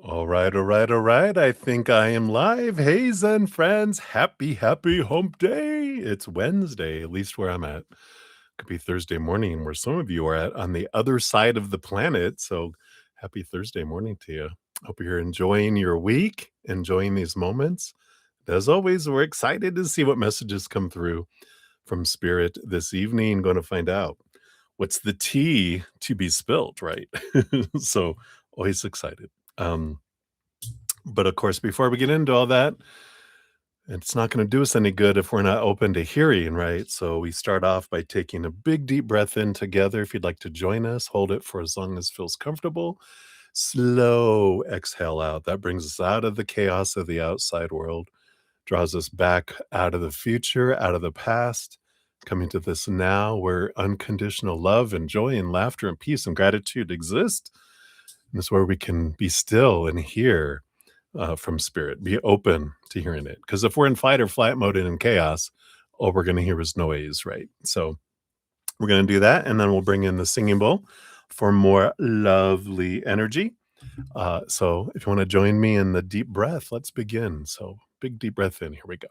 All right, all right, all right. I think I am live. Hey, Zen friends. Happy hump day. It's Wednesday, at least where I'm at. Could be Thursday morning where some of you are at on the other side of the planet. So happy Thursday morning to you. Hope you're enjoying your week, enjoying these moments. As always, we're excited to see what messages come through from Spirit this evening. Going to find out what's the tea to be spilt, right? So always excited. Um, but of course, before we get into all that, it's not going to do us any good if we're not open to hearing, right? So we start off by taking a big deep breath in together. If you'd like to join us, hold it for as long as feels comfortable. Slow exhale out. That brings us out of the chaos of the outside world, draws us back out of the future, out of the past, coming to this now where unconditional love and joy and laughter and peace and gratitude exist. And it's where we can be still and hear from spirit. Be open to hearing it. Because if we're in fight or flight mode and in chaos, all we're going to hear is noise, right? So we're going to do that. And then we'll bring in the singing bowl for more lovely energy. So if you want to join me in the deep breath, let's begin. So big deep breath in. Here we go.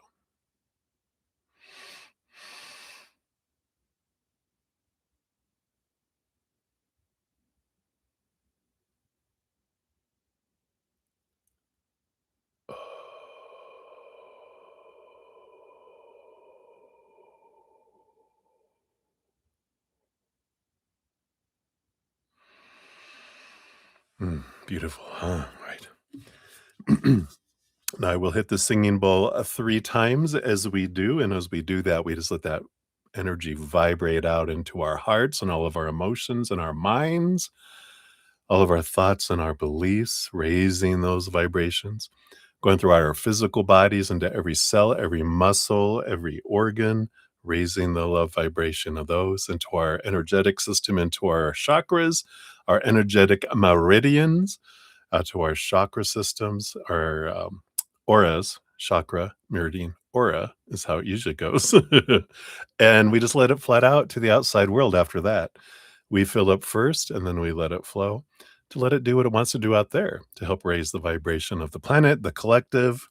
Beautiful, huh? Right. Now I will hit the singing bowl 3 times as we do. And as we do that, we just let that energy vibrate out into our hearts and all of our emotions and our minds, all of our thoughts and our beliefs, raising those vibrations, going through our physical bodies into every cell, every muscle, every organ, raising the love vibration of those into our energetic system, into our chakras, our energetic meridians, to our chakra systems, our auras, chakra, meridian, aura is how it usually goes. And we just let it flat out to the outside world after that. We fill up first and then we let it flow to let it do what it wants to do out there to help raise the vibration of the planet, the collective,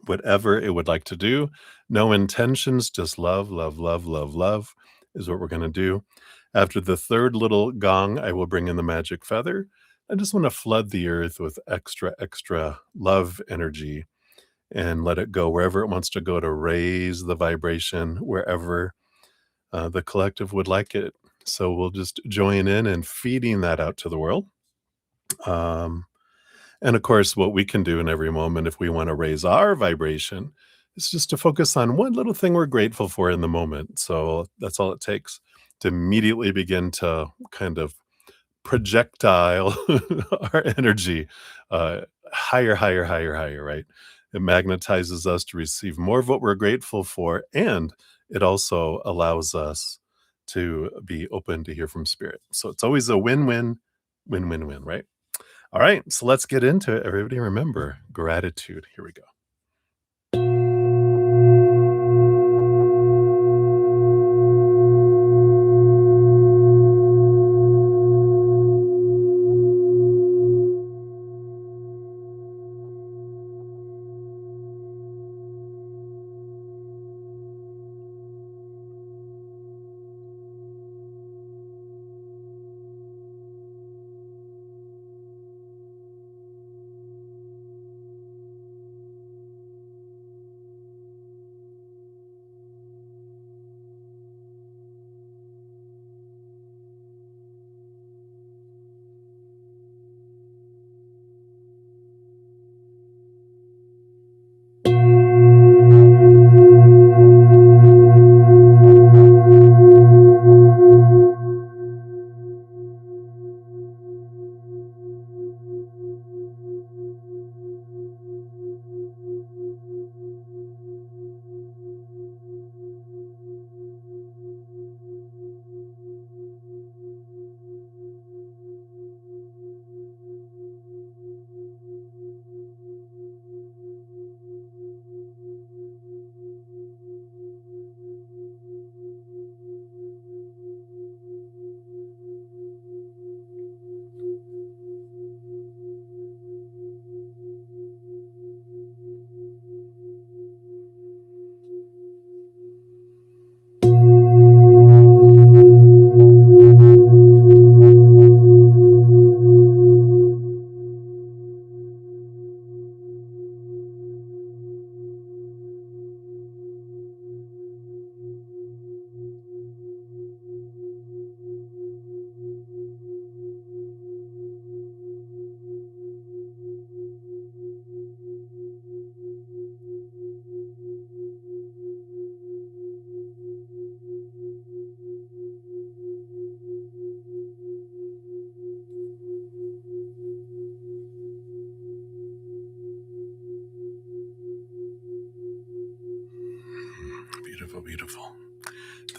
whatever it would like to do. No intentions, just love, love, love, love, love is what we're going to do. After the third little gong, I will bring in the magic feather. I just want to flood the earth with extra, extra love energy and let it go wherever it wants to go to raise the vibration wherever the collective would like it. So we'll just join in and feeding that out to the world. Um, and of course, what we can do in every moment, if we want to raise our vibration, is just to focus on one little thing we're grateful for in the moment. So that's all it takes to immediately begin to kind of projectile our energy higher, higher, higher, higher, right? It magnetizes us to receive more of what we're grateful for. And it also allows us to be open to hear from spirit. So it's always a win win, win win win, right? All right, so let's get into it. Everybody remember gratitude. Here we go.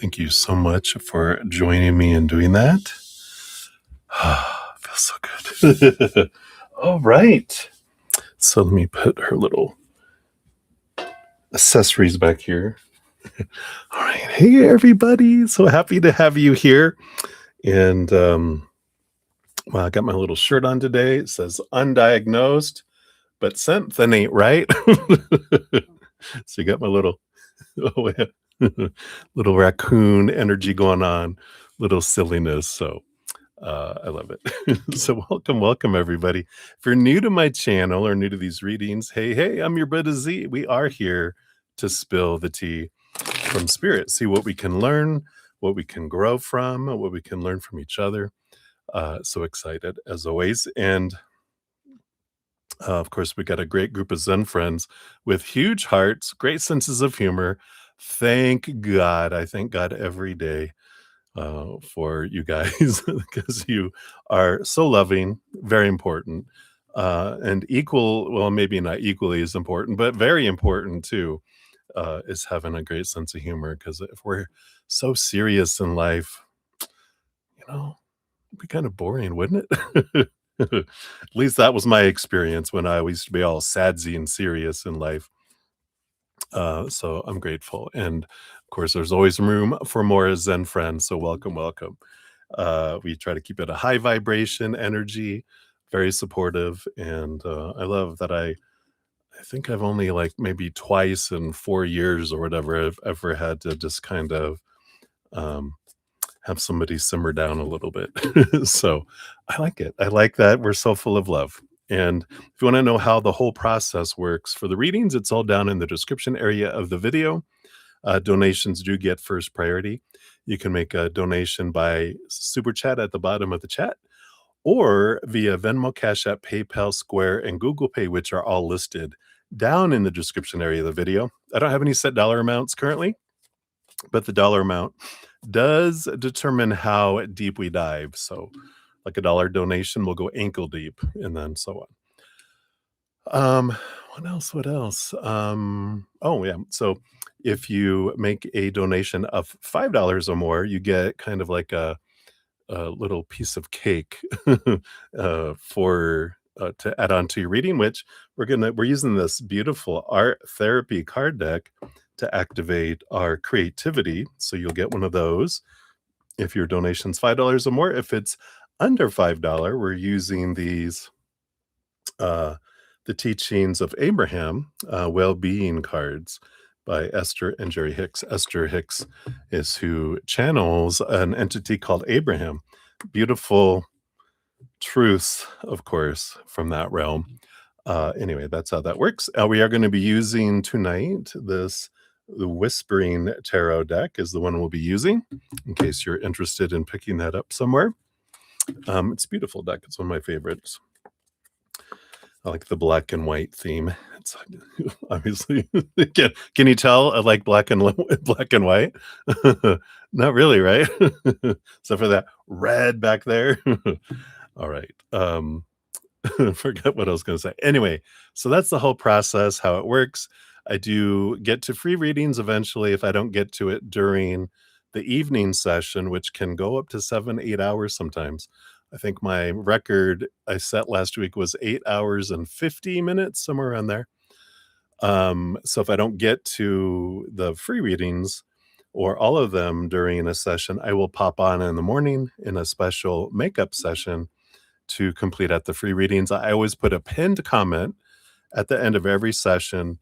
Thank you so much for joining me and doing that. Feels so good. All right. So let me put her little accessories back here. All right. Hey, everybody. So happy to have you here. And well, I got my little shirt on today. It says undiagnosed, but something ain't right. So you got my little, oh, yeah. Little raccoon energy going on, little silliness. So I love it. So welcome, everybody. If you're new to my channel or new to these readings, hey, I'm your brother Z. We are here to spill the tea from spirit, see what we can learn, what we can grow from, what we can learn from each other. So excited as always. And of course, we got a great group of Zen friends with huge hearts, great senses of humor. Thank God. I thank God every day for you guys because you are so loving, very important, and well, maybe not equally as important, but very important too, is having a great sense of humor. Because if we're so serious in life, it'd be kind of boring, wouldn't it? At least that was my experience when I used to be all sadsy and serious in life. So I'm grateful. And of course, there's always room for more Zen friends. So welcome. We try to keep it a high vibration energy, very supportive. And I love that I think I've only like maybe twice in 4 years or whatever I've ever had to just kind of um, have somebody simmer down a little bit. So I like it. I like that we're so full of love. And if you want to know how the whole process works for the readings, it's all down in the description area of the video. Donations do get first priority. You can make a donation by super chat at the bottom of the chat or via Venmo, Cash App, PayPal, Square, and Google Pay, which are all listed down in the description area of the video. I don't have any set dollar amounts currently, but the dollar amount does determine how deep we dive. So like a dollar donation will go ankle deep and then so on. What else? Oh yeah. So if you make a donation of $5 or more, you get kind of like a little piece of cake for to add on to your reading, which we're using this beautiful art therapy card deck to activate our creativity. So you'll get one of those if your donation's $5 or more. If it's under $5, we're using these the teachings of Abraham well-being cards by Esther and Jerry Hicks. Esther Hicks is who channels an entity called Abraham. Beautiful truths, of course, from that realm. Anyway, that's how that works. We are going to be using tonight the Whispering Tarot deck is the one we'll be using, in case you're interested in picking that up somewhere. It's a beautiful deck. It's one of my favorites. I like the black and white theme. It's obviously can you tell I like black and white? Not really, right? Except for that red back there. All right. Forget what I was going to say. Anyway, so that's the whole process, how it works. I do get to free readings eventually if I don't get to it during the evening session, which can go up to 7-8 hours sometimes. I think my record I set last week was 8 hours and 50 minutes, somewhere around there. So if I don't get to the free readings or all of them during a session, I will pop on in the morning in a special makeup session to complete at the free readings. I always put a pinned comment at the end of every session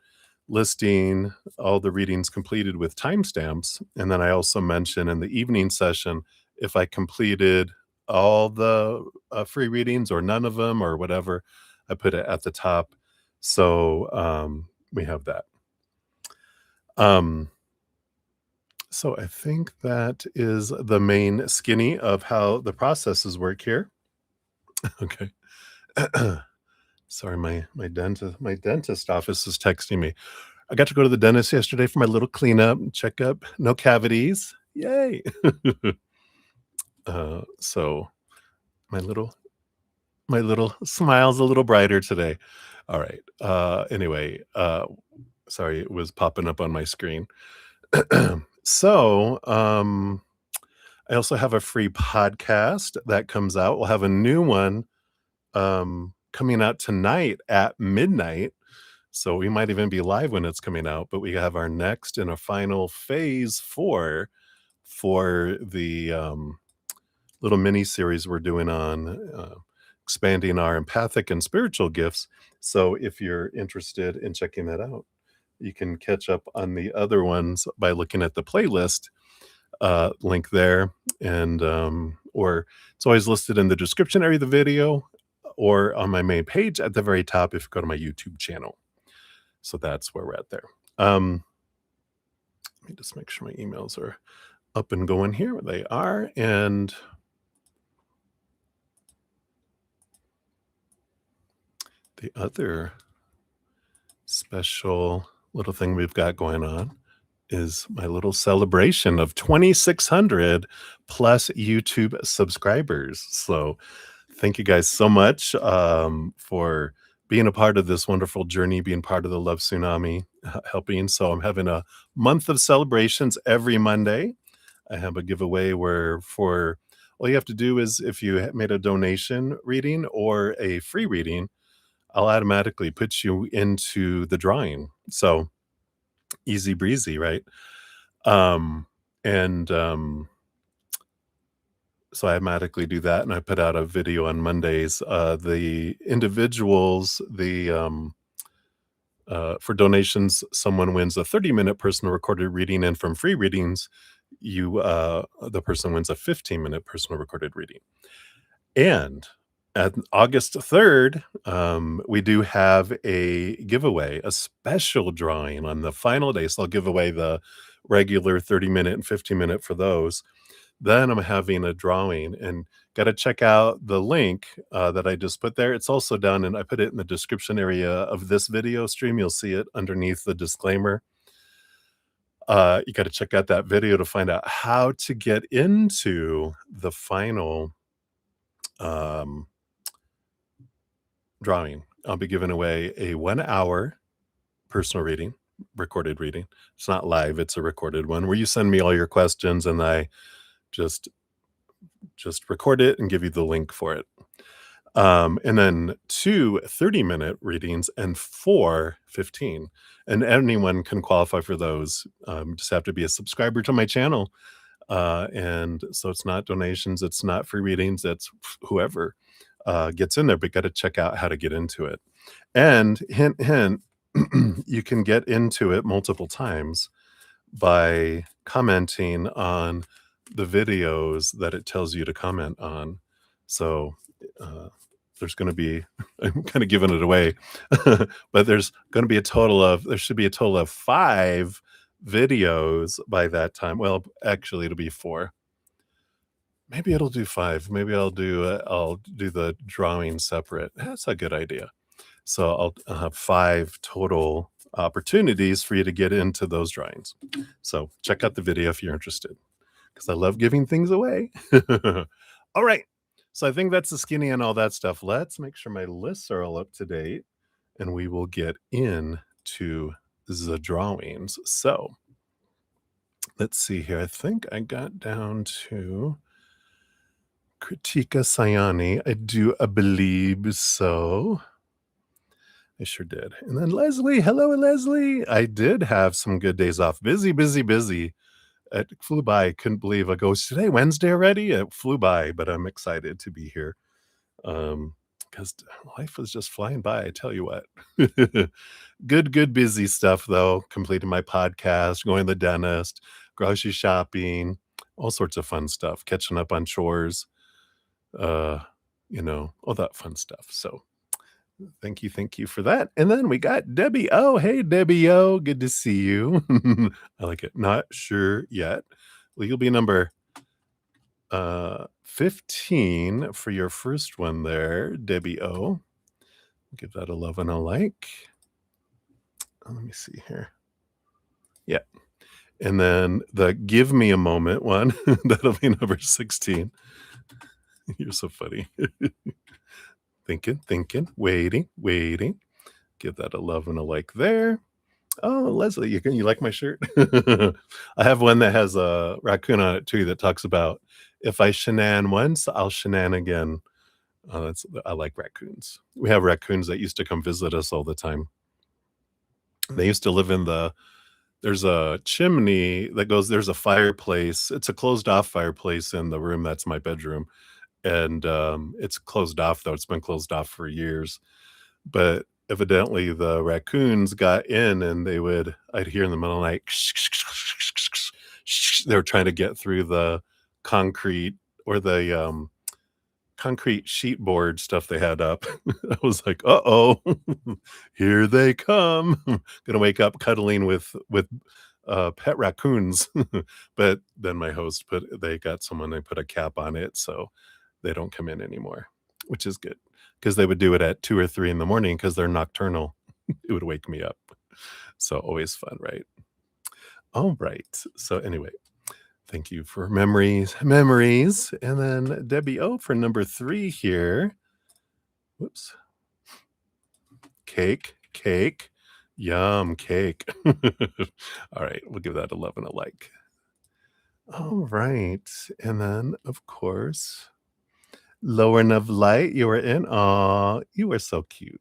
listing all the readings completed with timestamps. And then I also mention in the evening session if I completed all the free readings or none of them or whatever, I put it at the top. So we have that. So I think that is the main skinny of how the processes work here. Okay. Sorry, my dentist office is texting me. I got to go to the dentist yesterday for my little cleanup and checkup. No cavities. Yay. So my little smile's a little brighter today. All right. Anyway, sorry, it was popping up on my screen. So, I also have a free podcast that comes out. We'll have a new one coming out tonight at midnight. So we might even be live when it's coming out, but we have our next and a final phase for the little mini series we're doing on expanding our empathic and spiritual gifts. So if you're interested in checking that out, you can catch up on the other ones by looking at the playlist link there, and or it's always listed in the description area of the video or on my main page at the very top if you go to my YouTube channel. So that's where we're at there. Let me just make sure my emails are up and going here. They are. And the other special little thing we've got going on is my little celebration of 2,600 plus YouTube subscribers. So thank you guys so much for being a part of this wonderful journey, being part of the Love Tsunami, helping. So I'm having a month of celebrations every Monday. I have a giveaway where for all you have to do is if you made a donation reading or a free reading, I'll automatically put you into the drawing. So easy breezy, right? And so I automatically do that, and I put out a video on Mondays. The individuals, for donations, someone wins a 30-minute personal recorded reading, and from free readings, the person wins a 15-minute personal recorded reading. And at August 3rd, we do have a giveaway, a special drawing on the final day. So I'll give away the regular 30-minute and 15-minute for those. Then I'm having a drawing, and got to check out the link that I just put there. It's also down, and I put it in the description area of this video stream. You'll see it underneath the disclaimer. You got to check out that video to find out how to get into the final drawing. I'll be giving away a 1-hour personal reading, recorded reading. It's not live, it's a recorded one where you send me all your questions and I just record it and give you the link for it. And then 2 30-minute readings and 4 15. And anyone can qualify for those. Just have to be a subscriber to my channel. And so it's not donations, it's not free readings, it's whoever gets in there, but got to check out how to get into it. And hint, hint, you can get into it multiple times by commenting on the videos that it tells you to comment on. So there's going to be, I'm kind of giving it away, but there's going to be there should be a total of 5 videos by that time. Well, actually it'll be 4. Maybe it'll do 5. Maybe I'll do the drawing separate. That's a good idea. So I'll have 5 total opportunities for you to get into those drawings. So check out the video if you're interested, because I love giving things away. All right. So I think that's the skinny and all that stuff. Let's make sure my lists are all up to date, and we will get into the drawings. So let's see here. I think I got down to Kritika Sayani. I do believe so. I sure did. And then Leslie. Hello, Leslie. I did have some good days off. Busy, busy, busy. It flew by. I couldn't believe it goes today, Wednesday already. It flew by, but I'm excited to be here. Because life was just flying by, I tell you what. Good, busy stuff, though. Completing my podcast, going to the dentist, grocery shopping, all sorts of fun stuff. Catching up on chores, all that fun stuff. So thank you for that. And then we got Debbie. Oh, hey, Debbie. Oh, good to see you. I like it. Not sure yet. Well, you'll be number 15 for your first one there, Debbie O. Give that a love and a like. Let me see here. Yeah. And then the Give Me a Moment one, that'll be number 16. You're so funny. Thinking, waiting. Give that a love and a like there. Oh, Leslie, you like my shirt? I have one that has a raccoon on it too that talks about, "If I shenan once, I'll shenan again." That's I like raccoons. We have raccoons that used to come visit us all the time. They used to live in there's a chimney that goes there's a fireplace. It's a closed off fireplace in the room that's my bedroom, and, it's closed off, though, it's been closed off for years. But evidently the raccoons got in and I'd hear in the middle of the night, they were trying to get through the concrete or the concrete sheet board stuff they had up. I was like, uh-oh, here they come. Gonna wake up cuddling with pet raccoons. But then my host they got someone, they put a cap on it so they don't come in anymore, which is good because they would do it at 2 or 3 in the morning because they're nocturnal. It would wake me up. So always fun, right? All right. So anyway, thank you for memories. And then Debbie O for number 3 here. Whoops. Cake. Yum, cake. All right, we'll give that a love and a like. All right. And then, of course, Lowering of Light, you were in. Aw, you were so cute.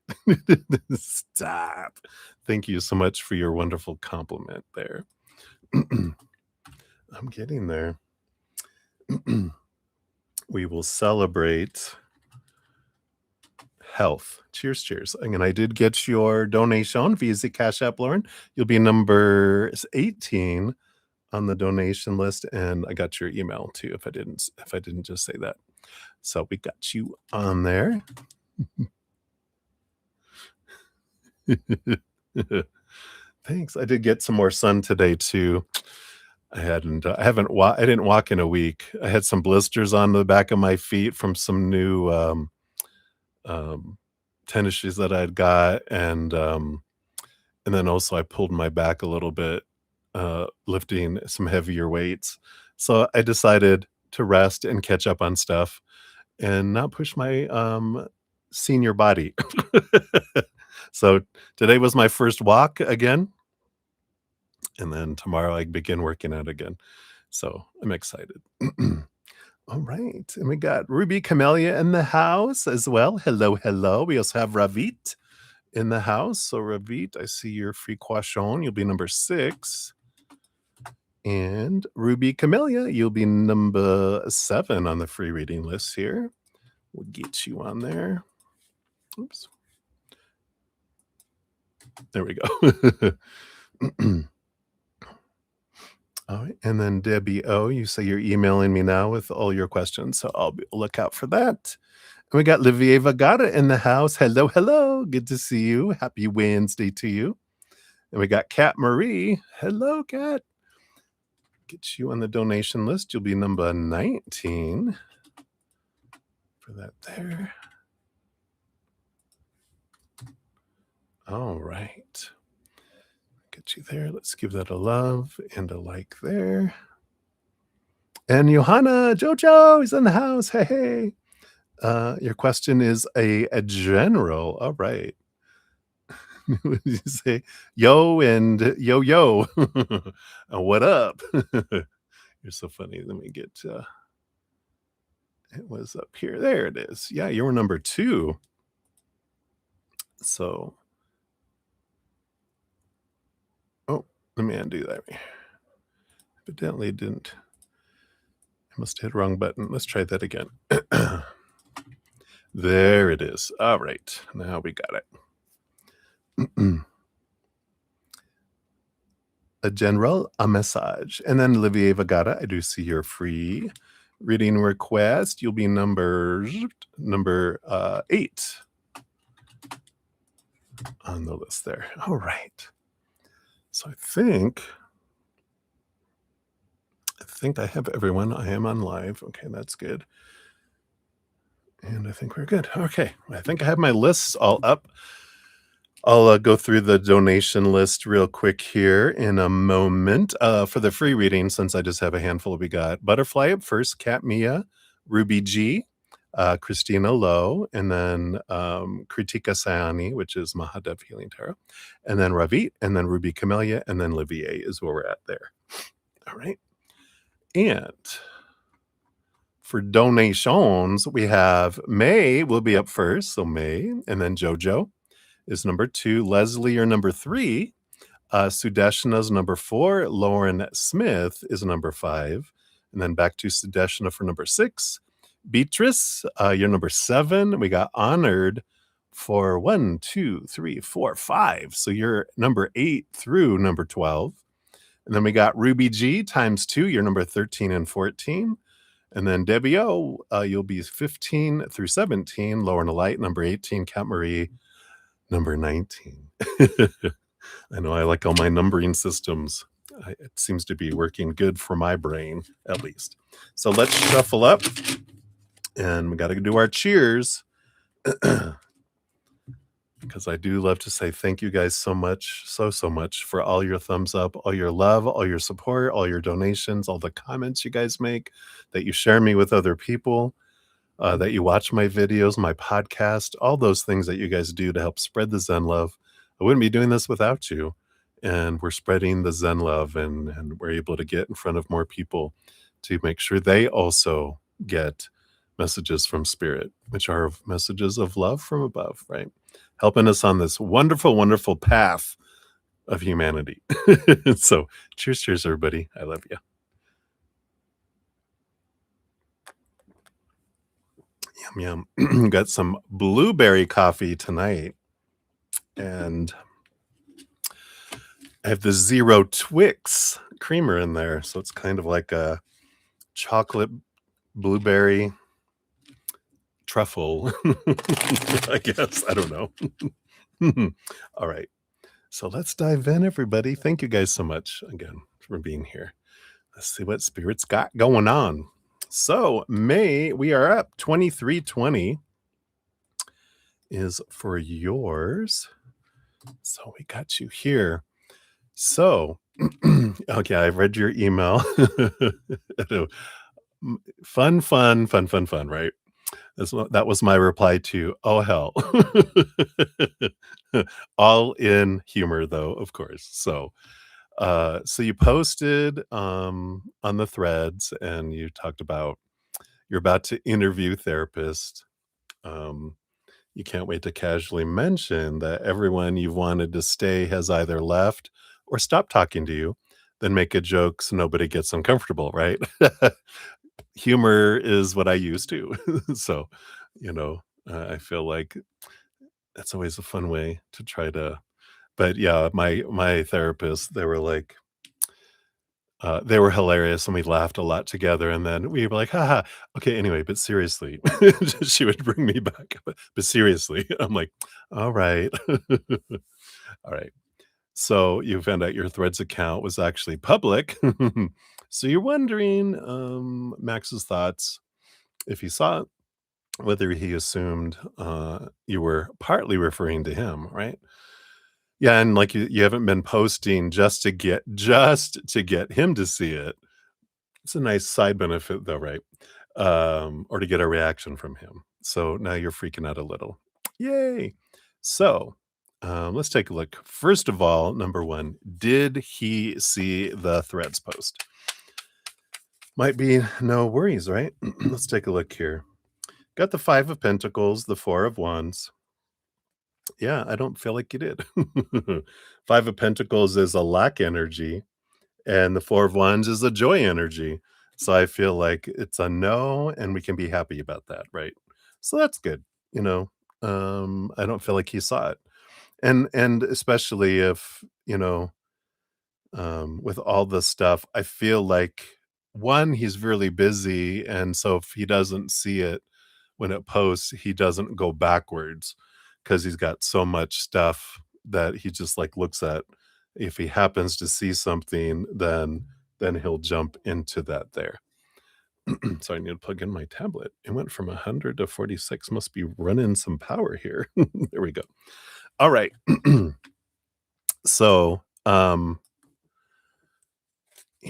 Stop. Thank you so much for your wonderful compliment there. I'm getting there. We will celebrate health. Cheers. And I did get your donation via the Cash App, Lauren. You'll be number 18 on the donation list, and I got your email too if I didn't just say that. So we got you on there. Thanks. I did get some more sun today too. I didn't walk in a week. I had some blisters on the back of my feet from some new tennis shoes that I'd got, and then also I pulled my back a little bit lifting some heavier weights. So I decided to rest and catch up on stuff and not push my senior body. So today was my first walk again, and then tomorrow I begin working out again. So I'm excited. All right. And we got Ruby Camellia in the house as well. Hello. We also have Ravit in the house. So Ravit, I see your free croissant. You'll be number 6. And Ruby Camellia, you'll be number 7 on the free reading list here. We'll get you on there. Oops. There we go. All right. And then Debbie O, you say you're emailing me now with all your questions. So I'll look out for that. And we got Livia Vagata in the house. Hello. Good to see you. Happy Wednesday to you. And we got Kat Marie. Hello, Kat. Get you on the donation list. You'll be number 19 for that there. All right. Get you there. Let's give that a love and a like there. And Johanna Jojo is in the house. Hey. Your question is a general. All right. You say yo and yo. What up? You're so funny. Let me get it was up here. There it is. Yeah, you were number 2. So let me undo that. Evidently didn't. I must have hit the wrong button. Let's try that again. There it is. All right. Now we got it. A general, a message. And then Olivier Vagata, I do see your free reading request. You'll be number 8 on the list there. All right. So I think I have everyone. I am on live. Okay, that's good. And I think we're good. Okay, I think I have my lists all up. I'll go through the donation list real quick here in a moment. For the free reading, since I just have a handful, we got Butterfly up first, Cat Mia, Ruby G, Christina Lowe, and then Kritika Sayani, which is Mahadev Healing Tarot, and then Ravit, and then Ruby Camellia, and then Livier is where we're at there. All right. And for donations, we have May will be up first. So May, and then Jojo is number 2. Leslie, you're number 3. Sudeshna's number 4. Lauren Smith is number 5. And then back to Sudeshna for number 6. Beatrice, you're number 7. We got honored for 1, 2, 3, 4, 5. So you're number 8 through number 12. And then we got Ruby G times 2. You're number 13 and 14. And then Debbie O, you'll be 15 through 17. Lauren Light, number 18. Kat Marie, number 19. I know I like all my numbering systems. It seems to be working good for my brain, at least. So let's shuffle up. And we got to do our cheers. Because I do love to say thank you guys so much, so much for all your thumbs up, all your love, all your support, all your donations, all the comments you guys make, that you share me with other people, that you watch my videos, my podcast, all those things that you guys do to help spread the Zen love. I wouldn't be doing this without you. And we're spreading the Zen love, and we're able to get in front of more people to make sure they also get messages from Spirit, which are messages of love from above, right? Helping us on this wonderful, wonderful path of humanity. So cheers, everybody. I love you. Yum, yum. Got some blueberry coffee tonight. And I have the Zero Twix creamer in there. So it's kind of like a chocolate blueberry truffle, I guess. I don't know. All right. So let's dive in, everybody. Thank you guys so much again for being here. Let's see what Spirit's got going on. So May, we are up. 2320 is for yours. So we got you here. So, okay, I've read your email. Fun, right? That was my reply to, oh, hell. All in humor, though, of course. So you posted on the threads, and you talked about you're about to interview therapists. You can't wait to casually mention that everyone you've wanted to stay has either left or stopped talking to you, then make a joke so nobody gets uncomfortable, right? Humor is what I use too. So, I feel like that's always a fun way to try to, but yeah, my therapist, they were like, they were hilarious, and we laughed a lot together, and then we were like, haha, okay, anyway, but seriously, she would bring me back, but seriously, I'm like, all right. All right. So you found out your Threads account was actually public. So you're wondering, Max's thoughts, if he saw it, whether he assumed you were partly referring to him, right? Yeah, and like you haven't been posting just to get him to see it. It's a nice side benefit though, right? Or to get a reaction from him. So now you're freaking out a little. Yay. So let's take a look. First of all, number 1, did he see the threads post? Might be no worries, right? Let's take a look here. Got the 5 of Pentacles, the 4 of Wands. Yeah, I don't feel like you did. 5 of Pentacles is a lack energy, and the 4 of Wands is a joy energy. So I feel like it's a no, and we can be happy about that, right? So that's good. I don't feel like he saw it. And especially if, with all this stuff, I feel like, one, he's really busy, and so if he doesn't see it when it posts, he doesn't go backwards because he's got so much stuff that he just like looks at. If he happens to see something, then he'll jump into that there. So I need to plug in my tablet. It went from 100 to 46. Must be running some power here. There we go. All right. So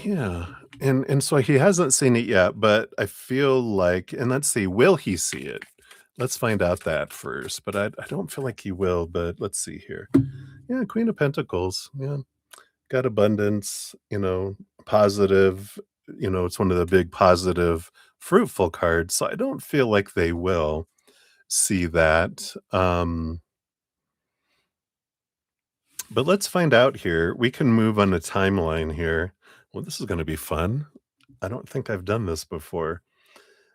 Yeah, and so he hasn't seen it yet, but I feel like and let's see, will he see it? Let's find out that first, but I don't feel like he will, but let's see here. Yeah, Queen of Pentacles, yeah, got abundance, positive, it's one of the big positive fruitful cards, so I don't feel like they will see that, but let's find out here. We can move on a timeline here. Well, this is gonna be fun. I don't think I've done this before.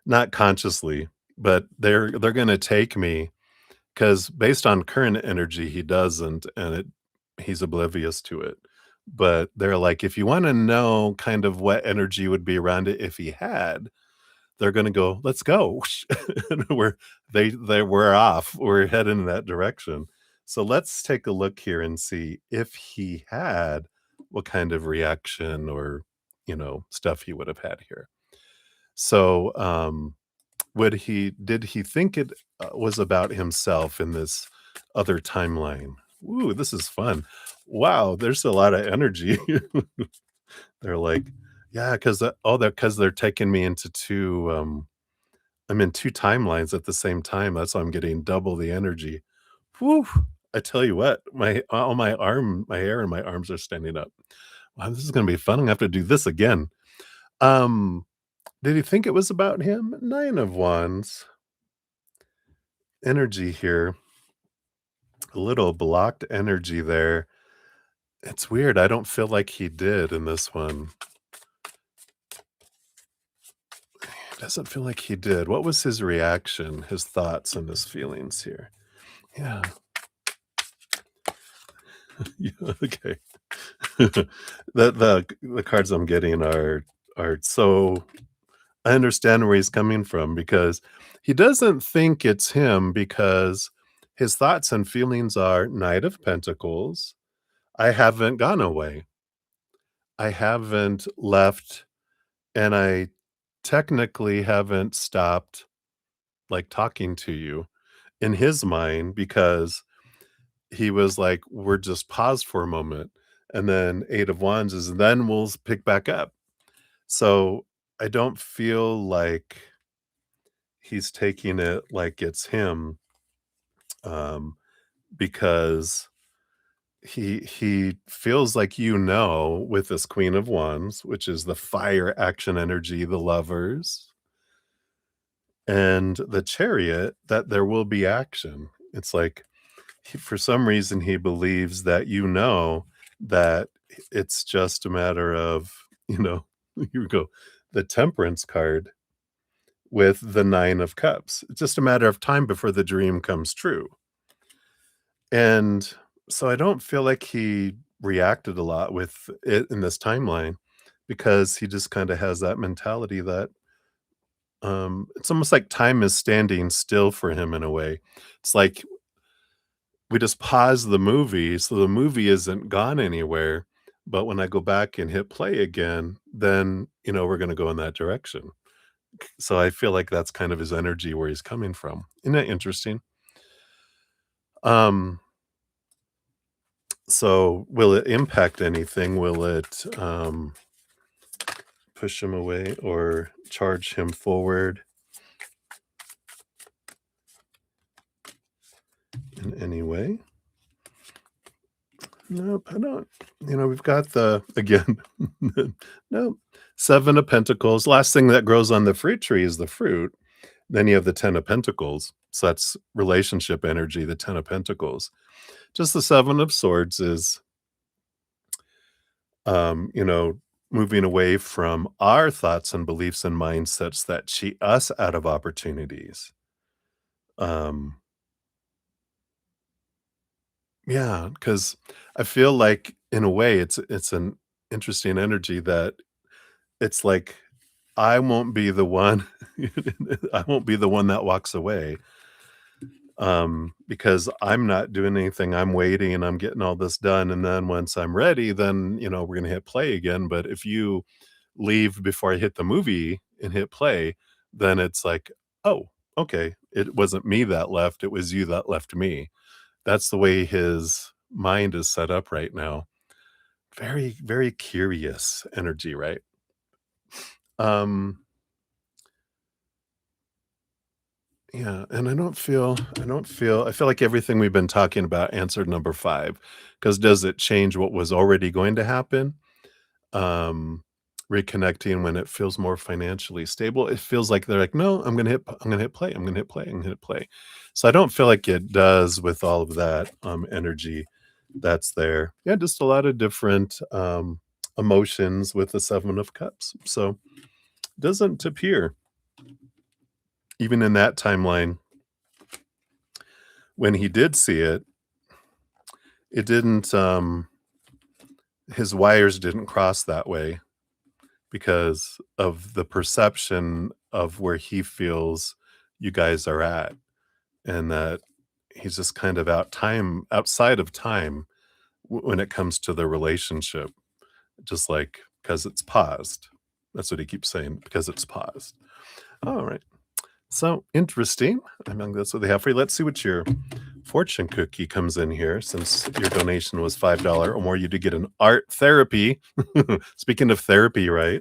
Not consciously, but they're gonna take me because based on current energy, he doesn't, and he's oblivious to it. But they're like, if you wanna know kind of what energy would be around it if he had, they're gonna go, "Let's go." And we're off. We're heading in that direction. So let's take a look here and see if he had, what kind of reaction or, stuff he would have had here. So, did he think it, was about himself in this other timeline? Ooh, this is fun. Wow, there's a lot of energy. They're like, "Yeah, 'cause, that 'cause they're taking me into 2, I'm in 2 timelines at the same time, that's why I'm getting double the energy." Whew, I tell you what, my hair and my arms are standing up. Wow, this is gonna be fun, I'm gonna have to do this again. Um, did he think it was about him? 9 of Wands. Energy here, a little blocked energy there. It's weird, I don't feel like he did in this one. It doesn't feel like he did. What was his reaction, his thoughts, and his feelings here? Yeah. Yeah, okay. The cards I'm getting are so I understand where he's coming from because he doesn't think it's him because his thoughts and feelings are Knight of Pentacles. I haven't gone away. I haven't left, and I technically haven't stopped, like, talking to you in his mind because he was like, "We're just paused for a moment," and then 8 of Wands is, "Then we'll pick back up." So, I don't feel like he's taking it like it's him, um, because he feels like with this Queen of Wands, which is the fire action energy, the Lovers, and the Chariot, that there will be action. It's like for some reason he believes that that it's just a matter of, you go the Temperance card with the 9 of Cups. It's just a matter of time before the dream comes true. And so I don't feel like he reacted a lot with it in this timeline because he just kind of has that mentality that it's almost like time is standing still for him in a way. It's like we just pause the movie, so the movie isn't gone anywhere. But when I go back and hit play again, then we're going to go in that direction. So I feel like that's kind of his energy where he's coming from. Isn't that interesting? Um, so will it impact anything? Will it push him away or charge him forward in any way? Nope, I don't. We've got the again, nope. 7 of Pentacles. Last thing that grows on the fruit tree is the fruit. Then you have the 10 of Pentacles. So that's relationship energy, the 10 of Pentacles. Just the 7 of Swords is, um, you know, moving away from our thoughts and beliefs and mindsets that cheat us out of opportunities. Um, yeah, because I feel like in a way it's an interesting energy that it's like I won't be the one I won't be the one that walks away, because I'm not doing anything, I'm waiting and I'm getting all this done, and then once I'm ready, then, we're gonna hit play again, but if you leave before I hit the movie and hit play, then it's like, "Oh, okay, it wasn't me that left, it was you that left me." That's the way his mind is set up right now, Very, very curious energy, right? Um, yeah, and I feel like everything we've been talking about answered number 5. Because does it change what was already going to happen? Um, Reconnecting when it feels more financially stable, it feels like they're like, "No, I'm gonna hit play, I'm gonna hit play, I'm gonna hit play." So I don't feel like it does with all of that, energy that's there. Yeah, just a lot of different, emotions with the 7 of Cups. So, doesn't appear, even in that timeline, when he did see it, it didn't, his wires didn't cross that way because of the perception of where he feels you guys are at, and that he's just kind of outside of time when it comes to the relationship, just like because it's paused. That's what he keeps saying, because it's paused. All right. So interesting. I mean, that's what they have for you. Let's see what your fortune cookie comes in here. Since your donation was $5 or more, you did get an art therapy. Speaking of therapy, right?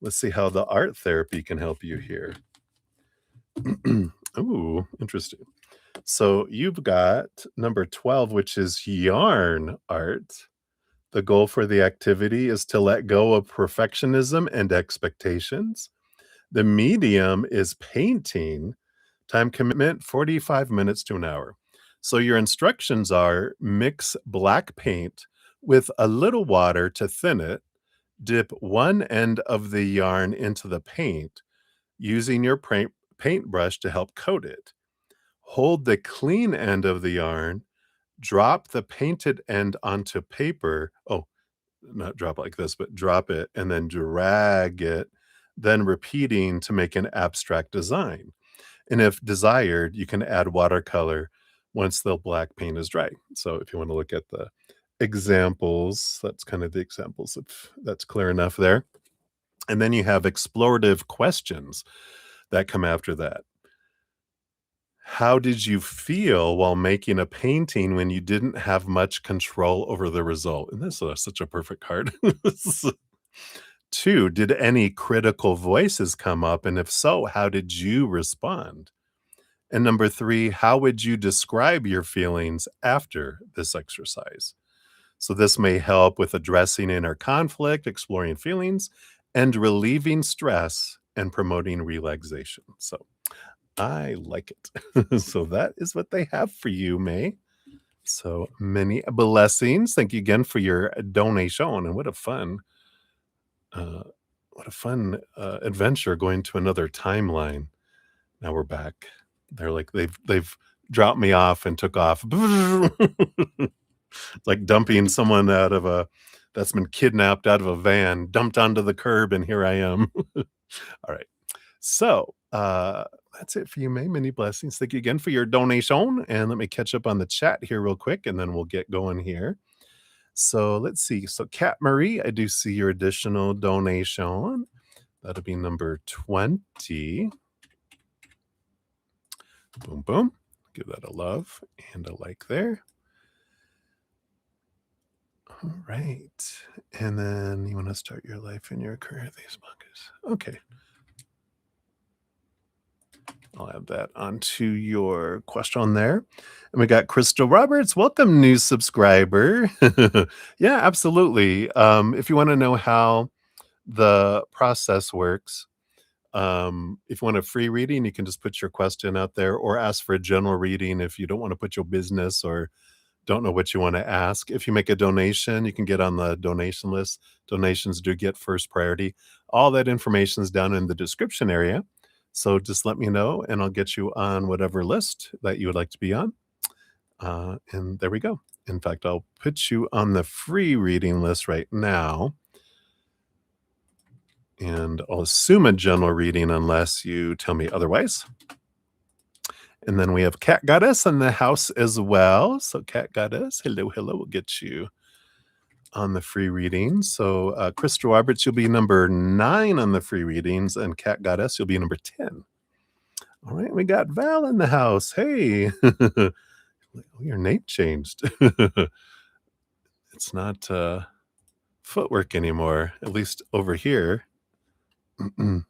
Let's see how the art therapy can help you here. Ooh, interesting. So you've got number 12, which is yarn art. The goal for the activity is to let go of perfectionism and expectations. The medium is painting. Time commitment 45 minutes to an hour. So your instructions are mix black paint with a little water to thin it. Dip one end of the yarn into the paint using your paintbrush to help coat it. Hold the clean end of the yarn, drop the painted end onto paper. Oh, not drop like this, but drop it and then drag it, then repeating to make an abstract design. And if desired, you can add watercolor once the black paint is dry. So if you want to look at the examples, that's kind of the examples, if that's clear enough there. And then you have explorative questions that come after that. How did you feel while making a painting when you didn't have much control over the result? And this is such a perfect card. 2, did any critical voices come up? And if so, how did you respond? And number 3, how would you describe your feelings after this exercise? So this may help with addressing inner conflict, exploring feelings, and relieving stress and promoting relaxation. So I like it. So that is what they have for you, May. So many blessings. Thank you again for your donation. And uh, what a fun adventure going to another timeline. Now we're back. They're like they've dropped me off and took off. Like dumping someone out of a that's been kidnapped out of a van, dumped onto the curb, and here I am. All right. So, that's it for you, May. Many blessings. Thank you again for your donation. And let me catch up on the chat here real quick, and then we'll get going here. So let's see. So, Kat Marie, I do see your additional donation. That'll be number 20. Boom, boom. Give that a love and a like there. All right. And then you want to start your life and your career, these monkeys. Okay. I'll add that onto your question there. And we got Crystal Roberts. Welcome, new subscriber. Yeah, absolutely. If you want to know how the process works, if you want a free reading, you can just put your question out there or ask for a general reading if you don't want to put your business or don't know what you want to ask. If you make a donation, you can get on the donation list. Donations do get first priority. All that information is down in the description area. So just let me know and I'll get you on whatever list that you would like to be on. And there we go. In fact, I'll put you on the free reading list right now. And I'll assume a general reading unless you tell me otherwise. And then we have Cat Goddess in the house as well. So Cat Goddess, hello, hello. We'll get you on the free readings. So Crystal Roberts, you'll be number 9 on the free readings. And Cat Goddess, you'll be number 10. All right, we got Val in the house. Hey, your name changed. It's not footwork anymore, at least over here. And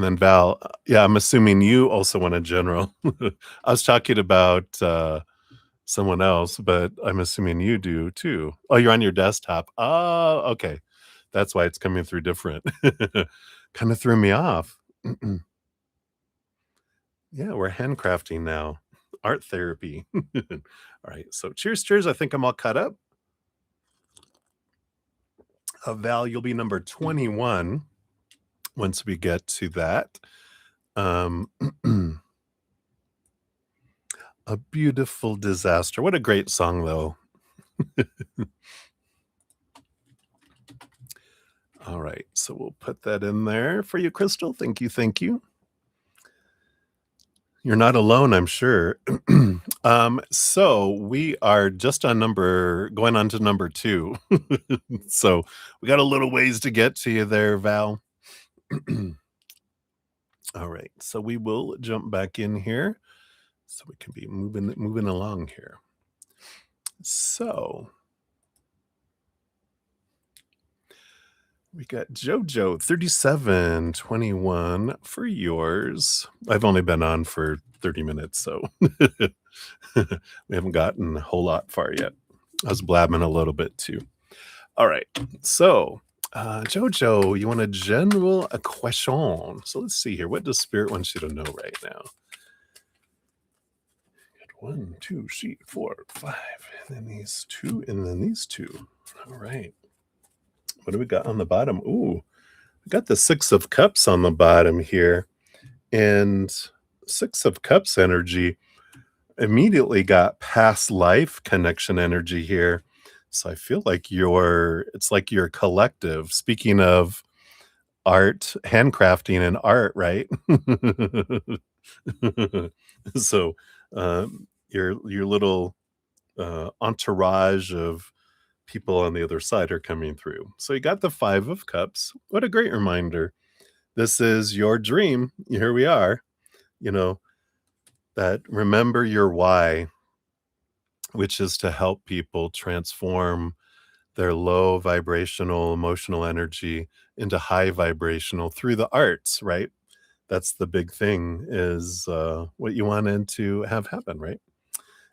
then Val, yeah, I'm assuming you also want a general. I was talking about someone else, but I'm assuming you do too. Oh, you're on your desktop. Oh, okay. That's why it's coming through different. Kind of threw me off. Yeah, we're handcrafting now. Art therapy. All right. So cheers, cheers. I think I'm all cut up. Val, you'll be number 21 once we get to that. Um, a beautiful disaster. What a great song, though. All right. So we'll put that in there for you, Crystal. Thank you. Thank you. You're not alone, I'm sure. So we are just on going on to number 2. So we got a little ways to get to you there, Val. All right. So we will jump back in here so we can be moving along here. So we got JoJo 3721 for yours. I've only been on for 30 minutes, so we haven't gotten a whole lot far yet. I was blabbing a little bit too. All right. So, JoJo, you want a question. So let's see here. What does Spirit want you to know right now? 1, 2, 3, 4, 5, and then these 2, and then these 2. All right. What do we got on the bottom? Ooh, we got the 6 of Cups on the bottom here. And 6 of Cups energy immediately got past life connection energy here. So I feel like it's like your collective. Speaking of art, handcrafting and art, right? So your little entourage of people on the other side are coming through. So you got the 5 of Cups. What a great reminder. This is your dream. Here we are. You know, that remember your why, which is to help people transform their low vibrational emotional energy into high vibrational through the arts, right? That's the big thing is what you wanted to have happen, right?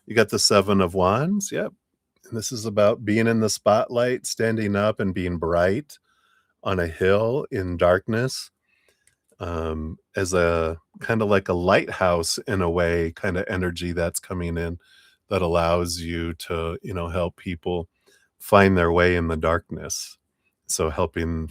You got the 7 of Wands. Yep. And this is about being in the spotlight, standing up and being bright on a hill in darkness, as a kind of like a lighthouse in a way, kind of energy that's coming in that allows you to, help people find their way in the darkness. So helping,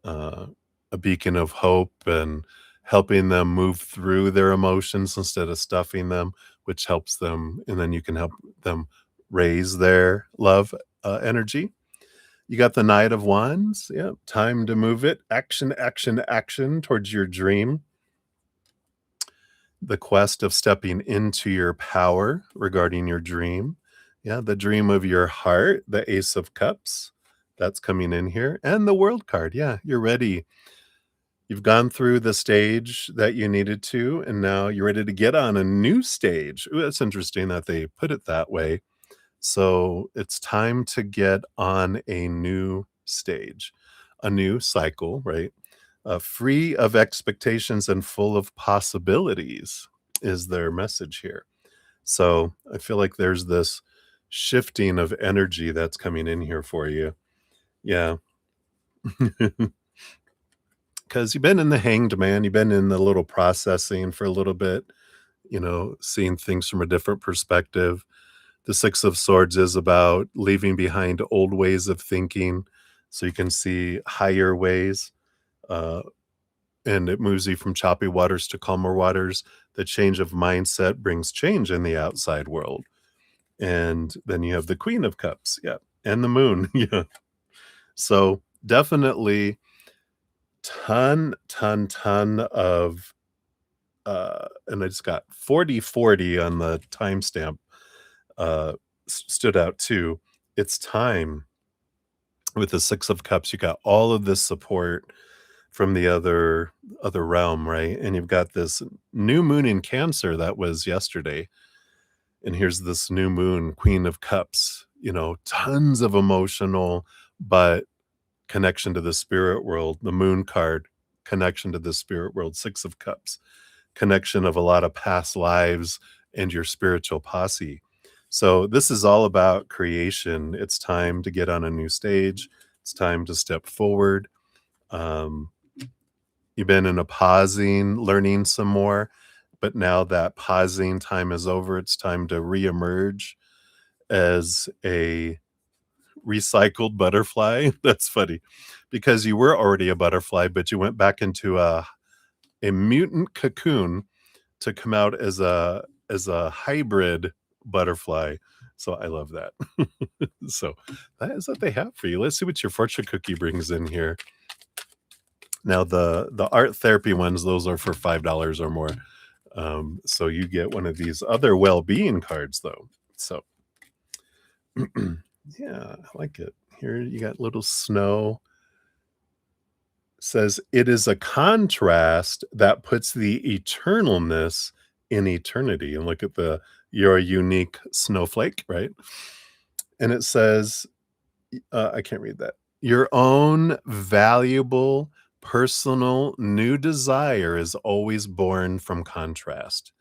uh, a beacon of hope and helping them move through their emotions instead of stuffing them, which helps them. And then you can help them raise their love energy. You got the Knight of Wands. Yeah, time to move it. Action, action, action towards your dream. The quest of stepping into your power regarding your dream. Yeah, the dream of your heart, the Ace of Cups. That's coming in here. And the World card. Yeah, you're ready. You've gone through the stage that you needed to, and now you're ready to get on a new stage. Ooh, that's interesting that they put it that way. So it's time to get on a new stage, a new cycle, right? Free of expectations and full of possibilities is their message here. So I feel like there's this shifting of energy that's coming in here for you. Yeah. Because you've been in the hanged man, you've been in the little processing for a little bit, seeing things from a different perspective. The 6 of Swords is about leaving behind old ways of thinking so you can see higher ways. And it moves you from choppy waters to calmer waters. The change of mindset brings change in the outside world. And then you have the Queen of Cups. Yeah. And the moon. Yeah. So definitely ton of and I just got 40/40 on the timestamp stood out too. It's time with the 6 of Cups. You got all of this support from the other realm, right? And you've got this new moon in Cancer that was yesterday, and here's this new moon, Queen of Cups, tons of emotional, but connection to the spirit world. The moon card, connection to the spirit world, 6 of Cups, connection of a lot of past lives and your spiritual posse. So this is all about creation. It's time to get on a new stage. It's time to step forward. Um, you've been in a pausing, learning some more, but now that pausing time is over. It's time to reemerge as a recycled butterfly. That's funny because you were already a butterfly, but you went back into a mutant cocoon to come out as a hybrid butterfly. So I love that. So that is what they have for you. Let's see what your fortune cookie brings in here. Now the art therapy ones, those are for $5 or more. So you get one of these other well-being cards though. So yeah, I like it. Here you got little snow. Says it is a contrast that puts the eternalness in eternity. And look at you're a unique snowflake, right? And it says, I can't read that. Your own valuable, personal, new desire is always born from contrast.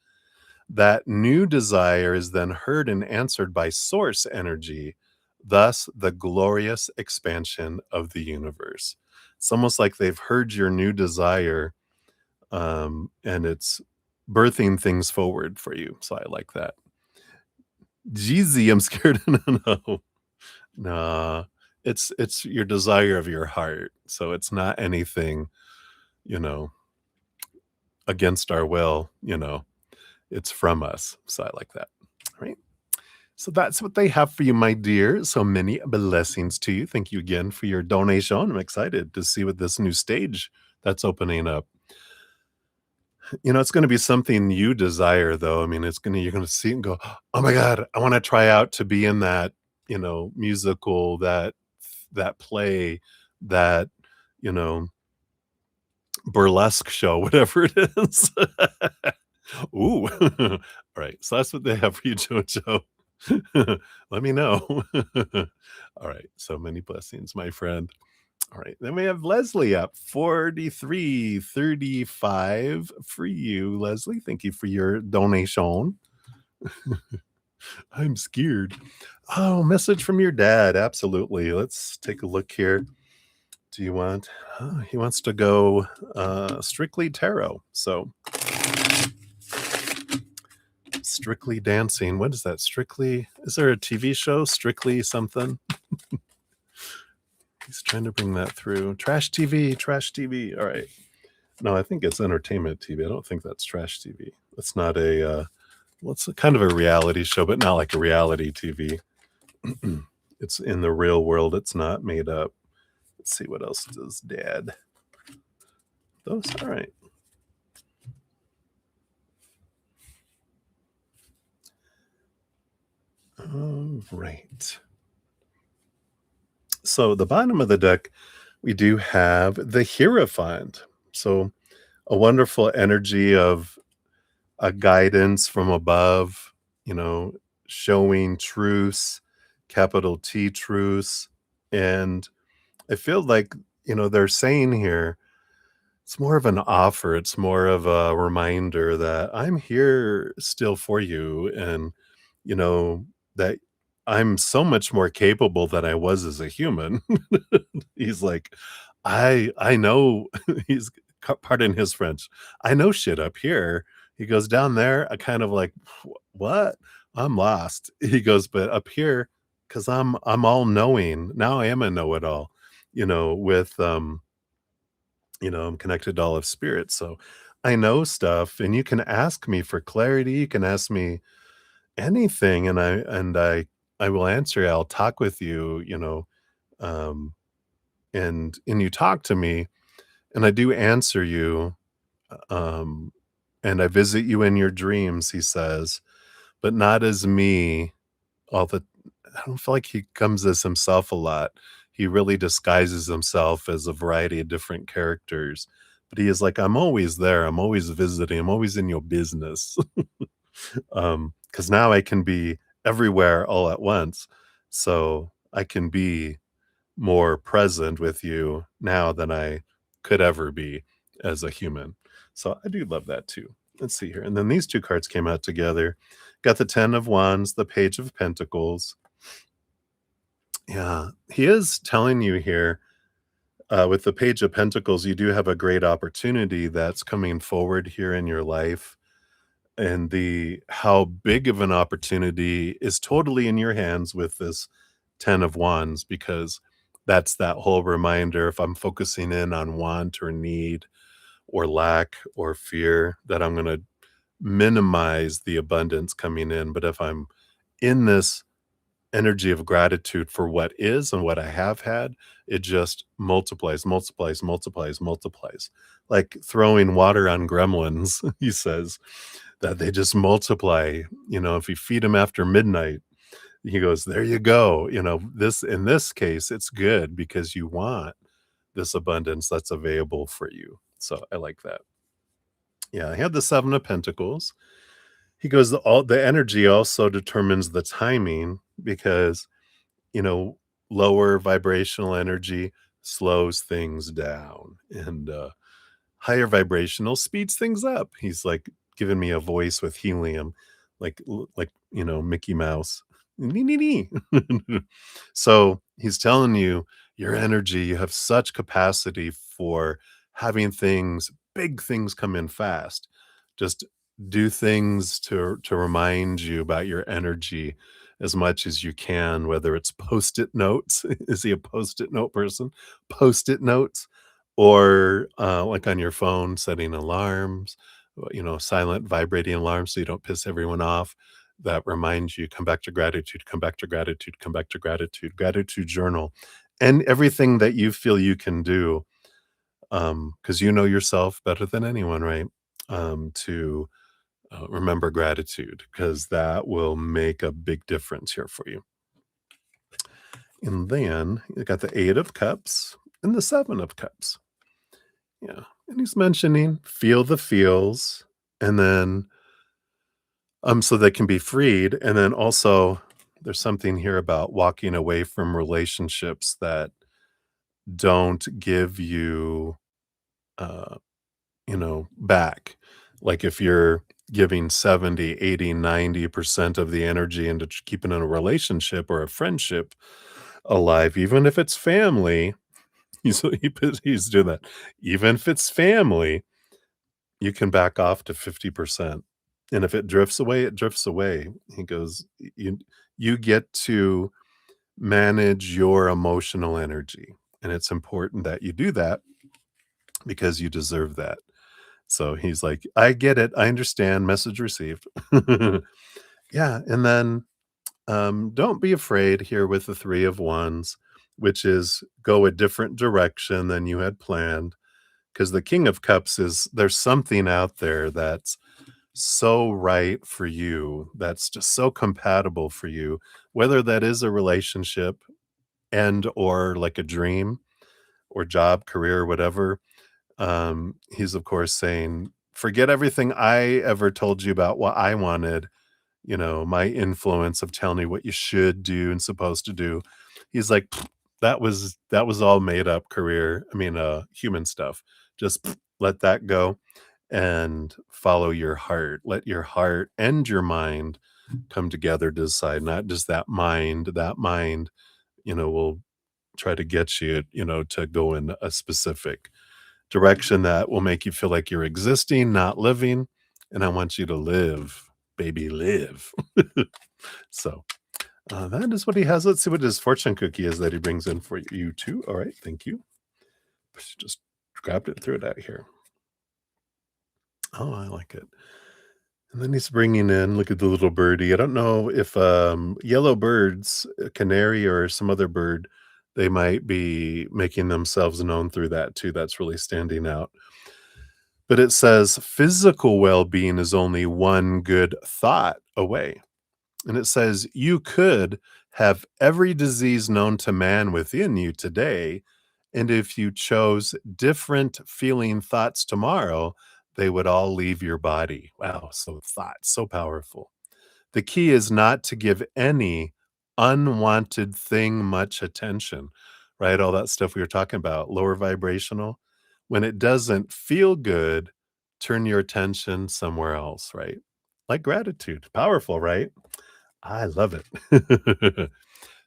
That new desire is then heard and answered by source energy, thus the glorious expansion of the universe. It's almost like they've heard your new desire, and it's birthing things forward for you. So I like that. Jeezy, I'm scared. No, nah, it's your desire of your heart. So it's not anything, you know, against our will. It's from us. So I like that. Right. So that's what they have for you, my dear. So many blessings to you. Thank you again for your donation. I'm excited to see what this new stage that's opening up. It's going to be something you desire, though. I mean, you're going to see it and go, oh my God, I want to try out to be in that, musical, that play, that, you know, burlesque show, whatever it is. Ooh. All right. So that's what they have for you, JoJo. Let me know. All right. So many blessings, my friend. All right. Then we have Leslie up 43.35 for you, Leslie. Thank you for your donation. I'm scared. Oh, message from your dad. Absolutely. Let's take a look here. Do you want? He wants to go strictly tarot. So Strictly Dancing. What is that? Strictly? Is there a TV show? Strictly something? He's trying to bring that through. Trash TV, trash TV. All right. No, I think it's entertainment TV. I don't think that's trash TV. It's not it's a kind of a reality show, but not like a reality TV. It's in the real world. It's not made up. Let's see what else does Dad. Those, all right. All right. So the bottom of the deck, we do have the Hierophant. So a wonderful energy of a guidance from above, showing truce, capital T truce. And I feel like, they're saying here, it's more of an offer. It's more of a reminder that I'm here still for you. And, that I'm so much more capable than I was as a human. He's like, I know he's pardon his French. I know shit up here. He goes down there. I kind of like, what? I'm lost. He goes, but up here, because I'm all knowing. Now I am a know-it-all, with I'm connected to all of spirit. So I know stuff, and you can ask me for clarity. You can ask me anything, and I will answer. I'll talk with you, um, and you talk to me, and I do answer you, um, and I visit you in your dreams, he says, but not as me all the I don't feel like he comes as himself a lot. he really disguises himself as a variety of different characters. But he is like, I'm always there. I'm always visiting. I'm always in your business. Because now I can be everywhere all at once. So I can be more present with you now than I could ever be as a human. So I do love that too. Let's see here. And then these two cards came out together. Got the 10 of Wands, the Page of Pentacles. Yeah, he is telling you here with the Page of Pentacles, you do have a great opportunity that's coming forward here in your life. And the how big of an opportunity is totally in your hands with this 10 of Wands, because that's that whole reminder. If I'm focusing in on want or need or lack or fear, that I'm going to minimize the abundance coming in. But if I'm in this energy of gratitude for what is and what I have had, it just multiplies, multiplies, multiplies, multiplies. Like throwing water on gremlins, he says, that they just multiply. If you feed them after midnight, he goes, there you go. This, in this case, it's good because you want this abundance that's available for you. So I like that. Yeah, I had the 7 of Pentacles. He goes, all the energy also determines the timing, because you know, lower vibrational energy slows things down, and higher vibrational speeds things up. He's like giving me a voice with helium, like Mickey Mouse. Nee, nee, nee. So he's telling you your energy, you have such capacity for having things, big things come in fast. Just do things to remind you about your energy as much as you can, whether it's post-it notes. Is he a post-it note person? Post-it notes, or like on your phone, setting alarms, silent vibrating alarms so you don't piss everyone off. That reminds you, come back to gratitude, come back to gratitude, come back to gratitude, gratitude journal, and everything that you feel you can do, because you know yourself better than anyone, right? To remember gratitude, because that will make a big difference here for you. And then you got the 8 of Cups and the 7 of Cups. Yeah. And he's mentioning feel the feels, and then so they can be freed. And then also there's something here about walking away from relationships that don't give you back. Like if you're giving 70, 80, 90% of the energy into keeping in a relationship or a friendship alive, even if it's family, he's doing that. Even if it's family, you can back off to 50%. And if it drifts away, it drifts away. He goes, you get to manage your emotional energy. And it's important that you do that because you deserve that. So he's like, I get it. I understand. Message received. Yeah. And then don't be afraid here with the 3 of Wands, which is go a different direction than you had planned. Because the King of Cups is, there's something out there that's so right for you, that's just so compatible for you, whether that is a relationship and or like a dream or job, career, whatever. He's of course saying, forget everything I ever told you about what I wanted, my influence of telling you what you should do and supposed to do. He's like, that was all made up career. I mean, human stuff. Just let that go and follow your heart. Let your heart and your mind come together to decide, not just that mind. That mind, will try to get you, to go in a specific direction that will make you feel like you're existing, not living. And I want you to live, baby, live. So that is what he has. Let's see what his fortune cookie is that he brings in for you too. All right, thank you. Just grabbed it, threw it out here. Oh, I like it. And then he's bringing in, look at the little birdie. I don't know if yellow birds, a canary or some other bird, they might be making themselves known through that too. That's really standing out. But it says physical well-being is only one good thought away. And it says you could have every disease known to man within you today, and if you chose different feeling thoughts tomorrow, they would all leave your body. Wow, so thoughts, so powerful. The key is not to give any unwanted thing much attention, right? All that stuff we were talking about, lower vibrational. When it doesn't feel good, turn your attention somewhere else, right? Like gratitude. Powerful, right? I love it.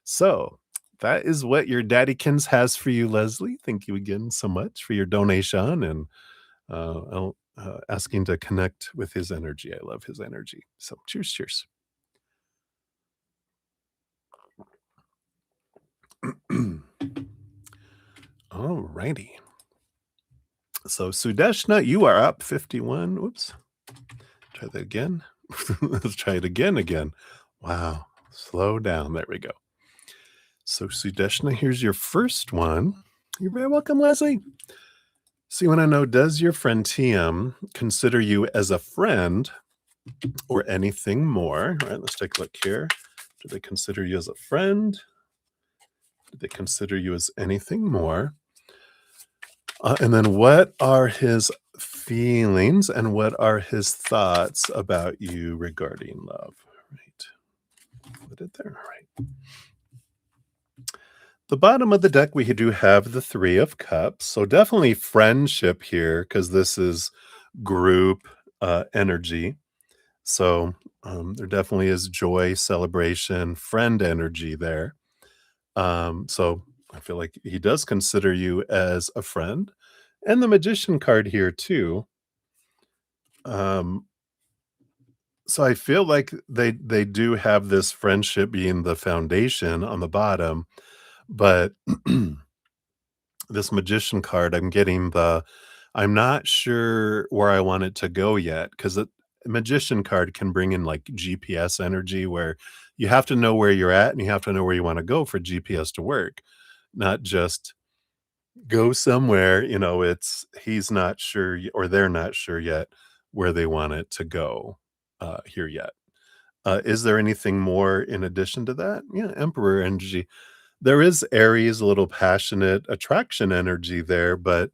So, that is what your Daddykins has for you, Leslie. Thank you again so much for your donation and asking to connect with his energy. I love his energy. So, cheers, cheers. All righty. So, Sudeshna, you are up 51. Oops. Try that again. Let's try it again. Wow. Slow down. There we go. So, Sudeshna, here's your first one. You're very welcome, Leslie. So, you want to know, does your friend TM consider you as a friend or anything more? All right, let's take a look here. Do they consider you as a friend? Do they consider you as anything more? And then what are his feelings and what are his thoughts about you regarding love? Right. Put it there. All right. The bottom of the deck, we do have the Three of Cups. So definitely friendship here because this is group energy. So there definitely is joy, celebration, friend energy there. So I feel like he does consider you as a friend. And the Magician card here too. Um, so I feel like they do have this friendship being the foundation on the bottom, but this Magician card, I'm not sure where I want it to go yet because a Magician card can bring in like GPS energy where you have to know where you're at and you have to know where you want to go for GPS to work, not just go somewhere. It's he's not sure or they're not sure yet where they want it to go here yet. Is there anything more in addition to that? Yeah, Emperor energy. There is Aries, a little passionate attraction energy there, but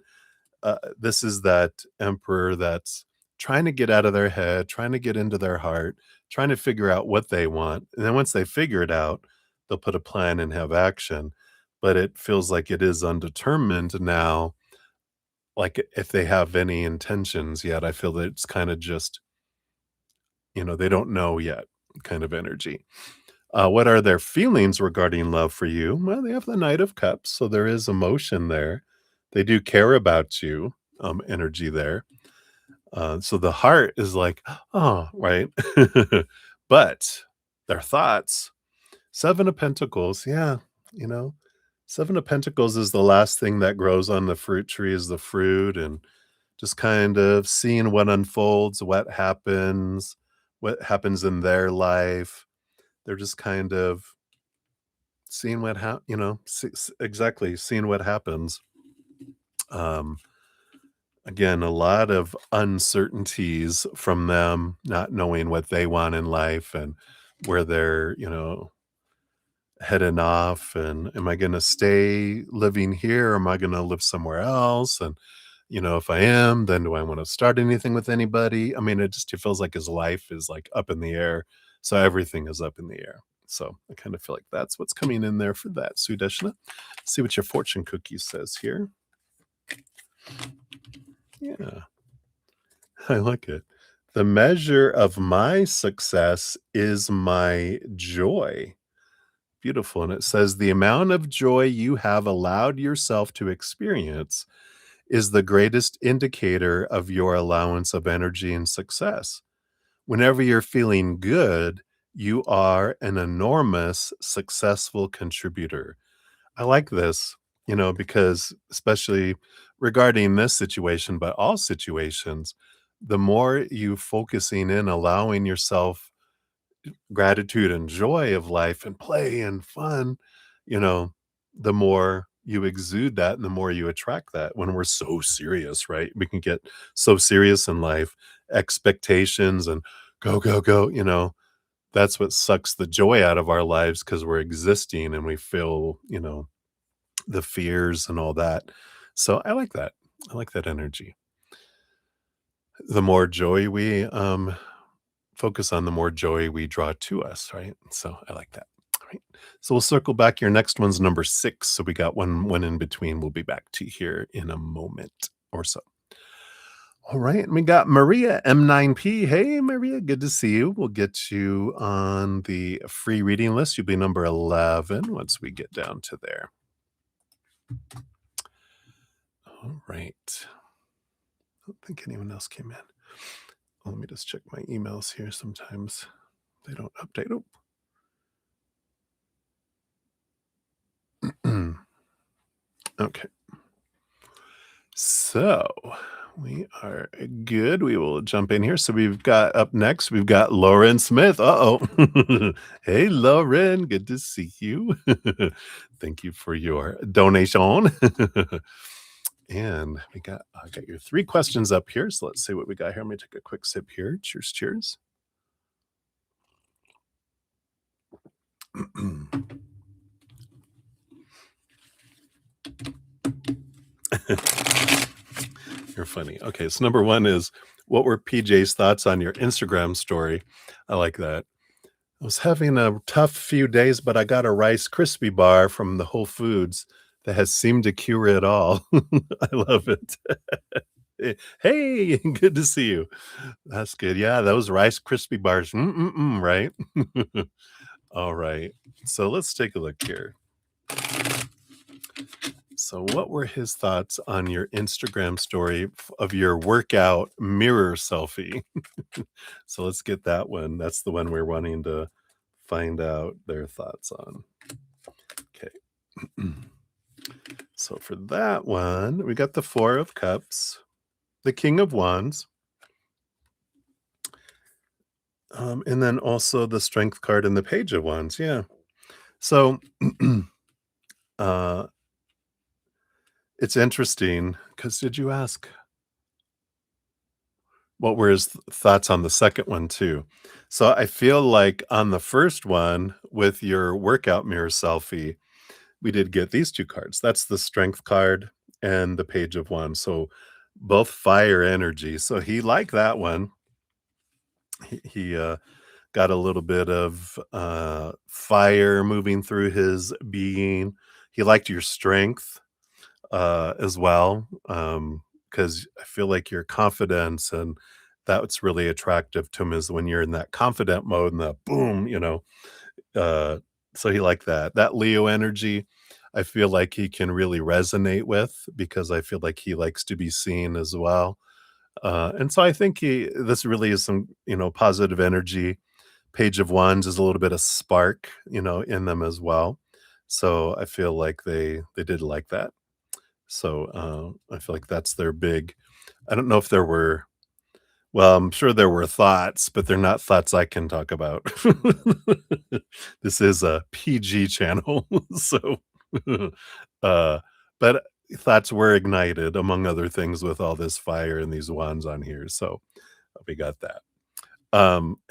this is that emperor that's trying to get out of their head, trying to get into their heart, trying to figure out what they want. And then once they figure it out, they'll put a plan and have action. But it feels like it is undetermined now. Like if they have any intentions yet, I feel that it's kind of just, they don't know yet kind of energy. What are their feelings regarding love for you? Well, they have the Knight of Cups, so there is emotion there. They do care about you, energy there. So the heart is like, oh, right. But their thoughts, Seven of Pentacles, yeah, you know, Seven of Pentacles is the last thing that grows on the fruit tree is the fruit, and just kind of seeing what unfolds, what happens in their life. They're just kind of seeing exactly seeing what happens. Um, Again, a lot of uncertainties from them not knowing what they want in life and where they're, heading off. And am I going to stay living here? Or am I going to live somewhere else? And, if I am, then do I want to start anything with anybody? I mean, it feels like his life is like up in the air. So everything is up in the air. So I kind of feel like that's what's coming in there for that, Sudeshna. See what your fortune cookie says here. Yeah. I like it. The measure of my success is my joy. Beautiful. And it says, the amount of joy you have allowed yourself to experience is the greatest indicator of your allowance of energy and success. Whenever you're feeling good, you are an enormous successful contributor. I like this, because especially regarding this situation, but all situations, the more you focusing in, allowing yourself gratitude and joy of life and play and fun, you know, the more you exude that and the more you attract that. When we're so serious, right? We can get so serious in life, expectations and go, go, go, that's what sucks the joy out of our lives because we're existing and we feel, the fears and all that. So I like that. I like that energy. The more joy we focus on, the more joy we draw to us, right? So I like that. All right. So we'll circle back. Your next one's number 6. So we got one in between. We'll be back to here in a moment or so. All right. And we got Maria M9P. Hey, Maria, good to see you. We'll get you on the free reading list. You'll be number 11 once we get down to there. All right. I don't think anyone else came in. Let me just check my emails here. Sometimes they don't update. Oh. Okay. So we are good. We will jump in here. So we've got up next, we've got Lauren Smith. Uh-oh. Hey, Lauren. Good to see you. Thank you for your donation. And I got your 3 questions up here. So let's see what we got here. Let me take a quick sip here. Cheers, cheers. You're funny. Okay, so number 1 is, what were PJ's thoughts on your Instagram story? I like that. I was having a tough few days, but I got a Rice Krispie bar from the Whole Foods that has seemed to cure it all. I love it. Hey, good to see you. That's good. Yeah, those Rice Krispie bars. Right? All right. So let's take a look here. So, what were his thoughts on your Instagram story of your workout mirror selfie? So, let's get that one. That's the one we're wanting to find out their thoughts on. Okay. So, for that one, we got the 4 of Cups, the King of Wands, and then also the Strength card and the Page of Wands. Yeah. So, uh, it's interesting because did you ask what were his thoughts on the second one too? So I feel like on the first one with your workout mirror selfie, we did get these 2 cards. That's the Strength card and the Page of Wands. So both fire energy. So he liked that one. He got a little bit of fire moving through his being. He liked your strength as well, because I feel like your confidence and that's really attractive to him is when you're in that confident mode and the boom, uh, so he liked that. That Leo energy, I feel like he can really resonate with because I feel like he likes to be seen as well. And so I think this really is some, positive energy. Page of Wands is a little bit of spark, in them as well. So I feel like they did like that. So, I feel like that's their big. I don't know if there were, well, I'm sure there were thoughts, but they're not thoughts I can talk about. This is a PG channel, so, uh, but thoughts were ignited, among other things, with all this fire and these wands on here, so we got that.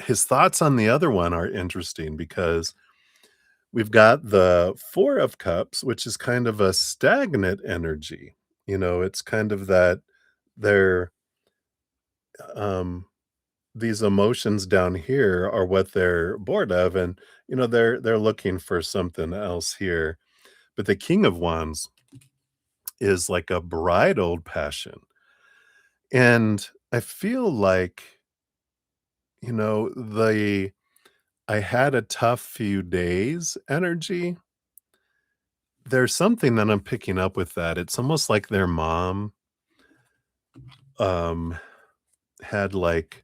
His thoughts on the other one are interesting because we've got the 4 of Cups, which is kind of a stagnant energy. It's kind of that they're, um, these emotions down here are what they're bored of, and, they're looking for something else here. But the King of Wands is like a bridled passion. And I feel like, the I had a tough few days energy. There's something that I'm picking up with that. It's almost like their mom, um, had, like,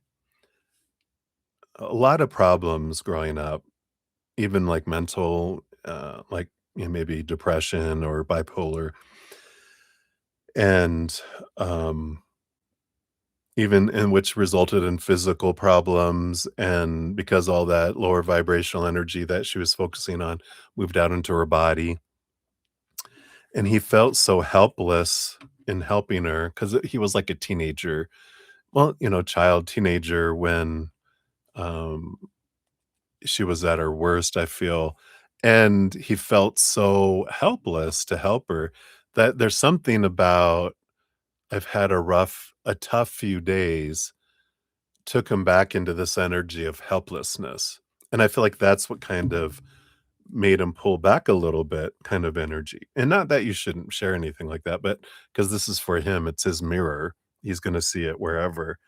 a lot of problems growing up, even, like, mental, like, maybe depression or bipolar, and, even in which resulted in physical problems, and because all that lower vibrational energy that she was focusing on moved out into her body. And he felt so helpless in helping her because he was like a teenager. Well, child, teenager when, um, she was at her worst, I feel, and he felt so helpless to help her that there's something about I've had a tough few days, took him back into this energy of helplessness, and I feel like that's what kind of made him pull back a little bit kind of energy, and not that you shouldn't share anything like that, but because this is for him, it's his mirror, he's gonna see it wherever,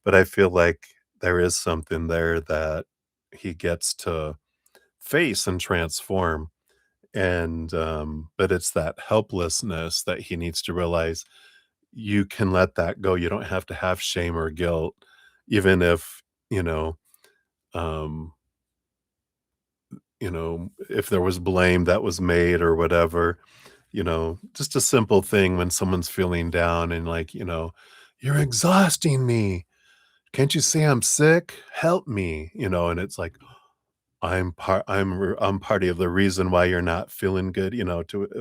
but I feel like there is something there that he gets to face and transform, and, but it's that helplessness that he needs to realize you can let that go, you don't have to have shame or guilt, even if, um if there was blame that was made or whatever, just a simple thing when someone's feeling down and like, "You're exhausting me. Can't you see I'm sick? Help me," and it's like, I'm part of the reason why you're not feeling good,"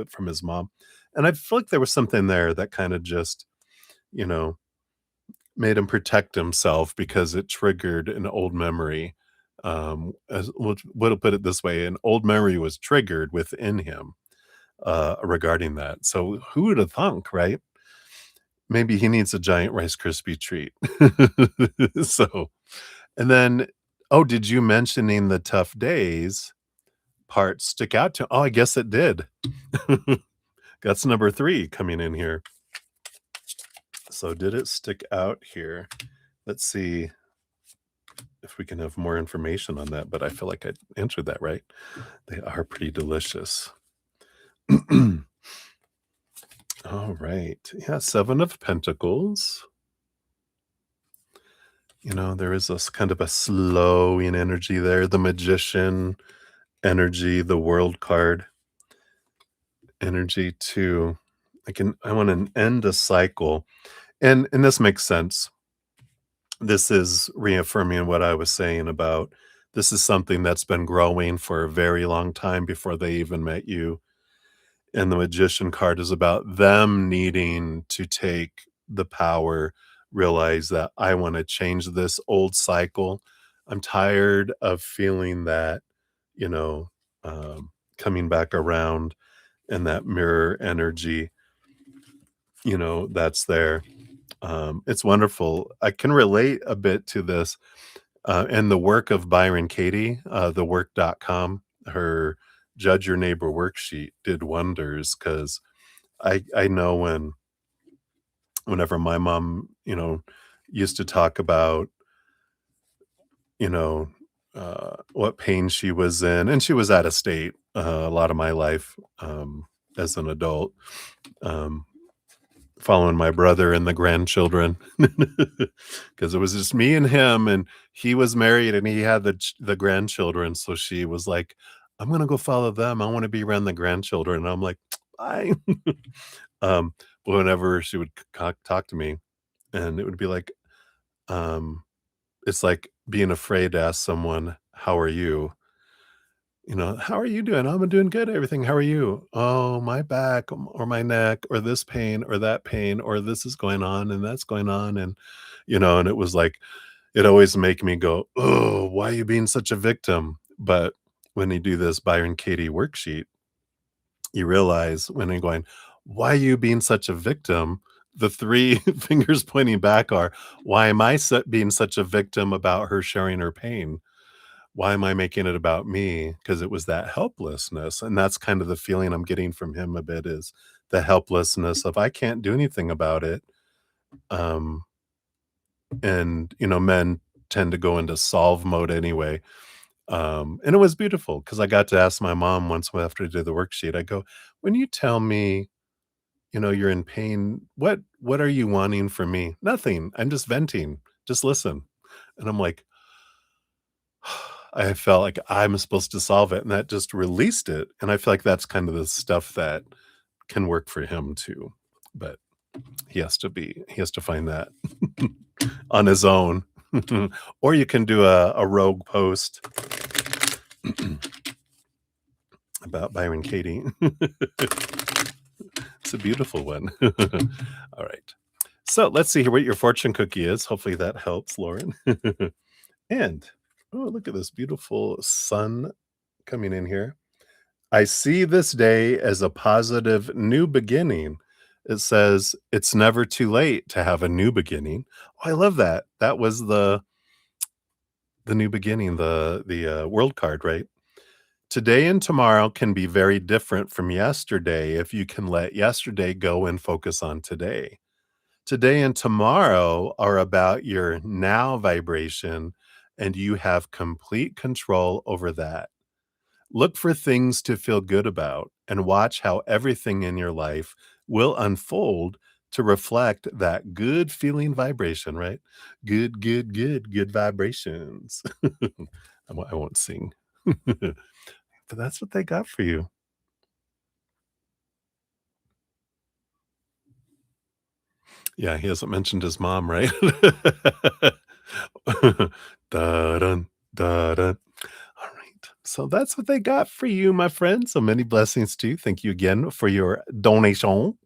from his mom. And I feel like there was something there that kinda just, you know, made him protect himself because it triggered an old memory. As we'll put it this way, an old memory was triggered within him, regarding that. So who would have thunk, right? Maybe he needs a giant Rice Krispie treat. So, and then, oh, did you mentioning the tough days part stick out to? Oh, I guess it did. That's number 3 coming in here. So did it stick out here? Let's see if we can have more information on that, but I feel like I answered that right. They are pretty delicious. All right. Yeah, 7 of Pentacles. There is this kind of a slowing energy there. The Magician energy, the World card energy too. I want to end a cycle. And this makes sense. This is reaffirming what I was saying about this is something that's been growing for a very long time before they even met you. And the Magician card is about them needing to take the power, realize that I want to change this old cycle. I'm tired of feeling that, you know, coming back around and that mirror energy, that's there. It's wonderful. I can relate a bit to this and the work of Byron Katie, thework.com, her Judge Your Neighbor worksheet did wonders because I know whenever my mom, used to talk about, you know, what pain she was in, and she was out of state a lot of my life as an adult. Um, Following my brother and the grandchildren because it was just me and him, and he was married and he had the grandchildren, so she was like, "I'm gonna go follow them, I wanna be around the grandchildren," and I'm like, "Fine." Um, but whenever she would talk to me, and it would be like, um, it's like being afraid to ask someone, "How are you?" "How are you doing?" "I'm doing good, everything. How are you?" "Oh, my back, or my neck, or this pain, or that pain, or this is going on, and that's going on," and it was like it always make me go, "Oh, why are you being such a victim?" But when you do this Byron Katie worksheet, you realize when you're going, "Why are you being such a victim?" The 3 fingers pointing back are, "Why am I being such a victim about her sharing her pain? Why am I making it about me?" Because it was that helplessness, and that's kind of the feeling I'm getting from him a bit is the helplessness of, "I can't do anything about it." Um, and, men tend to go into solve mode anyway. And it was beautiful because I got to ask my mom once after I did the worksheet, I go, "When you tell me, you're in pain, what are you wanting from me?" "Nothing. I'm just venting. Just listen." And I'm like, I felt like I'm supposed to solve it, and that just released it, and I feel like that's kind of the stuff that can work for him too, but he has to find that on his own. Or you can do a rogue post about Byron Katie. It's a beautiful one. All right. So, let's see here what your fortune cookie is. Hopefully that helps, Lauren. And Oh, look at this beautiful sun coming in here. I see this day as a positive new beginning. It says it's never too late to have a new beginning. Oh, I love that. That was the new beginning, the world card, right? Today and tomorrow can be very different from yesterday if you can let yesterday go and focus on today. Today and tomorrow are about your now vibration, and you have complete control over that. Look for things to feel good about and watch how everything in your life will unfold to reflect that good feeling vibration, right? Good, good, good, good vibrations. I won't sing, but that's what they got for you. Yeah, he hasn't mentioned his mom, right? Da-dun, da-dun. All right. So that's what they got for you, my friend. So many blessings to you. Thank you again for your donation. All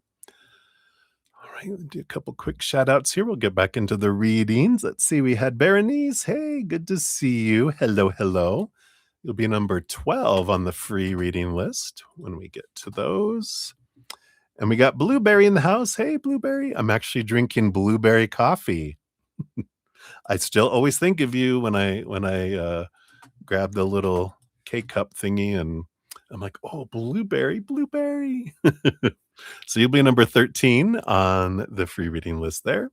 right, we'll do a couple quick shout outs here. We'll get back into the readings. Let's see. We had Berenice. Hey, good to see you. Hello, hello. You'll be number 12 on the free reading list when we get to those. And we got Blueberry in the house. Hey, Blueberry. I'm actually drinking blueberry coffee. I still always think of you when I grab the little K-cup thingy, and I'm like, "Oh, blueberry, blueberry." So you'll be number 13 on the free reading list there.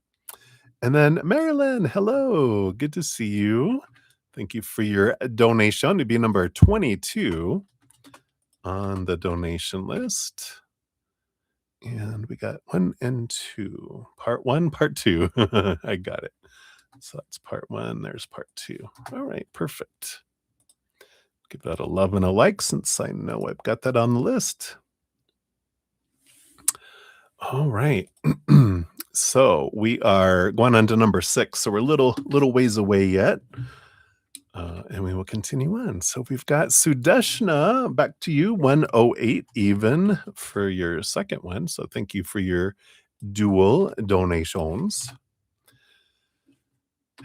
And then Marilyn, hello, good to see you. Thank you for your donation to be number 22 on the donation list. And we got 1 and 2. Part 1, part 2. I got it. So that's part 1, there's part 2. All right, perfect. Give that a love and a like since I know I've got that on the list. All right. So we are going on to number 6. So we're a little ways away yet. And we will continue on. So we've got Sudeshna, back to you, 108 even for your second one. So thank you for your dual donations.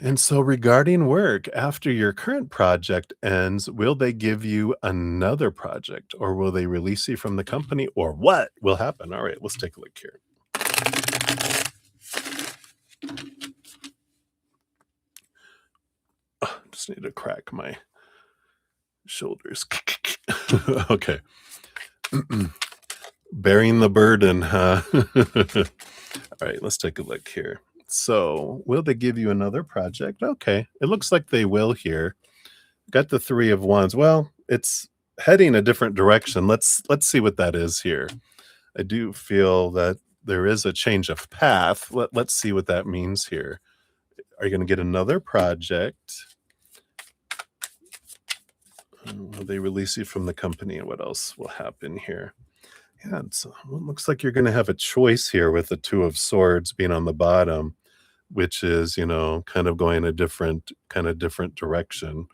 And so regarding work, after your current project ends, will they give you another project or will they release you from the company or what will happen? All right, let's take a look here. Just need to crack my shoulders. Okay. Bearing the burden, huh? All right, let's take a look here. So, will they give you another project? Okay, it looks like they will here. Got the 3 of wands. Well, it's heading a different direction. Let's see what that is here. I do feel that there is a change of path. Let's see what that means here. Are you going to get another project? Will they release you from the company? And what else will happen here? Yeah, it looks like you're going to have a choice here with the 2 of swords being on the bottom, which is, kind of going a different direction.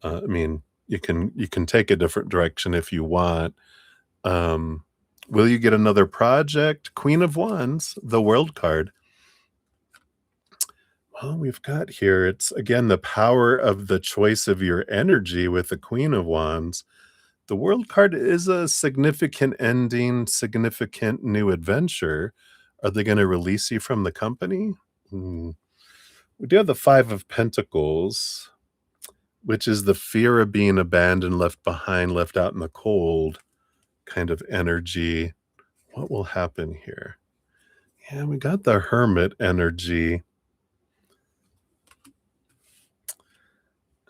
I mean, you can take a different direction if you want. Will you get another project? Queen of Wands, the World card. Well, we've got here, it's again the power of the choice of your energy with the Queen of Wands. The World card is a significant ending, significant new adventure. Are they going to release you from the company? We do have the 5 of Pentacles, which is the fear of being abandoned, left behind, left out in the cold kind of energy. What will happen here? Yeah, we got the Hermit energy.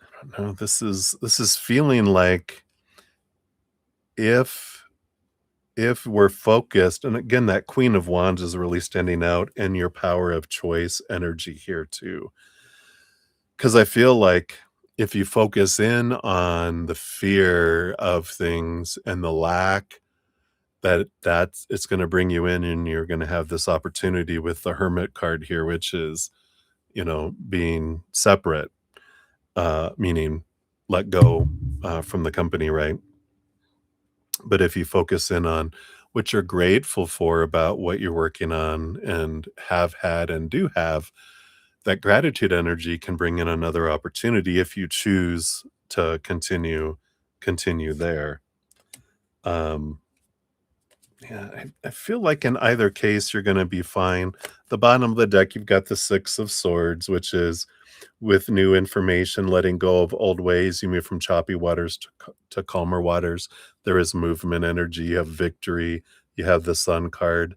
I don't know. This is feeling like if we're focused, and again, that Queen of Wands is really standing out, and your power of choice energy here too. Because I feel like if you focus in on the fear of things and the lack, that's it's going to bring you in, and you're going to have this opportunity with the Hermit card here, which is, being separate, meaning let go from the company, right? But if you focus in on what you're grateful for about what you're working on and have had and do have, that gratitude energy can bring in another opportunity if you choose to continue there. Um, yeah, I feel like in either case, you're going to be fine. The bottom of the deck, you've got the Six of Swords, which is with new information, letting go of old ways. You move from choppy waters to calmer waters. There is movement energy. You have victory. You have the Sun card.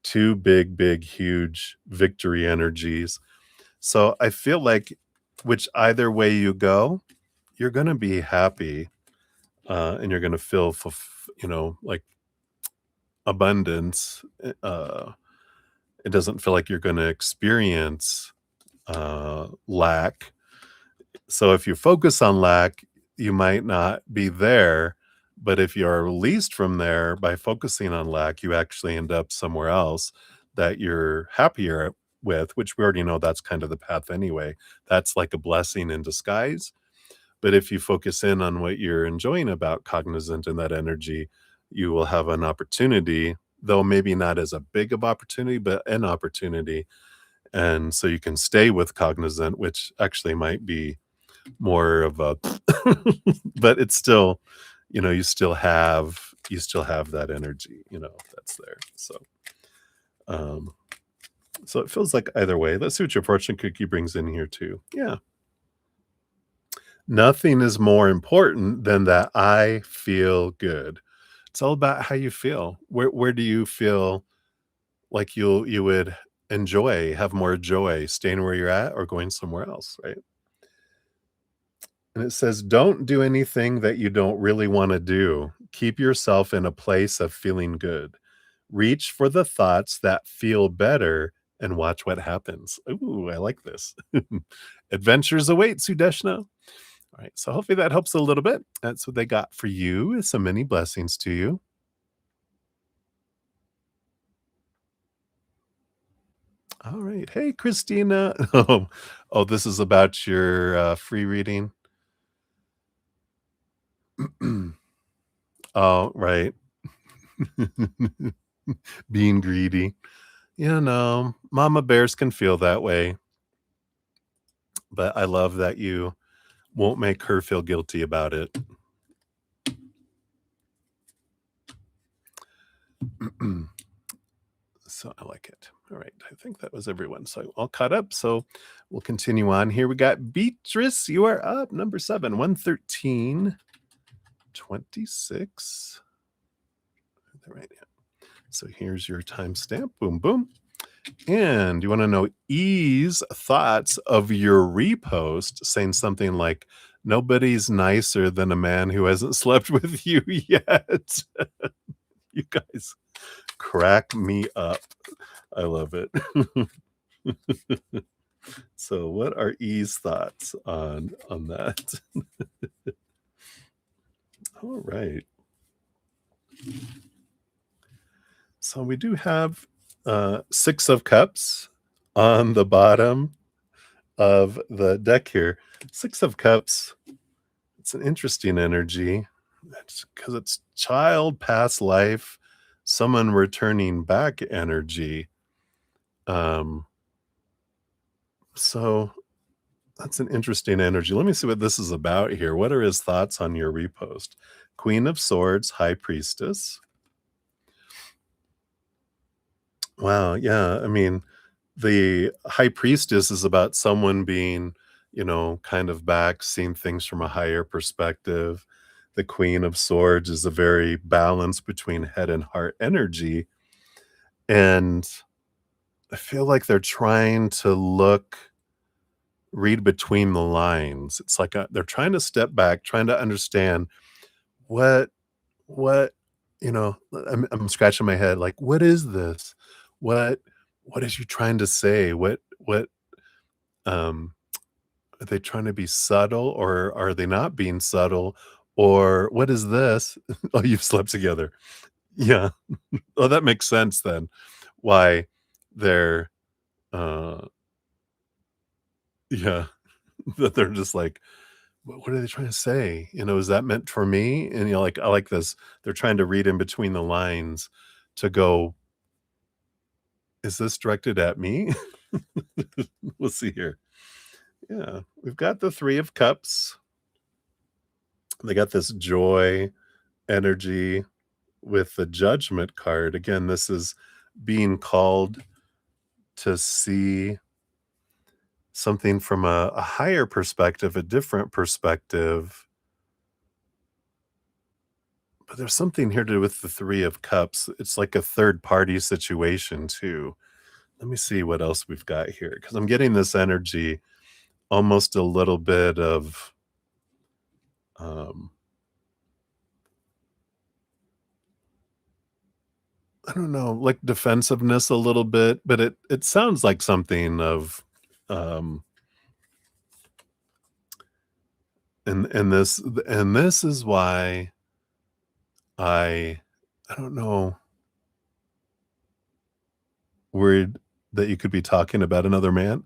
Two big, huge victory energies. So I feel like which either way you go, you're going to be happy, and you're going to feel, like abundance. It doesn't feel like you're going to experience lack. So if you focus on lack, you might not be there. But if you are released from there by focusing on lack, you actually end up somewhere else that you're happier with, which we already know that's kind of the path anyway. That's like a blessing in disguise. But if you focus in on what you're enjoying about cognizant and that energy, you will have an opportunity, though maybe not as a big of opportunity, but an opportunity. And so you can stay with cognizant, which actually might be more of a but it's still, you still have that energy, that's there. Um so it feels like either way. Let's see what your fortune cookie brings in here too. Yeah. Nothing is more important than that I feel good. It's all about how you feel. Where do you feel like you would have more joy staying where you're at or going somewhere else, right? And it says, don't do anything that you don't really want to do. Keep yourself in a place of feeling good. Reach for the thoughts that feel better and watch what happens. Ooh, I like this. Adventures await, Sudeshna. All right. So hopefully that helps a little bit. That's what they got for you. So many blessings to you. All right. Hey, Christina. Oh, this is about your free reading. Oh, right. Being greedy. Mama bears can feel that way, but I love that you won't make her feel guilty about it. So I like it. All right. I think that was everyone. So all caught up. So we'll continue on here. We got Beatrice. You are up. Number 7, 113, 26. Right. Yeah. So here's your timestamp. Boom, boom. And you want to know E's thoughts of your repost saying something like, nobody's nicer than a man who hasn't slept with you yet. You guys crack me up. I love it. So what are E's thoughts on that? All right. So we do have 6 of cups on the bottom of the deck here. 6 of cups. It's an interesting energy. It's because it's child, past life, someone returning back energy. So that's an interesting energy. Let me see what this is about here. What are his thoughts on your repost? Queen of Swords, High Priestess. Wow, yeah. I mean, the High Priestess is about someone being, kind of back, seeing things from a higher perspective. The Queen of Swords is a very balance between head and heart energy. And I feel like they're trying to read between the lines. It's like they're trying to step back, trying to understand what what I'm scratching my head like, what is this? What what is you trying to say? What um are they trying to be subtle, or are they not being subtle? Or what is this? Oh, you've slept together. Yeah. Oh, that makes sense then. Why they're uh yeah, that they're just like, what are they trying to say? Is that meant for me? And like, I like this. They're trying to read in between the lines to go, is this directed at me? We'll see here. Yeah, we've got the 3 of cups. They got this joy energy with the judgment card. Again, this is being called to see something from a higher perspective, a different perspective. But there's something here to do with the 3 of cups. It's like a third party situation too. Let me see what else we've got here because I'm getting this energy, almost a little bit of, um, I don't know, like defensiveness a little bit, but it sounds like something of, um, and this is why I I don't know, worried that you could be talking about another man.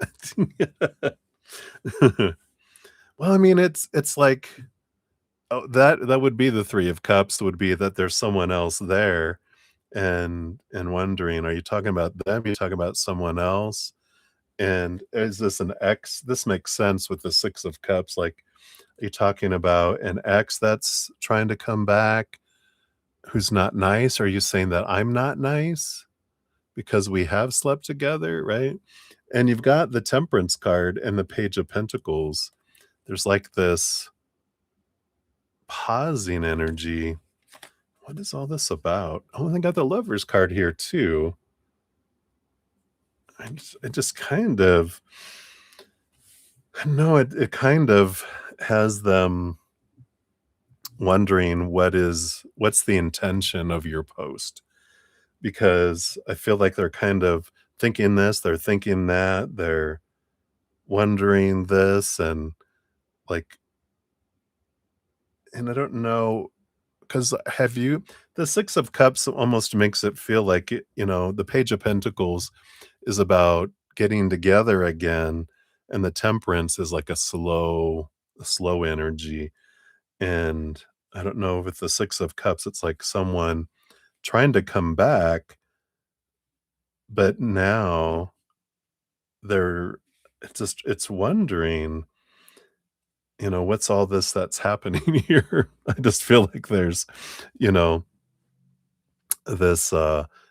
Well, I mean, it's like, oh, that would be the 3 of cups would be that there's someone else there and wondering, are you talking about them? Are you talking about someone else? And is this an ex? This makes sense with the 6 of cups, like, are you talking about an ex that's trying to come back who's not nice? Are you saying that I'm not nice because we have slept together, right? And you've got the Temperance card and the Page of Pentacles. There's like this pausing energy. What is all this about? Oh, and I got the Lovers card here too. It just kind of, no, it kind of has them wondering what's the intention of your post, because I feel like they're kind of thinking this, they're thinking that, they're wondering this, and like, and I don't know, because have you, the 6 of Cups almost makes it feel like the Page of Pentacles is about getting together again, and the Temperance is like a slow energy. And I don't know, with the 6 of Cups, it's like someone trying to come back, but now they're it's wondering, what's all this that's happening here? I just feel like there's, you know, this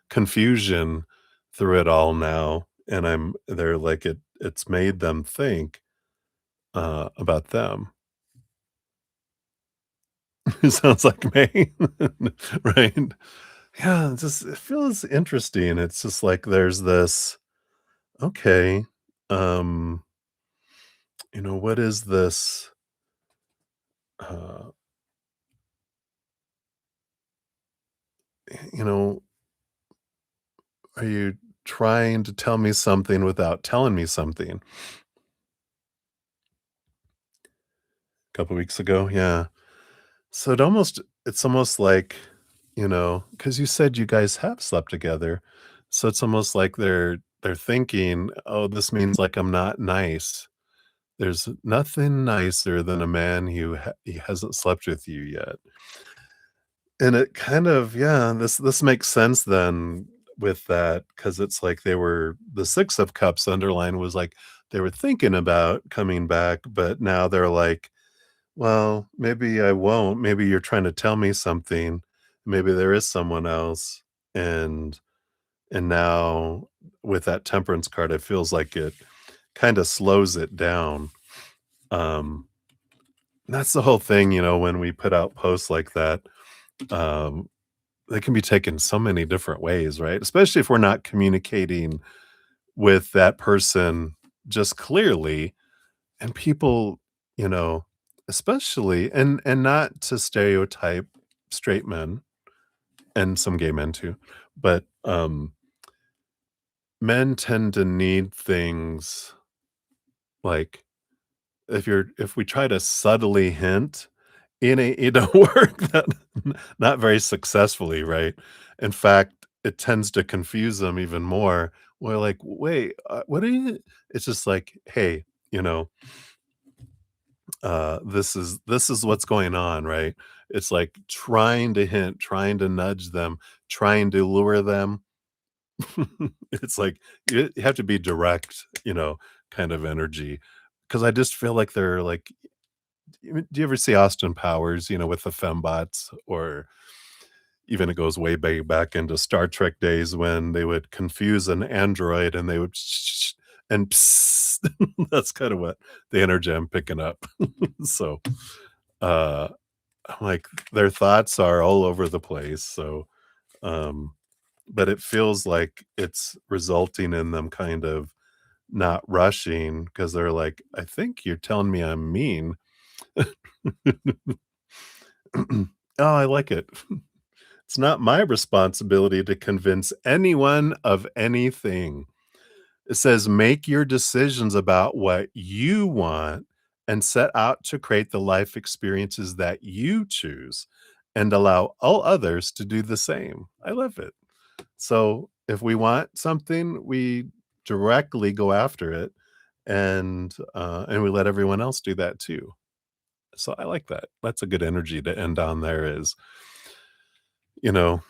confusion through it all now. And they're like it's made them think about them. It sounds like me. Right? Yeah, it feels interesting. It's just like there's this, okay, um, what is this? Uh, you know, are you trying to tell me something without telling me something? A couple weeks ago, yeah. So it's almost like, because you said you guys have slept together. So it's almost like they're thinking, oh, this means like I'm not nice. There's nothing nicer than a man he hasn't slept with you yet. And it kind of, yeah, this makes sense then with that, because it's like the 6 of Cups underline was like they were thinking about coming back, but now they're like, well, maybe I won't. Maybe you're trying to tell me something. Maybe there is someone else. And now with that Temperance card, it feels like it kind of slows it down. Um, that's the whole thing, when we put out posts like that. Um, they can be taken so many different ways, right? Especially if we're not communicating with that person just clearly, and people, you know, especially, and not to stereotype straight men and some gay men too, but men tend to need things like, if we try to subtly hint, it don't work that, not very successfully, right? In fact, it tends to confuse them even more. We're like, "Wait, what are you," it's just like, "Hey, this is what's going on," right? It's like trying to hint, trying to nudge them, trying to lure them, It's like you have to be direct, kind of energy. Because I just feel like they're like, do you ever see Austin Powers, with the fembots, or even it goes way back into Star Trek days when they would confuse an android and they would and that's kind of what the energy I'm picking up. So, uh, I'm like, their thoughts are all over the place. So, um, but it feels like it's resulting in them kind of not rushing because they're like, I think you're telling me I'm mean. Oh, I like it. It's not my responsibility to convince anyone of anything. It says, make your decisions about what you want and set out to create the life experiences that you choose and allow all others to do the same. I love it. So if we want something, we directly go after it and we let everyone else do that too. So I like that. That's a good energy to end on there is, you know,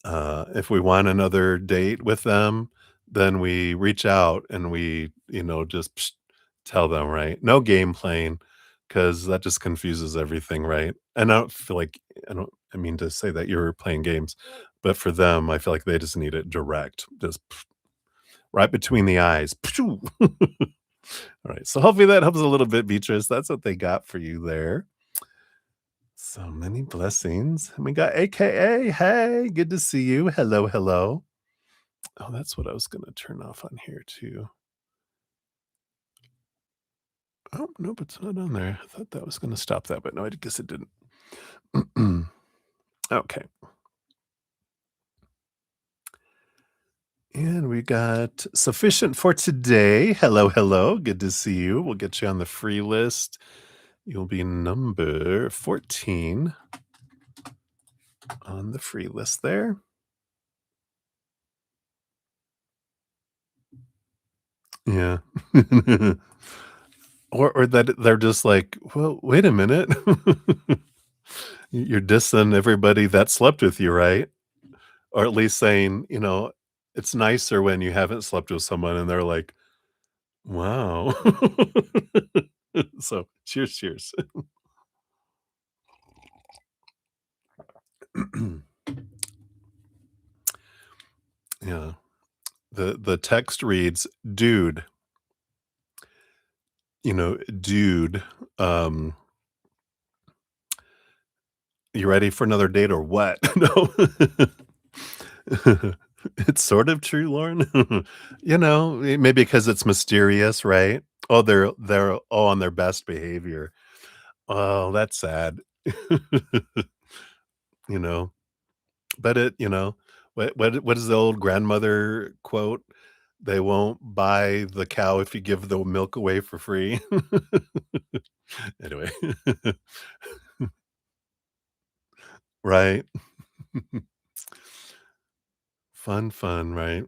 if we want another date with them, then we reach out and we, just tell them, right? No game playing because that just confuses everything, right? And I don't feel like, I mean to say that you're playing games, but for them, I feel like they just need it direct, just right between the eyes. All right. So hopefully that helps a little bit, Beatrice. That's what they got for you there. So many blessings. And we got AKA. Hey, good to see you. Hello, hello. Oh, that's what I was gonna turn off on here too. Oh, nope, it's not on there. I thought that was gonna stop that, but no, I guess it didn't. Okay. And we got sufficient for today. Hello, hello. Good to see you. We'll get you on the free list. You'll be number 14 on the free list there. Yeah. Or that they're just like, "Well, wait a minute. You're dissing everybody that slept with you, right?" Or at least saying, it's nicer when you haven't slept with someone and they're like, "Wow." So, cheers, cheers. Yeah. The text reads, "Dude," "Dude, um, you ready for another date or what?" No. It's sort of true, Lauren. Maybe because it's mysterious, right? Oh, they're all on their best behavior. Oh, that's sad. You know? But what is the old grandmother quote? "They won't buy the cow if you give the milk away for free." Anyway. Right? Fun, fun, right?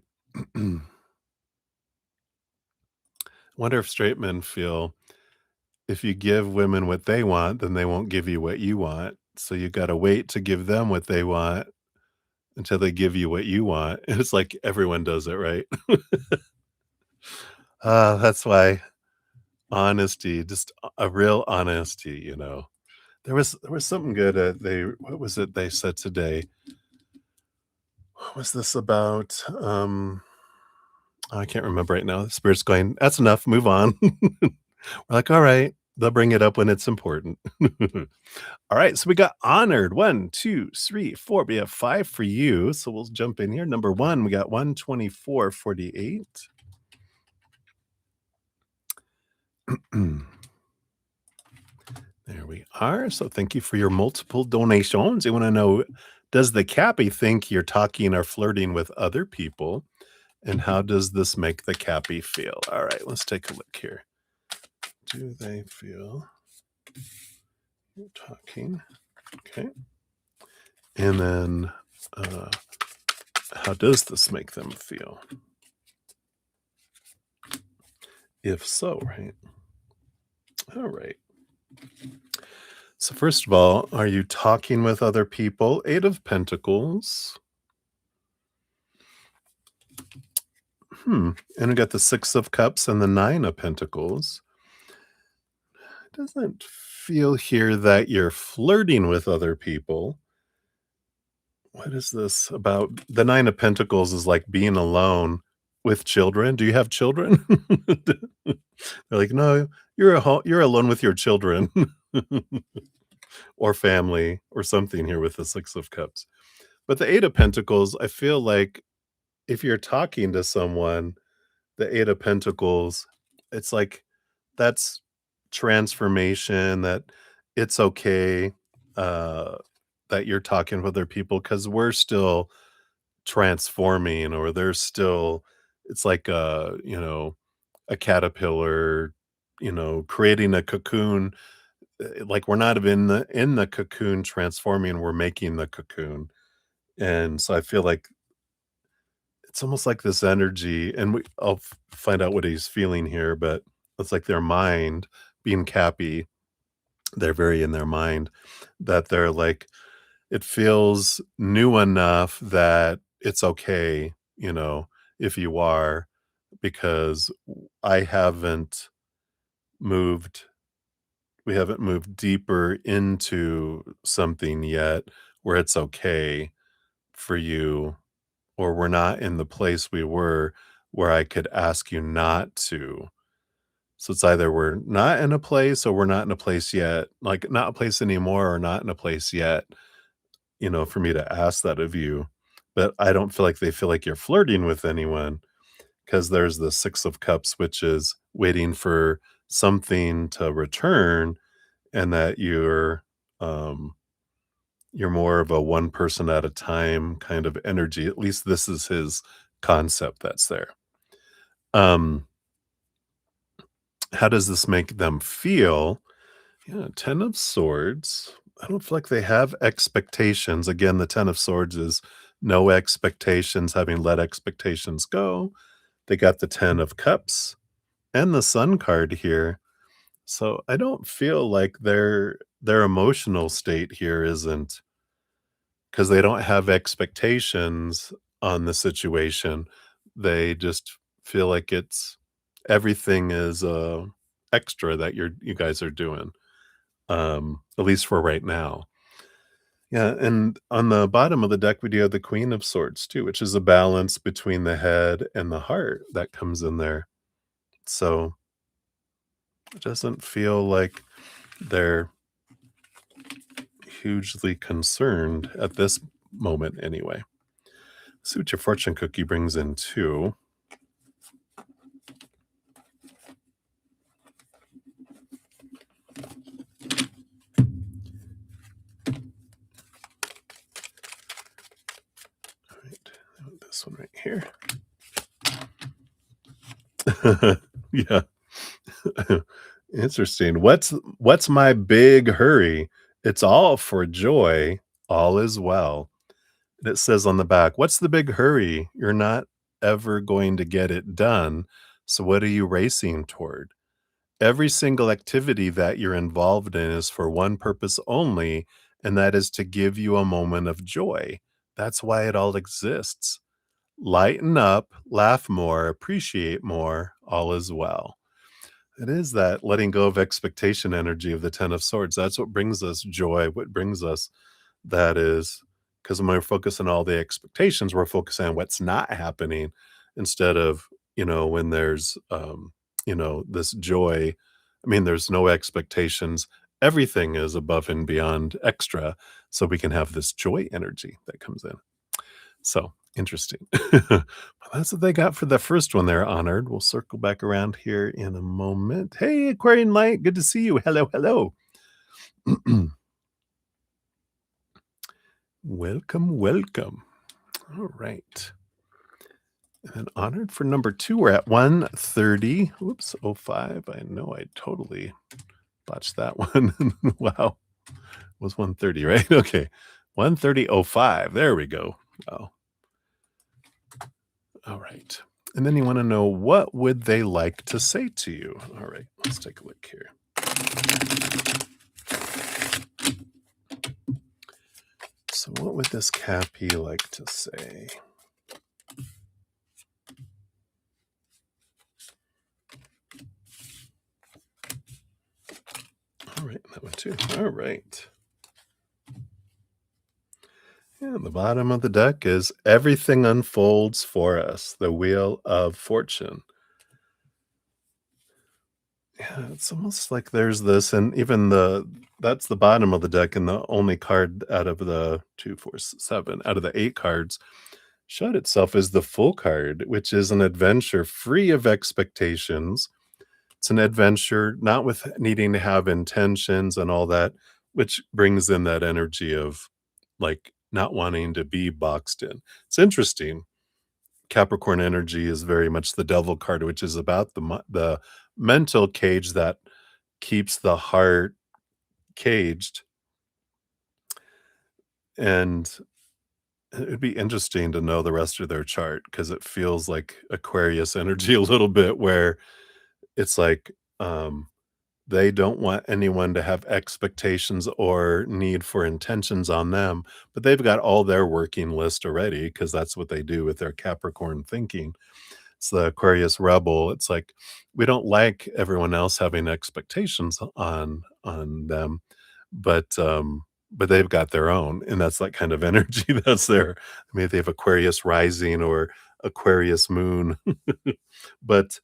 Wonder if straight men feel if you give women what they want, then they won't give you what you want. So you gotta wait to give them what they want until they give you what you want. And it's like everyone does it, right? That's why honesty, just a real honesty, There was something good, they what was it they said today? What was this about? I can't remember right now. The spirit's going, "That's enough, move on." We're like, "All right." They'll bring it up when it's important. All right, so we got honored. 1, 2, 3, 4. We have 5 for you, so we'll jump in here. Number 1, we got 124.48. There we are. So thank you for your multiple donations. You want to know, does the cappy think you're talking or flirting with other people? And how does this make the cappy feel? All right, let's take a look here. Do they feel you're talking? Okay. And then uh, how does this make them feel? If so, right? All right. So first of all, are you talking with other people? 8 of Pentacles. And we got the Six of Cups and the Nine of Pentacles. It doesn't feel here that you're flirting with other people. What is this about? The Nine of Pentacles is like being alone with children. Do you have children? They're like, "No, you're alone with your children." Or family or something here with the Six of Cups. But the Eight of Pentacles, I feel like if you're talking to someone, the Eight of Pentacles, it's like that's transformation, that it's okay, uh, that you're talking with other people because we're still transforming, or they're still, it's like a caterpillar, creating a cocoon. Like we're not in the cocoon transforming, we're making the cocoon. And so I feel like it's almost like this energy, and I'll find out what he's feeling here, but it's like their mind being Cappy, they're very in their mind, that they're like, it feels new enough that it's okay, if you are, because I haven't moved we haven't moved deeper into something yet where it's okay for you, or we're not in the place we were where I could ask you not to. So it's either we're not in a place or we're not in a place yet, like not a place anymore or not in a place yet, for me to ask that of you. But I don't feel like they feel like you're flirting with anyone because there's the Six of Cups, which is waiting for something to return, and that you're more of a one person at a time kind of energy. At least this is his concept that's there. Um, how does this make them feel? Yeah, Ten of Swords. I don't feel like they have expectations. Again, the Ten of Swords is no expectations, having let expectations go. They got the Ten of Cups and the Sun card here. So I don't feel like their emotional state here isn't, because they don't have expectations on the situation. They just feel like it's everything is extra that you guys are doing. At least for right now. Yeah, and on the bottom of the deck, we do have the Queen of Swords too, which is a balance between the head and the heart that comes in there. So it doesn't feel like they're hugely concerned at this moment anyway. See what your fortune cookie brings in too. All right, this one right here. Yeah. Interesting. What's my big hurry? It's all for joy, all is well. And it says on the back, "What's the big hurry? You're not ever going to get it done. So what are you racing toward? Every single activity that you're involved in is for one purpose only, and that is to give you a moment of joy. That's why it all exists. Lighten up, laugh more, appreciate more, all is well." It is that letting go of expectation energy of the Ten of Swords. That's what brings us joy. What brings us that is, because when we're focusing on all the expectations, we're focusing on what's not happening instead of, when there's, this joy. I mean, there's no expectations. Everything is above and beyond extra. So we can have this joy energy that comes in. So interesting. Well, that's what they got for the first one there, Honored. We'll circle back around here in a moment. Hey, Aquarian Light, good to see you. Hello, hello. Welcome, welcome. All right. And then Honored for number 2, we're at 130. Whoops, 05. I know I totally botched that one. Wow. It was 130, right? Okay. 130.05. There we go. Wow. All right. And then you want to know, what would they like to say to you? All right, let's take a look here. So what would this Cappy like to say? that one too. All right. And the bottom of the deck is everything unfolds for us, the wheel of fortune. Yeah, it's almost like there's this, and even that's the bottom of the deck, and the only card out of the 2, 4, 7 out of the 8 cards showed itself as the full card, which is an adventure free of expectations. It's an adventure not with needing to have intentions and all that, which brings in that energy of like not wanting to be boxed in. It's interesting. Capricorn energy is very much the devil card, which is about the mental cage that keeps the heart caged. And it'd be interesting to know the rest of their chart because it feels like Aquarius energy a little bit, where it's like they don't want anyone to have expectations or need for intentions on them, but they've got all their working list already because that's what they do with their Capricorn thinking. It's the Aquarius rebel. It's like we don't like everyone else having expectations on them, but they've got their own, and that's that kind of energy that's there. I mean, they have Aquarius rising or Aquarius moon, but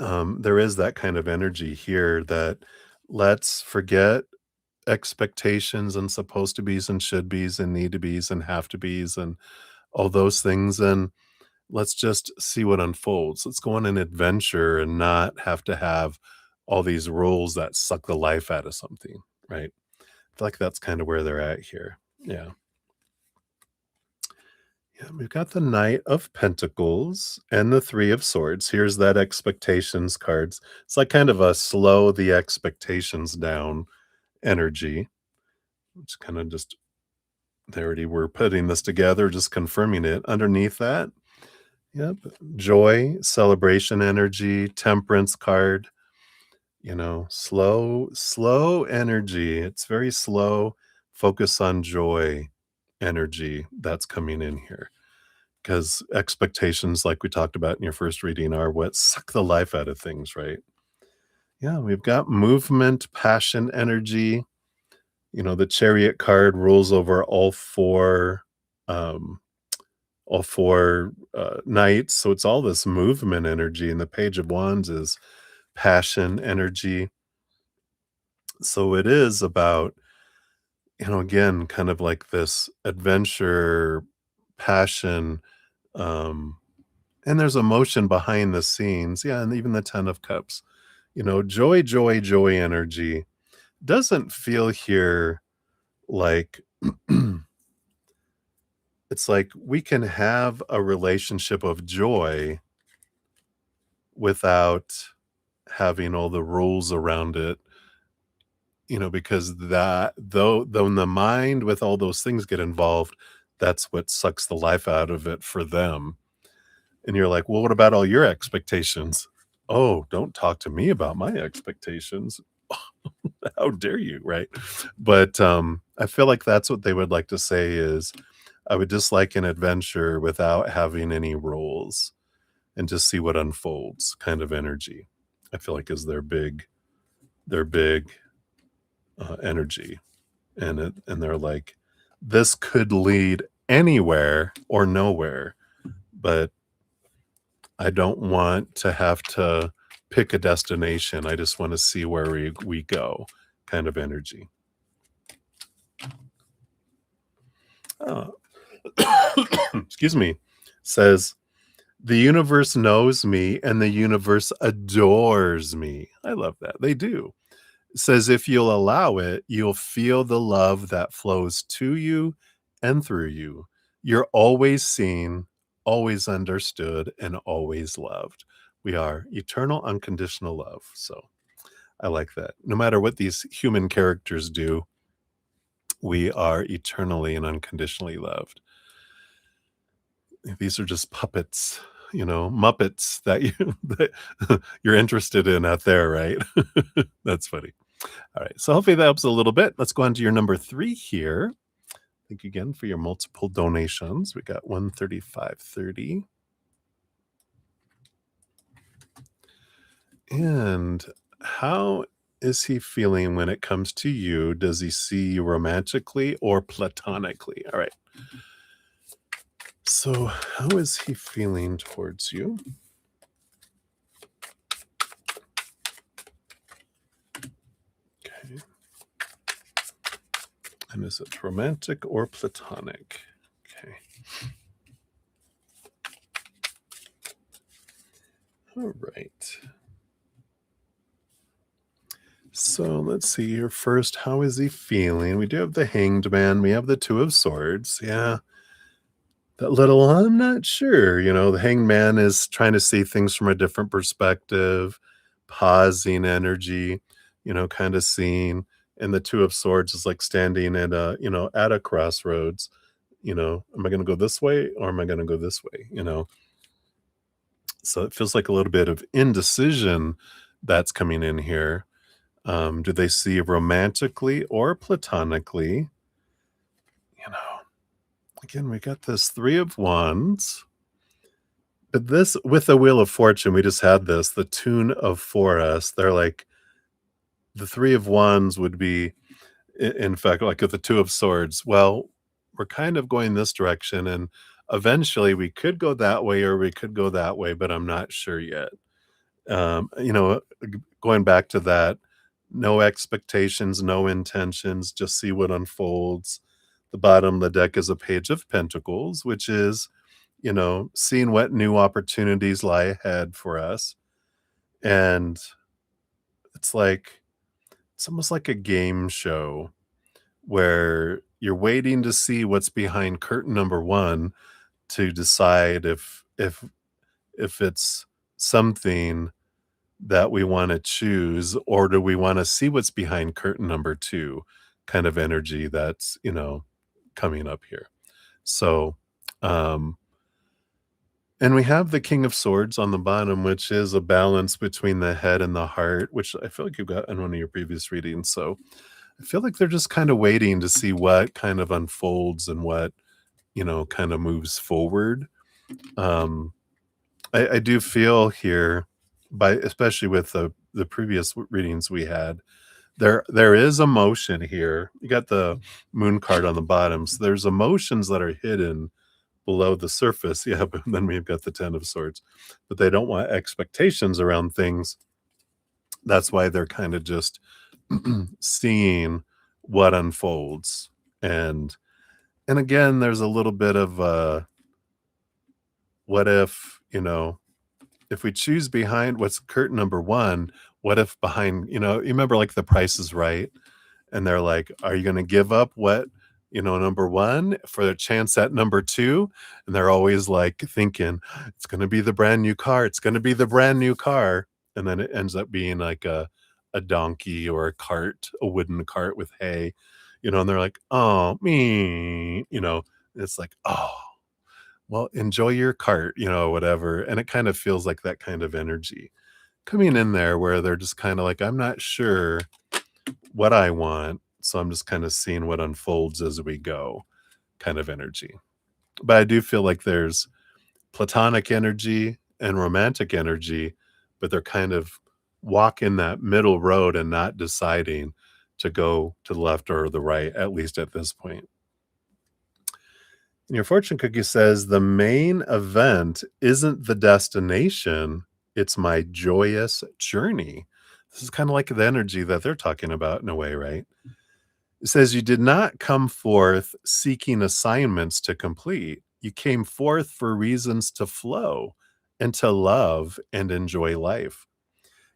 there is that kind of energy here that let's forget expectations and supposed to be's and should be's and need to be's and have to be's and all those things, and let's just see what unfolds. Let's go on an adventure and not have to have all these rules that suck the life out of something, right? I feel like that's kind of where they're at here. Yeah. Yeah, we've got the Knight of Pentacles and the Three of Swords. Here's that expectations cards. It's like kind of a slow the expectations down energy. It's kind of just they already were putting this together, just confirming it. Underneath that, yep, joy, celebration energy, temperance card, slow energy. It's very slow, focus on joy energy that's coming in here. Because expectations, like we talked about in your first reading, are what suck the life out of things, right? Yeah, we've got movement, passion, energy. The Chariot card rules over um, all four knights, so it's all this movement energy. And the Page of Wands is passion, energy. So it is about, again, kind of like this adventure, passion, um, and there's emotion behind the scenes. Yeah, and even the 10 of Cups. Joy, joy, joy energy doesn't feel here like it's like we can have a relationship of joy without having all the rules around it, because that though in the mind with all those things get involved, that's what sucks the life out of it for them. And you're like, well, what about all your expectations? Oh, don't talk to me about my expectations. How dare you, right? But I feel like that's what they would like to say is I would just like an adventure without having any rules and just see what unfolds kind of energy. I feel like is their big energy. And they're like, this could lead anywhere or nowhere, but I don't want to have to pick a destination. I just want to see where we go kind of energy. Oh. Excuse me. Says, the universe knows me and the universe adores me. I love that. They do. Says, if you'll allow it, you'll feel the love that flows to you and through you. You're always seen, always understood, and always loved. We are eternal, unconditional love. So I like that. No matter what these human characters do, we are eternally and unconditionally loved. These are just puppets, Muppets that that you're interested in out there, right? That's funny. All right. So hopefully that helps a little bit. Let's go on to your number 3 here. Thank you again for your multiple donations. We got 135.30. And how is he feeling when it comes to you? Does he see you romantically or platonically? All right. So, how is he feeling towards you? Okay. And is it romantic or platonic? Okay. All right. So let's see here first. How is he feeling? We do have the Hanged Man. We have the Two of Swords. Yeah. That little, I'm not sure. The Hanged Man is trying to see things from a different perspective, pausing energy, kind of seeing. And the Two of Swords is like standing at a crossroads. Am I going to go this way or am I going to go this way? So it feels like a little bit of indecision that's coming in here. Do they see romantically or platonically? You know, again, we got this Three of Wands, but this with the Wheel of Fortune, we just had this, the Tune of For Us. They're like the Three of Wands would be, in fact, like with the Two of Swords. Well, we're kind of going this direction, and eventually we could go that way or we could go that way, but I'm not sure yet. Going back to that, no expectations, no intentions, just see what unfolds. The bottom of the deck is a Page of Pentacles, which is, seeing what new opportunities lie ahead for us. And it's like, it's almost like a game show where you're waiting to see what's behind curtain number one to decide if it's something that we want to choose, or do we want to see what's behind curtain number two kind of energy that's, coming up here. So, um, and we have the King of Swords on the bottom, which is a balance between the head and the heart, which I feel like you got in one of your previous readings. So I feel like they're just kind of waiting to see what kind of unfolds and what, kind of moves forward. Um, I do feel here, especially with the previous readings we had, there is emotion here. You got the Moon card on the bottom, so there's emotions that are hidden below the surface. Yeah, but then we've got the Ten of Swords, but they don't want expectations around things. That's why they're kind of just seeing what unfolds. And again, there's a little bit of what if we choose behind what's curtain number one, what if behind, you remember like The Price is Right? And they're like, are you going to give up what, number one for a chance at number two? And they're always like thinking, it's going to be the brand new car. It's going to be the brand new car. And then it ends up being like a donkey or a cart, a wooden cart with hay, and they're like, oh, me, it's like, oh, well, enjoy your cart, whatever. And it kind of feels like that kind of energy coming in there where they're just kind of like, I'm not sure what I want. So I'm just kind of seeing what unfolds as we go kind of energy. But I do feel like there's platonic energy and romantic energy, but they're kind of walking that middle road and not deciding to go to the left or the right, at least at this point. And your fortune cookie says the main event isn't the destination, it's my joyous journey. This is kind of like the energy that they're talking about in a way, right? It says, you did not come forth seeking assignments to complete. You came forth for reasons to flow and to love and enjoy life.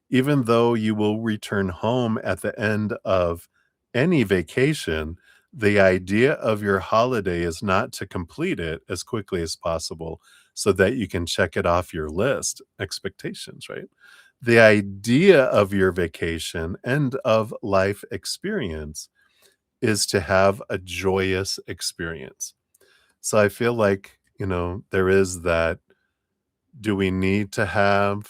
Even though you will return home at the end of any vacation, the idea of your holiday is not to complete it as quickly as possible so that you can check it off your list. Expectations, right? The idea of your vacation and of life experience is to have a joyous experience. So I feel like, there is that, do we need to have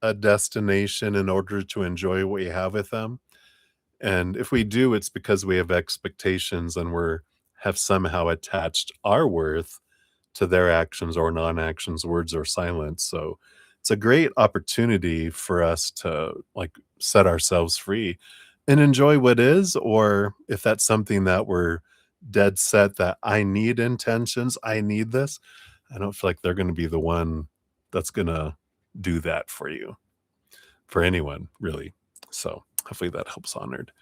a destination in order to enjoy what we have with them? And if we do, it's because we have expectations and have somehow attached our worth to their actions or non-actions, words or silence. So it's a great opportunity for us to like set ourselves free and enjoy what is, or if that's something that we're dead set that I need intentions, I need this, I don't feel like they're gonna be the one that's gonna do that for you, for anyone, really. So, hopefully that helps, Honored.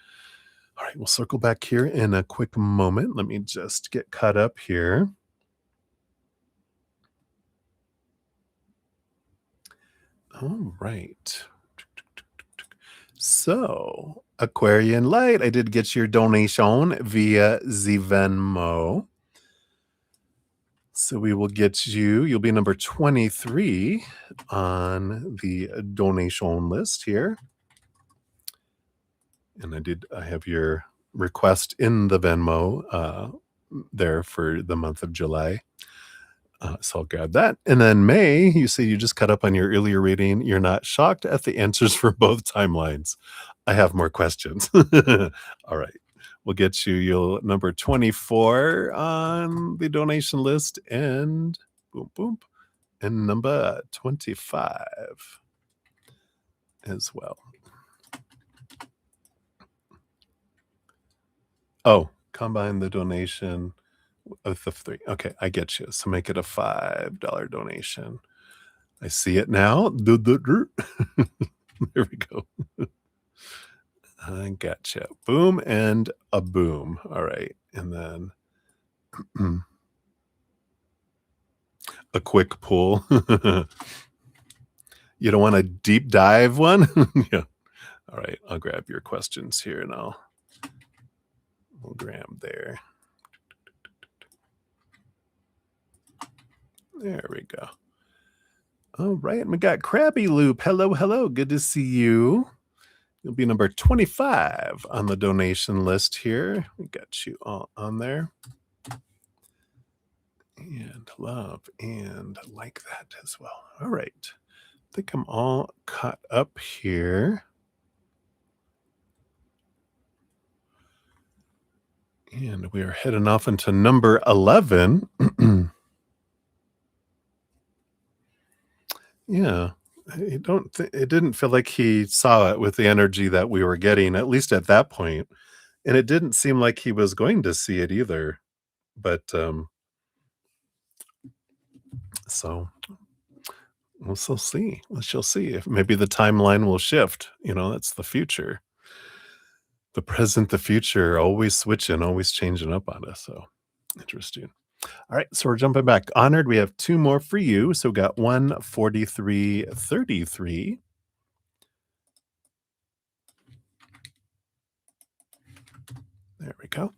All right, we'll circle back here in a quick moment. Let me just get caught up here. All right. So, Aquarian Light, I did get your donation via the Venmo. So we will get you'll be number 23 on the donation list here. And I have your request in the Venmo there for the month of July. So I'll grab that. And then May, you say you just cut up on your earlier reading. You're not shocked at the answers for both timelines. I have more questions. All right. We'll get you'll number 24 on the donation list and boom, boom. And number 25 as well. Oh, combine the donation with the 3. Okay, I get you. So make it a $5 donation. I see it now. There we go. I gotcha. Boom and a boom. All right. And then a quick pull. You don't want a deep dive one? Yeah. All right. I'll grab your questions here and we'll grab there. There we go. All right. And we got Krabby Loop. Hello, hello. Good to see you. You'll be number 25 on the donation list here. We got you all on there. And love and like that as well. All right. I think I'm all caught up here. And we are heading off into number 11. Yeah. It didn't feel like he saw it with the energy that we were getting, at least at that point. And it didn't seem like he was going to see it either. But so we'll still see. We shall see if maybe the timeline will shift. That's the future. The present, the future, always switching, always changing up on us. So interesting. All right, so we're jumping back. Honored, we have 2 more for you. So we got 14333. There we go.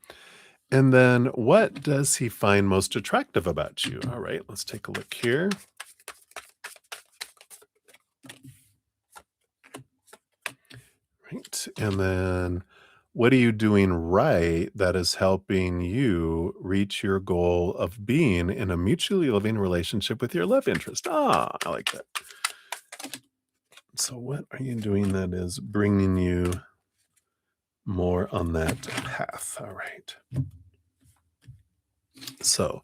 And then what does he find most attractive about you? All right, let's take a look here. Right. And then what are you doing right that is helping you reach your goal of being in a mutually loving relationship with your love interest? Ah, I like that. So what are you doing that is bringing you more on that path? All right. So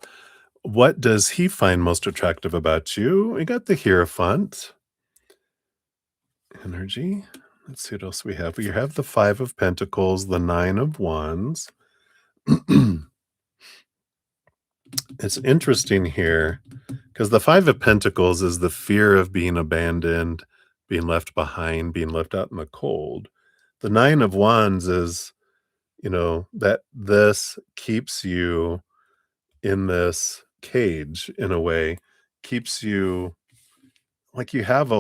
what does he find most attractive about you? We got the Hierophant energy. Let's see what else we have. We have the 5 of Pentacles, the 9 of Wands. It's interesting here because the 5 of Pentacles is the fear of being abandoned, being left behind, being left out in the cold. The 9 of Wands is, that this keeps you in this cage in a way, keeps you like you have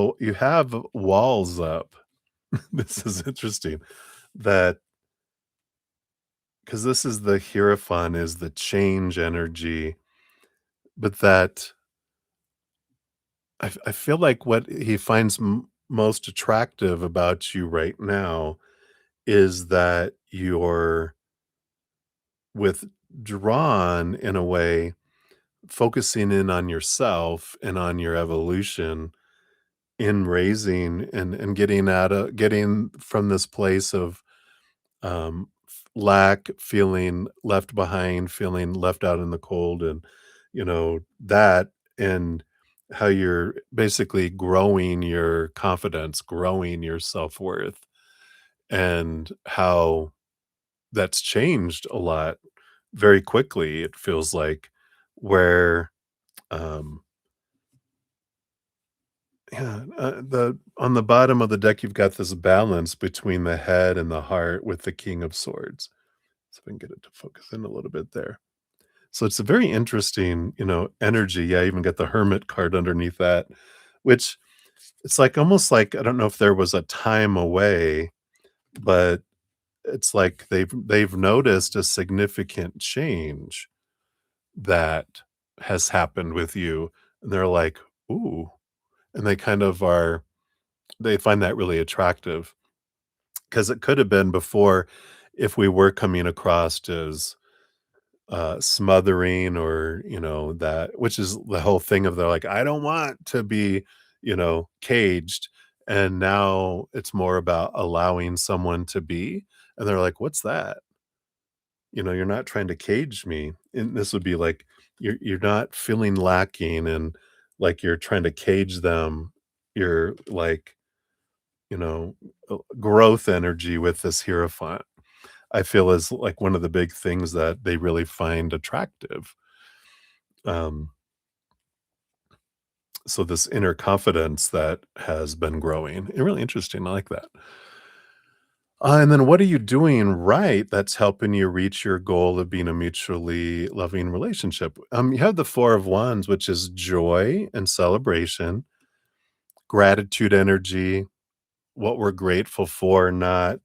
walls up. This is interesting that because this is the Hierophant, is the change energy, but that I feel like what he finds most attractive about you right now is that you're withdrawn in a way, focusing in on yourself and on your evolution in raising and getting from this place of lack, feeling left behind, feeling left out in the cold, and that, and how you're basically growing your confidence, growing your self-worth, and how that's changed a lot very quickly, it feels like, where, um yeah, the on the bottom of the deck, you've got this balance between the head and the heart with the King of Swords. So if I can get it to focus in a little bit there. So it's a very interesting, energy. Yeah, I even got the Hermit card underneath that, which it's like almost like I don't know if there was a time away, but it's like they've noticed a significant change that has happened with you, and they're like, "Ooh," and they kind of are they find that really attractive because it could have been before if we were coming across as smothering or that, which is the whole thing of they're like, I don't want to be caged, and now it's more about allowing someone to be, and they're like, what's that? You're not trying to cage me. And this would be like you're not feeling lacking and like you're trying to cage them. You're like, you know, growth energy with this Hierophant, I feel is like one of the big things that they really find attractive. Um, so this inner confidence that has been growing, really interesting. I like that. And then what are you doing right that's helping you reach your goal of being a mutually loving relationship? You have the Four of Wands, which is joy and celebration, gratitude energy, what we're grateful for, not,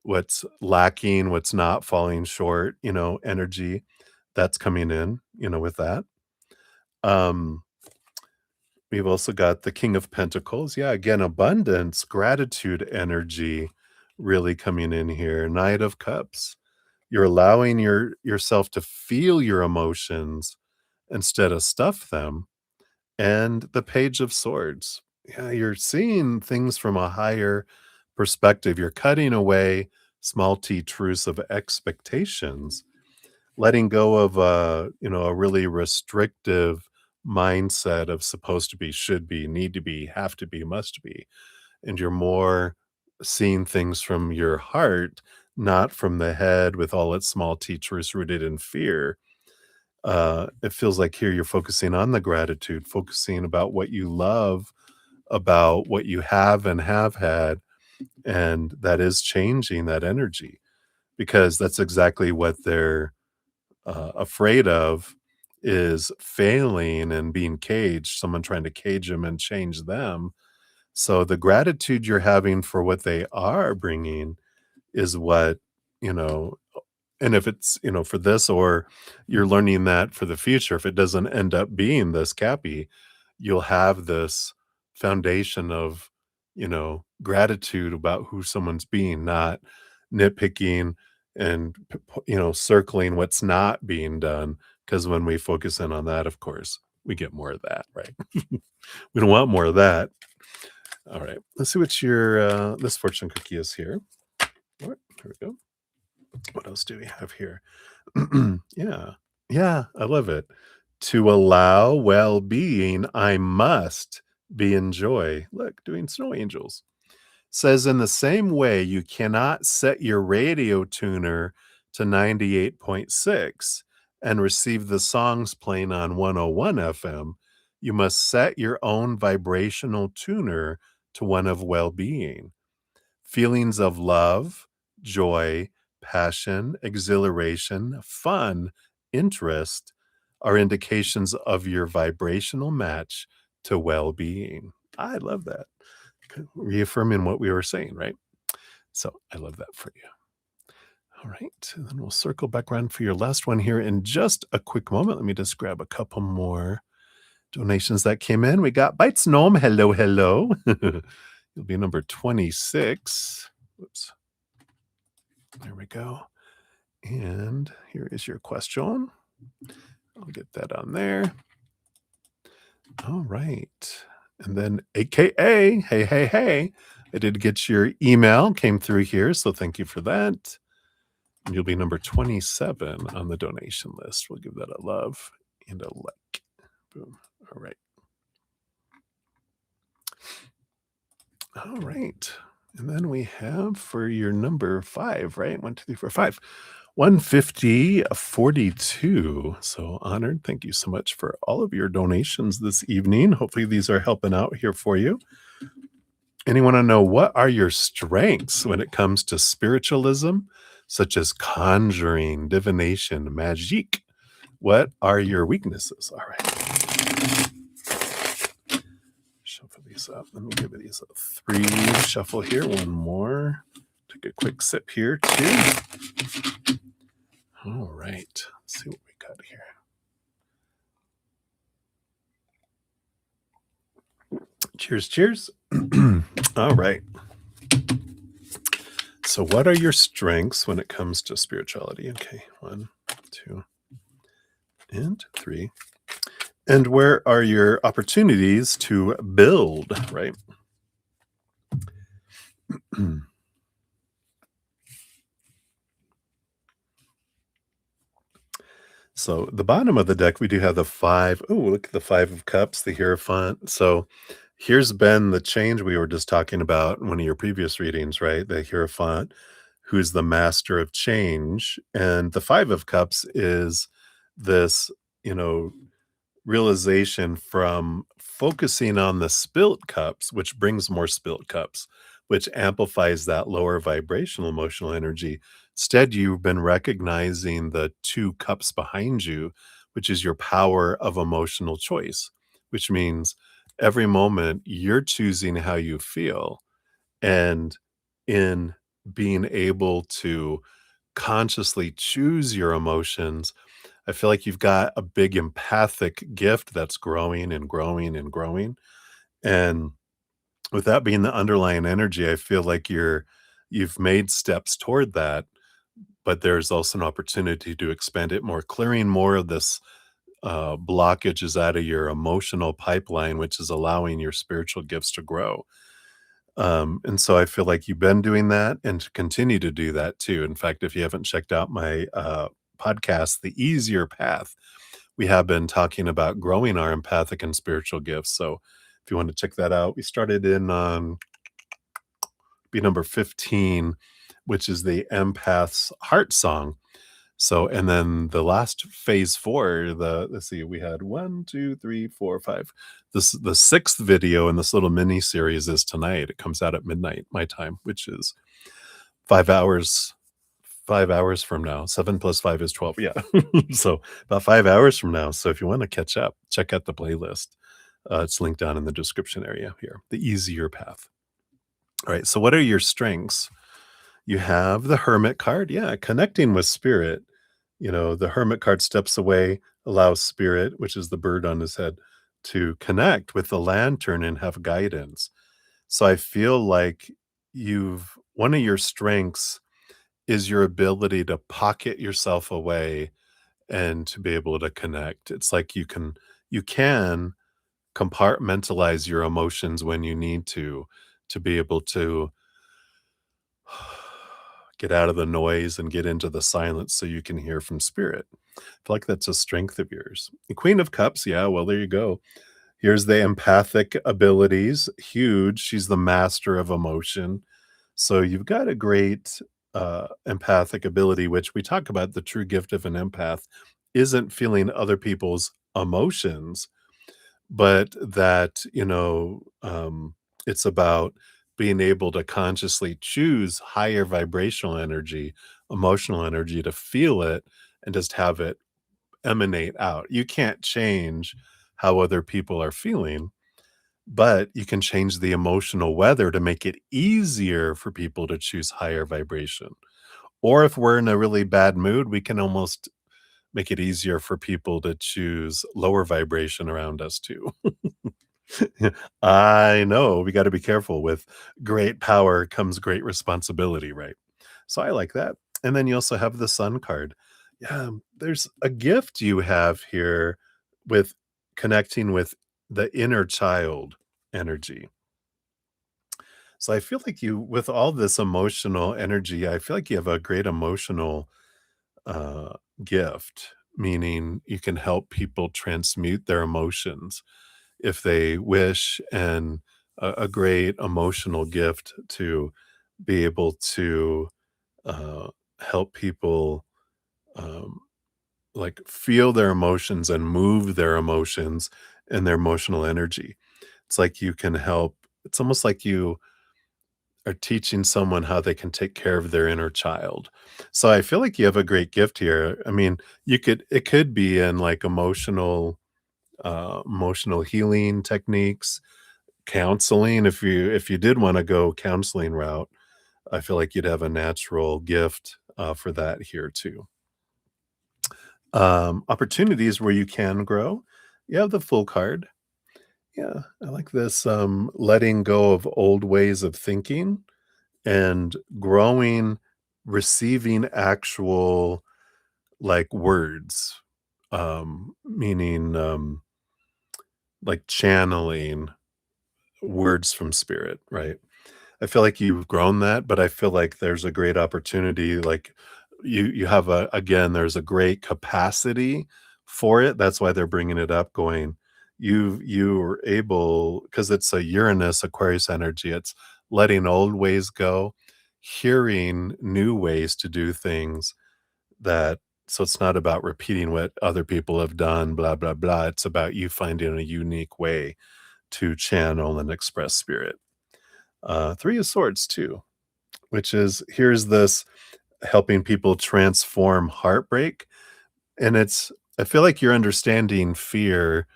what's lacking, what's not falling short, energy that's coming in, with that. Um, we've also got the King of Pentacles. Yeah, again, abundance, gratitude energy really coming in here. Knight of Cups. You're allowing yourself to feel your emotions instead of stuff them. And the Page of Swords. Yeah, you're seeing things from a higher perspective. You're cutting away small t truths of expectations, letting go of a really restrictive mindset of supposed to be, should be, need to be, have to be, must be. And you're more seeing things from your heart, not from the head with all its small t truths rooted in fear. It feels like here you're focusing on the gratitude, focusing about what you love, about what you have and have had, and that is changing that energy because that's exactly what they're afraid of is failing and being caged, someone trying to cage them and change them. So the gratitude you're having for what they are bringing is what, you know, and if it's, for this or you're learning that for the future, if it doesn't end up being this Cappy, you'll have this foundation of, gratitude about who someone's being, not nitpicking and, circling what's not being done. Because when we focus in on that, of course, we get more of that, right? We don't want more of that. All right. Let's see what your this fortune cookie is here. All right, here we go. What else do we have here? Yeah. Yeah, I love it. To allow well-being, I must be in joy. Look, doing snow angels. Says in the same way you cannot set your radio tuner to 98.6 and receive the songs playing on 101 FM, you must set your own vibrational tuner to one of well-being. Feelings of love, joy, passion, exhilaration, fun, interest are indications of your vibrational match to well being. I love that. Reaffirming what we were saying, right? So I love that for you. All right. And then we'll circle back around for your last one here in just a quick moment. Let me just grab a couple more donations that came in. We got Bites Gnome. Hello, hello. You'll be number 26. Whoops. There we go. And here is your question. I'll get that on there. All right. And then AKA, hey, hey, hey. I did get your email, came through here. So thank you for that. And you'll be number 27 on the donation list. We'll give that a love and a like. Boom. All right. All right. And then we have for your number 5, right? 1, 2, 3, 4, 5. 150, 42. So honored. Thank you so much for all of your donations this evening. Hopefully these are helping out here for you. And you want to know, what are your strengths when it comes to spiritualism, such as conjuring, divination, magic? What are your weaknesses? All right. Shuffle these up. Let me give these a 3 shuffle here. One more. Take a quick sip here, too. All right. Let's see what we got here. Cheers, cheers. All right. So, what are your strengths when it comes to spirituality? Okay. 1, 2, and 3. And where are your opportunities to build, right? So the bottom of the deck, we do have the 5. Oh, look at the 5 of cups, the Hierophant. So here's been the change we were just talking about in one of your previous readings, right? The Hierophant, who's the master of change. And the 5 of cups is this, you know, realization from focusing on the spilt cups, which brings more spilt cups, which amplifies that lower vibrational emotional energy. Instead, you've been recognizing the 2 cups behind you, which is your power of emotional choice, which means every moment you're choosing how you feel. And in being able to consciously choose your emotions, I feel like you've got a big empathic gift that's growing and growing and growing. And with that being the underlying energy, I feel like you've made steps toward that, but there's also an opportunity to expand it more, clearing more of this blockages out of your emotional pipeline, which is allowing your spiritual gifts to grow. And so I feel like you've been doing that and to continue to do that too. In fact, if you haven't checked out my podcast, The Easier Path, we have been talking about growing our empathic and spiritual gifts. So if you want to check that out, we started in be number 15, which is the empath's heart song. So, and then the last phase 4, let's see, we had 1, 2, 3, 4, 5. The sixth video in this little mini series is tonight. It comes out at midnight my time, which is 5 hours. 5 hours from now. 7 plus 5 is 12. Yeah. So about 5 hours from now. So if you want to catch up, check out the playlist. It's linked down in the description area here. The Easier Path. All right. So what are your strengths? You have the Hermit card. Yeah. Connecting with spirit. You know, the Hermit card steps away, allows spirit, which is the bird on his head, to connect with the lantern and have guidance. So I feel like one of your strengths is your ability to pocket yourself away and to be able to connect. It's like you can compartmentalize your emotions when you need to be able to get out of the noise and get into the silence so you can hear from spirit. I feel like that's a strength of yours. The Queen of Cups, yeah, well, there you go. Here's the empathic abilities, huge. She's the master of emotion. So you've got a great empathic ability, which we talk about. The true gift of an empath isn't feeling other people's emotions, but that, it's about being able to consciously choose higher vibrational energy, emotional energy, to feel it and just have it emanate out. You can't change how other people are feeling, but you can change the emotional weather to make it easier for people to choose higher vibration. Or if we're in a really bad mood, we can almost make it easier for people to choose lower vibration around us too. I know we got to be careful. With great power comes great responsibility, right? So I like that. And then you also have the Sun card. Yeah, there's a gift you have here with connecting with the inner child energy. So I feel like with all this emotional energy, I feel like you have a great emotional uh, gift, meaning you can help people transmute their emotions if they wish, and a great emotional gift to be able to uh, help people um, like feel their emotions and move their emotions and their emotional energy. It's like you can help. It's almost like you are teaching someone how they can take care of their inner child. So I feel like you have a great gift here. I mean, it could be in like emotional healing techniques, counseling. If you did want to go counseling route, I feel like you'd have a natural gift for that here too. Opportunities where you can grow. You have the full card. Yeah, I like this. Letting go of old ways of thinking and growing, receiving actual like words, meaning like channeling words from spirit, right? I feel like you've grown that, but I feel like there's a great opportunity, like, you have a again, there's a great capacity for it, that's why they're bringing it up going, you were able, because it's a Uranus Aquarius energy, it's letting old ways go, hearing new ways to do things that so it's not about repeating what other people have done, blah, blah, blah, it's about you finding a unique way to channel and express spirit. Three of Swords too, which is here's this helping people transform heartbreak, and it's I feel like you're understanding fear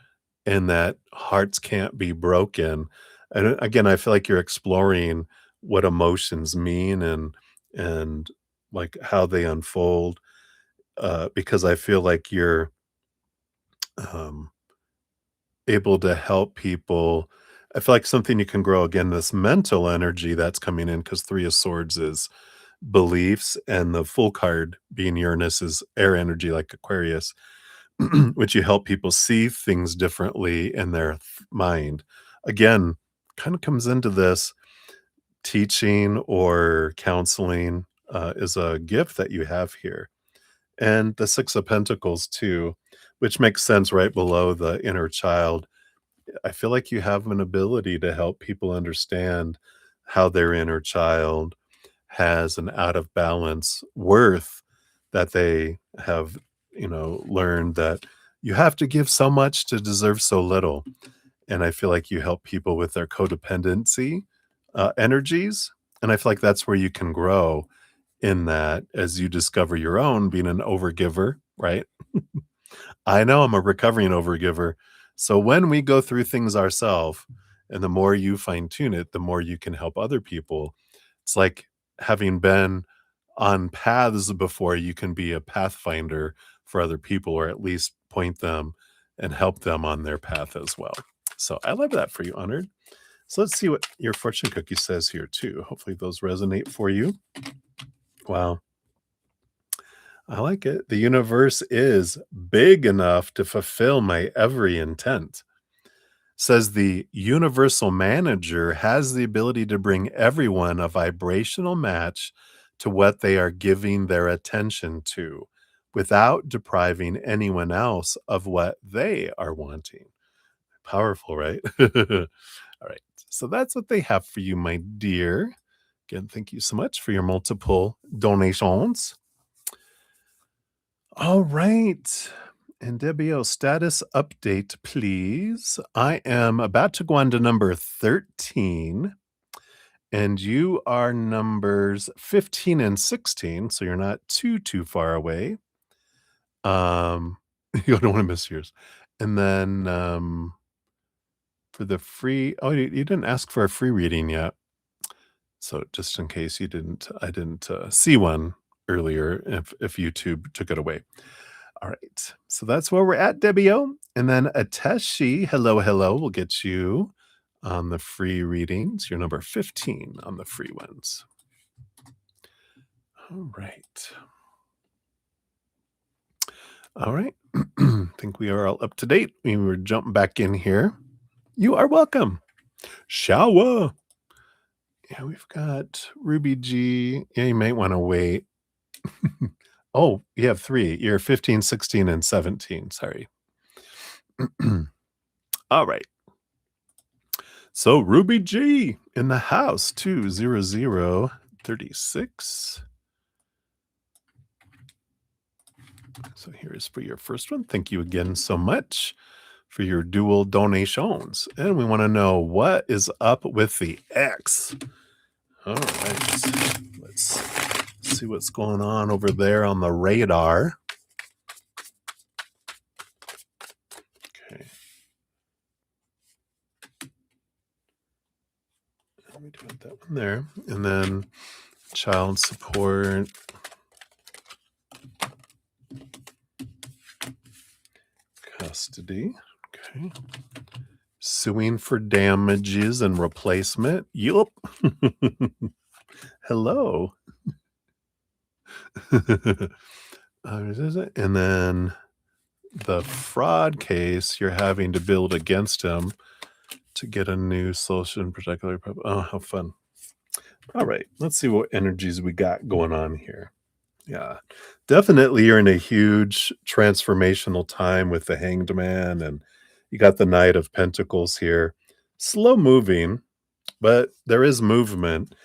and that hearts can't be broken. And again, I feel like you're exploring what emotions mean and like how they unfold, because I feel like you're um, able to help people. I feel like something you can grow again, this mental energy that's coming in because Three of Swords is beliefs, and the full card being Uranus is air energy like Aquarius, which you help people see things differently in their mind. Again, kind of comes into this teaching or counseling is a gift that you have here. And the Six of Pentacles, too, which makes sense right below the inner child. I feel like you have an ability to help people understand how their inner child has an out of balance worth that they have, learned that you have to give so much to deserve so little. And I feel like you help people with their codependency energies. And I feel like that's where you can grow in that as you discover your own being an overgiver, right? I know I'm a recovering overgiver. So when we go through things ourselves, and the more you fine tune it, the more you can help other people. It's like having been on paths before, you can be a pathfinder for other people, or at least point them and help them on their path as well. So I love that for you, Honored. So let's see what your fortune cookie says here, too. Hopefully, those resonate for you. Wow. I like it. The universe is big enough to fulfill my every intent. Says the universal manager has the ability to bring everyone a vibrational match to what they are giving their attention to without depriving anyone else of what they are wanting. Powerful, right? All right. So that's what they have for you, my dear. Again, thank you so much for your multiple donations. All right. And Debbie, status update, please. I am about to go on to number 13, and you are numbers 15 and 16, so you're not too far away. You don't want to miss yours. And then for the free, oh, you didn't ask for a free reading yet. So just in case I didn't see one earlier if YouTube took it away. All right. So that's where we're at, Debbie O. And then Ateshi, hello, hello. We'll get you on the free readings. You're number 15 on the free ones. All right. All right. I think we are all up to date. We were jumping back in here. You are welcome. Shower. Yeah, we've got Ruby G. Yeah, you might want to wait. Oh, you have three. You're 15, 16, and 17. Sorry. All right. So Ruby G in the house, 20036. So here is for your first one. Thank you again so much for your dual donations. And we want to know what is up with the X. All right. Let's see what's going on over there on the radar. Okay. Let me put that one there. And then child support. Custody. Okay. Suing for damages and replacement. Yup. Hello. And then the fraud case, you're having to build against him to get a new social and particular. Oh, how fun. All right. Let's see what energies we got going on here. Yeah. Definitely you're in a huge transformational time with the Hanged Man, and you got the Knight of Pentacles here. Slow moving, but there is movement.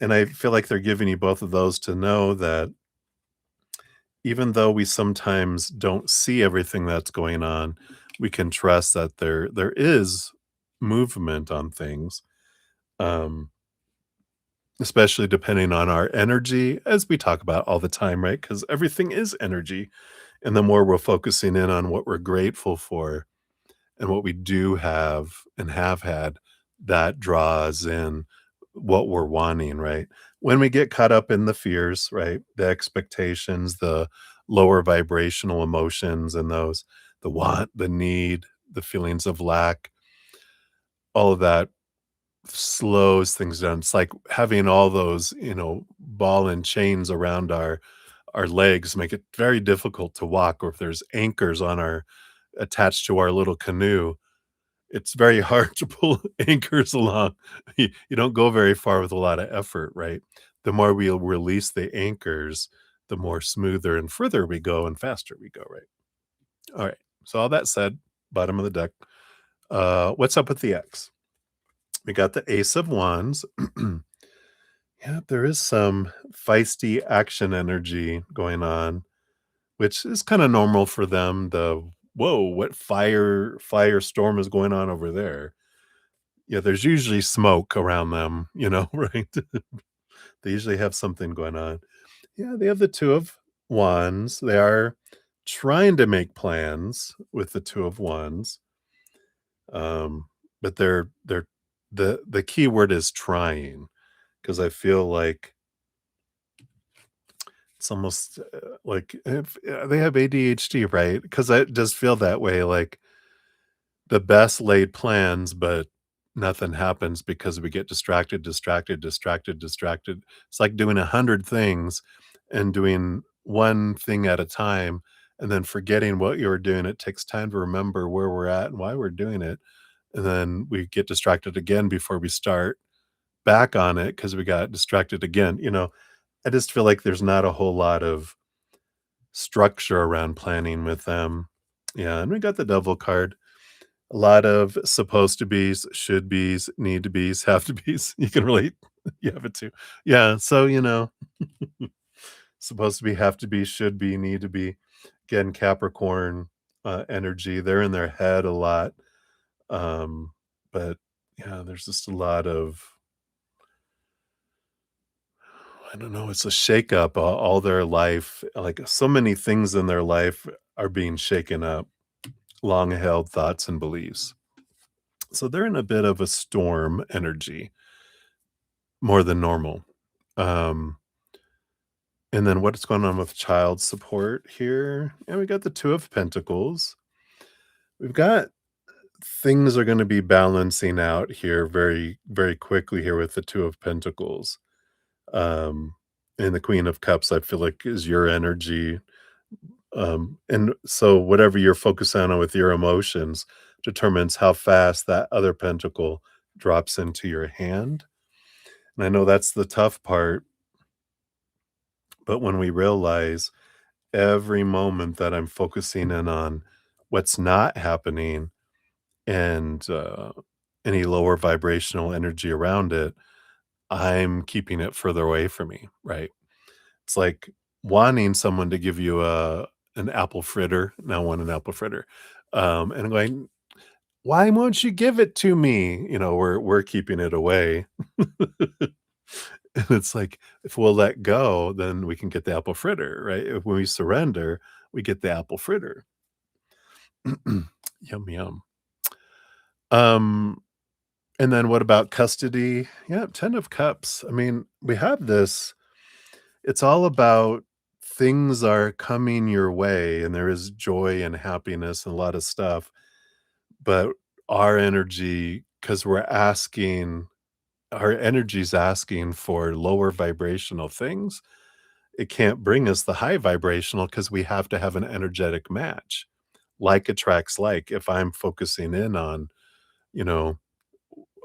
And I feel like they're giving you both of those to know that even though we sometimes don't see everything that's going on, we can trust that there is movement on things. Um, Especially depending on our energy, as we talk about all the time, right? Because everything is energy. And the more we're focusing in on what we're grateful for and what we do have and have had, that draws in what we're wanting, right? When we get caught up in the fears, right? The expectations, the lower vibrational emotions, and those, the want, the need, the feelings of lack, all of that slows things down. It's like having all those, ball and chains around our legs make it very difficult to walk, or if there's anchors on our attached to our little canoe, it's very hard to pull anchors along. You don't go very far with a lot of effort, right? The more we release the anchors, the more smoother and further we go and faster we go, right? All right. So all that said, bottom of the deck. What's up with the X? We got the Ace of Wands. Yeah, there is some feisty action energy going on, which is kind of normal for them. The whoa, what firestorm is going on over there? Yeah, there's usually smoke around them, right? They usually have something going on. Yeah, they have the Two of Wands. They are trying to make plans with the Two of Wands. But they're the key word is trying, because I feel like it's almost like if they have ADHD, right? Because it does feel that way, like the best laid plans, but nothing happens because we get distracted. It's like doing 100 things and doing one thing at a time and then forgetting what you were doing. It takes time to remember where we're at and why we're doing it. And then we get distracted again before we start back on it because we got distracted again. I just feel like there's not a whole lot of structure around planning with them. Yeah, and we got the devil card. A lot of supposed to be's, should be's, need to be's, have to be's. You can relate. You have it too. Yeah. So, supposed to be, have to be, should be, need to be. Again, Capricorn energy. They're in their head a lot. But yeah, there's just a lot of, I don't know, it's a shakeup all their life. Like so many things in their life are being shaken up, long held thoughts and beliefs. So they're in a bit of a storm energy more than normal. Um, and then what's going on with child support here? And we got the Two of Pentacles. We've got things are going to be balancing out here very, very quickly here with the Two of Pentacles. And the Queen of Cups, I feel like, is your energy. And so whatever you're focusing on with your emotions determines how fast that other pentacle drops into your hand. And I know that's the tough part, but when we realize every moment that I'm focusing in on what's not happening and any lower vibrational energy around it, I'm keeping it further away from me, right? It's like wanting someone to give you a an apple fritter, now I want an apple fritter, and going, "Why won't you give it to me?" We're keeping it away. And it's like, if we'll let go, then we can get the apple fritter, right? If when we surrender, we get the apple fritter. Yum, yum. Um, and then what about custody? Yeah, 10 of cups. I mean, we have this it's all about things are coming your way, and there is joy and happiness and a lot of stuff, but our energy, because our energy's asking for lower vibrational things. It can't bring us the high vibrational because we have to have an energetic match. Like attracts like. If I'm focusing in on, you know,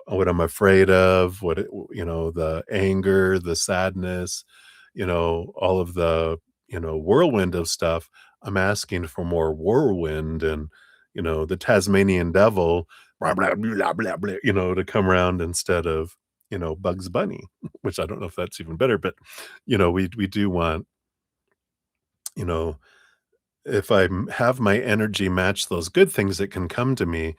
what I'm afraid of, the anger, the sadness, all of the, whirlwind of stuff, I'm asking for more whirlwind and, the Tasmanian devil, blah, blah, blah, blah, blah, to come around instead of, Bugs Bunny, which I don't know if that's even better, but, we do want, you know, if have my energy match those good things that can come to me,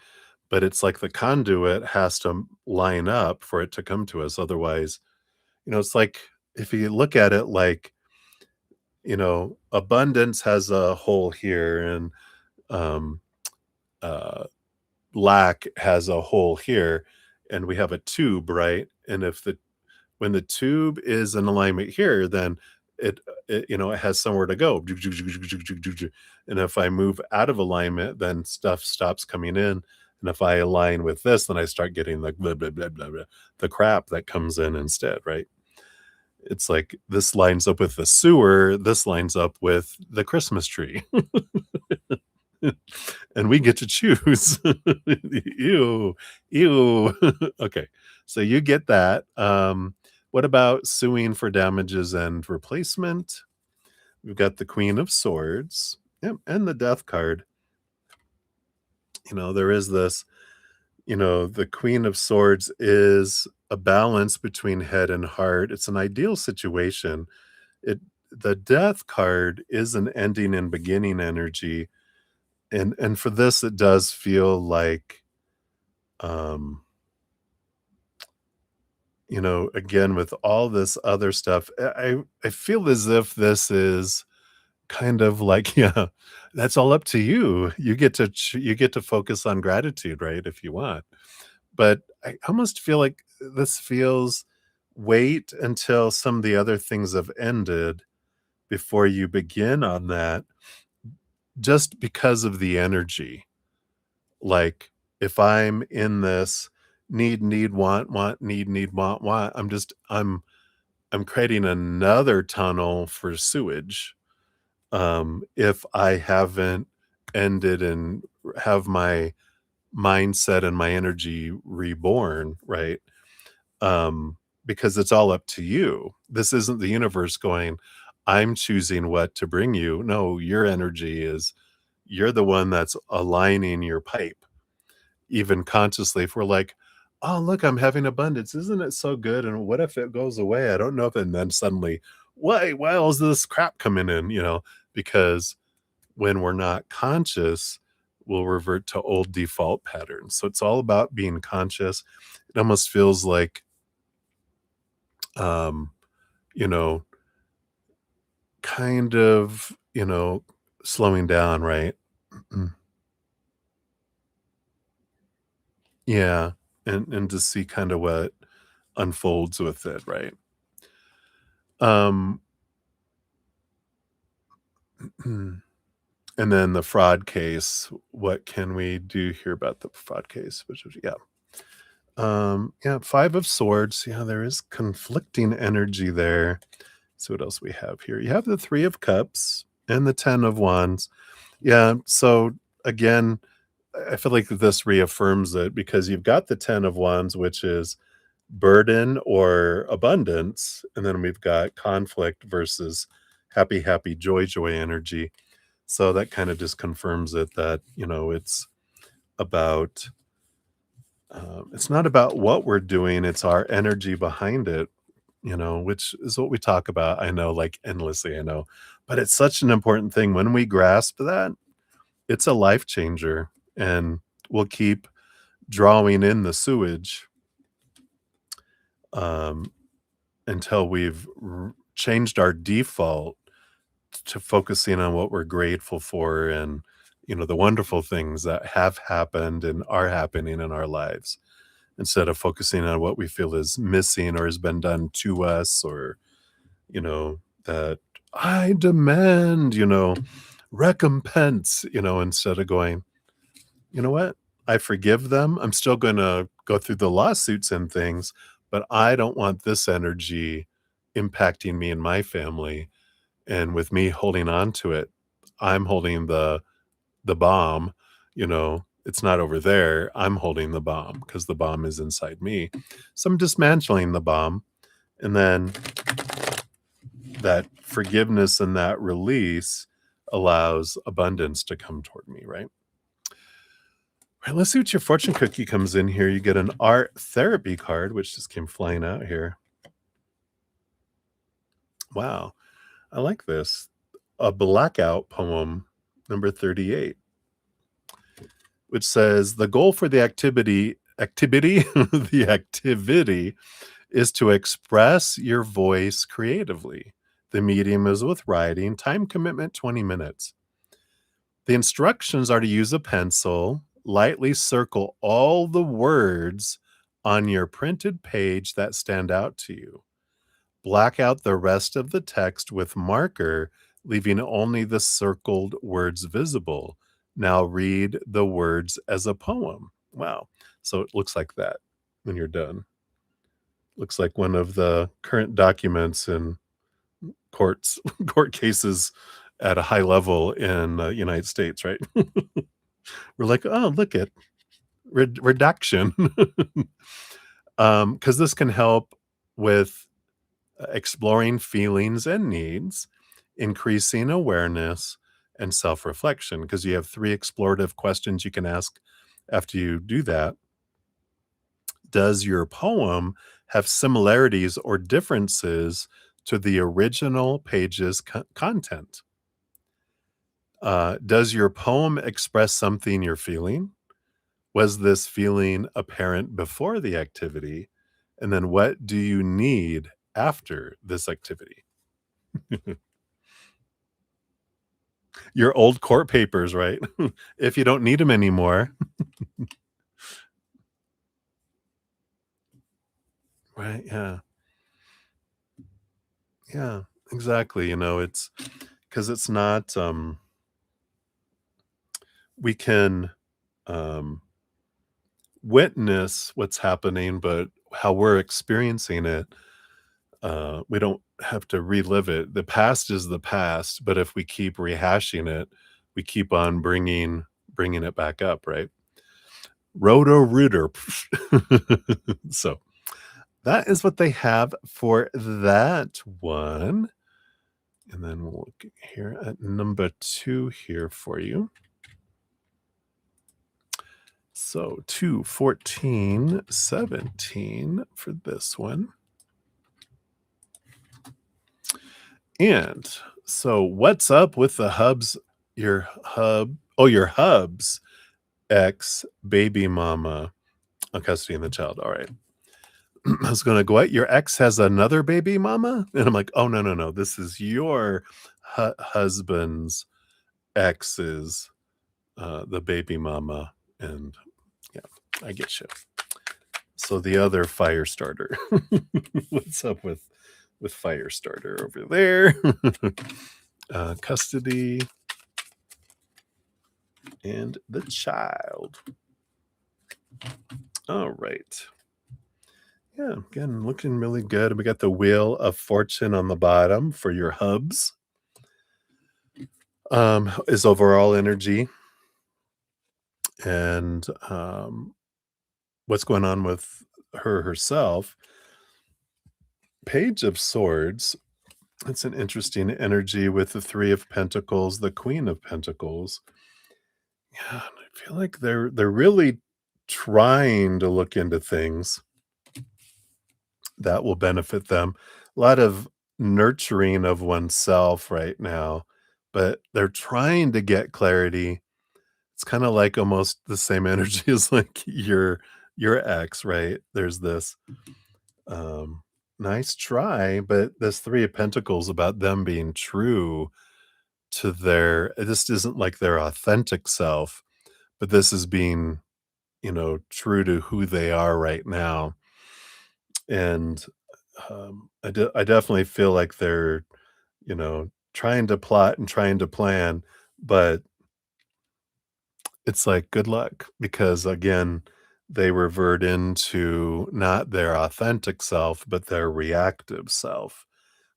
but it's like the conduit has to line up for it to come to us. Otherwise, it's like if you look at it like, abundance has a hole here and um, uh, lack has a hole here, and we have a tube, right? And if the when the tube is in alignment here, then it has somewhere to go. And if I move out of alignment, then stuff stops coming in. And if I align with this, then I start getting like blah, blah, blah, blah, blah, the crap that comes in instead, right? It's like this lines up with the sewer, this lines up with the Christmas tree. And we get to choose. Ew, ew. Okay, so you get that. What about suing for damages and replacement? We've got the Queen of Swords, yep, and the Death card. There is this. The Queen of Swords is a balance between head and heart. It's an ideal situation. It the Death card is an ending and beginning energy, and for this, it does feel like, um, again, with all this other stuff, I feel as if this is kind of like, yeah, that's all up to you. You get to focus on gratitude, right, if you want. But I almost feel like this feels wait until some of the other things have ended before you begin on that, just because of the energy. Like, if I'm in this need, want, need, want, I'm creating another tunnel for sewage, if I haven't ended and have my mindset and my energy reborn, right? Because it's all up to you. This isn't the universe going, "I'm choosing what to bring you." No, your energy is you're the one that's aligning your pipe. Even consciously, if we're like, "Oh, look, I'm having abundance. Isn't it so good? And what if it goes away? I don't know if" and then suddenly, why is this crap coming in?" Because when we're not conscious, we'll revert to old default patterns. So it's all about being conscious. It almost feels like, um, you know, kind of, slowing down, right? Mm. Yeah. And to see kind of what unfolds with it, right? Um, and then the fraud case, what can we do here about the fraud case? Which is, yeah. Yeah, 5 of swords. Yeah, there is conflicting energy there. So what else we have here? You have the 3 of cups and the 10 of wands. Yeah, so again, I feel like this reaffirms it because you've got the 10 of wands, which is burden or abundance, and then we've got conflict versus happy, happy, joy, joy energy. So that kind of just confirms it that, it's about It's not about what we're doing, it's our energy behind it, which is what we talk about. I know, like endlessly, I know. But it's such an important thing. When we grasp that, it's a life changer and we'll keep drawing in the sewage um, until we've changed our default to focusing on what we're grateful for and the wonderful things that have happened and are happening in our lives instead of focusing on what we feel is missing or has been done to us or that I demand recompense instead of going, you know what, I forgive them, I'm still going to go through the lawsuits and things, but I don't want this energy impacting me and my family. And with me holding on to it, I'm holding the bomb, it's not over there. I'm holding the bomb because the bomb is inside me. So I'm dismantling the bomb. And then that forgiveness and that release allows abundance to come toward me, right? Right, let's see what your fortune cookie comes in here. You get an art therapy card, which just came flying out here. Wow, I like this. A blackout poem, number 38. Which says the goal for the activity the activity is to express your voice creatively. The medium is with writing. Time commitment 20 minutes. The instructions are to use a pencil, lightly circle all the words on your printed page that stand out to you. Black out the rest of the text with marker, leaving only the circled words visible. Now read the words as a poem. Wow. So it looks like that when you're done. Looks like one of the current documents in courts, court cases at a high level in the United States, right? We're like, oh, look at redaction. Because this can help with exploring feelings and needs, increasing awareness, and self reflection. Because you have three explorative questions you can ask after you do that. Does your poem have similarities or differences to the original page's content? Does your poem express something you're feeling? Was this feeling apparent before the activity? And then what do you need after this activity? Your old court papers, right? If you don't need them anymore. Right, yeah. Yeah, exactly, it's because it's not, we can, um, witness what's happening, but how we're experiencing it, we don't have to relive it. The past is the past, but if we keep rehashing it, we keep on bringing it back up, right? Roto-Rooter. So, that is what they have for that one. And then we'll look here at number 2 here for you. So 2, 14, 17 for this one. And so what's up with the hubs, your hubs ex baby mama custodying the child. All right. I was gonna go, "What? Your ex has another baby mama?" And I'm like, "Oh, no, no, no. This is your husband's ex's, the baby mama." And yeah, I get you. So the other fire starter. What's up with fire starter over there? Custody and the child. All right. Yeah, again, looking really good. We got the Wheel of Fortune on the bottom for your hubs. Is overall energy and what's going on with her herself. Page of Swords. It's an interesting energy with the Three of Pentacles, the Queen of Pentacles. Yeah, I feel like they're really trying to look into things that will benefit them. A lot of nurturing of oneself right now, but they're trying to get clarity. It's kinda like almost the same energy as, like, your ex, right? There's this, um, nice try, but this 3 of Pentacles about them being true to their this isn't like their authentic self, but this is being, true to who they are right now, and, I definitely feel like they're, trying to plot and trying to plan, but it's like, good luck because, again, they revert into not their authentic self, but their reactive self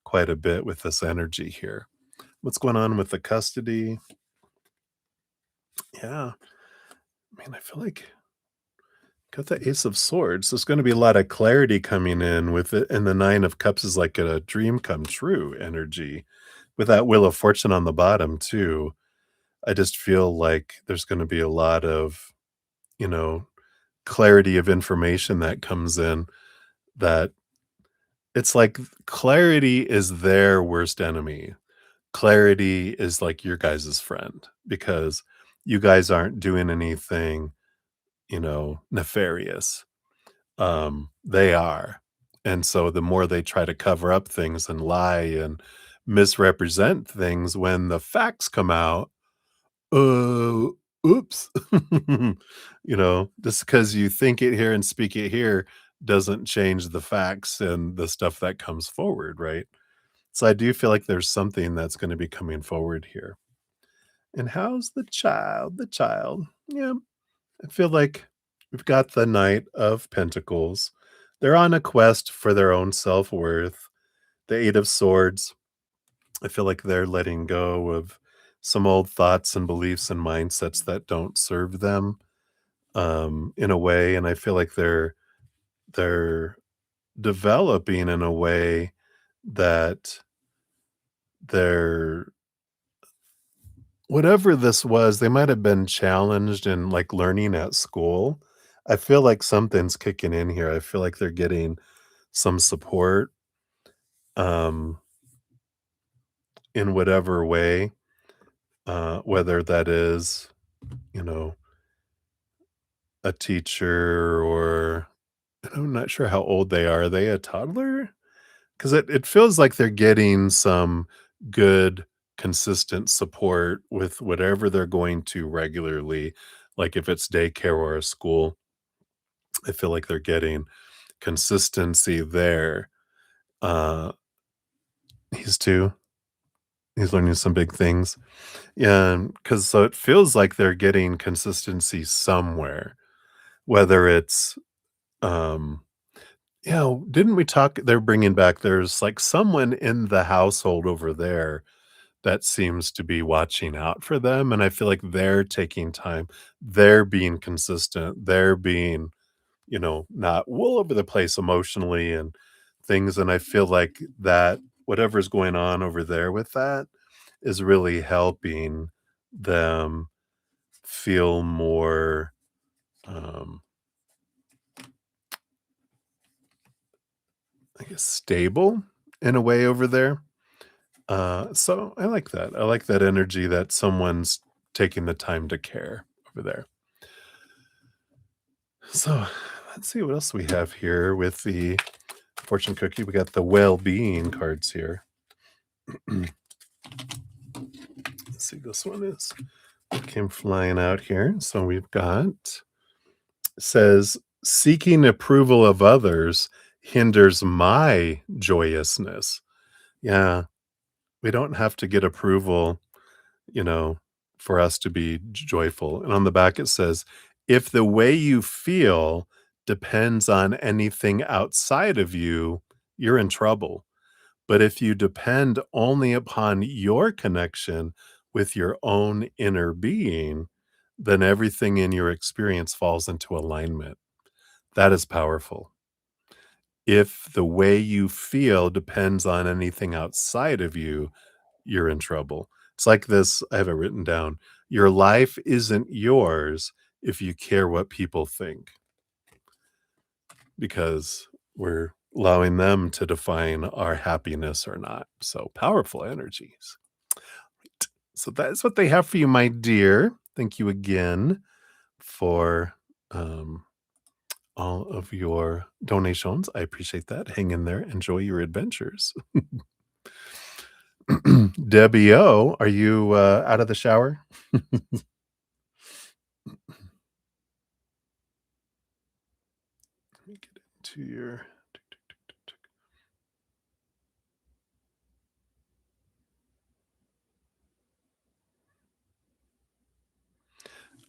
quite a bit with this energy here. What's going on with the custody? Yeah, I feel like got the Ace of Swords. There's gonna be a lot of clarity coming in with it, and the Nine of Cups is like a dream come true energy. With that Wheel of Fortune on the bottom too, I just feel like there's gonna be a lot of, you know, clarity of information that comes in that it's like clarity is their worst enemy. Clarity is like your guys' friend because you guys aren't doing anything, nefarious. They are. And so the more they try to cover up things and lie and misrepresent things when the facts come out, uh, oops. Just because you think it here and speak it here doesn't change the facts and the stuff that comes forward, right? So I do feel like there's something that's going to be coming forward here. And how's the child? The child. Yeah, I feel like we've got the Knight of Pentacles. They're on a quest for their own self worth. The Eight of Swords. I feel like they're letting go of some old thoughts and beliefs and mindsets that don't serve them in a way. And I feel like they're developing in a way that they're whatever this was, they might have been challenged in, like, learning at school. I feel like something's kicking in here. I feel like they're getting some support, um, in whatever way, whether that is, you know, a teacher or I'm not sure how old they are. Are they a toddler? 'Cause it feels like they're getting some good, consistent support with whatever they're going to regularly, like if it's daycare or a school, I feel like they're getting consistency there. Uh, he's 2, he's learning some big things. Yeah, because so it feels like they're getting consistency somewhere, whether it's, um yeah, didn't we talk they're bringing back there's, like, someone in the household over there that seems to be watching out for them, and I feel like they're taking time. They're being consistent. They're being, not all over the place emotionally and things, and I feel like that whatever's going on over there with that is really helping them feel more, um, I guess, stable in a way over there. So I like that. I like that energy that someone's taking the time to care over there. So let's see what else we have here with the fortune cookie. We got the well-being cards here. Let's see, this one is came flying out here. So we've got says seeking approval of others hinders my joyousness. Yeah, we don't have to get approval you know, for us to be joyful. And on the back, it says, if the way you feel depends on anything outside of you, you're in trouble. But if you depend only upon your connection with your own inner being, then everything in your experience falls into alignment. That is powerful. If the way you feel depends on anything outside of you, you're in trouble. It's like this, I have it written down. Your life isn't yours. if you care what people think, because we're allowing them to define our happiness or not. So powerful energies. So that's what they have for you, my dear. Thank you again for um, all of your donations. I appreciate that. Hang in there. Enjoy your adventures. Debbie O, are you out of the shower? Let me get into your.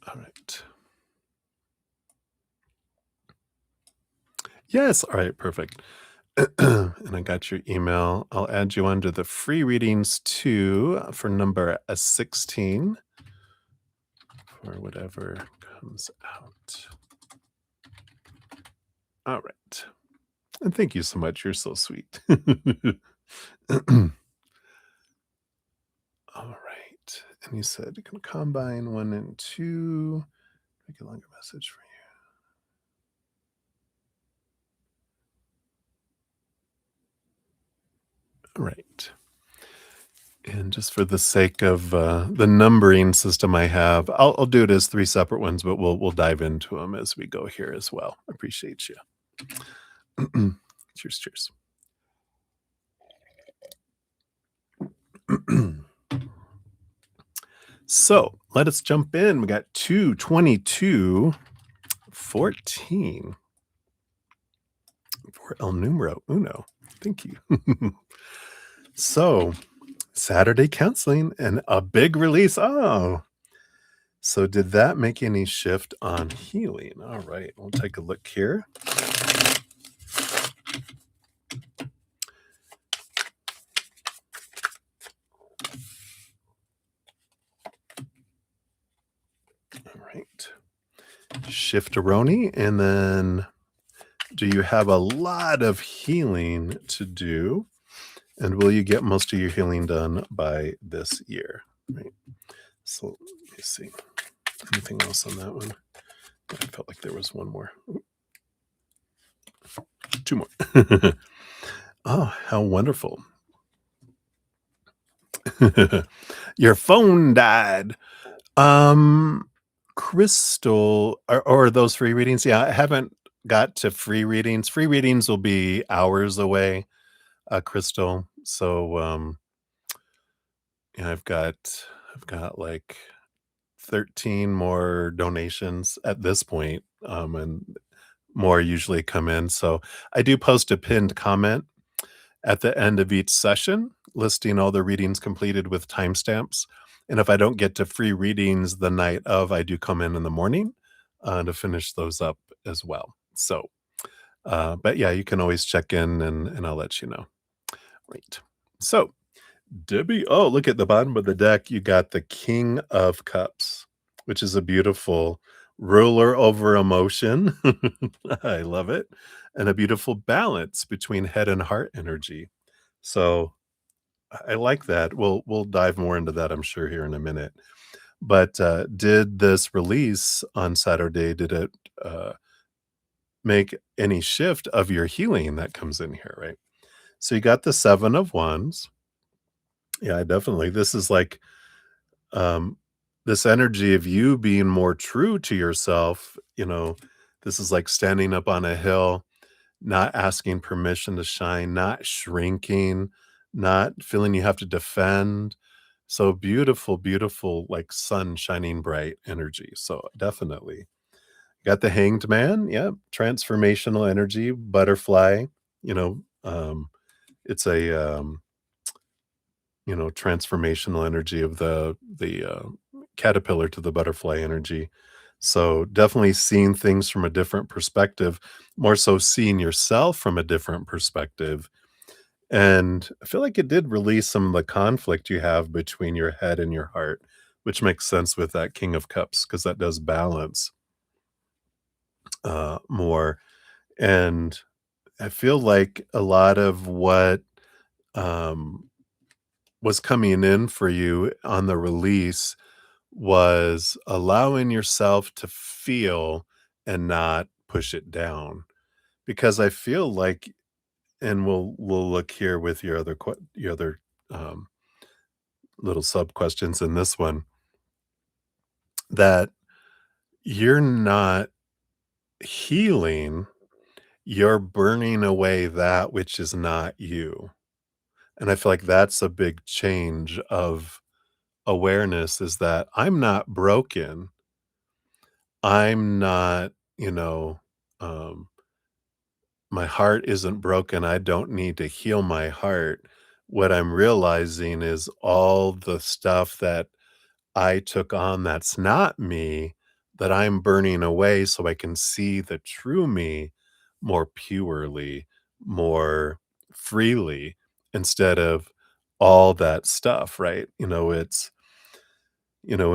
All right. Yes. All right. Perfect. And I got your email. I'll add you under the free readings too for number 16 for whatever comes out. All right. And thank you so much. You're so sweet. All right. And you said you can combine 1 and 2. Make a longer message for you. All right. And just for the sake of the numbering system I have, I'll do it as 3 separate ones, but we'll dive into them as we go here as well. Appreciate you. Cheers, cheers. So let us jump in. We got 22214 for El Numero Uno. Thank you. So Saturday counseling and a big release. Oh, so did that make any shift on healing? All right, we'll take a look here. All right. Shift-a-roni, and then do you have a lot of healing to do? And will you get most of your healing done by this year? Right. So let me see. Anything else on that one? I felt like there was one more. 2 more. Oh, how wonderful. Your phone died. Crystal, or those free readings? Yeah, I haven't got to free readings. Free readings will be hours away, Crystal. So, yeah, I've got like 13 more donations at this point, and more usually come in. So I do post a pinned comment at the end of each session, listing all the readings completed with timestamps. And if I don't get to free readings the night of, I do come in the morning to finish those up as well. So, but yeah, you can always check in and I'll let you know. Right. So, Debbie, oh, look at the bottom of the deck. You got the King of Cups, which is a beautiful ruler over emotion. I love it. And a beautiful balance between head and heart energy. So I like that. We'll dive more into that, I'm sure, here in a minute. But did this release on Saturday, did it make any shift of your healing that comes in here, right? So you got the 7 of Wands. Yeah, definitely. This is like um, this energy of you being more true to yourself. This is like standing up on a hill, not asking permission to shine, not shrinking, not feeling you have to defend. So beautiful, beautiful, like sun shining bright energy. So definitely. Got the Hanged Man. Yeah. Transformational energy, butterfly. You know, um, it's a transformational energy of the caterpillar to the butterfly energy. So definitely seeing things from a different perspective, more so seeing yourself from a different perspective. And I feel like it did release some of the conflict you have between your head and your heart, which makes sense with that King of Cups because that does balance more. And I feel like a lot of what um, was coming in for you on the release was allowing yourself to feel and not push it down. Because I feel like, and we'll look here with your other, um, little sub questions in this one, that you're not healing, you're burning away that which is not you. And I feel like that's a big change of awareness, is that I'm not broken. I'm not, you know, um, my heart isn't broken. I don't need to heal my heart. What I'm realizing is all the stuff that I took on that's not me, that I'm burning away so I can see the true me more purely, more freely, instead of all that stuff, right? When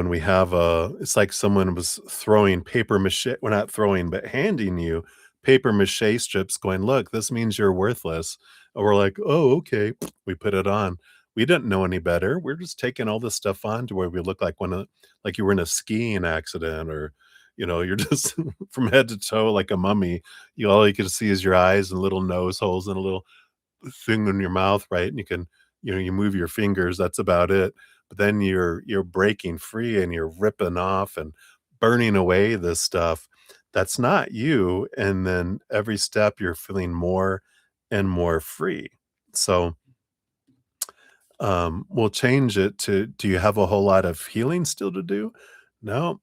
we have it's like someone was throwing paper mache, well, not throwing, but handing you paper mache strips going, "Look, this means you're worthless." And we're like, "Oh, okay." We put it on. We didn't know any better. We're just taking all this stuff on to where we look like like you were in a skiing accident, or, you're just from head to toe like a mummy. All you can see is your eyes and little nose holes and a little thing in your mouth, right? And you move your fingers, that's about it. But then you're breaking free and you're ripping off and burning away this stuff that's not you. And then every step you're feeling more and more free. So we'll change it to, do you have a whole lot of healing still to do? No,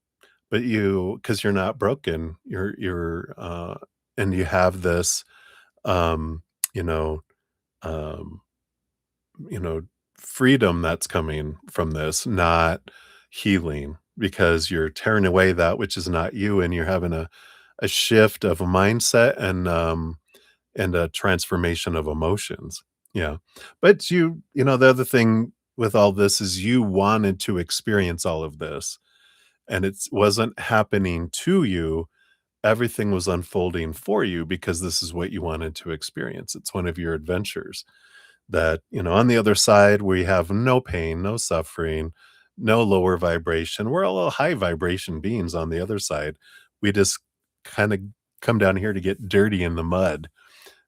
but because you're not broken, and you have this, um, you know, um, you know, freedom that's coming from this, not healing, because you're tearing away that which is not you, and you're having a shift of a mindset, and a transformation of emotions. Yeah. But the other thing with all this is you wanted to experience all of this, and it wasn't happening to you. Everything was unfolding for you because this is what you wanted to experience. It's one of your adventures that, on the other side, we have no pain, no suffering, no lower vibration. We're all high vibration beings on the other side. We just kind of come down here to get dirty in the mud,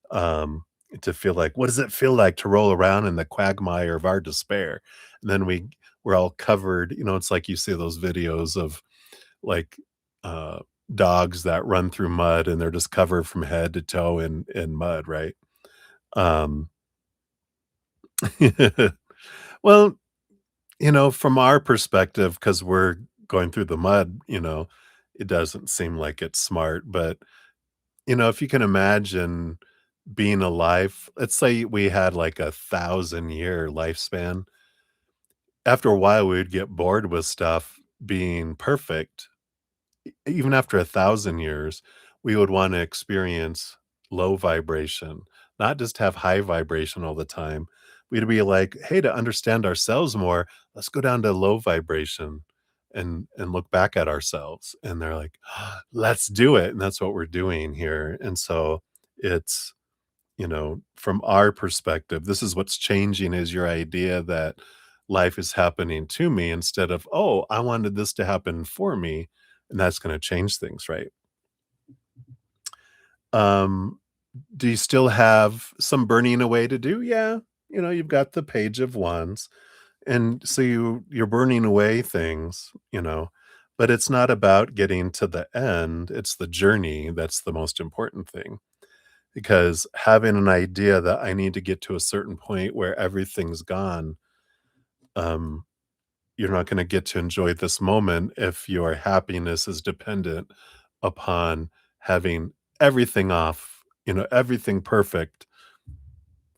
um, to feel like, what does it feel like to roll around in the quagmire of our despair? And then we're all covered. It's like you see those videos of, like, uh, dogs that run through mud and they're just covered from head to toe in mud, right? Um, well, from our perspective, because we're going through the mud, it doesn't seem like it's smart. But, if you can imagine being alive, let's say we had like 1,000-year lifespan. After a while, we would get bored with stuff being perfect. Even after 1,000 years, we would want to experience low vibration, not just have high vibration all the time. We'd be like, hey, to understand ourselves more, let's go down to low vibration and look back at ourselves. And they're like, let's do it. And that's what we're doing here. And so it's, from our perspective, this is what's changing, is your idea that life is happening to me, instead of, oh, I wanted this to happen for me. And that's going to change things, right? Um, do you still have some burning away to do? Yeah. You've got the Page of Wands. And so you're burning away things, but it's not about getting to the end. It's the journey that's the most important thing. Because having an idea that I need to get to a certain point where everything's gone, um, you're not going to get to enjoy this moment if your happiness is dependent upon having everything off, everything perfect.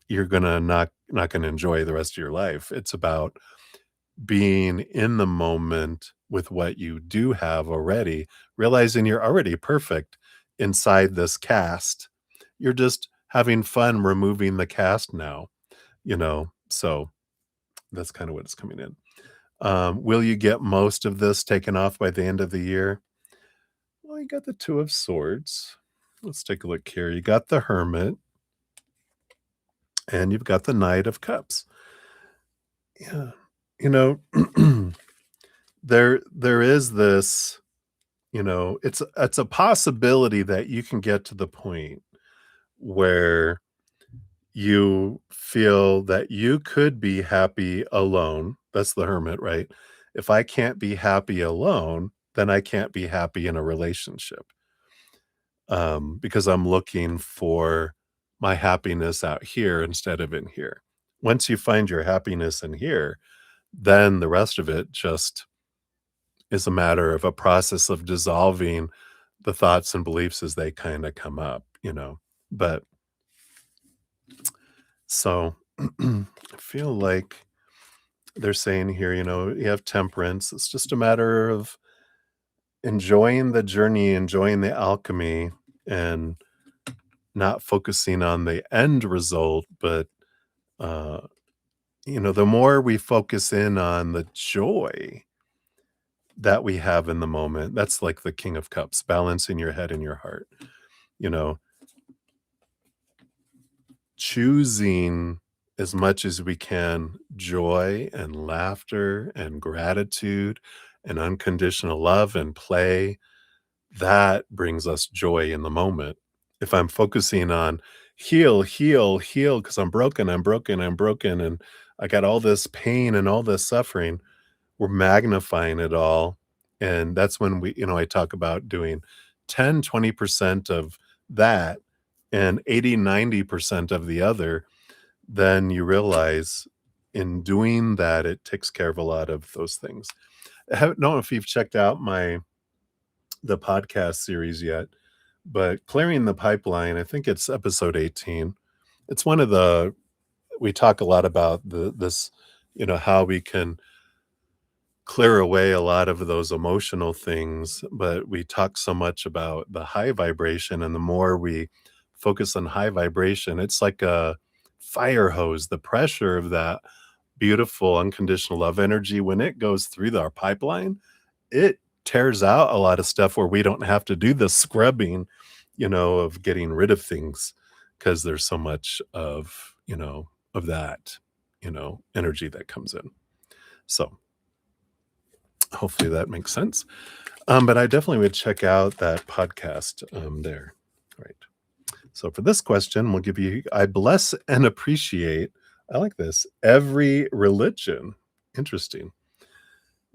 You're gonna not gonna enjoy the rest of your life. It's about being in the moment with what you do have already, realizing you're already perfect inside this cast. You're just having fun removing the cast now, so that's kind of what it's coming in. Will you get most of this taken off by the end of the year? Well, you got the Two of Swords. Let's take a look here. You got the Hermit, and you've got the Knight of Cups. Yeah. You know, there is this, it's a possibility that you can get to the point where you feel that you could be happy alone. That's the hermit, right? If I can't be happy alone, then I can't be happy in a relationship, because I'm looking for my happiness out here instead of in here. Once you find your happiness in here, then the rest of it just is a matter of a process of dissolving the thoughts and beliefs as they kind of come up. But so I feel like they're saying here, you have temperance. It's just a matter of enjoying the journey, enjoying the alchemy, and not focusing on the end result. But, uh, the more we focus in on the joy that we have in the moment, that's like the King of Cups, balancing your head and your heart, you know, choosing as much as we can joy and laughter and gratitude and unconditional love and play. That brings us joy in the moment. If I'm focusing on heal, heal, heal, because I'm broken, I'm broken, I'm broken, and I got all this pain and all this suffering, we're magnifying it all. And that's when I talk about doing 10, 20% of that and 80, 90% of the other. Then you realize in doing that, it takes care of a lot of those things. I don't know if you've checked out the podcast series yet, but Clearing the Pipeline, I think it's episode 18. It's one of the we talk a lot about this, how we can clear away a lot of those emotional things, but we talk so much about the high vibration, and the more we focus on high vibration, it's like a fire hose. The pressure of that beautiful unconditional love energy, when it goes through our pipeline, it tears out a lot of stuff where we don't have to do the scrubbing, of getting rid of things, because there's so much of that, energy that comes in. So hopefully that makes sense. But I definitely would check out that podcast there. Right. So for this question, we'll give you I bless and appreciate. I like this. Every religion. Interesting.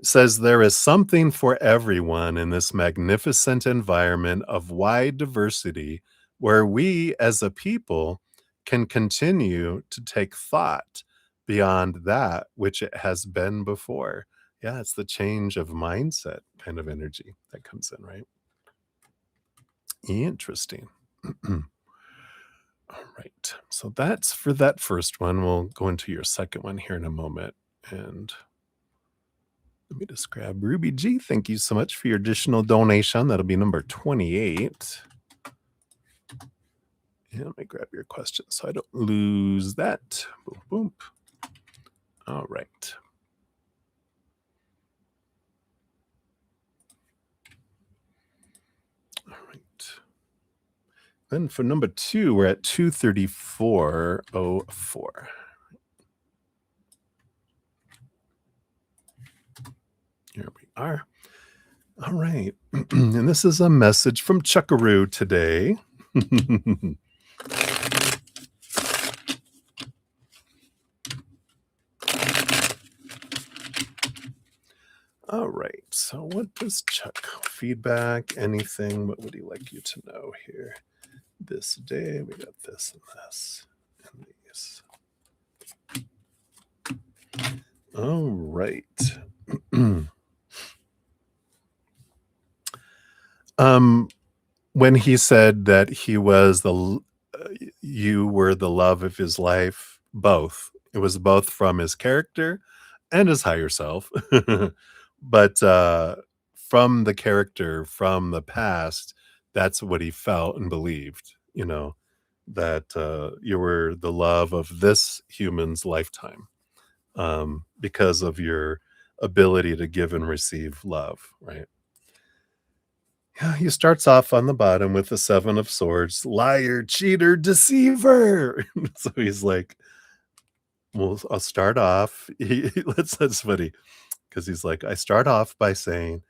Says there is something for everyone in this magnificent environment of wide diversity where we as a people can continue to take thought beyond that which it has been before. Yeah, it's the change of mindset kind of energy that comes in, right? Interesting. All right. So that's for that first one. We'll go into your second one here in a moment. And let me just grab Ruby G. Thank you so much for your additional donation. That'll be number 28. And let me grab your question so I don't lose that. Boom, boom. All right. All right. Then for number 2, we're at 234.04. Here we are. All right. And this is a message from Chuckaroo today. All right. So what does Chuck feedback? Anything? What would he like you to know here? This day we got this and this and these. All right. When he said that you were the love of his life, both. It was both from his character and his higher self. But from the character, from the past, that's what he felt and believed, that you were the love of this human's lifetime, because of your ability to give and receive love, right? Yeah, he starts off on the bottom with the 7 of swords, liar, cheater, deceiver. So he's like, well, I'll start off. That's funny. because he's like, I start off by saying,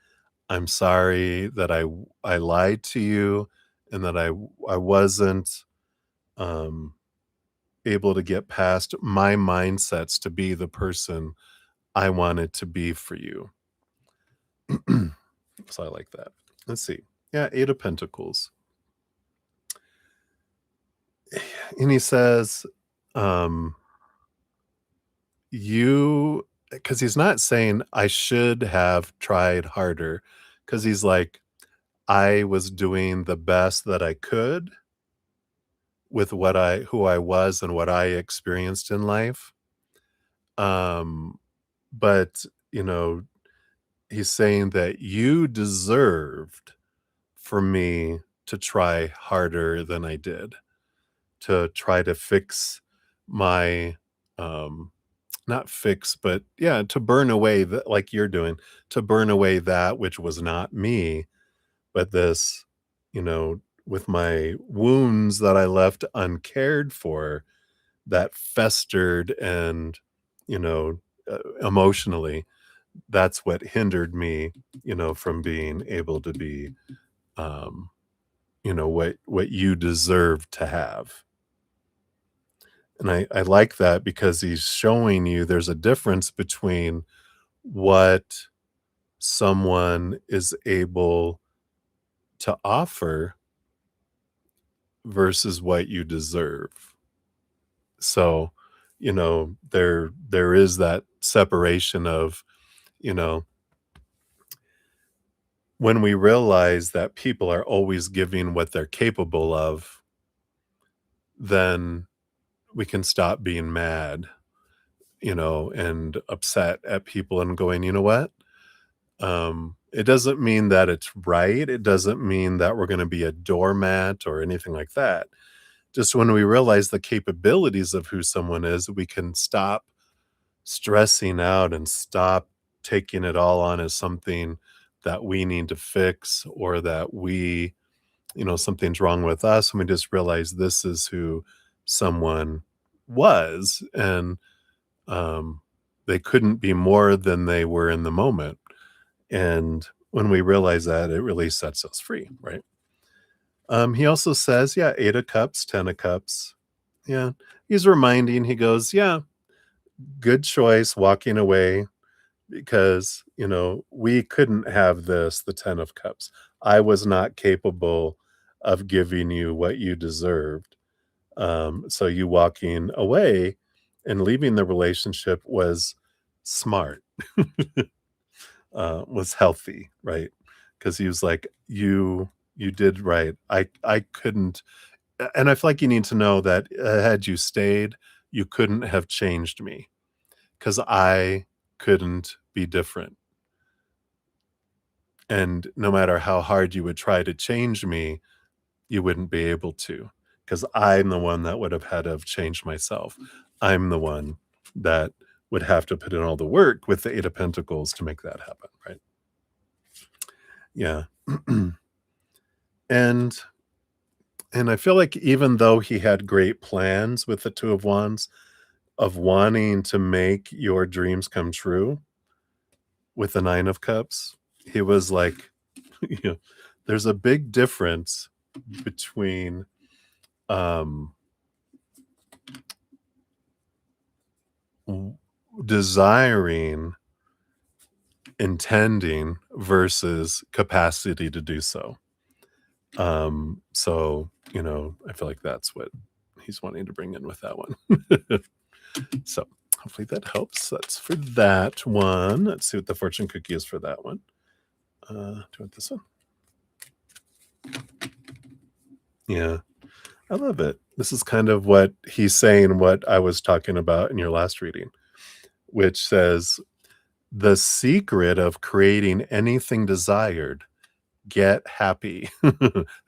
I'm sorry that I lied to you and that I wasn't um, able to get past my mindsets to be the person I wanted to be for you. So I like that. Let's see. Yeah, 8 of Pentacles. And he says, um, you, because he's not saying I should have tried harder, because he's like, I was doing the best that I could with who I was and what I experienced in life. Um, but, you know, he's saying that you deserved for me to try harder than I did, to try to fix my, um, not fix, but yeah, to burn away that, like you're doing, to burn away that which was not me, but this, you know, with my wounds that I left uncared for, that festered and, you know, emotionally, that's what hindered me, you know, from being able to be, um, you know, what you deserve to have. And I like that because he's showing you there's a difference between what someone is able to offer versus what you deserve. So, you know, there is that separation of, you know, when we realize that people are always giving what they're capable of, then we can stop being mad, you know, and upset at people and going, you know what? It doesn't mean that it's right. It doesn't mean that we're going to be a doormat or anything like that. Just when we realize the capabilities of who someone is, we can stop stressing out and stop taking it all on as something that we need to fix or that we, you know, something's wrong with us. And we just realize this is who someone was. And um, they couldn't be more than they were in the moment. And when we realize that, it really sets us free, right? He also says, yeah, 8 of Cups, 10 of Cups. Yeah. He's reminding, he goes, yeah, good choice walking away because, you know, we couldn't have this, the 10 of Cups. I was not capable of giving you what you deserved. So you walking away and leaving the relationship was smart, was healthy, right? Because he was like, you did right. I couldn't, and I feel like you need to know that had you stayed, you couldn't have changed me because I couldn't be different. And no matter how hard you would try to change me, you wouldn't be able to, because I'm the one that would have had to have changed myself. I'm the one that would have to put in all the work with the 8 of Pentacles to make that happen, right? Yeah. And and I feel like even though he had great plans with the 2 of Wands of wanting to make your dreams come true with the 9 of Cups, he was like, you know, there's a big difference between um desiring, intending versus capacity to do so. So, you know, I feel like that's what he's wanting to bring in with that one. So hopefully that helps. That's for that one. Let's see what the fortune cookie is for that one. Do you want this one? Yeah, I love it. This is kind of what he's saying, what I was talking about in your last reading, which says the secret of creating anything desired, get happy.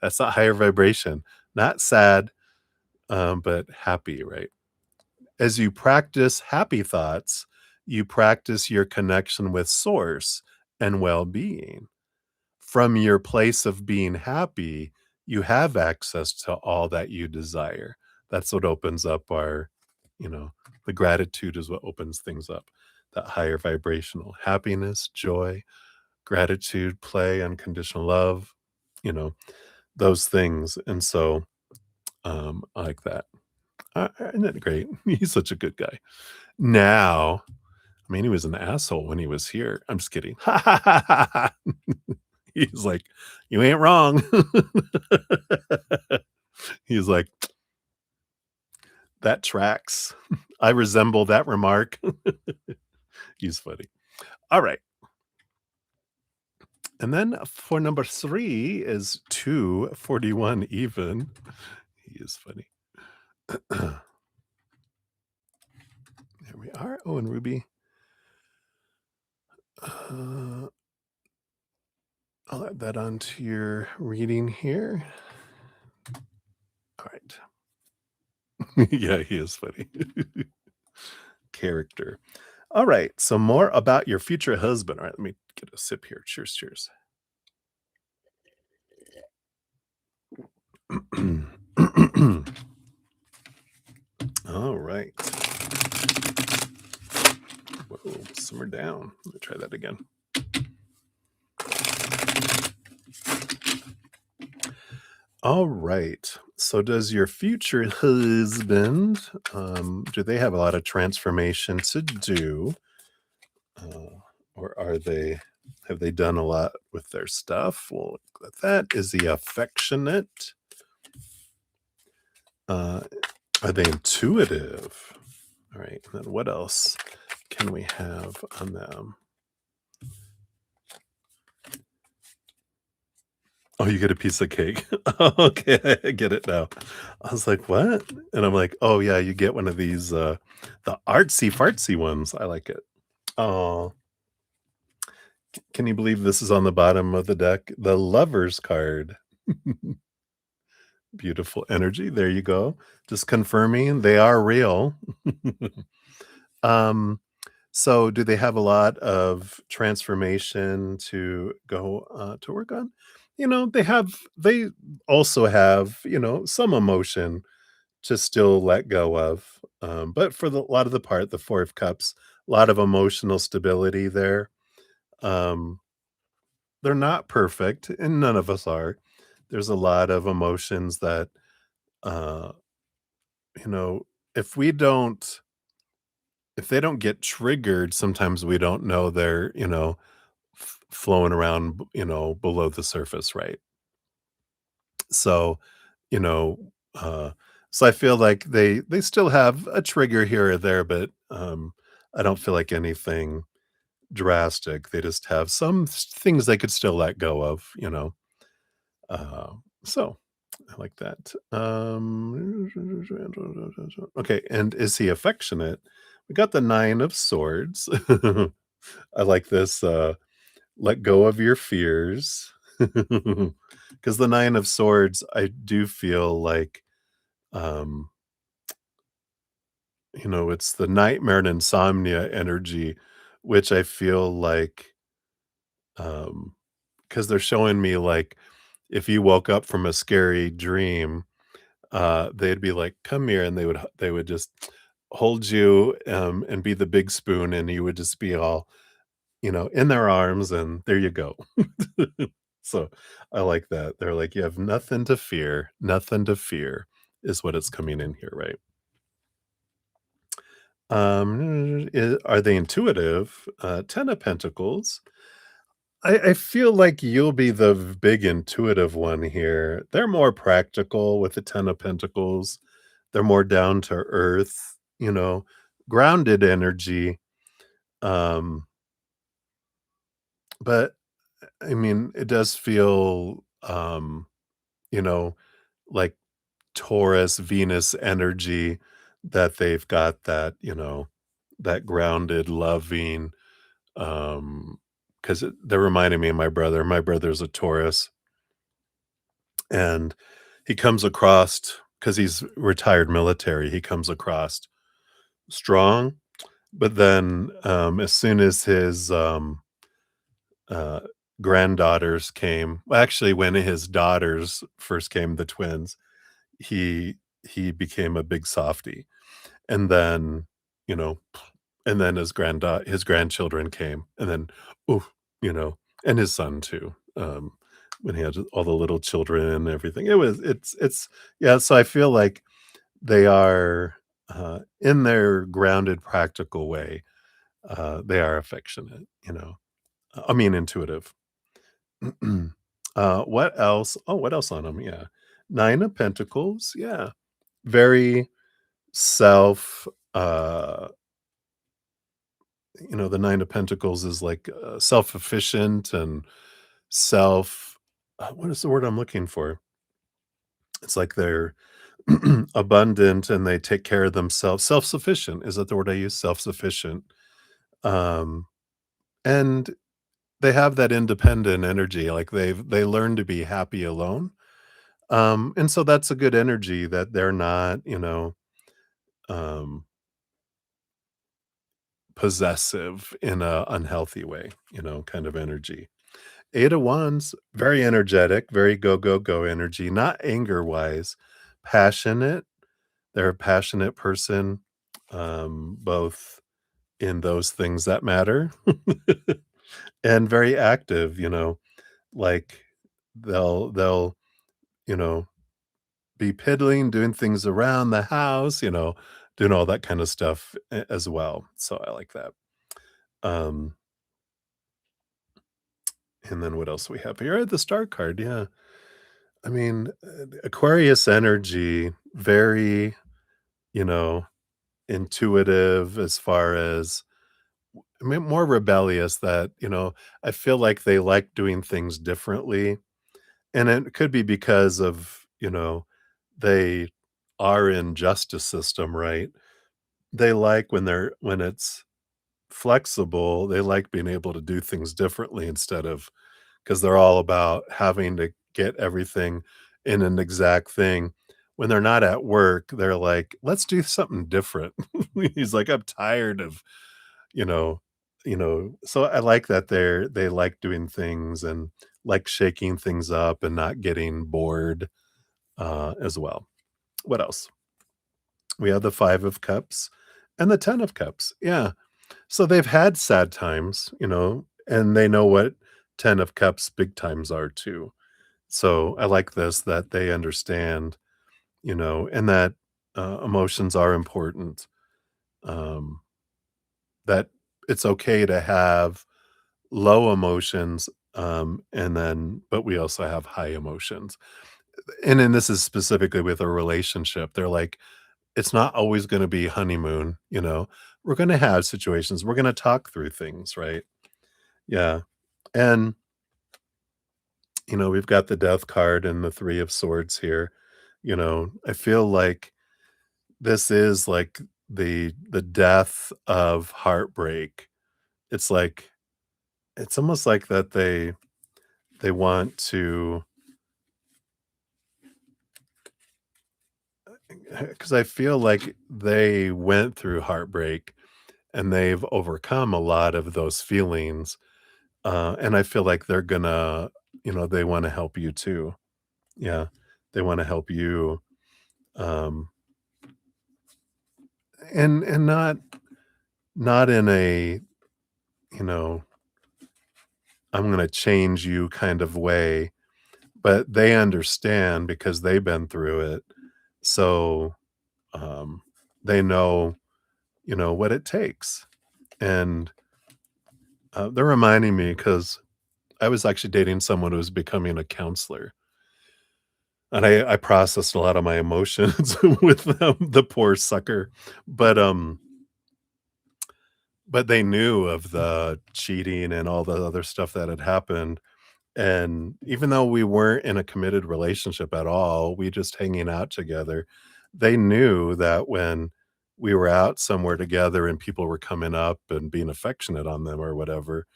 That's a higher vibration, not sad, but happy, right? As you practice happy thoughts, you practice your connection with source and well-being. From your place of being happy, you have access to all that you desire. That's what opens up our, you know, the gratitude is what opens things up. that higher vibrational happiness, joy, gratitude, play, unconditional love, you know, those things. And so, I like that. Isn't that great? He's such a good guy. Now, I mean, he was an asshole when he was here. I'm just kidding. He's like, "You ain't wrong." He's like, "That tracks. I resemble that remark." He's funny. All right. And then for number 3 is 241 even. He is funny. There we are. Oh, and Ruby. Uh, I'll add that onto your reading here. All right. Yeah, he is funny. Character. All right. So more about your future husband. All right, let me get a sip here. Cheers, cheers. All right. Whoa, simmer down. Let me try that again. All right. So does your future husband, do they have a lot of transformation to do? Or have they done a lot with their stuff? We'll look at that. Is he affectionate? Uh, are they intuitive? All right. And then what else can we have on them? Oh, you get a piece of cake. Okay, I get it now. I was like, "What?" And I'm like, "Oh, yeah, you get one of these, the artsy fartsy ones." I like it. Oh, can you believe this is on the bottom of the deck? The Lover's card. Beautiful energy. There you go. Just confirming they are real. Um, so do they have a lot of transformation to go, to work on? They also have, some emotion to still let go of. But for a lot of the part, the 4 of Cups, a lot of emotional stability there. Um, they're not perfect, and none of us are. There's a lot of emotions that, uh, you know, if we don't if they don't get triggered, sometimes we don't know they're, flowing around, below the surface, right? So, you know, uh, so I feel like they still have a trigger here or there, but I don't feel like anything drastic. They just have some things they could still let go of. Uh, so I like that. Okay, and is he affectionate? We got the 9 of swords. I like this. Let go of your fears. Because the 9 of swords, I do feel like, um, it's the nightmare and insomnia energy, which I feel like, because they're showing me like if you woke up from a scary dream, they'd be like, "Come here," and they would just hold you, and be the big spoon, and you would just be all, in their arms, and there you go. So, I like that. They're like, "You have nothing to fear," is what it's coming in here, right? Are they intuitive? 10 of Pentacles. I feel like you'll be the big intuitive one here. They're more practical with the 10 of Pentacles. They're more down to earth, grounded energy. Um, but I mean, it does feel, you know, like Taurus, Venus energy that they've got that grounded, loving, because they're reminding me of my brother. My brother's a Taurus, and he comes across because he's retired military. He comes across strong, but then as soon as his uh, granddaughters came, well, actually, when his daughters first came, the twins, he he became a big softy, and then you know. and then his grandchildren came, and then, ooh, you know, and his son too, when he had all the little children and everything. It's yeah, so I feel like they are, in their grounded, practical way, they are affectionate, I mean, intuitive. What else? Oh, what else on them? Yeah. 9 of Pentacles, yeah. Very self, the 9 of Pentacles is like, self-efficient and self what is the word I'm looking for? It's like they're abundant and they take care of themselves. Self-sufficient, is that the word I use? Self-sufficient. Um, and they have that independent energy, like they learn to be happy alone. And so that's a good energy that they're not, um, possessive in a unhealthy way, kind of energy. 8 of Wands, very energetic, very go, go, go energy, not anger-wise, passionate. They're a passionate person, both in those things that matter and very active, like they'll, you know, be piddling, doing things around the house, doing all that kind of stuff as well. So I like that. Um, and then what else we have here? The star card. Yeah. I mean, Aquarius energy, very, you know, intuitive as far as I mean, more rebellious that, I feel like they like doing things differently. And it could be because of, they are in justice system, right? They like when it's flexible, they like being able to do things differently instead of because they're all about having to get everything in an exact thing. When they're not at work, they're like, "Let's do something different." He's like, "I'm tired of, you know so I like that they like doing things and like shaking things up and not getting bored, as well. What else? We have the 5 of Cups and the 10 of Cups. Yeah. So they've had sad times, and they know what 10 of Cups big times are too. So I like this that they understand, and that, emotions are important, um, that it's okay to have low emotions, and then but we also have high emotions. And then this is specifically with a relationship. They're like, it's not always gonna be honeymoon, We're gonna have situations, we're gonna talk through things, right? Yeah. And, we've got the death card and the 3 of swords here. I feel like this is like the death of heartbreak. It's like it's almost like that they want to, because I feel like they went through heartbreak and they've overcome a lot of those feelings, and I feel like they're gonna, they wanna help you too. Yeah. They wanna help you, um, and not in a, you know, "I'm gonna change you" kind of way, but they understand because they've been through it. So, um, they know, what it takes. And, they're reminding me because I was actually dating someone who was becoming a counselor, and I processed a lot of my emotions with them, the poor sucker. But, but they knew of the cheating and all the other stuff that had happened. And even though we weren't in a committed relationship at all, we just hanging out together, they knew that when we were out somewhere together and people were coming up and being affectionate on them or whatever,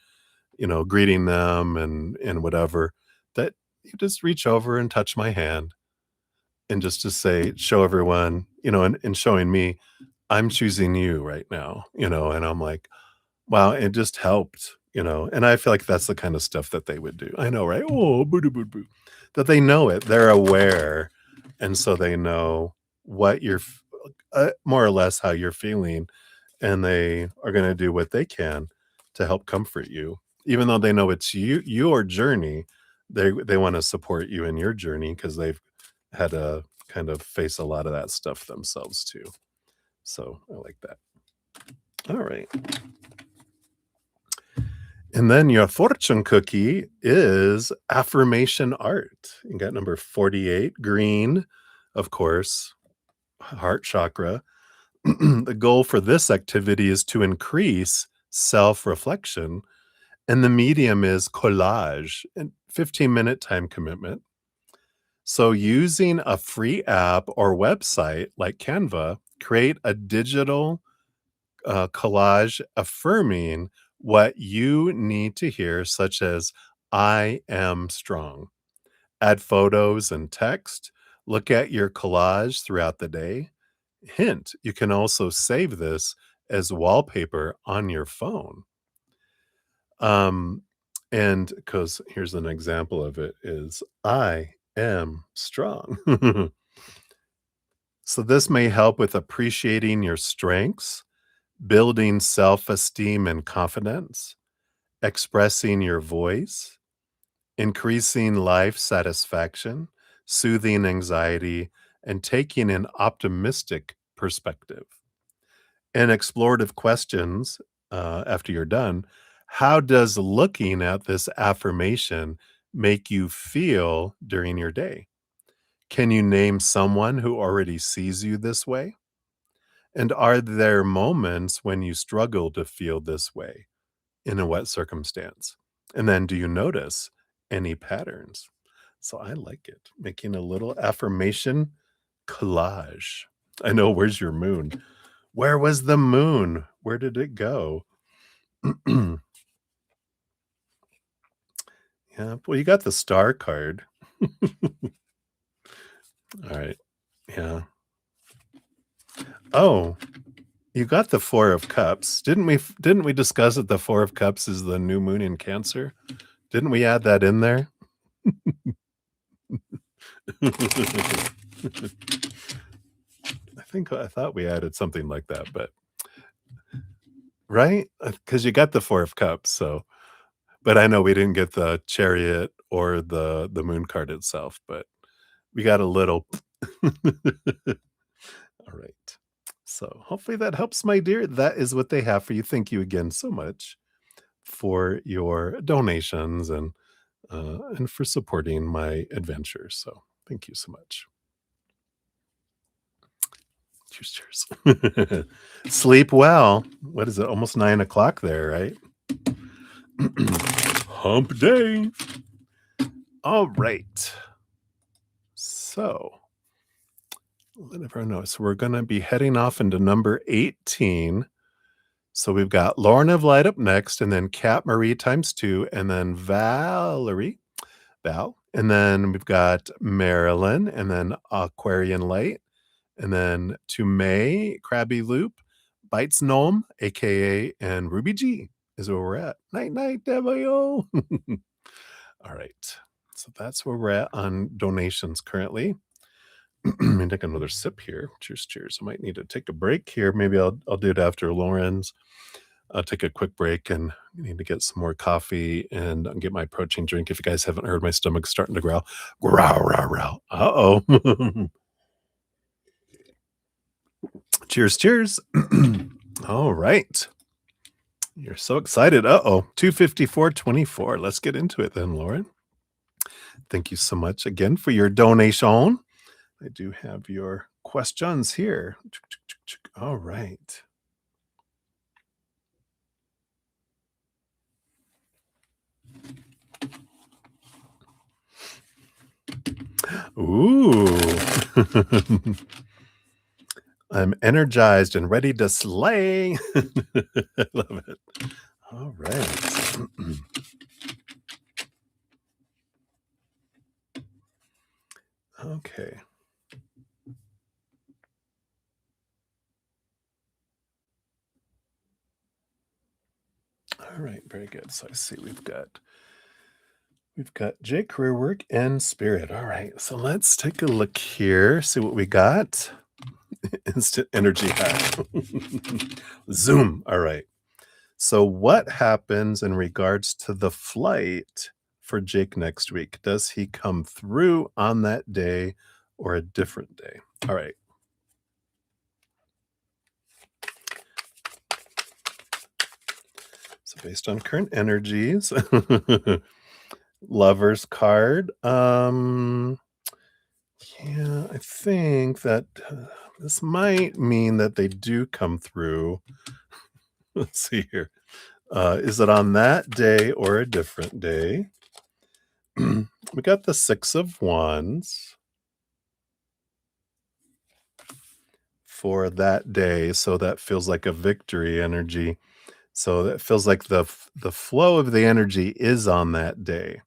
greeting them and whatever, that you just reach over and touch my hand and just to say, show everyone, and showing me, I'm choosing you right now, and I'm like, wow, it just helped, and I feel like that's the kind of stuff that they would do. I know, right? Oh, boo, boo, boo. That they know it. They're aware, and so they know what you're more or less how you're feeling, and they are gonna do what they can to help comfort you. Even though they know it's your journey, they wanna support you in your journey because 'cause they've had to kind of face a lot of that stuff themselves too. So, I like that. Alright. And then your fortune cookie is affirmation art. You got number 48, green, of course, heart chakra. The goal for this activity is to increase self-reflection, and the medium is collage and 15-minute time commitment. So using a free app or website like Canva, create a digital collage affirming what you need to hear, such as "I am strong." Add photos and text. Look at your collage throughout the day. Hint, you can also save this as wallpaper on your phone. Um, and because here's an example of it is "I am strong." So this may help with appreciating your strengths, building self-esteem and confidence, expressing your voice, increasing life satisfaction, soothing anxiety, and taking an optimistic perspective. And explorative questions after you're done. How does looking at this affirmation make you feel during your day? Can you name someone who already sees you this way? And are there moments when you struggle to feel this way? In a what circumstance? And then do you notice any patterns? So I like it. Making a little affirmation collage. I know, where's your moon? Where was the moon? Where did it go? Yeah, well, you got the star card. All right. Yeah. Oh, you got the 4 of cups. Didn't we discuss that the 4 of cups is the new moon in Cancer? Didn't we add that in there? I thought we added something like that, but right? Because you got the 4 of cups, so but I know we didn't get the chariot or the moon card itself, but we got a little Alright. So, hopefully that helps, my dear. That is what they have for you. Thank you again so much for your donations and for supporting my adventure, so thank you so much. Cheers, cheers. Sleep well. What is it? Almost 9 o'clock there, right? Hump day. All right. So let everyone know. So we're going to be heading off into number 18. So we've got Lauren of Light up next, and then Kat Marie times two, and then Val, and then we've got Marilyn, and then Aquarian Light, and then to May, Krabby Loop, Bites Gnome, aka and Ruby G is where we're at. Night night, Devil. All right. So that's where we're at on donations currently. Let me take another sip here. Cheers, cheers. I might need to take a break here. Maybe I'll do it after Lauren's. I'll take a quick break and need to get some more coffee and get my protein drink. If you guys haven't heard, my stomach's starting to growl. Growl, growl, growl. Uh-oh. Cheers, cheers. All right. You're so excited. Uh-oh. 254.24. Let's get into it then, Lauren. Thank you so much again for your donation. I do have your questions here. All right. Ooh. I'm energized and ready to slay. I love it. All right. Okay. All right, very good. So I see we've got J career work and spirit. All right. So let's take a look here, see what we got. Instant energy hack. Zoom. All right. So, what happens in regards to the flight for Jake next week? Does he come through on that day or a different day? All right. So, based on current energies, lover's card. Yeah, I think that this might mean that they do come through. Let's see here. Is it on that day or a different day? We got the Six of Wands for that day, so that feels like a victory energy. So that feels like the flow of the energy is on that day,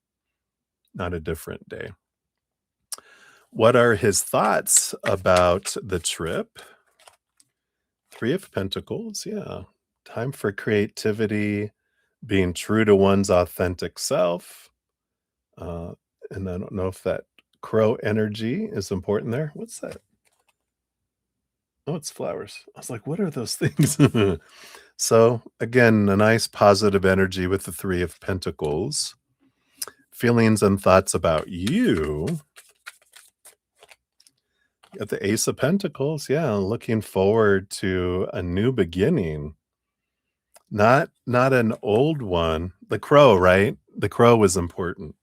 not a different day. What are his thoughts about the trip? Three of Pentacles, yeah. Time for creativity, being true to one's authentic self. Uh, and I don't know if that crow energy is important there. What's that? Oh, it's flowers. I was like, what are those things? So, again, a nice positive energy with the Three of Pentacles. Feelings and thoughts about you. At the Ace of Pentacles, yeah, looking forward to a new beginning. Not an old one. The crow, right? The crow was important.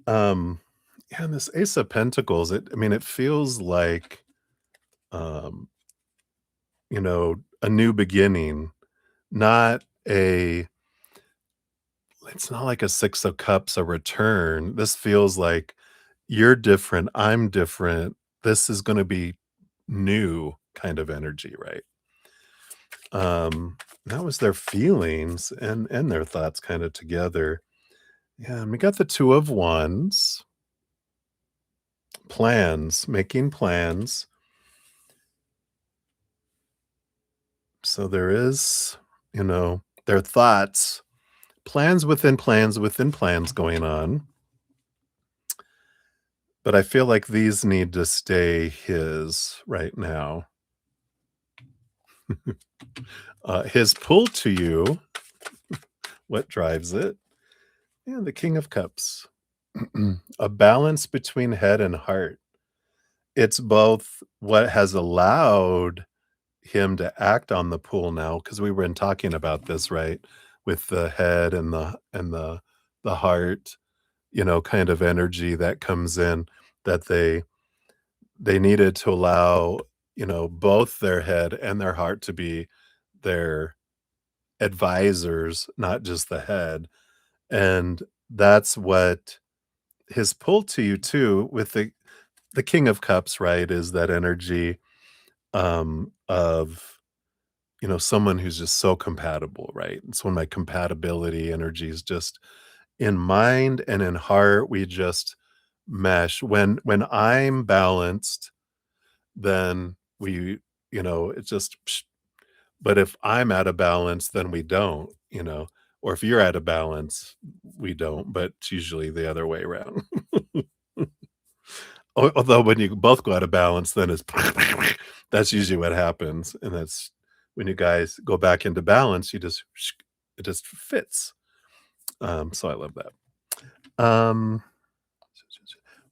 um, yeah, and this Ace of Pentacles, it feels like, um, a new beginning, not a it's not like a Six of Cups, a return. This feels like you're different, I'm different. This is gonna be new kind of energy, right? That was their feelings and their thoughts kinda together. Yeah, and we got the Two of Wands, plans, making plans. So there is, their thoughts, plans within plans going on. But I feel like these need to stay his right now. His pull to you, what drives it? Yeah, the King of Cups. A balance between head and heart. It's both what has allowed him to act on the pull now, because we were talking about this, right? With the head and the heart, kind of energy that comes in, that they needed to allow, both their head and their heart to be their advisors, not just the head. And that's what his pull to you too with the King of Cups, right, is that energy of someone who's just so compatible, right? It's when my compatibility energy is just in mind and in heart, we just mesh. When I'm balanced, then it's just psh. But if I'm out of balance, then we don't. Or if you're out of balance, we don't, but it's usually the other way around. Although when you both go out of balance, then it's that's usually what happens, and that's when you guys go back into balance, it just fits. So I love that. Um,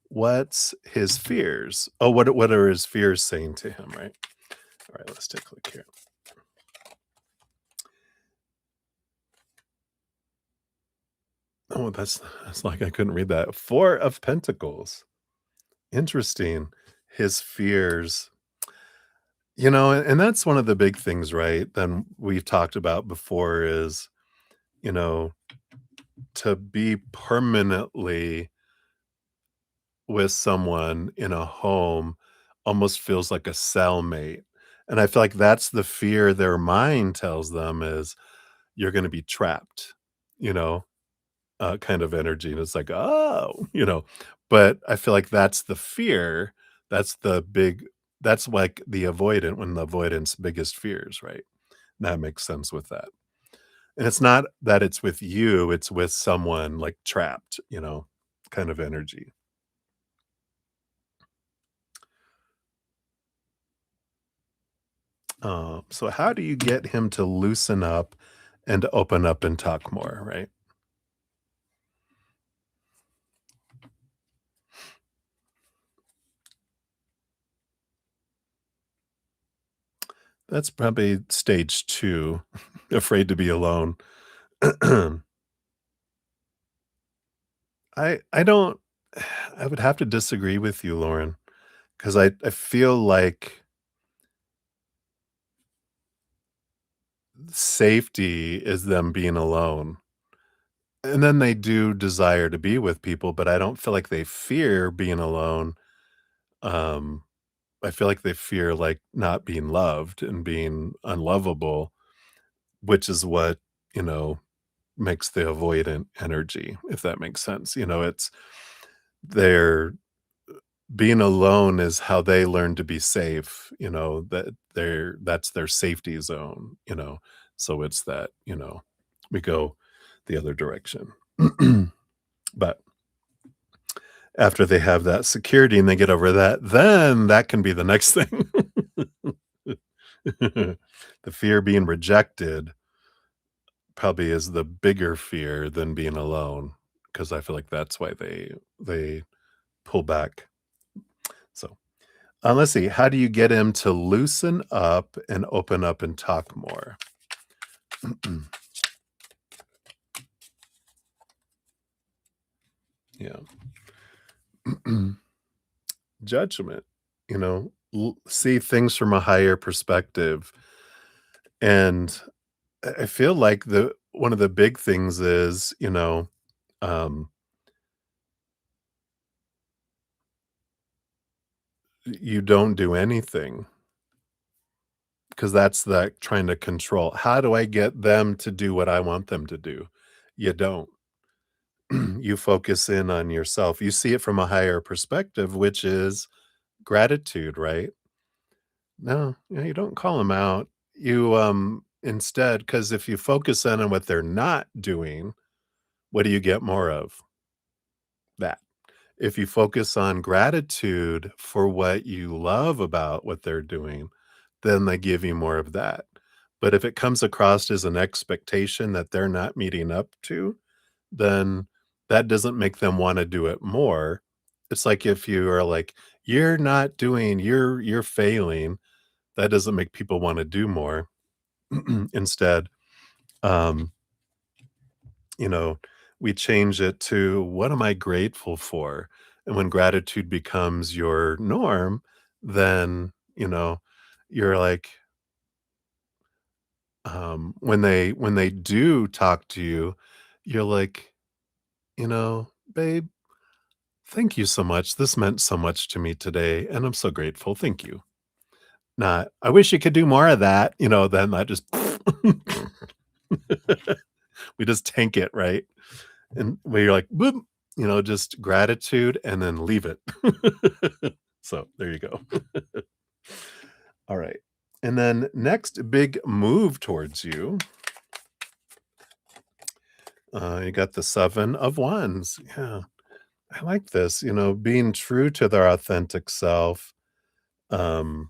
what's his fears? Oh, what are his fears saying to him, right? All right, let's take a look here. Oh, that's like I couldn't read that. Four of Pentacles. Interesting. His fears. And that's one of the big things, right? Then we've talked about before is, you know, to be permanently with someone in a home almost feels like a cellmate. And I feel like that's the fear their mind tells them is you're going to be trapped, you know, kind of energy. And it's like, oh, but I feel like that's the fear. That's the big, that's like the avoidant, when the avoidance biggest fears, right? That makes sense with that. And it's not that it's with you, it's with someone like trapped, kind of energy. So how do you get him to loosen up and open up and talk more, right? That's probably stage 2, afraid to be alone. I don't I would have to disagree with you, Lauren, because I feel like safety is them being alone. And then they do desire to be with people, but I don't feel like they fear being alone. Um, I feel like they fear, like, not being loved and being unlovable, which is what, you know, makes the avoidant energy, if that makes sense. It's their being alone is how they learn to be safe, that's their safety zone, so it's that, we go the other direction. But after they have that security and they get over that, then that can be the next thing. The fear of being rejected probably is the bigger fear than being alone, because I feel like that's why they pull back. So, let's see, how do you get him to loosen up and open up and talk more? Yeah. Judgment, see things from a higher perspective. And I feel like the one of the big things is, um, you don't do anything, because that's that trying to control. How do I get them to do what I want them to do? You don't. You focus in on yourself. You see it from a higher perspective, which is gratitude, right? No, you don't call them out. You instead, because if you focus in on what they're not doing, what do you get more of? That. If you focus on gratitude for what you love about what they're doing, then they give you more of that. But if it comes across as an expectation that they're not meeting up to, then that doesn't make them wanna do it more. It's like if you are like, you're failing," that doesn't make people wanna do more. Instead, um, you know, we change it to, "What am I grateful for?" And when gratitude becomes your norm, then, you're like, when they do talk to you, you're like, "Babe, thank you so much. This meant so much to me today, and I'm so grateful. Thank you." Not, "I wish you could do more of that," then I just we just tank it, right? And where you're like, "Boop," just gratitude and then leave it. So, there you go. All right. And then next big move towards you, you got the 7 of Wands. Yeah, I like this, being true to their authentic self, um,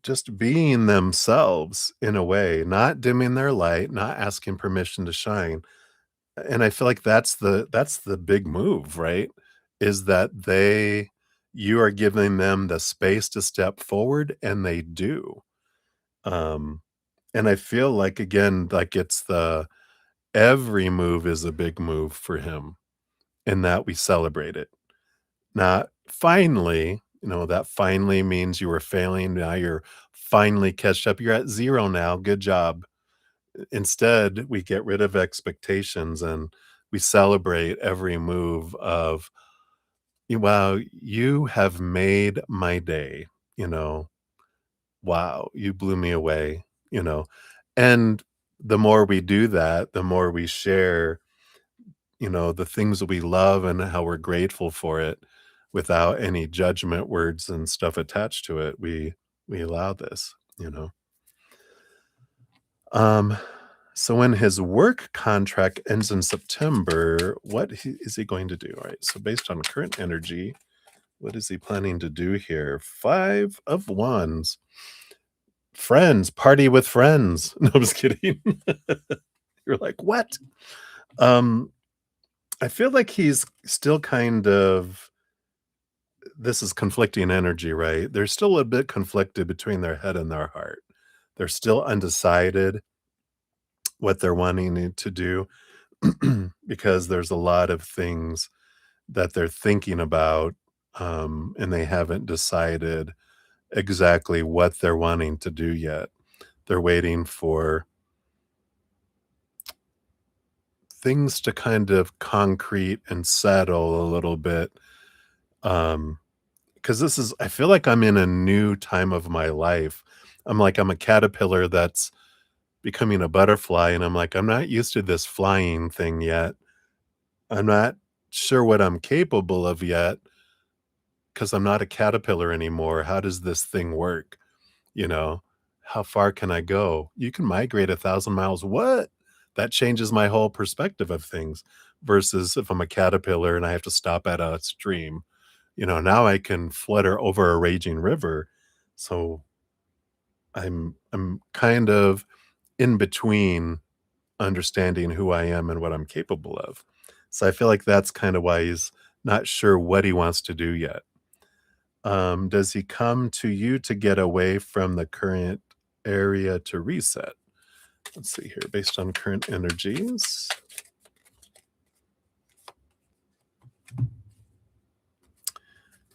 just being themselves in a way, not dimming their light, not asking permission to shine. And I feel like that's the big move, right? Is that you are giving them the space to step forward, and they do. Um, and I feel like, again, like it's every move is a big move for him, and that we celebrate it. Not finally, that finally means you were failing. Now you're finally catched up. You're at 0 now. Good job. Instead, we get rid of expectations and we celebrate every move of, Wow, you have made my day." You know, "Wow, you blew me away." You know, and the more we do that, the more we share, the things that we love and how we're grateful for it without any judgment words and stuff attached to it. We allow this, you know. Um, so when his work contract ends in September, is he going to do? All right. So based on current energy, what is he planning to do here? 5 of Wands. Friends, party with friends. No, I'm just kidding. You're like, "What?" Um, I feel like he's still kind of this is conflicting energy, right? They're still a bit conflicted between their head and their heart. They're still undecided what they're wanting it to do because there's a lot of things that they're thinking about, and they haven't decided exactly what they're wanting to do yet. They're waiting for things to kind of concrete and settle a little bit. Because this is I feel like I'm in a new time of my life. I'm a caterpillar that's becoming a butterfly, and I'm like, "I'm not used to this flying thing yet. I'm not sure what I'm capable of yet, because 'cause I'm not a caterpillar anymore. How does this thing work?" You know? "How far can I go?" "You can migrate 1,000 miles." "What?" That changes my whole perspective of things versus if I'm a caterpillar and I have to stop at a stream. Now I can flutter over a raging river. So I'm kind of in between understanding who I am and what I'm capable of. So I feel like that's kind of why he's not sure what he wants to do yet. Does he come to you to get away from the current area to reset? Let's see here, based on current energies.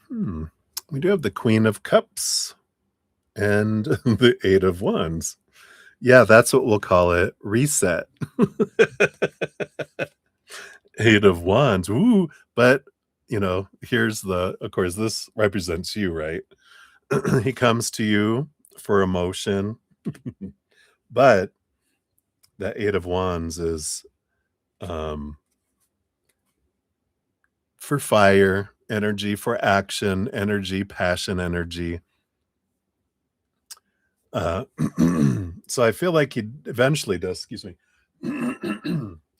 Hmm. We do have the Queen of Cups and the Eight of Wands. Yeah, that's what we'll call it, reset. Eight of Wands, ooh, but, here's the of course, this represents you, right? He comes to you for emotion, but that Eight of Wands is, um, for fire energy, for action energy, passion energy, uh, so I feel like he eventually does excuse me.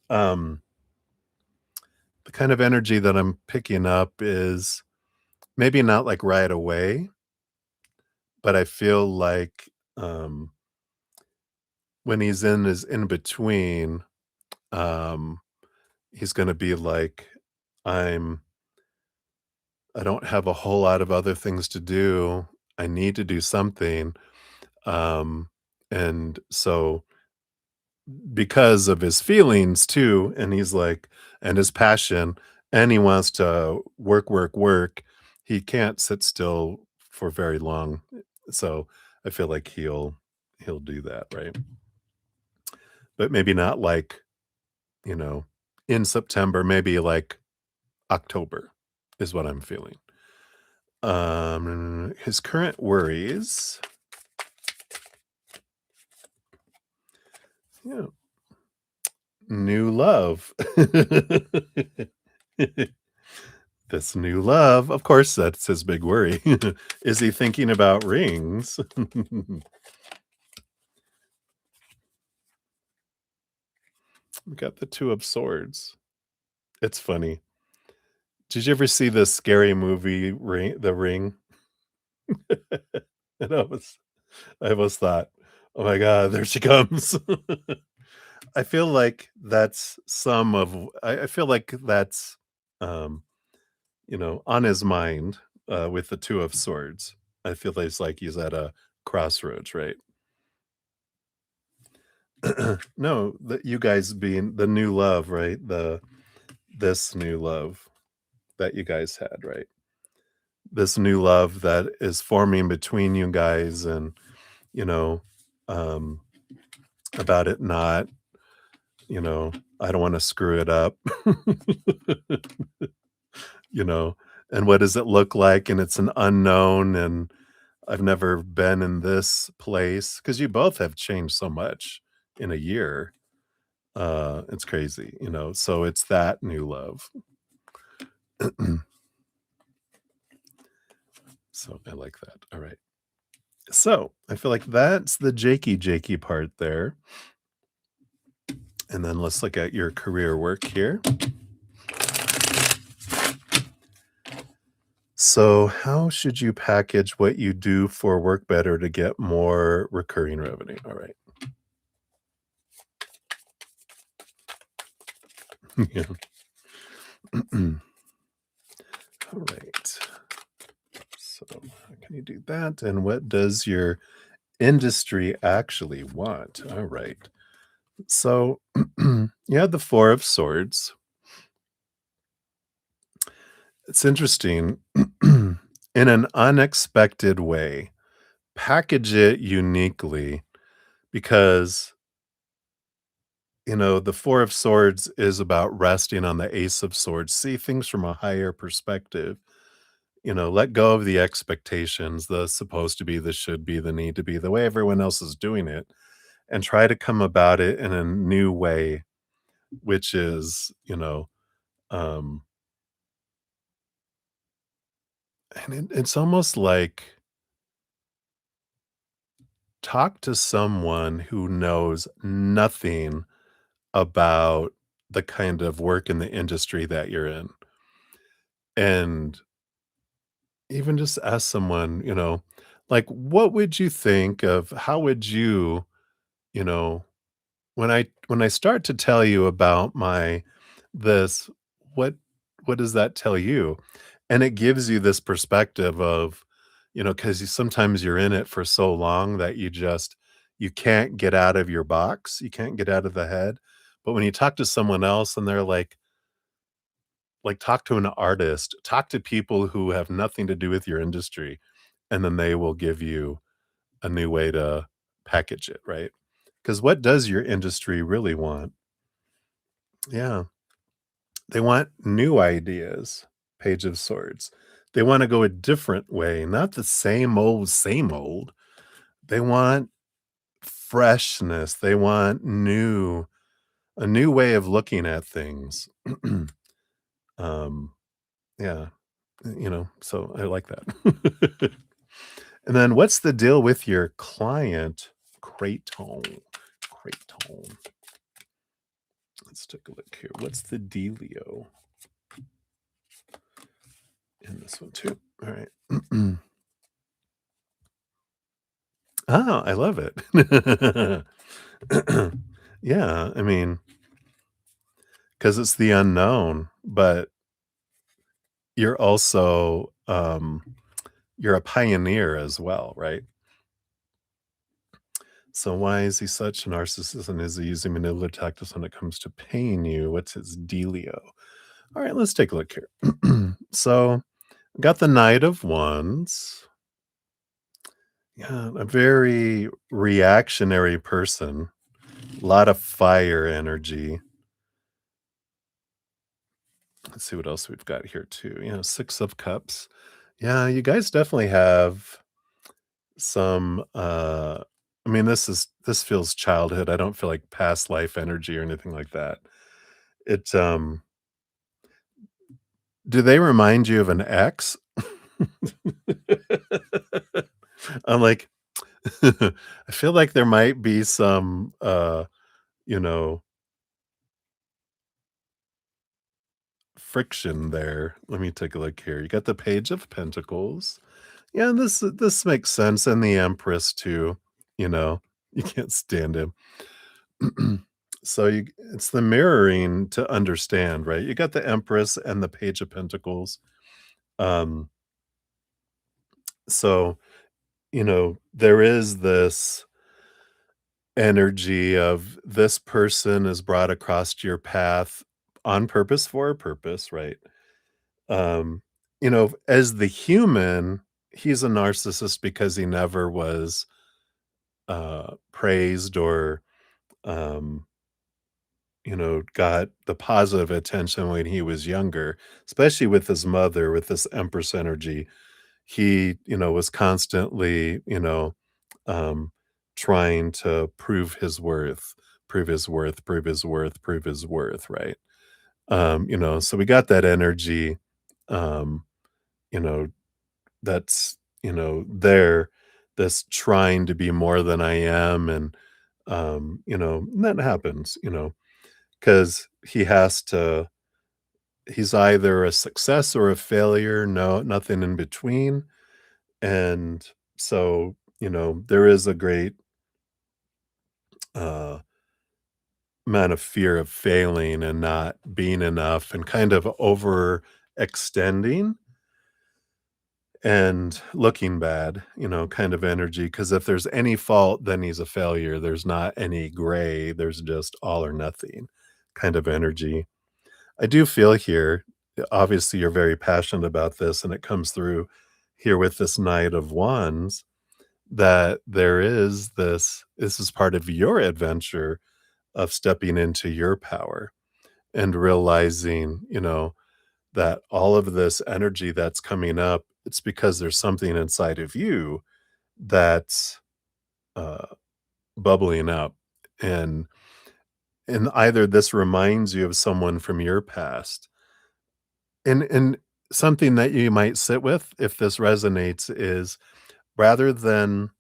Um, the kind of energy that I'm picking up is maybe not, like, right away, but I feel like, when he's in his in between, um, he's gonna be like, "I'm I don't have a whole lot of other things to do. I need to do something." And so because of his feelings too, and he's like and his passion, and he wants to work, work, work, he can't sit still for very long. So I feel like he'll do that, right? But maybe not like, you know, in September, maybe like October is what I'm feeling. His current worries, yeah, new love. This new love, of course, that's his big worry. Is he thinking about rings? We got the Two of Swords. It's funny. Did you ever see the scary movie Ring The Ring? And I almost thought, "Oh my god, there she comes." I feel like that's some of I feel like that's, um, on his mind, with the Two of Swords. I feel it's like he's at a crossroads, right? No, you guys being the new love, right? This new love that you guys had, right? This new love that is forming between you guys and, you know, um, about it not, you know, I don't wanna screw it up, you know, and what does it look like? And it's an unknown, and I've never been in this place because you both have changed so much in a year. It's crazy, so it's that new love. So I like that. All right. So I feel like that's the jakey part there. And then let's look at your career work here. So, how should you package what you do for work better to get more recurring revenue? All right. Yeah. All right. So, how can you do that? And what does your industry actually want? All right. So, you had the Four of Swords. It's interesting. In an unexpected way, package it uniquely because, the Four of Swords is about resting on the Ace of Swords. See things from a higher perspective. Let go of the expectations, the supposed to be, the should be, the need to be, the way everyone else is doing it, and try to come about it in a new way, which is, um, and it's almost like talk to someone who knows nothing about the kind of work in the industry that you're in. And even just ask someone, like, what would you think of how would you, you know, when I start to tell you about my this, what what does that tell you? And it gives you this perspective of, because sometimes you're in it for so long that you can't get out of your box, you can't get out of the head. But when you talk to someone else and they're like talk to an artist, talk to people who have nothing to do with your industry, and then they will give you a new way to package it, right? Because what does your industry really want? Yeah. They want new ideas, Page of Swords. They wanna go a different way, not the same old, same old. They want freshness. They want a new way of looking at things. Um, yeah, so I like that. And then what's the deal with your client, Kraton? Kraton. Let's take a look here. What's the dealio in this one too? All right. Oh, I love it. Yeah, I mean, because it's the unknown, but you're also, you're a pioneer as well, right? So why is he such a narcissist, and is he using manipulative tactics when it comes to paying you? What's his dealio? All right, let's take a look here. So, got the Knight of Wands. Yeah, a very reactionary person, a lot of fire energy. Let's see what else we've got here too. Six of Cups. Yeah, you guys definitely have some I mean this feels childhood. I don't feel like past life energy or anything like that. It do they remind you of an ex? I'm like I feel like there might be some you know friction there. Let me take a look here. You got the Page of Pentacles. Yeah, this makes sense, and the Empress too, you know? You can't stand him. So it's the mirroring to understand, right? You got the Empress and the Page of Pentacles. Um, so, there is this energy of this person is brought across your path on purpose for a purpose, right? Um, as the human, he's a narcissist because he never was praised or um, got the positive attention when he was younger, especially with his mother, with this Empress energy. He, was constantly, um, trying to prove his worth, prove his worth, prove his worth, prove his worth, right? So we got that energy, um, you know, that's, there, this trying to be more than I am. And, and that happens, because he has to, he's either a success or a failure, no nothing in between, and so, there is a great, uh, amount of fear of failing and not being enough and kind of overextending and looking bad, kind of energy. Because if there's any fault, then he's a failure. There's not any gray, there's just all or nothing kind of energy. I do feel here, obviously, you're very passionate about this, and it comes through here with this Knight of Wands that there is this is part of your adventure of stepping into your power and realizing, that all of this energy that's coming up, it's because there's something inside of you that's uh, bubbling up. And either this reminds you of someone from your past, and something that you might sit with if this resonates is rather than,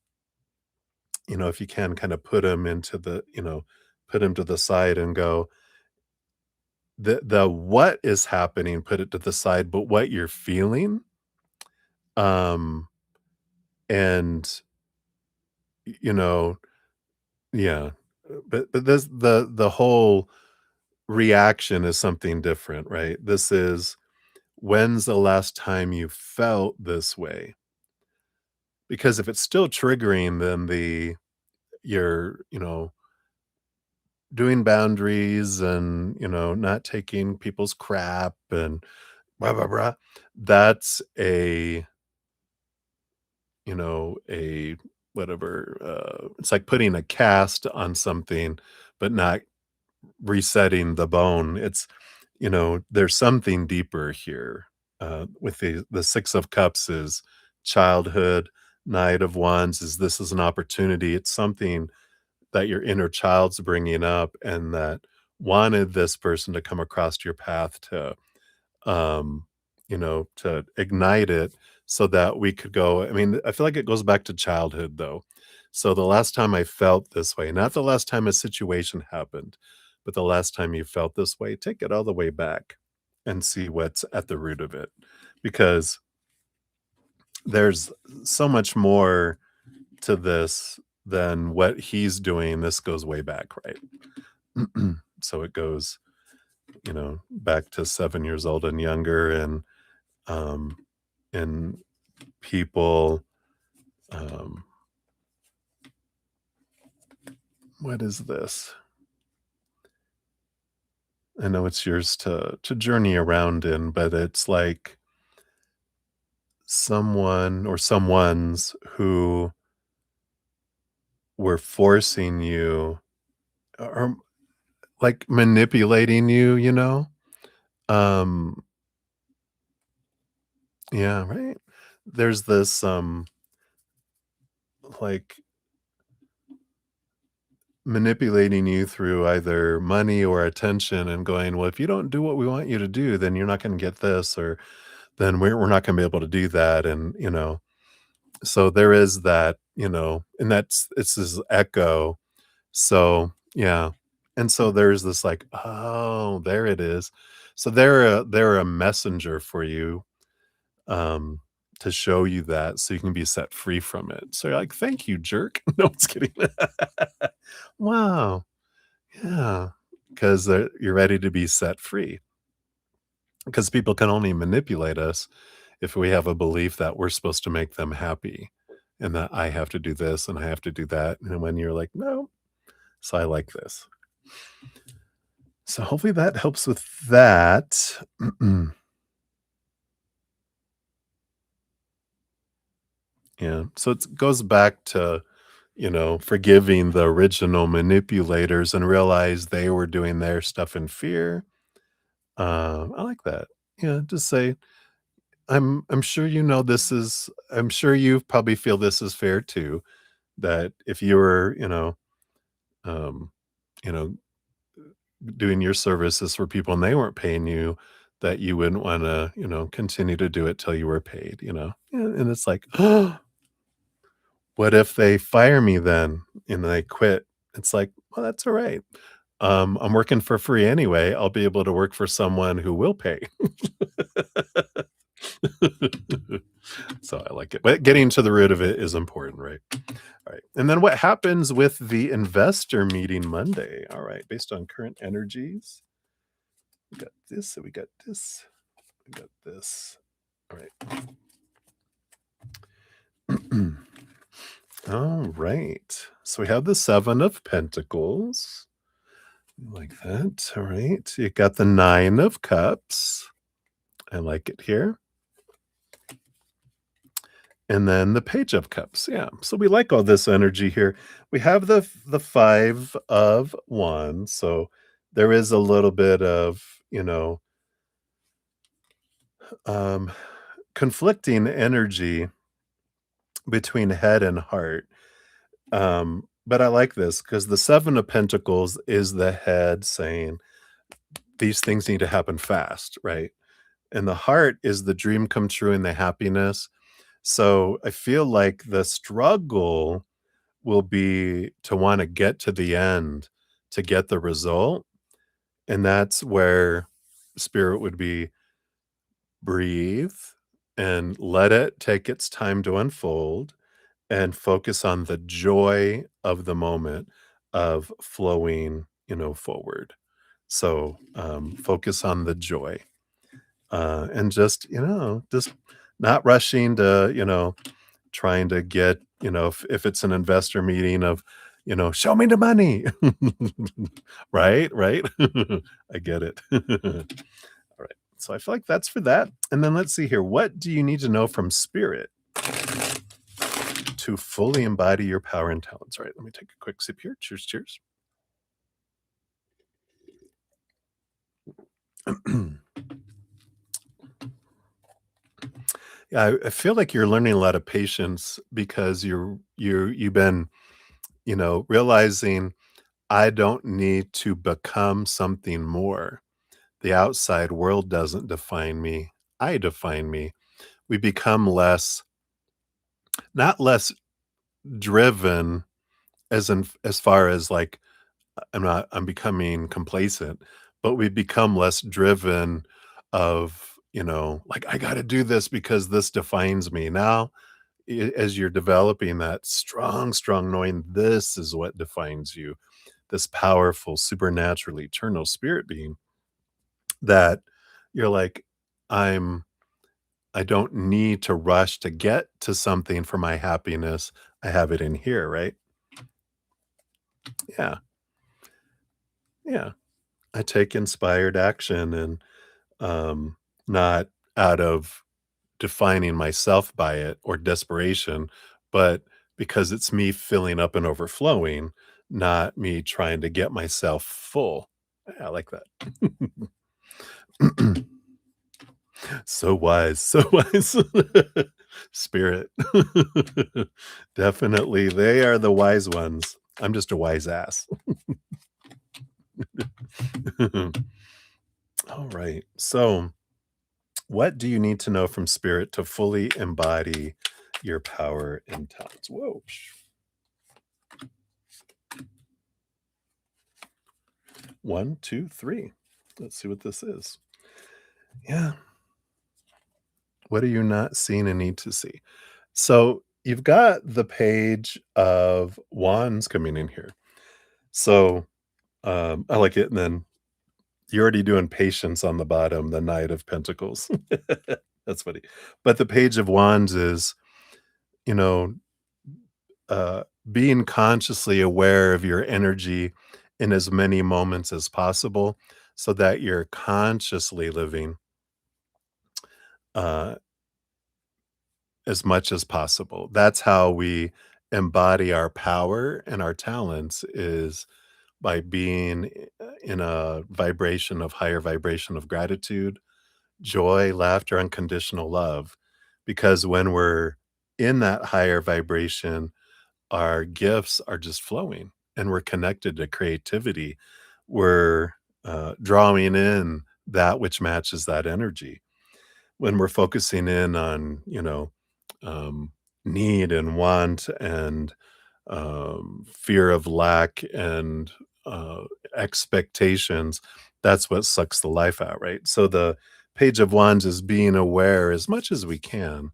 if you can kind of put him to the side and go, the what is happening, put it to the side, but what you're feeling, um, and, you know yeah, but this the whole reaction is something different, right? This is, when's the last time you felt this way? Because if it's still triggering, then you're, doing boundaries and, not taking people's crap and blah, blah, blah. That's a whatever, it's like putting a cast on something, but not resetting the bone. It's, there's something deeper here. With the 6 of Cups is childhood, Knight of Wands is this is an opportunity. It's something that your inner child's bringing up and that wanted this person to come across your path um, to ignite it so that we could go. I mean, I feel like it goes back to childhood though. So the last time I felt this way, not the last time a situation happened, but the last time you felt this way, take it all the way back and see what's at the root of it. Because there's so much more to this than what he's doing. This goes way back, right? So it goes, back to 7 years old and younger, um, and people, um, what is this? I know it's yours to journey around in, but it's like someone or someones who were forcing you or like manipulating you, Um, yeah, right? There's this, like, manipulating you through either money or attention and going, "Well, if you don't do what we want you to do, then you're not gonna get this," or, "Then we're not gonna be able to do that," and, so there is that, and it's this echo. So, yeah, and so there's this like, "Oh, there it is." So they're a messenger for you, um, to show you that so you can be set free from it. So you're like, "Thank you, jerk." No, just kidding. Wow. Yeah, 'cause, you're ready to be set free. Because people can only manipulate us if we have a belief that we're supposed to make them happy and that I have to do this and I have to do that, and when you're like, "No, so I like this." So hopefully that helps with that. Yeah, so it goes back to, forgiving the original manipulators and realize they were doing their stuff in fear. I like that. Yeah, just say, I'm sure I'm sure you probably feel this is fair too, that if you were, um, you know, doing your services for people and they weren't paying you, that you wouldn't wanna, continue to do it till you were paid, you know? And it's like, "Oh, what if they fire me then and I quit?" It's like, "Well, that's alright. I'm working for free anyway. I'll be able to work for someone who will pay. So I like it. But getting to the root of it is important, right? All right. And then what happens with the investor meeting Monday? All right. Based on current energies, we got this, so we got this, we got this. All right. All right. So we have the Seven of Pentacles. Like that. All right. You got the Nine of Cups. I like it here. And then the Page of Cups. Yeah. So we like all this energy here. We have the Five of Wands. So there is a little bit of, um, conflicting energy between head and heart. But I like this because the Seven of Pentacles is the head saying these things need to happen fast, right? And the heart is the dream come true and the happiness. So I feel like the struggle will be to want to get to the end to get the result. And that's where spirit would be breathe and let it take its time to unfold and focus on the joy of the moment of flowing, forward. So focus on the joy and just not rushing to, trying to get, if it's an investor meeting of, show me the money. Right, right. I get it. All right. So I feel like that's for that. And then let's see here. What do you need to know from spirit to fully embody your power and talents? All right. Let me take a quick sip here. Cheers, cheers. Yeah, I feel like you're learning a lot of patience because you've been, realizing I don't need to become something more. The outside world doesn't define me. I define me. We become not less driven as far as like I'm becoming complacent, but we become less driven of, like I got to do this because this defines me. Now, as you're developing that strong knowing this is what defines you, this powerful, supernatural, eternal spirit being that you're like, I'm I don't need to rush to get to something for my happiness. I have it in here, right? Yeah. Yeah. I take inspired action and um not out of defining myself by it or desperation, but because it's me filling up and overflowing, not me trying to get myself full. Yeah, I like that. So wise, so wise. Spirit. Definitely, they are the wise ones. I'm just a wise ass. All right. So, what do you need to know from spirit to fully embody your power and talents? Whoa. 1, 2, 3. Let's see what this is. Yeah. What are you not seeing and need to see? So, you've got the Page of Wands coming in here. So, I like it, and then you're already doing Patience on the bottom, the Knight of Pentacles. That's funny. But the Page of Wands is, you know, uh, being consciously aware of your energy in as many moments as possible so that you're consciously living, uh, as much as possible. That's how we embody our power and our talents is by being in a vibration of higher vibration of gratitude, joy, laughter, unconditional love. Because when we're in that higher vibration, our gifts are just flowing and we're connected to creativity. We're drawing in that which matches that energy. When we're focusing in on, um, need and want and fear of lack and uh, expectations, that's what sucks the life out, right? So the Page of Wands is being aware as much as we can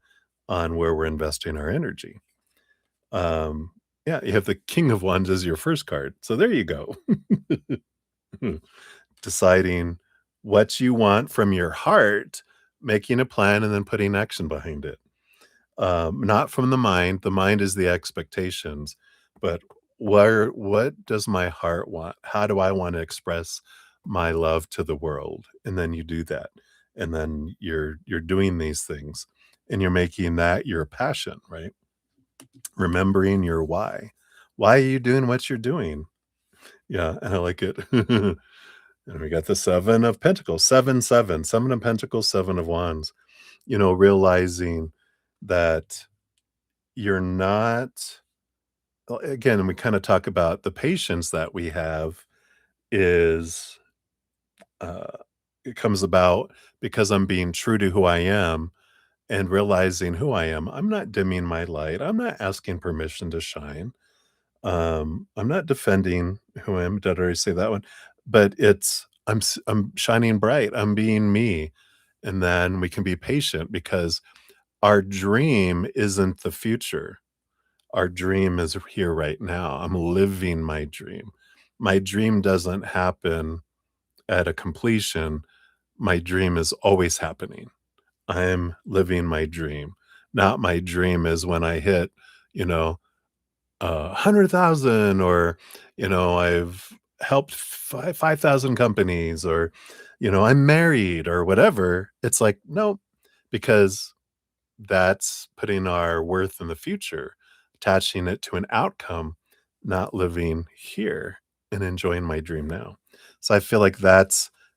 on where we're investing our energy. Um, yeah, you have the King of Wands as your first card. So there you go. Deciding what you want from your heart, making a plan, and then putting action behind it. Not from the mind. The mind is the expectations, but what does my heart want? How do I want to express my love to the world? And then you do that. And then you're doing these things and you're making that your passion, right? Remembering your why. Why are you doing what you're doing? Yeah, and I like it. And we got the 7 of Pentacles, 7, 7, 7 of Pentacles, 7 of Wands. Realizing that you're not well, again, we kinda talk about the patience that we have is, uh, it comes about because I'm being true to who I am and realizing who I am. I'm not dimming my light. I'm not asking permission to shine. I'm not defending who I am. Did I already say that one? But I'm shining bright. I'm being me. And then we can be patient because our dream isn't the future. Our dream is here right now. I'm living my dream. My dream doesn't happen at a completion. My dream is always happening. I'm living my dream. Not my dream is when I hit, you know, 100,000 or, I've helped 5,000 companies or, I'm married or whatever. It's like, no, because that's putting our worth in the future, attaching it to an outcome, not living here and enjoying my dream now. So I feel like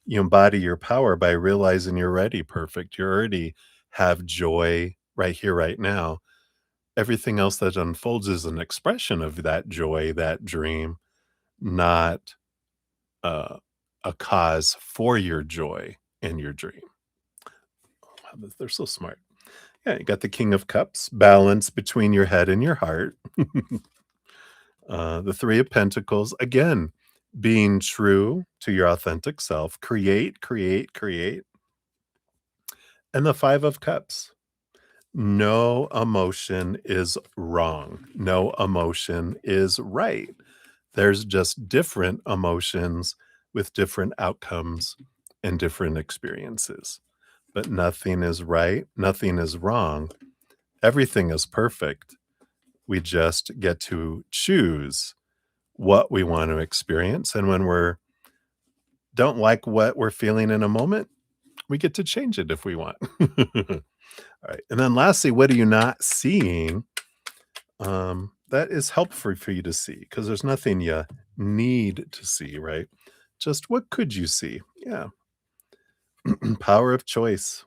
you embody your power by realizing you're already perfect. You already have joy right here, right now. Everything else that unfolds is an expression of that joy, that dream, not uh, a cause for your joy and your dream. Wow, they're so smart. Yeah, you got the King of Cups, balance between your head and your heart. The Three of Pentacles, again, being true to your authentic self, create, create, create. And the Five of Cups, no emotion is wrong. No emotion is right. There's just different emotions with different outcomes and different experiences. But nothing is right, nothing is wrong. Everything is perfect. We just get to choose what we want to experience. And when we don't like what we're feeling in a moment, we get to change it if we want. All right. And then lastly, what are you not seeing? That is helpful for you to see because there's nothing you need to see, right? Just what could you see? Yeah. Power of choice.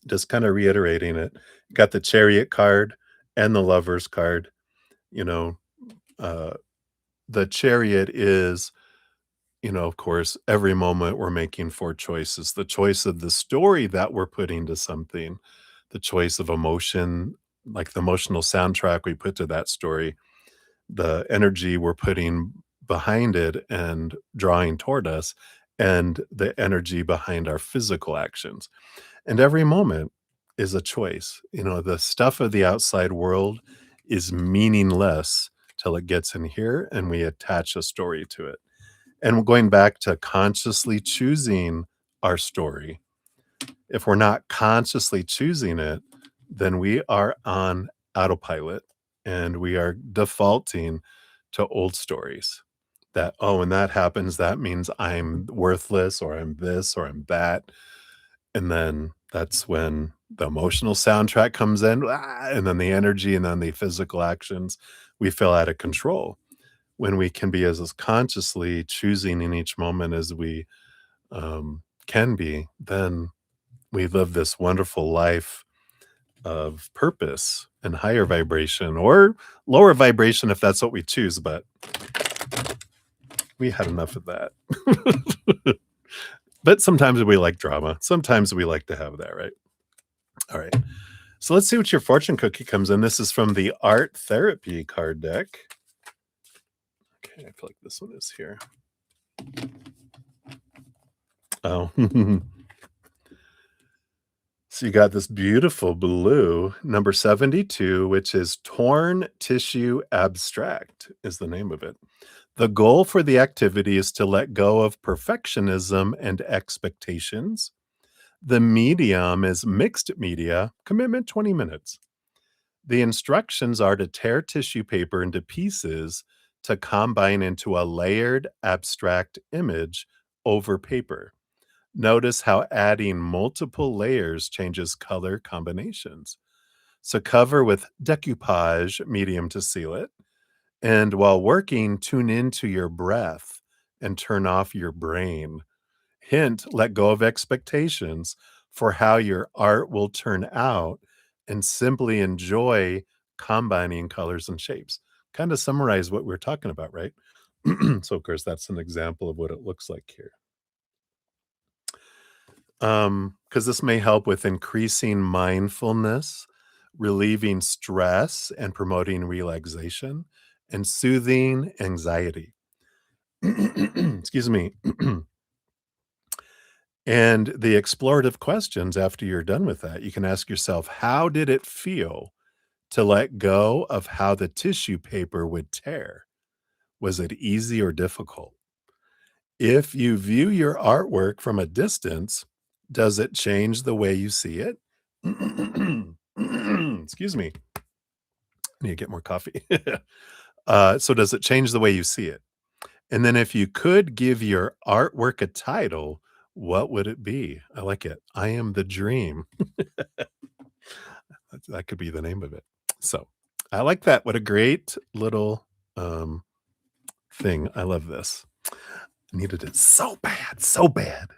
Just kind of reiterating it. Got the Chariot card and the Lovers card. You know, uh, the Chariot is, of course, every moment we're making 4 choices. The choice of the story that we're putting to something, the choice of emotion, like the emotional soundtrack we put to that story, the energy we're putting behind it and drawing toward us, and the energy behind our physical actions. And every moment is a choice. The stuff of the outside world is meaningless till it gets in here and we attach a story to it. And going back to consciously choosing our story, if we're not consciously choosing it, then we are on autopilot and we are defaulting to old stories that, oh, when that happens, that means I'm worthless or I'm this or I'm that. And then that's when the emotional soundtrack comes in, and then the energy and then the physical actions, we feel out of control. When we can be as consciously choosing in each moment as we can be, then we live this wonderful life of purpose and higher vibration or lower vibration if that's what we choose. But we had enough of that. But sometimes we like drama. Sometimes we like to have that, right? All right. So let's see what your fortune cookie comes in. This is from the Art Therapy card deck. Okay, I feel like this one is here. Oh. So you got this beautiful blue, number 72, which is Torn Tissue Abstract is the name of it. The goal for the activity is to let go of perfectionism and expectations. The medium is mixed media, commitment 20 minutes. The instructions are to tear tissue paper into pieces to combine into a layered abstract image over paper. Notice how adding multiple layers changes color combinations. So cover with decoupage medium to seal it. And while working, tune into your breath and turn off your brain. Hint, let go of expectations for how your art will turn out and simply enjoy combining colors and shapes. Kind of summarize what we're talking about, right? So, of course, that's an example of what it looks like here. Because this may help with increasing mindfulness, relieving stress, and promoting relaxation, and soothing anxiety. Excuse me. And the explorative questions after you're done with that, you can ask yourself, how did it feel to let go of how the tissue paper would tear? Was it easy or difficult? If you view your artwork from a distance, does it change the way you see it? Excuse me. I need to get more coffee. So, does it change the way you see it? And then, if you could give your artwork a title, what would it be? I like it. I am the dream. That could be the name of it. So, I like that. What a great little um, thing. I love this. I needed it so bad, so bad.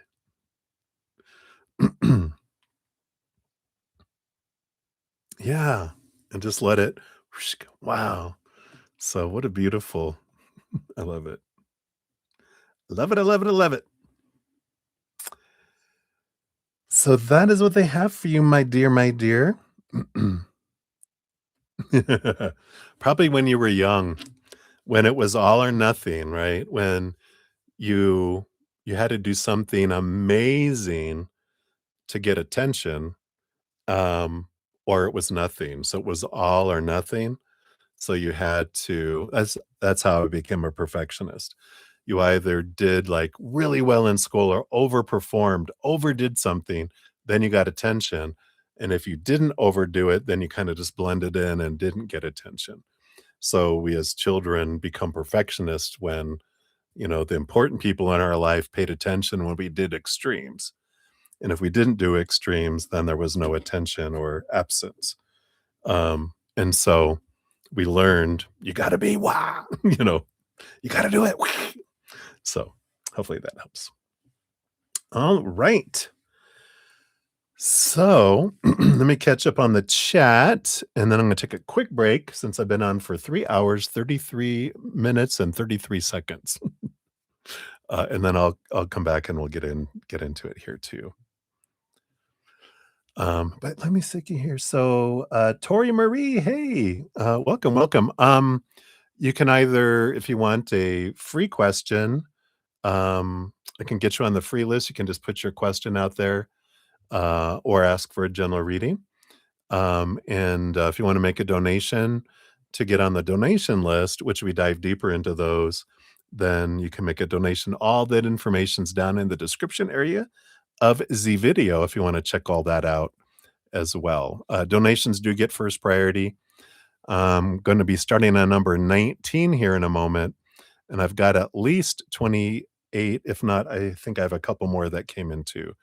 Yeah, and just let it whoosh go. Wow. So what a beautiful I love it. Love it, I love it, I love it. So that is what they have for you, my dear, my dear. Probably when you were young, when it was all or nothing, right? When you you had to do something amazing to get attention, um, or it was nothing. So it was all or nothing. So you had to that's how I became a perfectionist. You either did, like, really well in school or overperformed, overdid something, then you got attention, and if you didn't overdo it, then you kinda just blended in and didn't get attention. So we as children become perfectionists when, the important people in our life paid attention when we did extremes, and if we didn't do extremes, then there was no attention or absence. And so we learned you gotta be wow, you gotta do it. So hopefully that helps. All right. So let me catch up on the chat and then I'm going to take a quick break since I've been on for 3 hours, 33 minutes and 33 seconds. And then I'll come back and we'll get into it here too. But let me see here. So Tori Marie, hey, welcome, welcome. You can either, if you want a free question, I can get you on the free list. You can just put your question out there, or ask for a general reading. And if you want to make a donation to get on the donation list, which we dive deeper into those, then you can make a donation. All that information's down in the description area of the video if you want to check all that out as well. Donations do get first priority. I'm going to be starting on number 19 here in a moment, and I've got at least 28, if not, I think I have a couple more that came in too.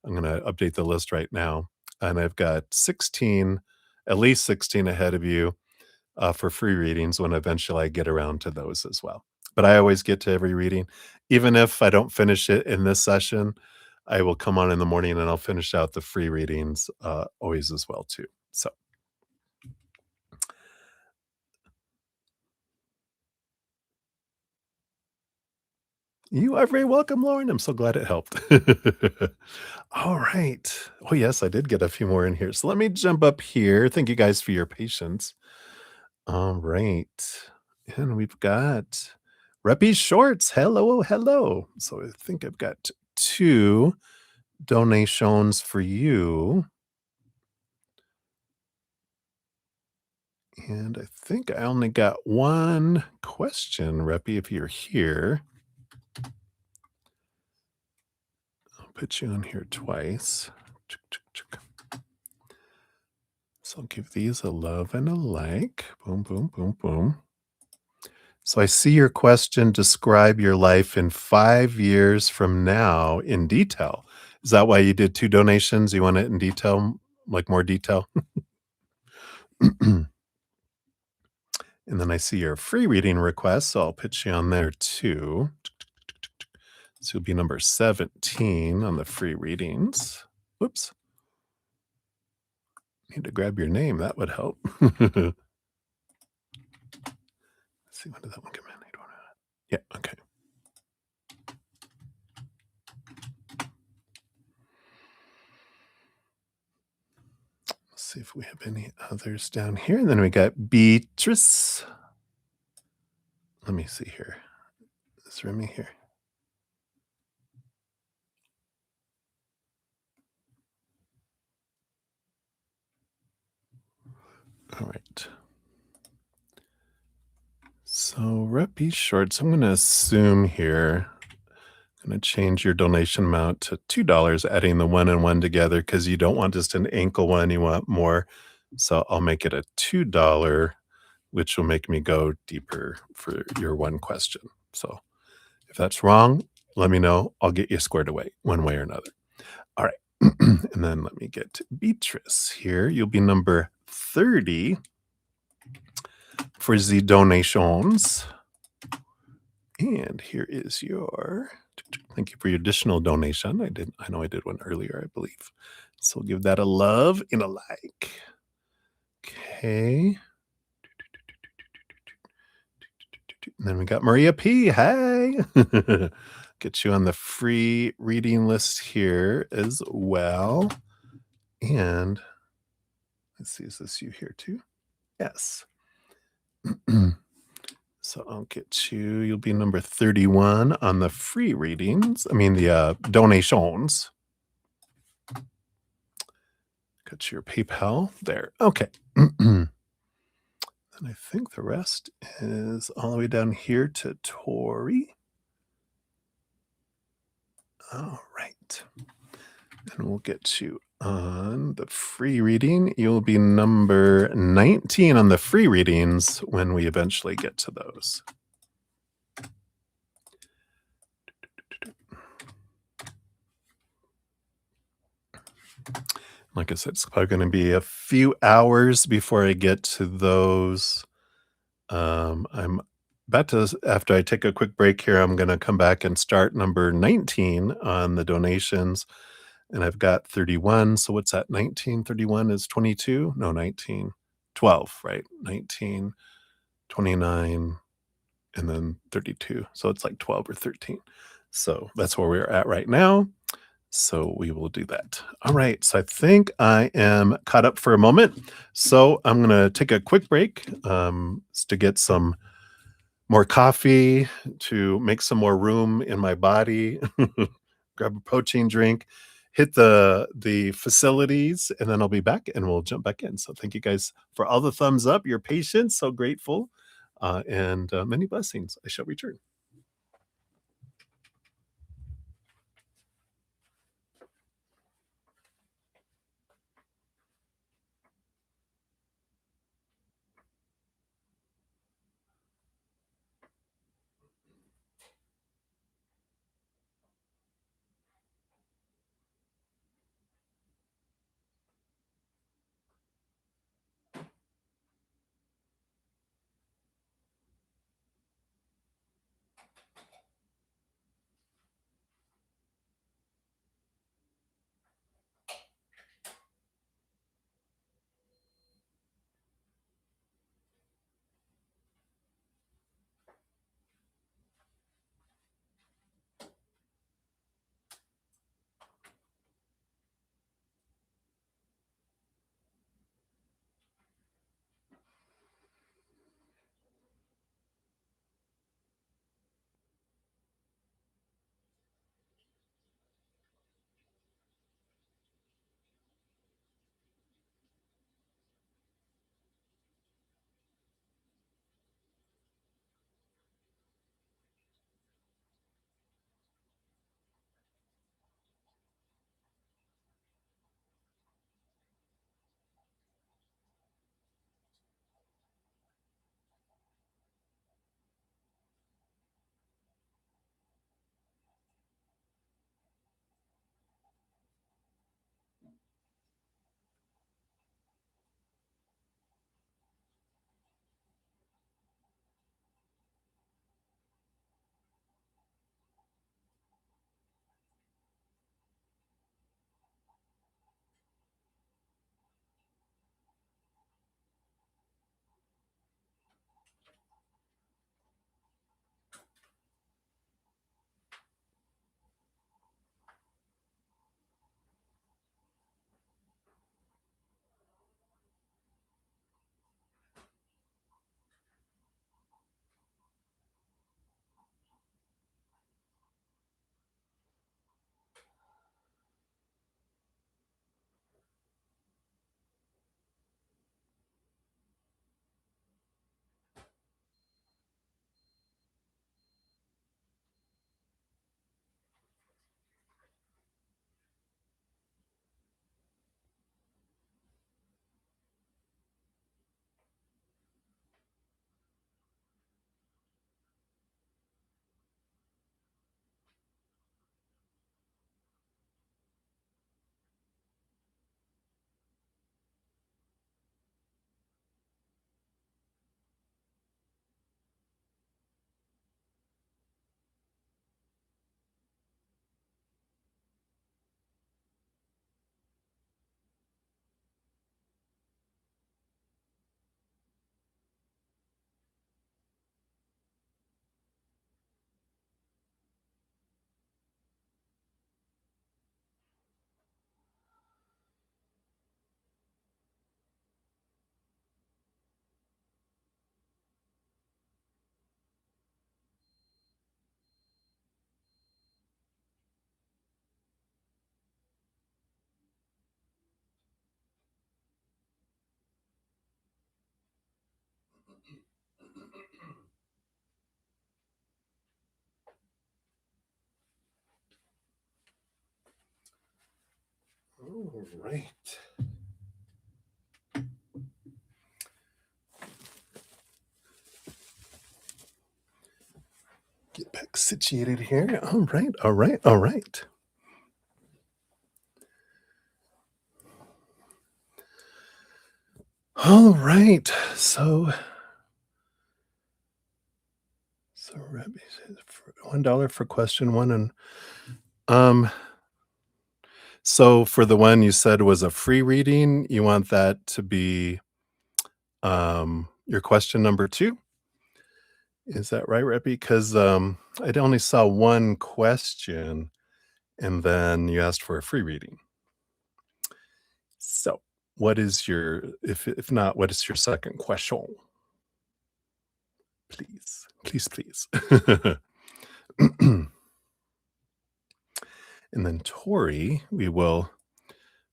I'm gonna update the list right now, and I've got 16, at least 16 ahead of you, for free readings when eventually I get around to those as well. But I always get to every reading. Even if I don't finish it in this session, I will come on in the morning and I'll finish out the free readings, always as well too. So you are very welcome, Lauren. I'm so glad it helped. All right. Oh, yes, I did get a few more in here. So let me jump up here. Thank you guys for your patience. All right. And we've got Reppy Shorts, hello, hello. So I think I've got 2 donations for you. And I think I only got 1 question, Reppy, if you're here. I'll put you on here twice. So I'll give these a love and a like. Boom, boom, boom, boom. So I see your question. Describe your life in 5 years from now in detail. Is that why you did 2 donations? You want it in detail, like more detail? And then I see your free reading request, so I'll put you on there too. So you'll be number 17 on the free readings. Whoops. Need to grab your name. That would help. Let's see, when did that one come in? Yeah, okay. Let's see if we have any others down here. And then we got Beatrice. Let me see here. Is Remy here? All right. So Reppy Shorts, I'm going to assume here, I'm going to change your donation amount to $2, adding the 1 and 1 together because you don't want just an ankle one, you want more. So I'll make it a $2, which will make me go deeper for your 1 question. So if that's wrong, let me know. I'll get you squared away one way or another. All right. And then let me get to Beatrice here. You'll be number 30 for the donations. And here is your, thank you for your additional donation. I know I did one earlier, I believe. So we'll give that a love and a like. Okay. And then we got Maria P. Hey. Get you on the free reading list here as well. And let's see, is this you here too? Yes. So I'll get you, you'll be number 31 on the free readings. I mean, the donations. Got your PayPal there. Okay. And I think the rest is all the way down here to Tori. All right. And we'll get you on the free reading. You'll be number 19 on the free readings when we eventually get to those. Like I said, it's probably going to be a few hours before I get to those. I'm about to, after I take a quick break here, I'm going to come back and start number 19 on the donations. And I've got 31. So what's that? 19, 31 is 22? No, 19, 12, right? 19, 29, and then 32. So it's like 12 or 13. So that's where we're at right now. So we will do that. All right. So I think I am caught up for a moment. So I'm going to take a quick break to get some more coffee, to make some more room in my body, grab a protein drink, hit the facilities, and then I'll be back and we'll jump back in. So thank you guys for all the thumbs up, your patience, so grateful, and many blessings. I shall return. right. Get back situated here. All right, all right, all right. All right. So Rabbi says $1 for question one, and um, so for the one you said was a free reading, you want that to be your question number two. Is that right, Rabbi? Because I only saw one question, and then you asked for a free reading. So, what is your if not, what is your second question? Please, please, please. And then Tori, we will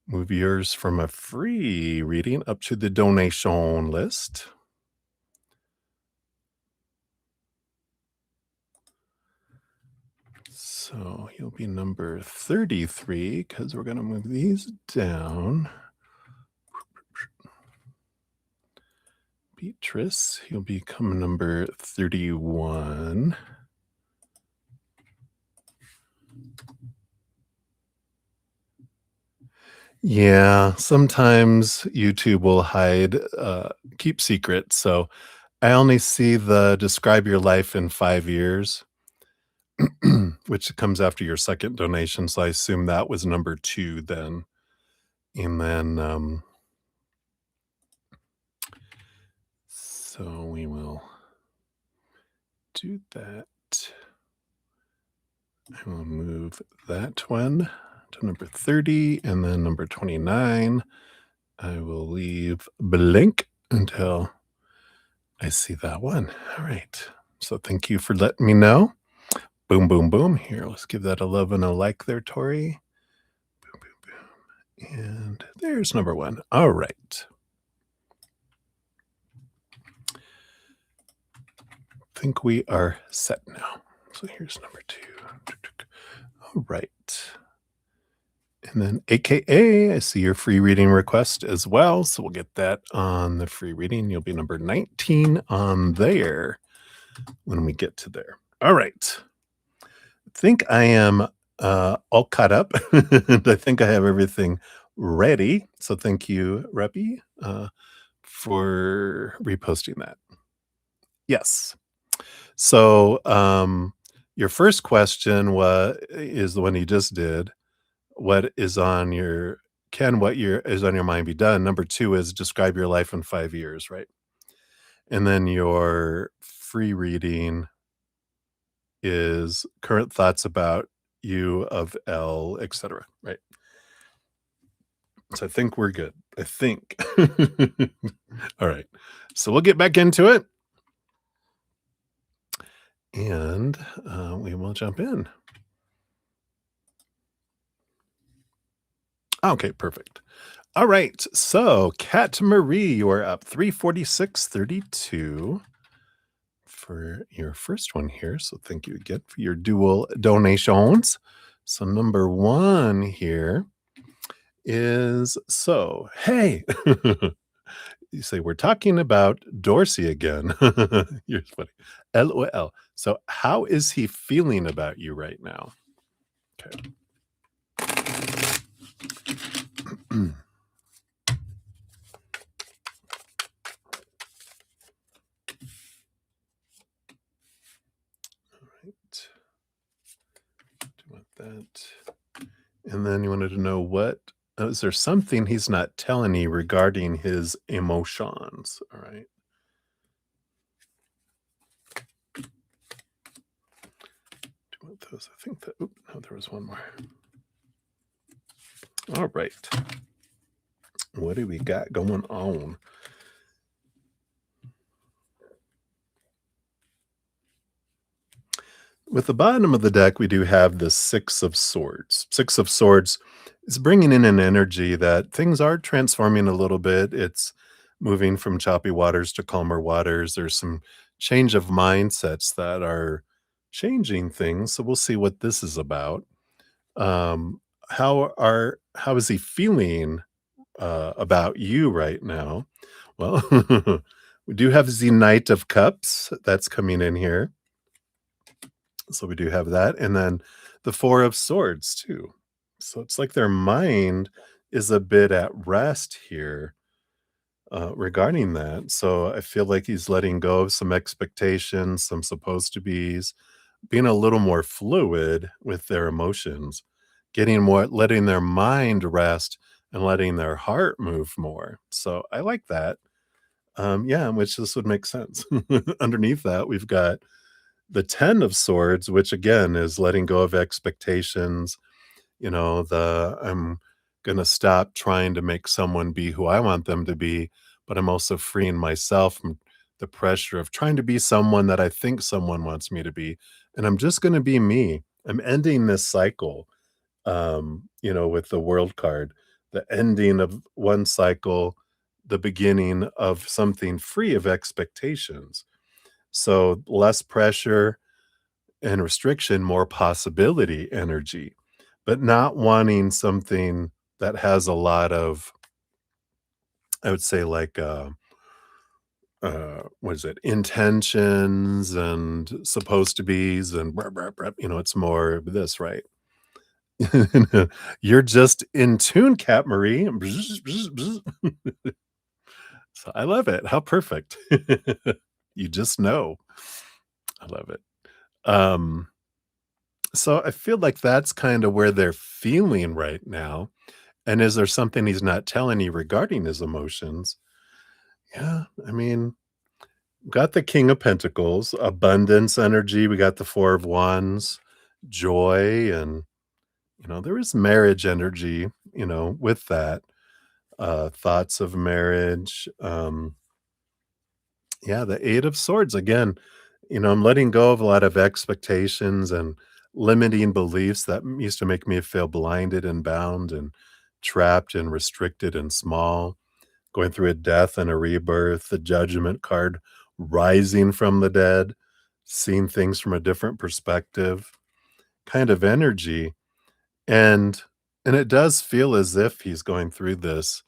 move yours from a free reading up to the donation list. So you'll be number 33 because we're going to move these down. Beatrice, you'll become number 31. Yeah, sometimes YouTube will hide, keep secrets. So I only see the describe your life in 5 years, which comes after your second donation. So I assume that was number two then. And then, so we will do that. I will move that one to number 30 and then number 29. I will leave blank until I see that one. All right. So thank you for letting me know. Boom, boom, boom. Here, let's give that a love and a like there, Tori. Boom, boom, boom. And there's number one. All right. I think we are set now. So here's number two. All right. And then AKA, I see your free reading request as well. So we'll get that on the free reading. You'll be number 19 on there when we get to there. All right. I think I am all caught up. And I think I have everything ready. So thank you, Reppy, for reposting that. Yes. So your first question is the one you just did. What is on your what is on your mind be done? Number two is describe your life in 5 years, right? And then your free reading is current thoughts about you of L, etc. Right. So I think we're good. I think. All right. So we'll get back into it. And we will jump in. Okay, perfect. All right. So, Kat Marie, you are up 346.32 for your first one here. So, thank you again for your dual donations. So, number one here is hey, you say, we're talking about Dorsey again. You're funny. LOL. So, how is he feeling about you right now? Okay. Do you want that? And then you wanted to know is there something he's not telling you regarding his emotions? All right. Do you want those? I think that, no, there was one more. All right. What do we got going on? With the bottom of the deck, we do have the Six of Swords. Six of Swords is bringing in an energy that things are transforming a little bit. It's moving from choppy waters to calmer waters. There's some change of mindsets that are changing things. So we'll see what this is about. how is he feeling about you right now? Well, we do have the Knight of Cups that's coming in here. So we do have that. And then the Four of Swords, too. So it's like their mind is a bit at rest here regarding that. So I feel like he's letting go of some expectations, some supposed to be's, being a little more fluid with their emotions, getting more, letting their mind rest and letting their heart move more. So I like that. Yeah, which this would make sense. Underneath that, we've got the 10 of Swords, which again is letting go of expectations. I'm gonna stop trying to make someone be who I want them to be, but I'm also freeing myself from the pressure of trying to be someone that I think someone wants me to be, and I'm just gonna be me. I'm ending this cycle, with the World card, the ending of one cycle, the beginning of something free of expectations. So, less pressure and restriction, more possibility energy, but not wanting something that has a lot of, I would say, like, what is it? Intentions and supposed to be's and brah, brah, brah, it's more of this, right? You're just in tune, Cat Marie. Bzz, bzz, bzz. So I love it. How perfect. You just know. I love it. Um, so I feel like that's kind of where they're feeling right now. And is there something he's not telling you regarding his emotions? Yeah, I mean, got the King of Pentacles, abundance energy. We got the Four of Wands, joy, and there is marriage energy, with that. Thoughts of marriage. Yeah, the Eight of Swords again. I'm letting go of a lot of expectations and limiting beliefs that used to make me feel blinded and bound and trapped and restricted and small. Going through a death and a rebirth, the Judgment card, rising from the dead, seeing things from a different perspective, kind of energy. And it does feel as if he's going through this,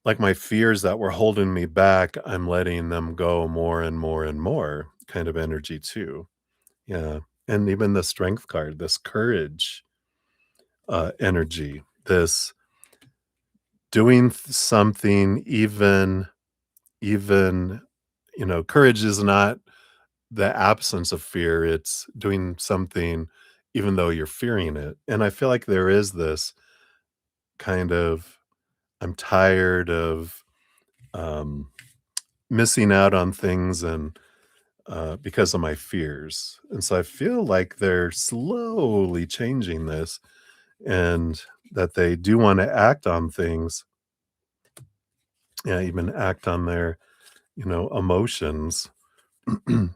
like my fears that were holding me back, I'm letting them go more and more and more kind of energy too. Yeah. And even the Strength card, this courage energy, this doing something, even courage is not the absence of fear, it's doing something even though you're fearing it. And I feel like there is this kind of, I'm tired of um missing out on things, and because of my fears. And so I feel like they're slowly changing this, and that they do want to act on things. Yeah, even act on their, emotions.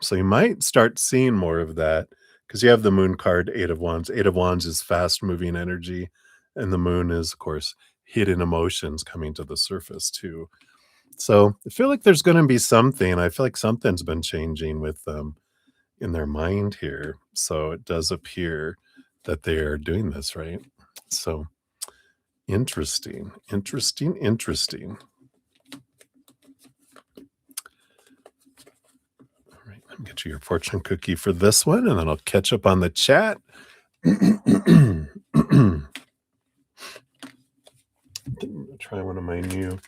So you might start seeing more of that because you have the Moon card, Eight of Wands. Eight of Wands is fast moving energy, and the moon is, of course, hidden emotions coming to the surface too. So I feel like there's going to be something. I feel like something's been changing with them in their mind here. So it does appear that they are doing this, right? So interesting, interesting, interesting. All right, let me get you your fortune cookie for this one, and then I'll catch up on the chat. Try one of my new.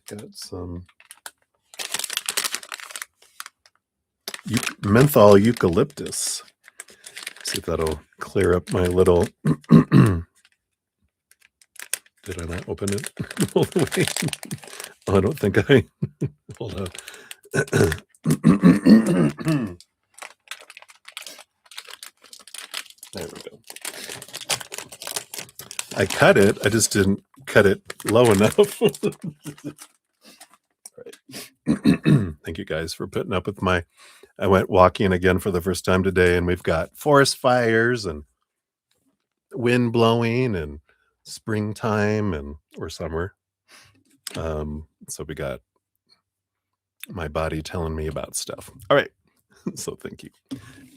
Got some menthol eucalyptus. See if that'll clear up my little. Did I not open it all the way? Oh, I don't think I. Hold on. There we go. I cut it. I just didn't cut it low enough. Right. Thank you guys for putting up with my. I went walking again for the first time today, and we've got forest fires and wind blowing and springtime or summer. So we got my body telling me about stuff. All right. So thank you.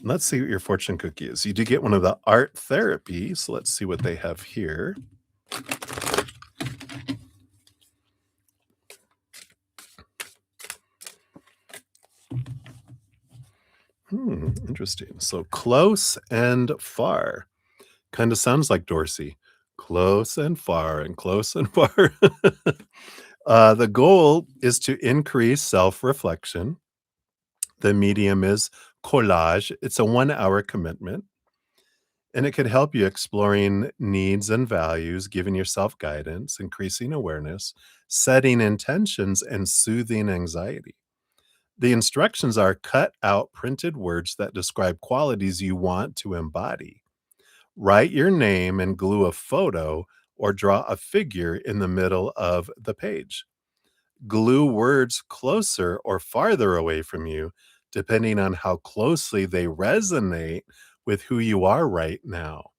Let's see what your fortune cookie is. You do get one of the art therapy, so let's see what they have here. Interesting. So close and far. Kind of sounds like Dorsey. Close and far and close and far. The goal is to increase self-reflection. The medium is collage. It's a 1-hour commitment, and it could help you exploring needs and values, giving yourself guidance, increasing awareness, setting intentions, and soothing anxiety. The instructions are cut out printed words that describe qualities you want to embody. Write your name and glue a photo or draw a figure in the middle of the page. Glue words closer or farther away from you, depending on how closely they resonate with who you are right now.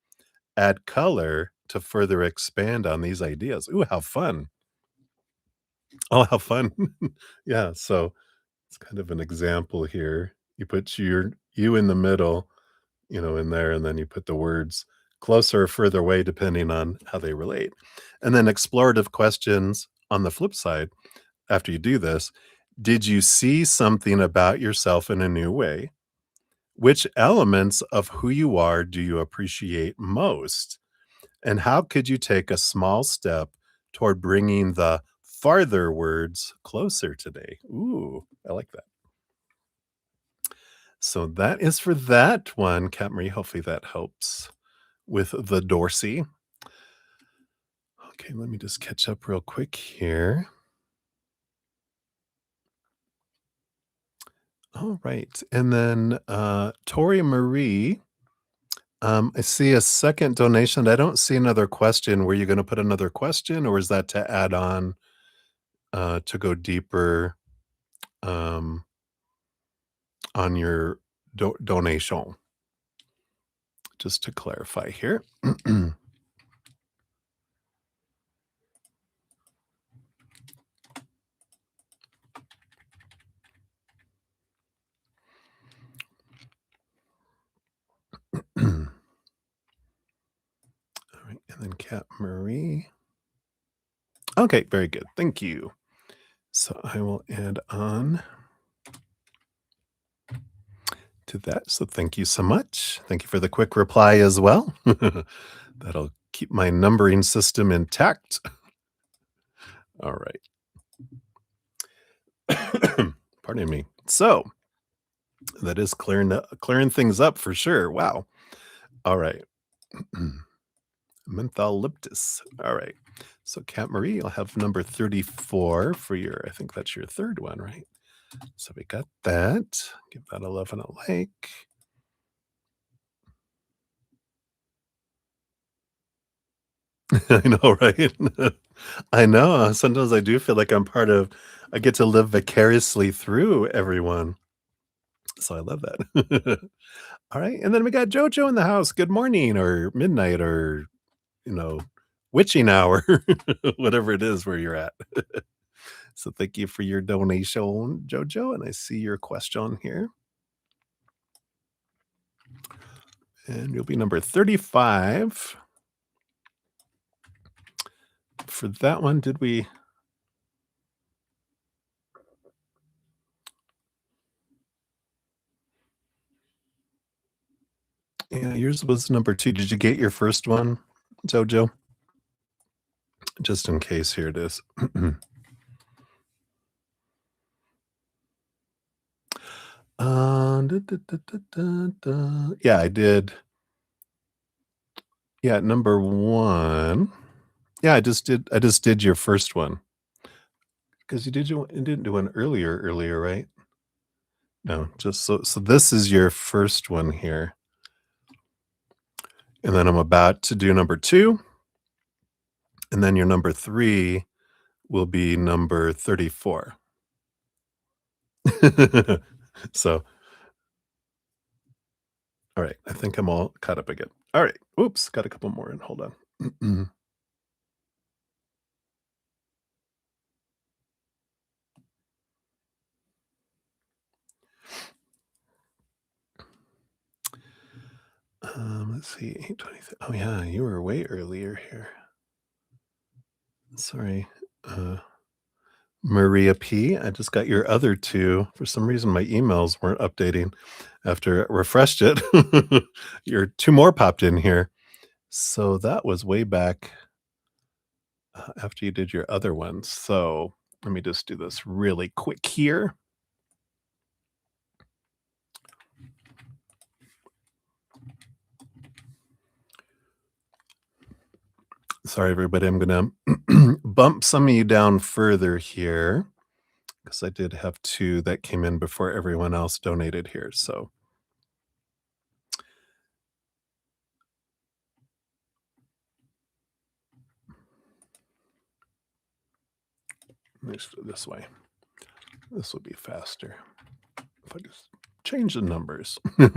Add color to further expand on these ideas. Ooh, how fun. Oh, how fun. Yeah, so it's kind of an example here. You put you in the middle, in there, and then you put the words closer or further away depending on how they relate. And then explorative questions on the flip side after you do this. Did you see something about yourself in a new way? Which elements of who you are do you appreciate most? And how could you take a small step toward bringing the farther words closer today? Ooh, I like that. So that is for that one, Cat Marie. Hopefully that helps with the Dorsey. Okay, let me just catch up real quick here. All right. And then Tori Marie, I see a second donation. I don't see another question. Were you going to put another question, or is that to add on to go deeper um, on your donation? Just to clarify here. All right. And then Cat Marie. Okay, very good. Thank you. So I will add on to that. So thank you so much. Thank you for the quick reply as well. That'll keep my numbering system intact. All right. Pardon me. So that is clearing things up for sure. Wow. All right. Mentholyptus. All right. So Cat Marie, I'll have number 34 for I think that's your third one, right? So we got that. Give that a love and a like. I know, right? I know. Sometimes I do feel like I get to live vicariously through everyone. So I love that. All right. And then we got JoJo in the house. Good morning or midnight or, you know, witching hour, whatever it is where you're at. So thank you for your donation, JoJo. And I see your question here. And you'll be number 35. For that one, did we? Yeah, yours was number 2. Did you get your first one, JoJo? Just in case, here it is. Yeah, I did. Yeah, number 1. Yeah, I just did your first one. 'Cause you didn't do one earlier, right? No, just so this is your first one here. And then I'm about to do number 2, and then your number 3 will be number 34. So, all right, I think I'm all caught up again. All right. Oops, got a couple more in. Hold on. Let's see, 8:20. Oh yeah, you were way earlier here. Sorry. Uh, Maria P, I just got your other 2. For some reason, my emails weren't updating after I refreshed it. Your 2 more popped in here. So that was way back, after you did your other ones. So let me just do this really quick here. Sorry, everybody. I'm gonna bump some of you down further here because I did have 2 that came in before everyone else donated here. So let's do it this way. This will be faster if I just change the numbers. All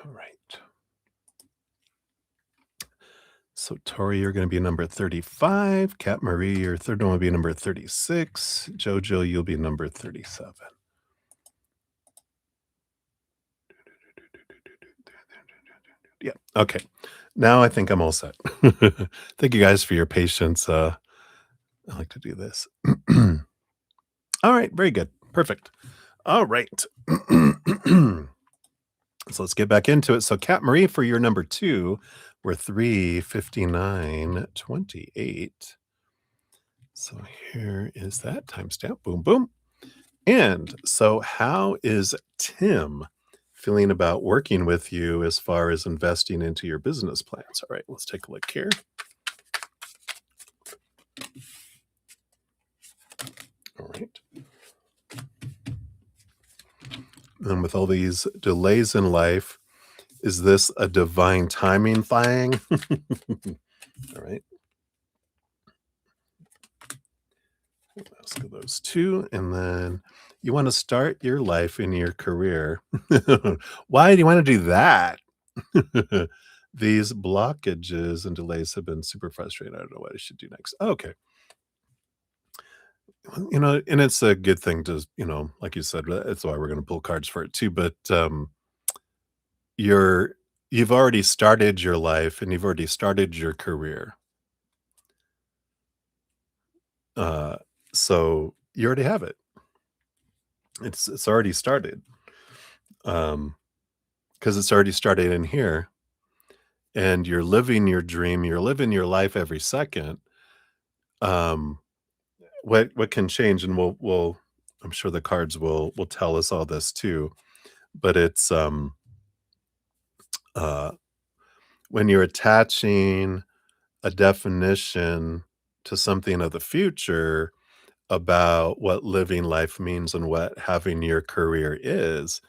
right. So Tori, you're going to be number 35. Kat Marie, your third one will be number 36. Jojo, you'll be number 37. Yeah. Okay. Now I think I'm all set. Thank you guys for your patience. I like to do this. All right. Very good. Perfect. All right. So let's get back into it. So Kat Marie, for your number 2, we're 3:59:28. So here is that timestamp. Boom, boom. And so, how is Tim feeling about working with you as far as investing into your business plans? All right, let's take a look here. All right. And with all these delays in life, is this a divine timing thing? All right. Let's go those 2. And then you want to start your life in your career. Why do you want to do that? These blockages and delays have been super frustrating. I don't know what I should do next. Okay. Well, and it's a good thing to, like you said, that's why we're going to pull cards for it too. But you're you've already started your life and you've already started your career. Uh, so you already have it. It's already started. Because it's already started in here, and you're living your dream. You're living your life every second. Um, what can change, and we'll I'm sure the cards will tell us all this too. But it's uh when you're attaching a definition to something of the future about what living life means and what having your career is,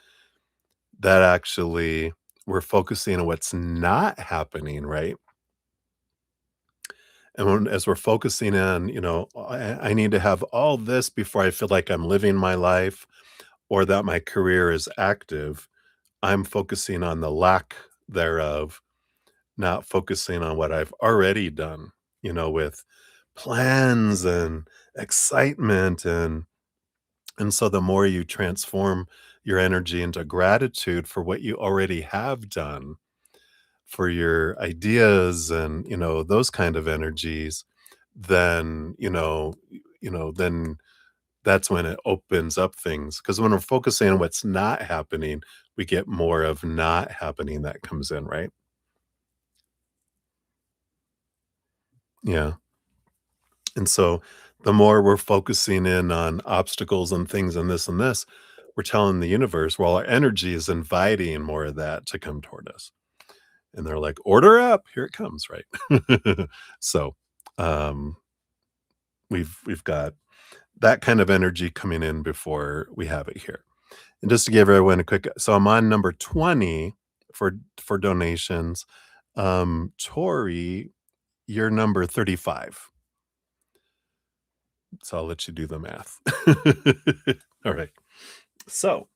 that actually we're focusing on what's not happening, right? And as we're focusing on, I need to have all this before I feel like I'm living my life or that my career is active. I'm focusing on the lack thereof, not focusing on what I've already done, with plans and excitement. And so the more you transform your energy into gratitude for what you already have done, for your ideas and, those kind of energies, then, then that's when it opens up things. Because when we're focusing on what's not happening, we get more of not happening that comes in, right? Yeah. And so the more we're focusing in on obstacles and things and this, we're telling the universe, well, our energy is inviting more of that to come toward us. And they're like, order up, here it comes, right? So um we've got that kind of energy coming in before we have it here. And just to give everyone a quick, so I'm on number 20 for donations. Tori, you're number 35. So I'll let you do the math. All right. So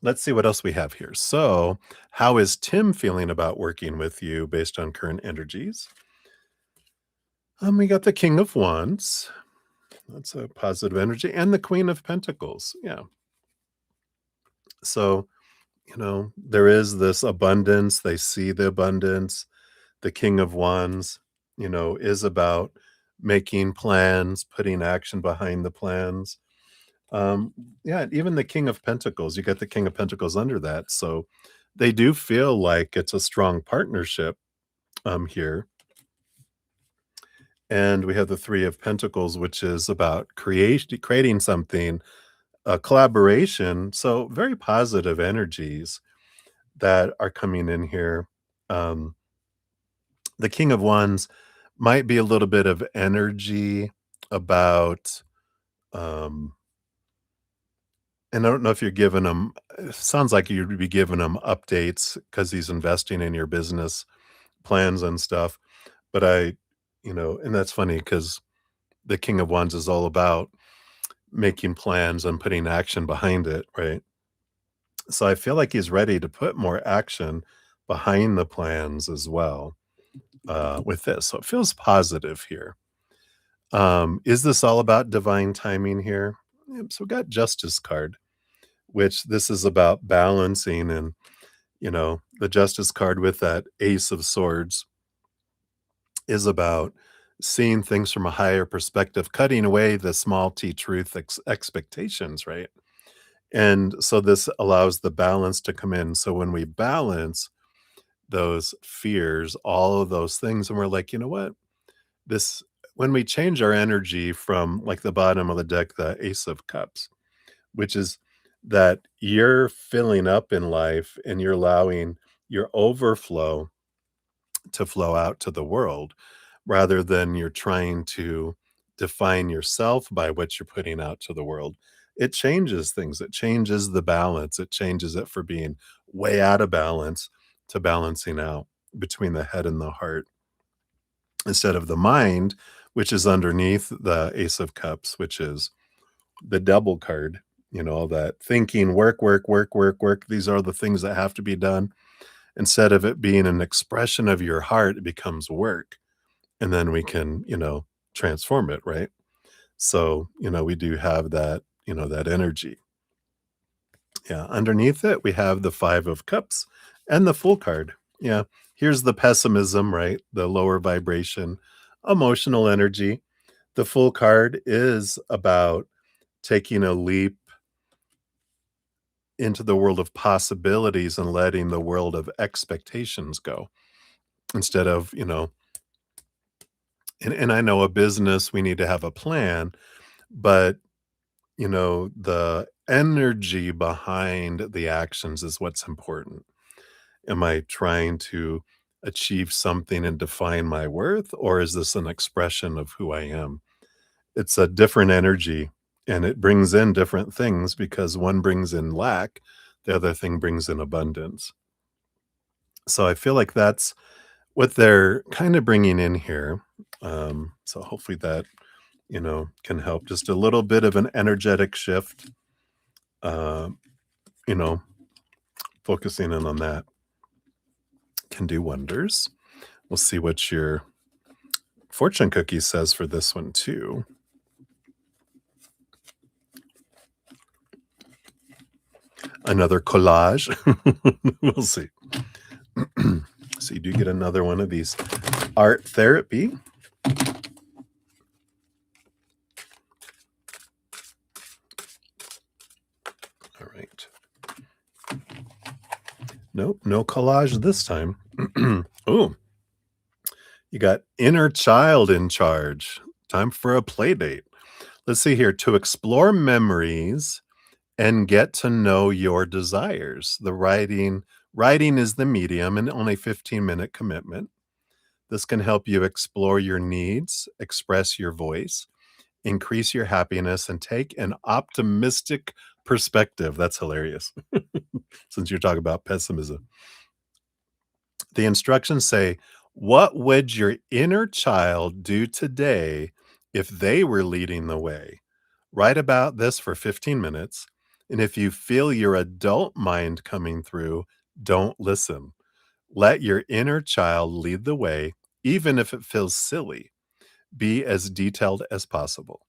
let's see what else we have here. So, how is Tim feeling about working with you based on current energies? We got the King of Wands. That's a positive energy, and the Queen of Pentacles. Yeah. So there is this abundance. They see the abundance. The King of Wands, is about making plans, putting action behind the plans. Um, yeah, even the King of Pentacles, you got the King of Pentacles under that. So they do feel like it's a strong partnership here. And we have the Three of Pentacles, which is about creating something, a collaboration. So very positive energies that are coming in here. Um, the King of Wands might be a little bit of energy about, um, and I don't know if you're giving him, it sounds like you'd be giving him updates because he's investing in your business plans and stuff. But and that's funny because the King of Wands is all about making plans and putting action behind it, right? So I feel like he's ready to put more action behind the plans as well with this. So it feels positive here. Is this all about divine timing here? Yep, so we got Justice card, which this is about balancing and, the Justice card with that Ace of Swords is about seeing things from a higher perspective, cutting away the small t truth expectations, right? And so this allows the balance to come in. So when we balance those fears, all of those things, and we're like, you know what? This when we change our energy from like the bottom of the deck, the Ace of Cups, which is that you're filling up in life and you're allowing your overflow to flow out to the world rather than you're trying to define yourself by what you're putting out to the world. It changes things. It changes the balance. It changes it for being way out of balance to balancing out between the head and the heart instead of the mind, which is underneath the Ace of Cups, which is the double card, that thinking, work, work, work, work, work. These are the things that have to be done. Instead of it being an expression of your heart, it becomes work. And then we can, transform it, right? So, we do have that, that energy. Yeah. Underneath it, we have the Five of Cups and the Fool card. Yeah. Here's the pessimism, right? The lower vibration, emotional energy. The Fool card is about taking a leap into the world of possibilities and letting the world of expectations go instead of, and I know a business, we need to have a plan, but, the energy behind the actions is what's important. Am I trying to achieve something and define my worth, or is this an expression of who I am? It's a different energy and it brings in different things because one brings in lack, the other thing brings in abundance. So I feel like that's what they're kind of bringing in here. So hopefully that, can help. Just a little bit of an energetic shift, uh, you know, focusing in on that can do wonders. We'll see what your fortune cookie says for this one too. Another collage. We'll see. So you do get another one of these art therapy. All right. Nope, no collage this time. Oh, you got inner child in charge. Time for a play date. Let's see here. To explore memories and get to know your desires. The writing is the medium and only 15-minute commitment. This can help you explore your needs, express your voice, increase your happiness, and take an optimistic perspective. That's hilarious. Since you're talking about pessimism. The instructions say, what would your inner child do today if they were leading the way? Write about this for 15 minutes. And if you feel your adult mind coming through, don't listen. Let your inner child lead the way, even if it feels silly. Be as detailed as possible.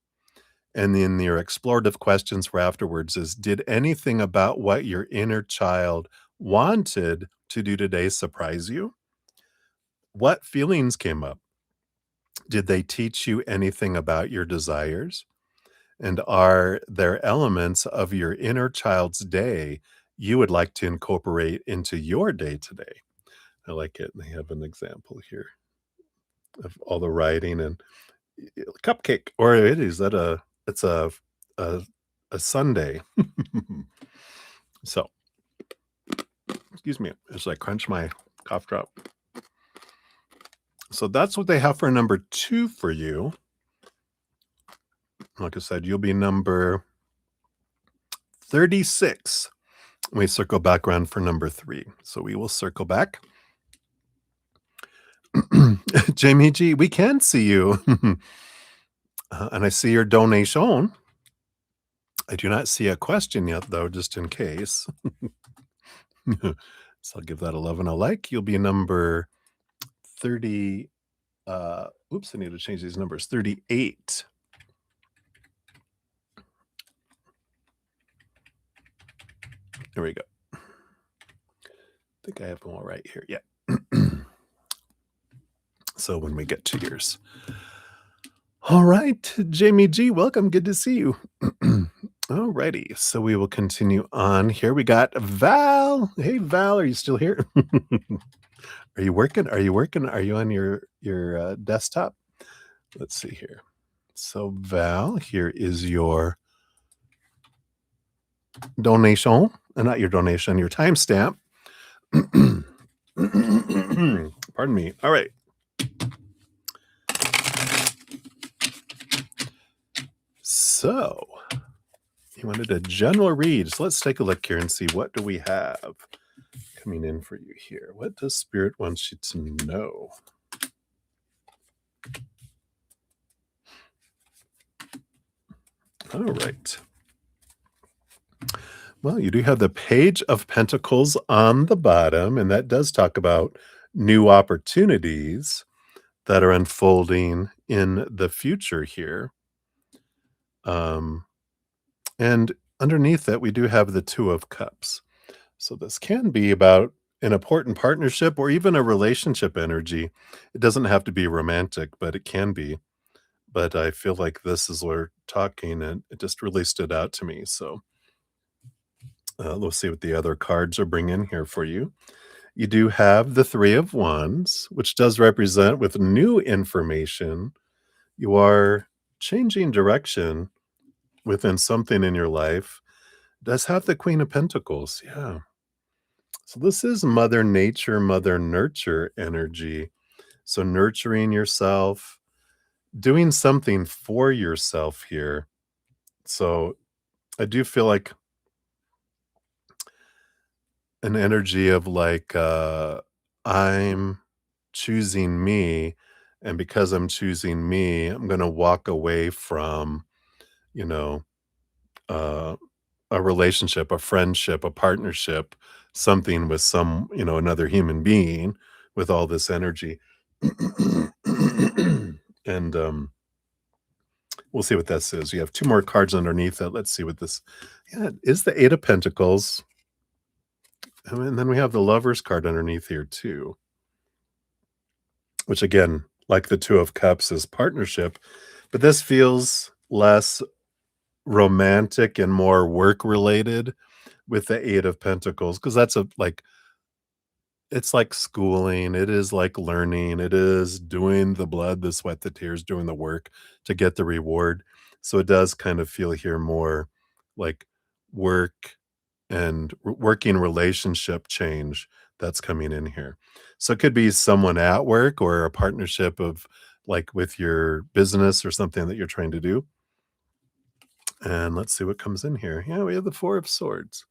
And then your explorative questions for afterwards is, did anything about what your inner child wanted to do today surprise you? What feelings came up? Did they teach you anything about your desires? And are there elements of your inner child's day you would like to incorporate into your day today? I like it. They have an example here of all the writing and cupcake, or it is that it's a a Sunday. So, excuse me as I crunch my cough drop. So that's what they have for number 2 for you. Like I said, you'll be number 36. We circle back around for number 3. So we will circle back. Jamie G, we can see you. And I see your donation. I do not see a question yet, though, just in case. So I'll give that 11 a like. You'll be number 30. Oops, I need to change these numbers. 38. There we go. I think I have them all right here. Yeah. So when we get to yours. All right, Jamie G, welcome. Good to see you. All righty. So we will continue on here. We got Val. Hey, Val, are you still here? Are you working? Are you working? Are you on your desktop? Let's see here. So Val, here is your donation, not your donation, your timestamp. Pardon me. All right. So you wanted a general read. So let's take a look here and see what do we have coming in for you here. What does Spirit want you to know? All right. Well, you do have the Page of Pentacles on the bottom, and that does talk about new opportunities that are unfolding in the future here. And underneath that, we do have the Two of Cups. So this can be about an important partnership or even a relationship energy. It doesn't have to be romantic, but it can be. But I feel like this is where we're talking, and it just really stood out to me. So let's see what the other cards are bringing here for you. You do have the Three of Wands, which does represent with new information. You are changing direction within something in your life. Does have the Queen of Pentacles. Yeah. So this is Mother Nature, Mother Nurture energy. So nurturing yourself, doing something for yourself here. So I do feel like an energy of like, I'm choosing me. And because I'm choosing me, I'm going to walk away from, you know, uh, a relationship, a friendship, a partnership, something with some, another human being with all this energy. And we'll see what that says. You have 2 more cards underneath that. Let's see what this, yeah, it is the Eight of Pentacles. And then we have the Lover's card underneath here too, which again, like the Two of Cups, is partnership, but this feels less romantic and more work related with the Eight of Pentacles, because that's it's like schooling, it is like learning, it is doing the blood, the sweat, the tears, doing the work to get the reward. So it does kind of feel here more like work and working relationship change that's coming in here. So it could be someone at work or a partnership of like with your business or something that you're trying to do. And let's see what comes in here. Yeah, we have the Four of Swords.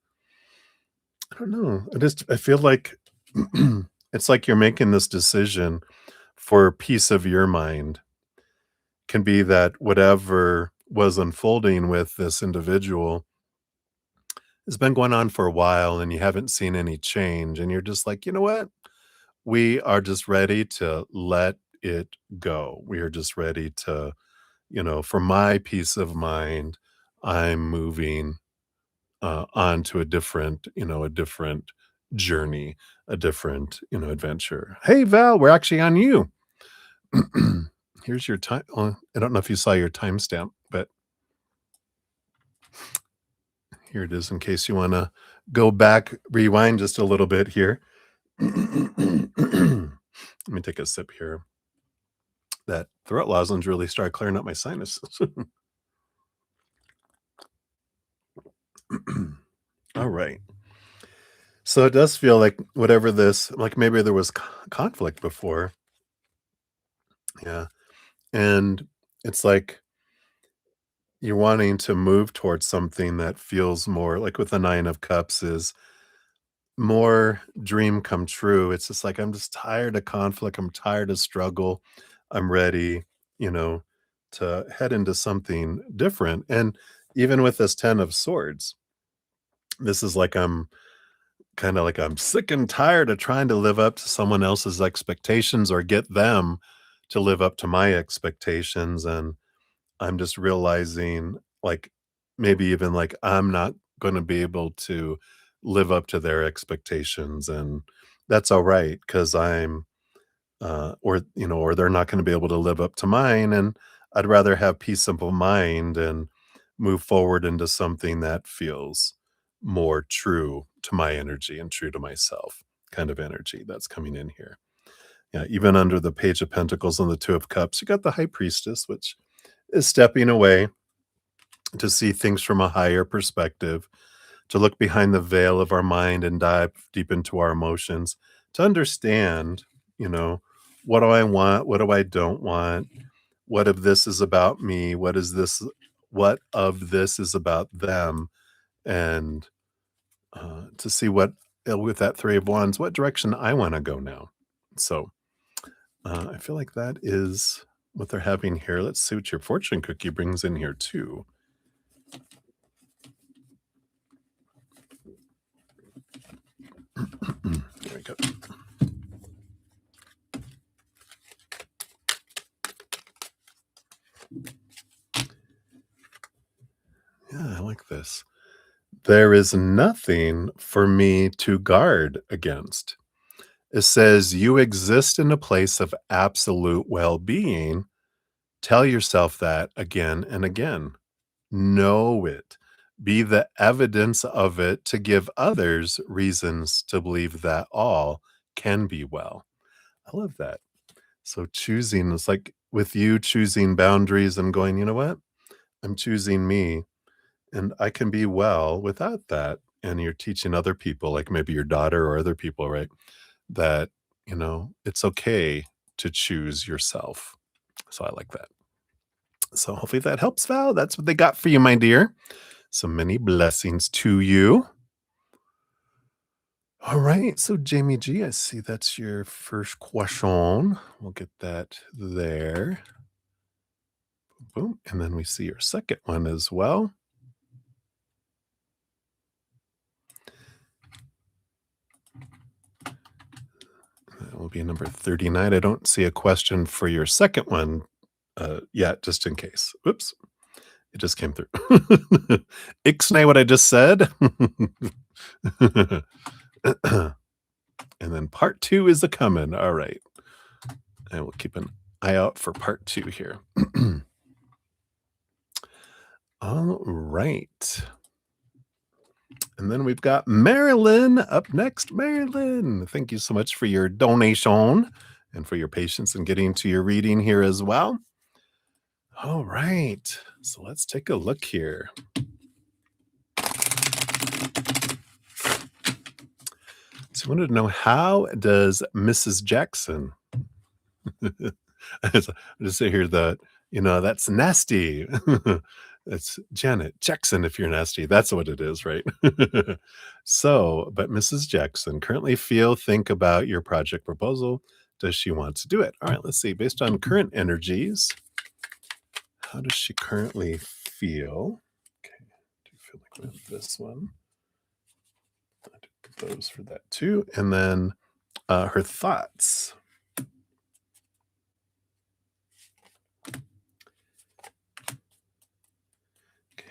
I don't know. I feel like it's like you're making this decision for peace of your mind. Can be that whatever was unfolding with this individual has been going on for a while and you haven't seen any change. And you're just like, you know what? We are just ready to let it go. We are just ready to, for my peace of mind, I'm moving on to a different journey, a different, adventure. Hey, Val, we're actually on you. Here's your time. I don't know if you saw your timestamp, but here it is in case you want to go back, rewind just a little bit here. Let me take a sip here. That throat lozenge really started clearing up my sinuses. All right. So it does feel like whatever this, like maybe there was conflict before. Yeah. And it's like you're wanting to move towards something that feels more like with the Nine of Cups is more dream come true. It's just like, I'm just tired of conflict. I'm tired of struggle. I'm ready, you know, to head into something different. And even with this 10 of swords, this is like I'm kind of like I'm sick and tired of trying to live up to someone else's expectations or get them to live up to my expectations. And I'm just realizing, like, maybe even like I'm not going to be able to live up to their expectations. And that's all right because or they're not going to be able to live up to mine. And I'd rather have peace of mind and move forward into something that feels more true to my energy and true to myself kind of energy that's coming in here. Yeah, even under the Page of Pentacles and the Two of Cups, you got the High Priestess, which is stepping away to see things from a higher perspective, to look behind the veil of our mind and dive deep into our emotions, to understand, you know, what do I want? What do I don't want? What of this is about me? What of this is about them? And to see with that Three of Wands, what direction I want to go now. So I feel like that is what they're having here. Let's see what your fortune cookie brings in here too. There we go. Yeah, I like this. There is nothing for me to guard against. It says you exist in a place of absolute well being. Tell yourself that again and again. Know it. Be the evidence of it to give others reasons to believe that all can be well. I love that. So choosing is like with you choosing boundaries and going, you know what? I'm choosing me and I can be well without that. And you're teaching other people, like maybe your daughter or other people, right? That, it's okay to choose yourself. So I like that. So hopefully that helps, Val. That's what they got for you, my dear. So many blessings to you. All right. So Jamie G, I see that's your first question. We'll get that there. Boom. And then we see your second one as well. That will be number 39. I don't see a question for your second one yet, just in case. Oops. It just came through. Ixnay what I just said. And then part 2 is a coming. All right. I will keep an eye out for part 2 here. All right. And then we've got Marilyn up next. Marilyn, thank you so much for your donation and for your patience in getting to your reading here as well. All right. So let's take a look here. So I wanted to know, how does Mrs. Jackson I just say here that, that's nasty. It's Janet Jackson if you're nasty. That's what it is, right? So, but Mrs. Jackson currently think about your project proposal. Does she want to do it? All right, let's see. Based on current energies, how does she currently feel? Okay, do you feel like with this one? I did those for that too. And then her thoughts.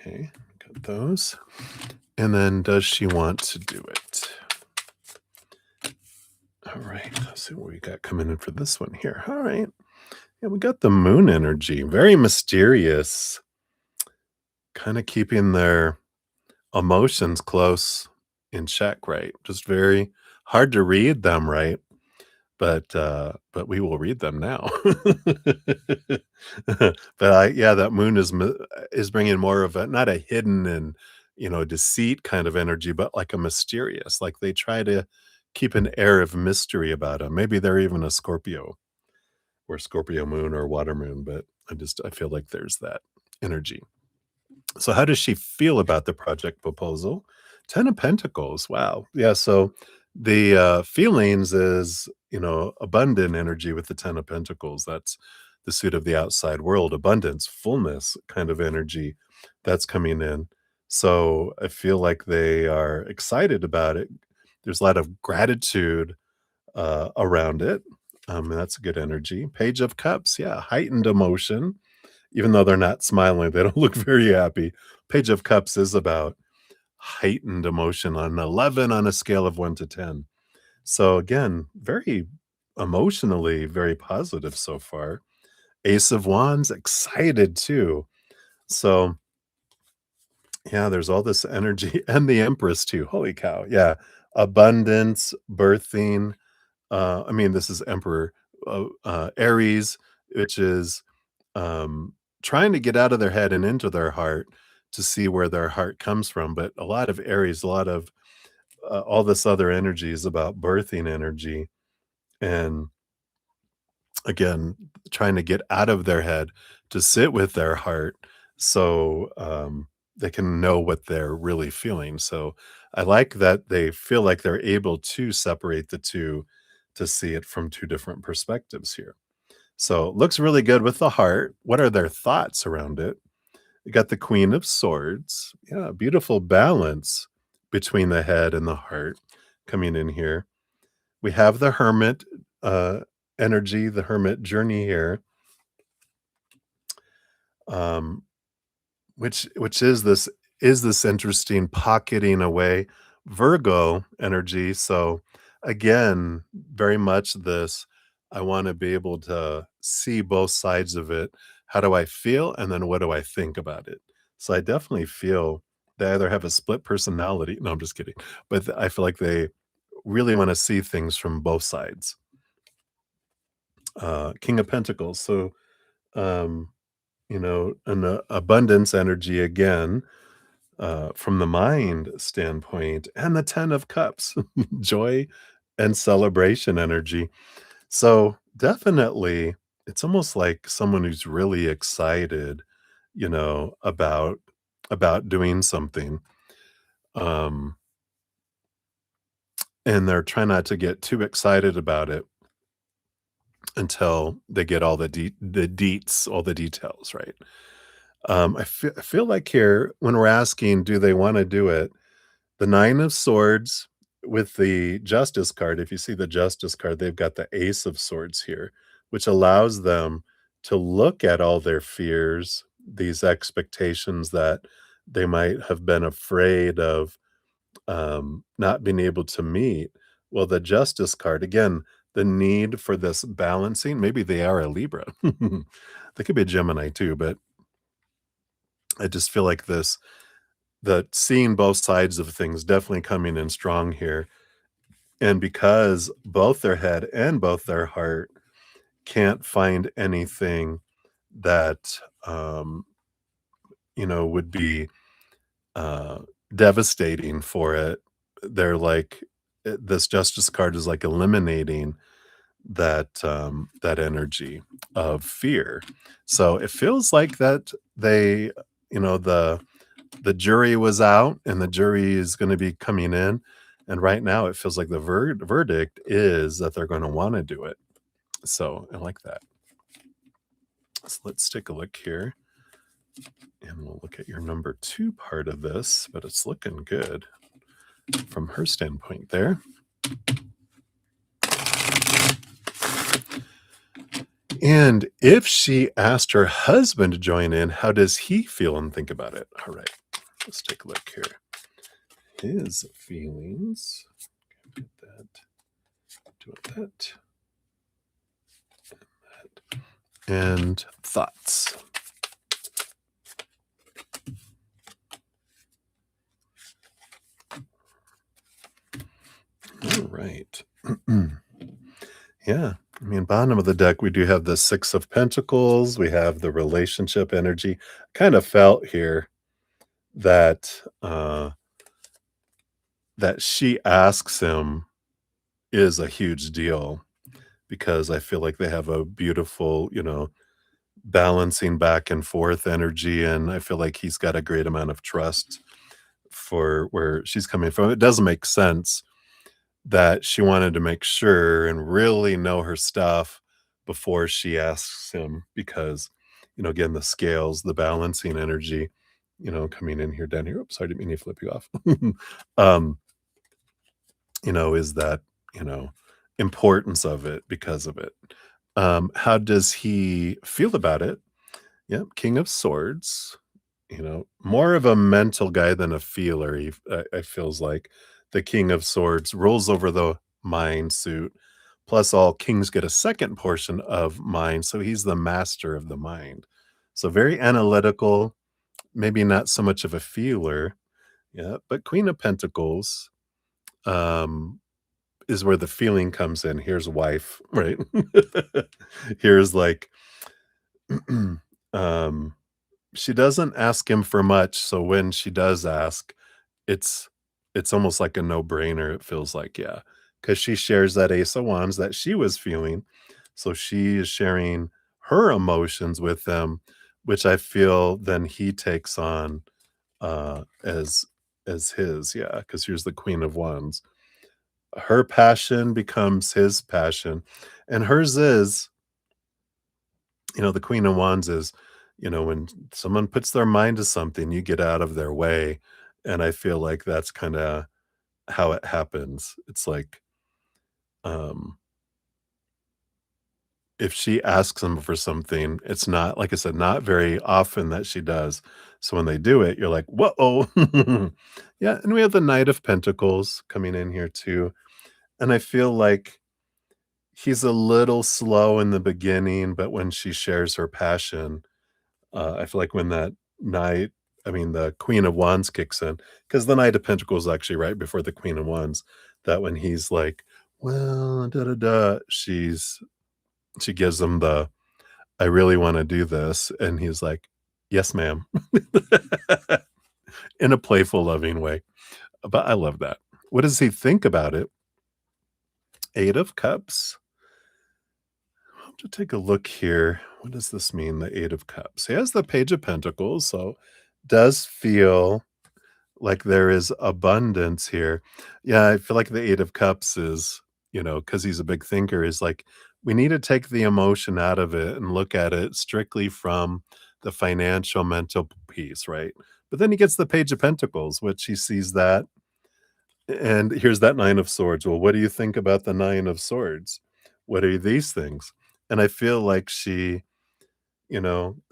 Okay, got those. And then does she want to do it? right. Let's see what we got coming in for this one here. All right. Yeah, we got the moon energy. Very mysterious. Kind of keeping their emotions close in check, right? Just very hard to read them, right? But we will read them now. But yeah, that moon is bringing more of a not a hidden and, deceit kind of energy, but like a mysterious, like they try to keep an air of mystery about them. Maybe they're even a Scorpio or Scorpio moon or water moon, but I feel like there's that energy. So how does she feel about the project proposal? 10 of Pentacles. Wow. Yeah, so the feelings is, abundant energy with the 10 of Pentacles. That's the suit of the outside world, abundance, fullness kind of energy that's coming in. So I feel like they are excited about it. There's a lot of gratitude around it. And that's a good energy. Page of Cups. Yeah, heightened emotion even though they're not smiling, they don't look very happy. Page of Cups is about heightened emotion on 11 on a scale of 1 to 10. So again, very emotionally very positive so far. Ace of Wands, excited too. So yeah, there's all this energy and the Empress too. Holy cow. Yeah. Abundance, birthing. This is Emperor Aries, which is trying to get out of their head and into their heart to see where their heart comes from. But a lot of Aries, a lot of all this other energy is about birthing energy. And again, trying to get out of their head to sit with their heart so they can know what they're really feeling. So I like that they feel like they're able to separate the two to see it from two different perspectives here. So it looks really good with the heart. What are their thoughts around it? You got the Queen of Swords. Yeah, beautiful balance between the head and the heart coming in here. We have the Hermit uh, energy, the Hermit journey here, um, which is this interesting pocketing away Virgo energy. So again, very much this. I want to be able to see both sides of it. How do I feel? And then what do I think about it? So I definitely feel they either have a split personality. No, I'm just kidding. But I feel like they really want to see things from both sides. King of Pentacles. So, um, an abundance energy again from the mind standpoint, and the 10 of Cups, joy and celebration energy. So definitely, it's almost like someone who's really excited, about doing something. Um, and they're trying not to get too excited about it until they get all the deets, all the details, right? I feel like here, when we're asking, do they want to do it? The 9 of Swords with the Justice card, if you see the Justice card, they've got the Ace of Swords here, which allows them to look at all their fears, these expectations that they might have been afraid of not being able to meet. Well, the Justice card, again, the need for this balancing, maybe they are a Libra. They could be a Gemini too, but I just feel like the seeing both sides of things definitely coming in strong here. And because both their head and both their heart can't find anything that, would be uh, devastating for it, they're like, this Justice card is like eliminating that energy of fear. So it feels like that they, the jury was out and the jury is going to be coming in. And right now it feels like the verdict is that they're going to want to do it. So I like that. So let's take a look here and we'll look at your number 2 part of this, but it's looking good from her standpoint there. And if she asked her husband to join in, how does he feel and think about it? All right, let's take a look here. His feelings. Get that. Doing that. And thoughts. All right. Yeah. I mean, bottom of the deck, we do have the Six of Pentacles. We have the relationship energy. Kind of felt here that that she asks him is a huge deal because I feel like they have a beautiful, balancing back and forth energy, and I feel like he's got a great amount of trust for where she's coming from. It doesn't make sense that she wanted to make sure and really know her stuff before she asks him because, again, the scales, the balancing energy, coming in here down here. Oops, sorry, didn't mean to flip you off. um, is that, you know, importance of it because of it. How does he feel about it? Yep, King of Swords. More of a mental guy than a feeler. I feels like the King of Swords rules over the mind suit. Plus, all kings get a second portion of mind, so he's the master of the mind. So very analytical, maybe not so much of a feeler. Yeah, but Queen of Pentacles um, is where the feeling comes in. Here's wife, right? Here's like, um, she doesn't ask him for much, so when she does ask, it's it's almost like a no-brainer, it feels like, yeah, because she shares that Ace of Wands that she was feeling, so she is sharing her emotions with them, which I feel then he takes on, as his, yeah, because here's the Queen of Wands. Her passion becomes his passion, and hers is the Queen of Wands is, when someone puts their mind to something, you get out of their way. And I feel like that's kind of how it happens. It's like, um, if she asks them for something, it's not, like I said, not very often that she does. So when they do it, you're like, whoa. Yeah. And we have the Knight of Pentacles coming in here too. And I feel like he's a little slow in the beginning, but when she shares her passion, I feel like when that knight the Queen of Wands kicks in, because the Knight of Pentacles is actually right before the Queen of Wands, that when he's like, "Well, da, da, da," she gives him the, "I really wanna do this," and he's like, "Yes, ma'am," in a playful, loving way, but I love that. What does he think about it? Eight of Cups. I'll have to take a look here. What does this mean, the Eight of Cups? He has the Page of Pentacles, so does feel like there is abundance here. Yeah, I feel like the Eight of Cups is, because he's a big thinker, is like, we need to take the emotion out of it and look at it strictly from the financial mental piece, right? But then he gets the Page of Pentacles, which he sees that. And here's that Nine of Swords. Well, what do you think about the Nine of Swords? What are these things? And I feel like she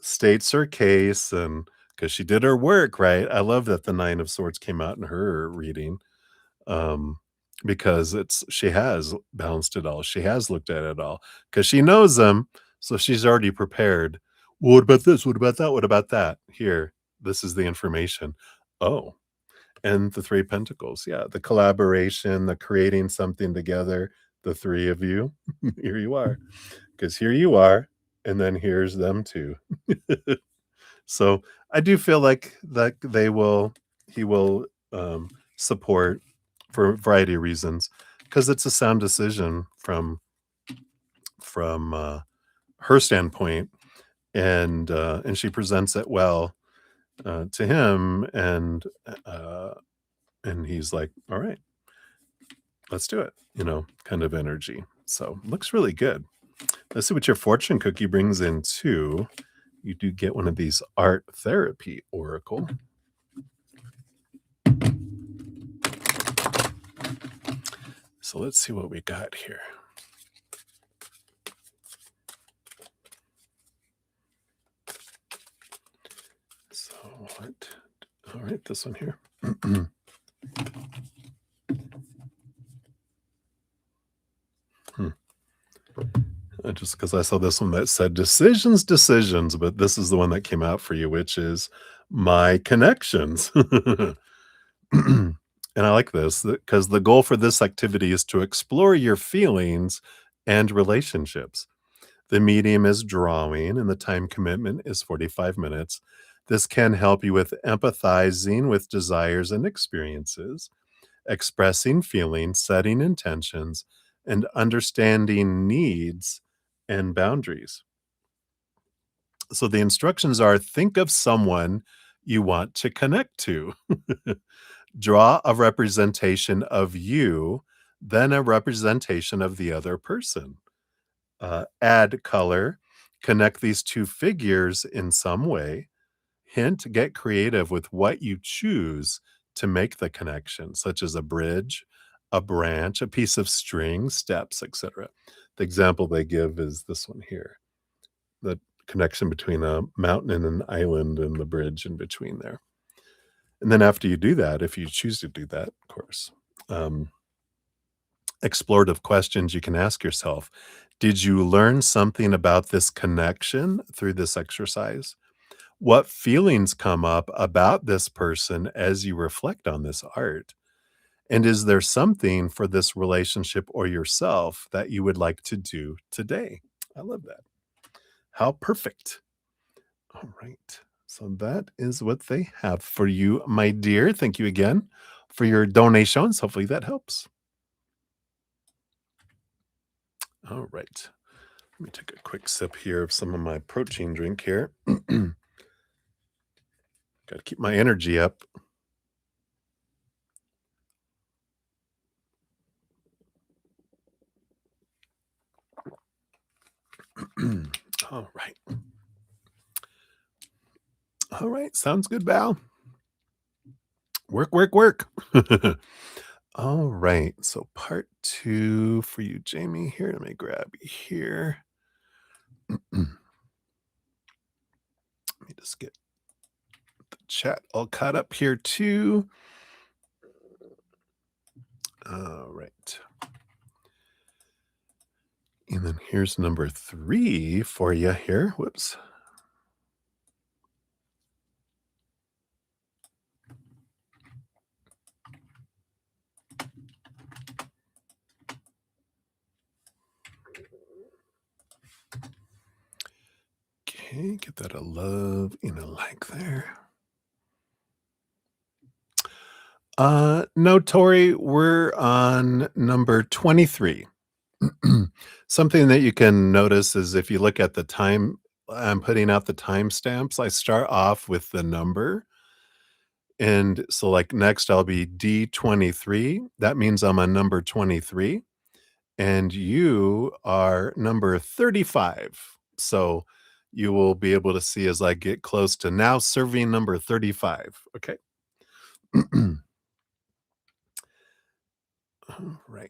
states her case and because she did her work, right? I love that the Nine of Swords came out in her reading, um, because she has balanced it all. She has looked at it all because she knows them, so she's already prepared. "Well, what about this? What about that? What about that? Here, this is the information." Oh, and the Three of Pentacles. Yeah, the collaboration, the creating something together, the three of you. Here you are, because here you are, and then here's them too. So I do feel like that he will support for a variety of reasons because it's a sound decision from her standpoint, and she presents it well to him, and he's like, all right, let's do it, kind of energy. So looks really good. Let's see what your fortune cookie brings in too. You do get one of these art therapy oracle. So let's see what we got here. So what? All right, this one here. Just because I saw this one that said decisions, decisions, but this is the one that came out for you, which is my connections. And I like this because the goal for this activity is to explore your feelings and relationships. The medium is drawing, and the time commitment is 45 minutes. This can help you with empathizing with desires and experiences, expressing feelings, setting intentions, and understanding needs and boundaries. So the instructions are think of someone you want to connect to. Draw a representation of you, then a representation of the other person. Add color, connect these two figures in some way. Hint, get creative with what you choose to make the connection, such as a bridge, a branch, a piece of string, steps, etc. The example they give is this one here, the connection between a mountain and an island and the bridge in between there. And then after you do that, if you choose to do that, of course, um, explorative questions you can ask yourself. Did you learn something about this connection through this exercise? What feelings come up about this person as you reflect on this art? And is there something for this relationship or yourself that you would like to do today? I love that. How perfect. All right. So that is what they have for you, my dear. Thank you again for your donations. Hopefully that helps. All right. Let me take a quick sip here of some of my protein drink here. Got to keep my energy up. All right. All right. Sounds good, Val. Work, work, work. All right. So part two for you, Jamie. Here, let me grab you here. Let me just get the chat all caught up here too. All right. And then here's number 3 for you here. Whoops. Okay, get that a love and a like there. No, Tori, we're on number 23. Something that you can notice is if you look at the time, I'm putting out the timestamps. I start off with the number. And so, like, next I'll be D23. That means I'm on number 23. And you are number 35. So you will be able to see as I get close to now serving number 35. Okay. All right.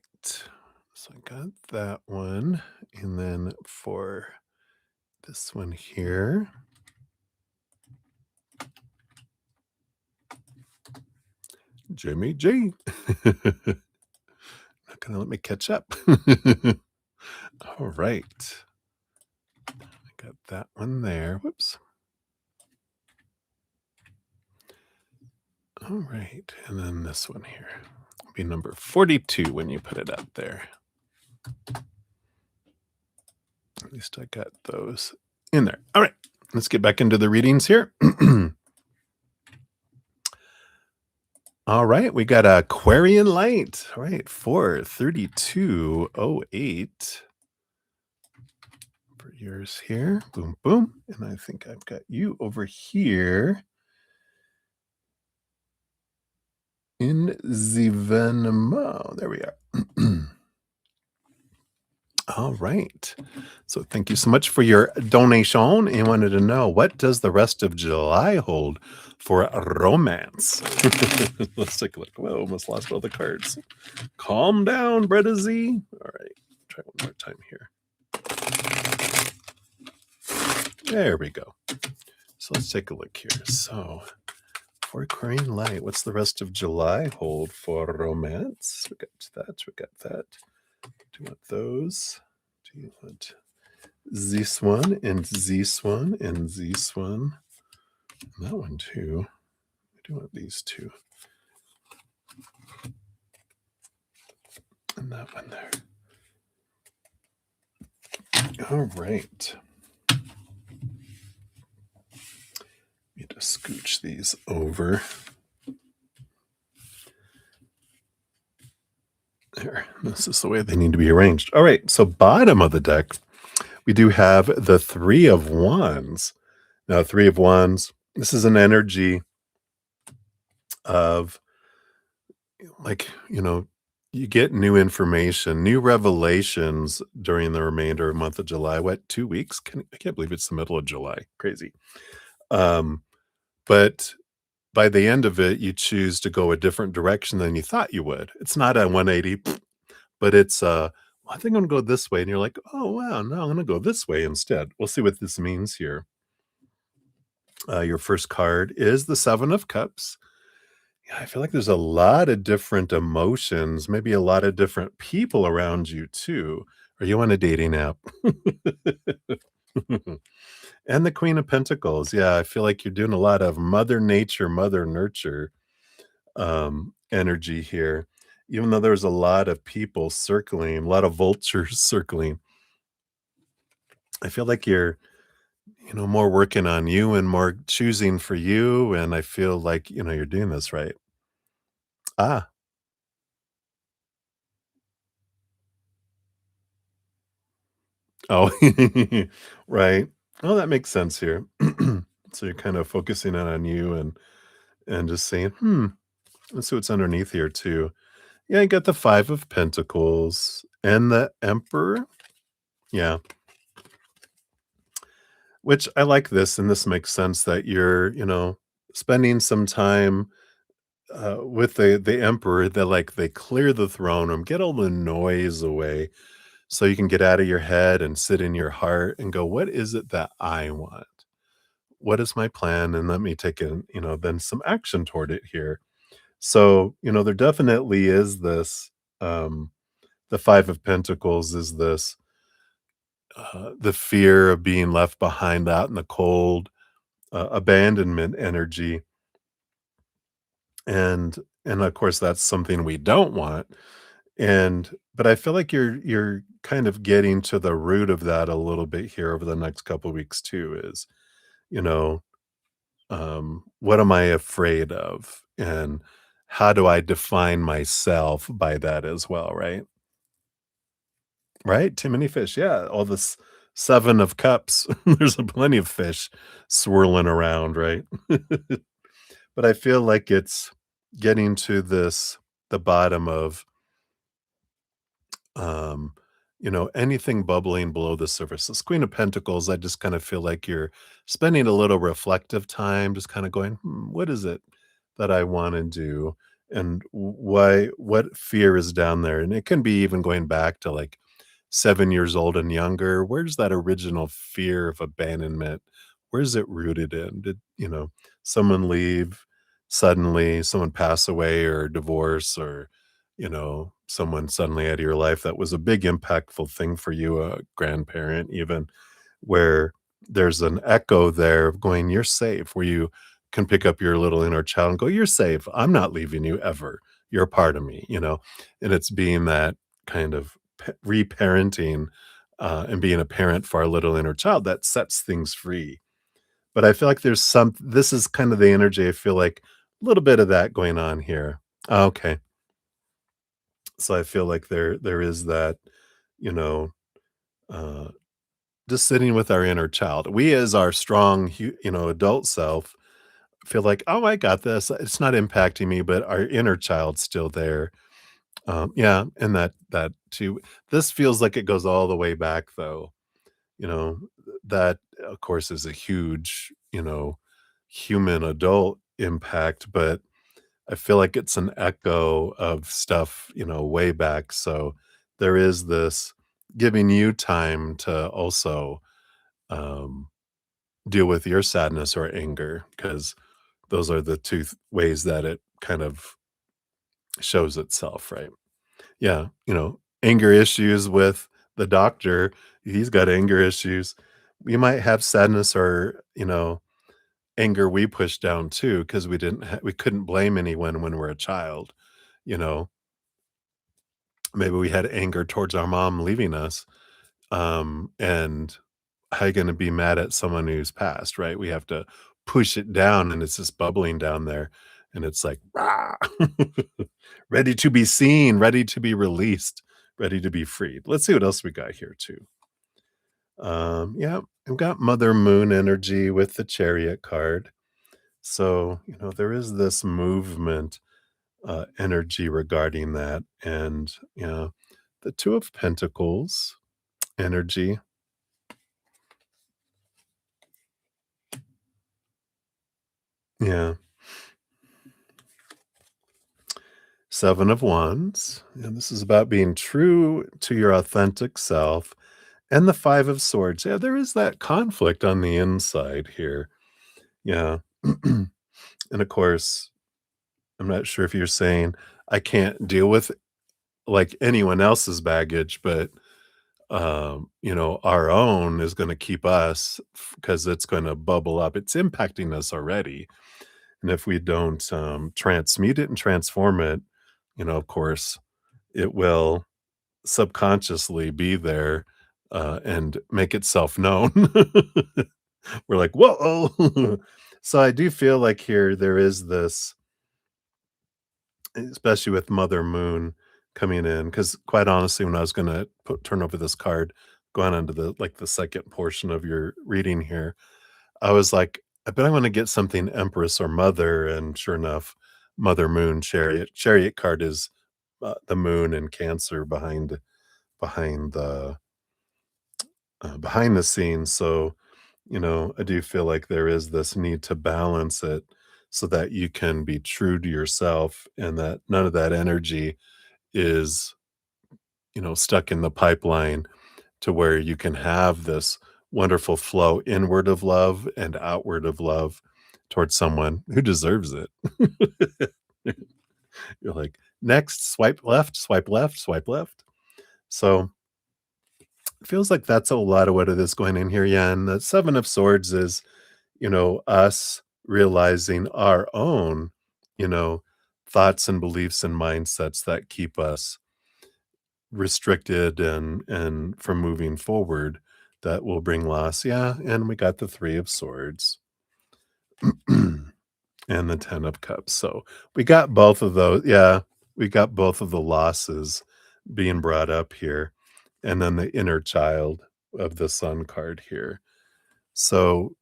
So I got that one. And then for this one here, Jimmy G. Not gonna let me catch up. All right. I got that one there. Whoops. All right. And then this one here will be number 42 when you put it up there. At least I got those in there. All right. Let's get back into the readings here. All right. We got Aquarian Light. All right. 43208 for yours here. Boom, boom. And I think I've got you over here in the Venmo. There we are. All right. So thank you so much for your donation. And wanted to know, what does the rest of July hold for romance? Let's take a look. Well, almost lost all the cards. Calm down, Bretta Z. All right. Try one more time here. There we go. So let's take a look here. So for Aquarian Light, what's the rest of July hold for romance? We got that. We got that. Do you want those? Do you want this one, and this one, and this one. And that one too. I do want these two. And that one there. All right. Let me just scooch these over. There. This is the way they need to be arranged. All right. So, bottom of the deck, we do have the Three of Wands. Now, Three of Wands, this is an energy of like, you get new information, new revelations during the remainder of month of July. What, 2 weeks? I can't believe it's the middle of July. Crazy. Um, but by the end of it, you choose to go a different direction than you thought you would. It's not a 180, but it's "Well, I think I'm gonna go this way." And you're like, "Oh, wow, no, I'm gonna go this way instead." We'll see what this means here. Your first card is the Seven of Cups. Yeah, I feel like there's a lot of different emotions, maybe a lot of different people around you too. Are you on a dating app? And the Queen of Pentacles. Yeah, I feel like you're doing a lot of mother nature, mother nurture energy here. Even though there's a lot of people circling, a lot of vultures circling, I feel like you're, more working on you and more choosing for you. And I feel like, you're doing this right. Ah, oh, right. Oh, that makes sense here. So you're kind of focusing in on you and just saying, let's see what's underneath here too. Yeah, you got the Five of Pentacles and the Emperor. Yeah, which I like this, and this makes sense that you're, spending some time with the Emperor. That like they clear the throne room, get all the noise away, so you can get out of your head and sit in your heart and go, what is it that I want? What is my plan? And let me take in, then some action toward it here. So, there definitely is this. The Five of Pentacles is this the fear of being left behind out in the cold, abandonment energy, and of course that's something we don't want. And but I feel like you're kind of getting to the root of that a little bit here over the next couple weeks too. Is you know what am I afraid of, and how do I define myself by that as well, right? Right? Too many fish. Yeah, all this 7 of cups. There's a plenty of fish swirling around, right? But I feel like it's getting to the bottom of, um, anything bubbling below the surface. This Queen of Pentacles, I just kind of feel like you're spending a little reflective time, just kind of going, what is it that I want to do? And why, what fear is down there? And it can be even going back to like 7 years old and younger. Where's that original fear of abandonment? Where's it rooted in? Did, someone leave suddenly, someone pass away or divorce, or, someone suddenly out of your life that was a big impactful thing for you, a grandparent, even, where there's an echo there of going, you're safe, where you can pick up your little inner child and go, you're safe. I'm not leaving you ever. You're a part of me, and it's being that kind of reparenting, and being a parent for our little inner child that sets things free. But I feel like this is kind of the energy. I feel like a little bit of that going on here. Okay. So I feel like there is that, you know, uh, just sitting with our inner child. We as our strong, adult self feel like, oh, I got this. It's not impacting me, but our inner child's still there. Yeah, and that too. This feels like it goes all the way back, though. You know, that of course is a huge, human adult impact, but I feel like it's an echo of stuff, way back. So there is this giving you time to also um, deal with your sadness or anger, because those are the two ways that it kind of shows itself, right? Yeah, anger issues with the doctor, he's got anger issues. We might have sadness or, anger we pushed down too because we couldn't blame anyone when we're a child, you know? Maybe we had anger towards our mom leaving us, and how you gonna be mad at someone who's passed, right? We have to push it down, and it's just bubbling down there, and it's like, "Rah." Ready to be seen, ready to be released, ready to be freed. Let's see what else we got here too. Yeah, I've got Mother Moon energy with the Chariot card. So, there is this movement, energy regarding that, and, the Two of Pentacles energy. Yeah. Seven of Wands, and this is about being true to your authentic self, and the Five of Swords. Yeah, there is that conflict on the inside here. Yeah. And of course, I'm not sure if you're saying I can't deal with like anyone else's baggage, but our own is going to keep us because it's going to bubble up. It's impacting us already. And if we don't transmute it and transform it, of course, it will subconsciously be there and make itself known. We're like, whoa. So I do feel like here there is this, especially with Mother Moon coming in, because quite honestly, when I was gonna turn over this card, going on to the second portion of your reading here, I was like, I bet I want to get something Empress or Mother, and sure enough, Mother Moon Chariot. Chariot card is the moon and Cancer behind the behind the scenes. So, I do feel like there is this need to balance it so that you can be true to yourself and that none of that energy is, stuck in the pipeline to where you can have this wonderful flow inward of love and outward of love towards someone who deserves it. You're like, next, swipe left, swipe left, swipe left. So it feels like that's a lot of what it is going in here. Yeah. And the Seven of Swords is, us realizing our own, you know, thoughts and beliefs and mindsets that keep us restricted and from moving forward that will bring loss. Yeah, and we got the 3 of Swords and the 10 of Cups. So, we got both of those. Yeah, we got both of the losses being brought up here, and then the inner child of the Sun card here. So,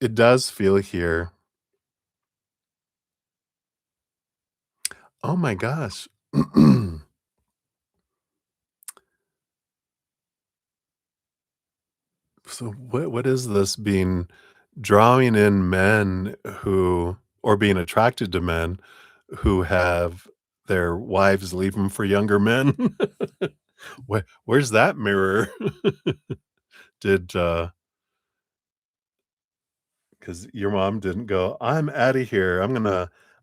it does feel here. Oh my gosh. So what is this being drawing in men who or being attracted to men who have their wives leave them for younger men? Where's that mirror? Did, because your mom didn't go, "I'm out of here.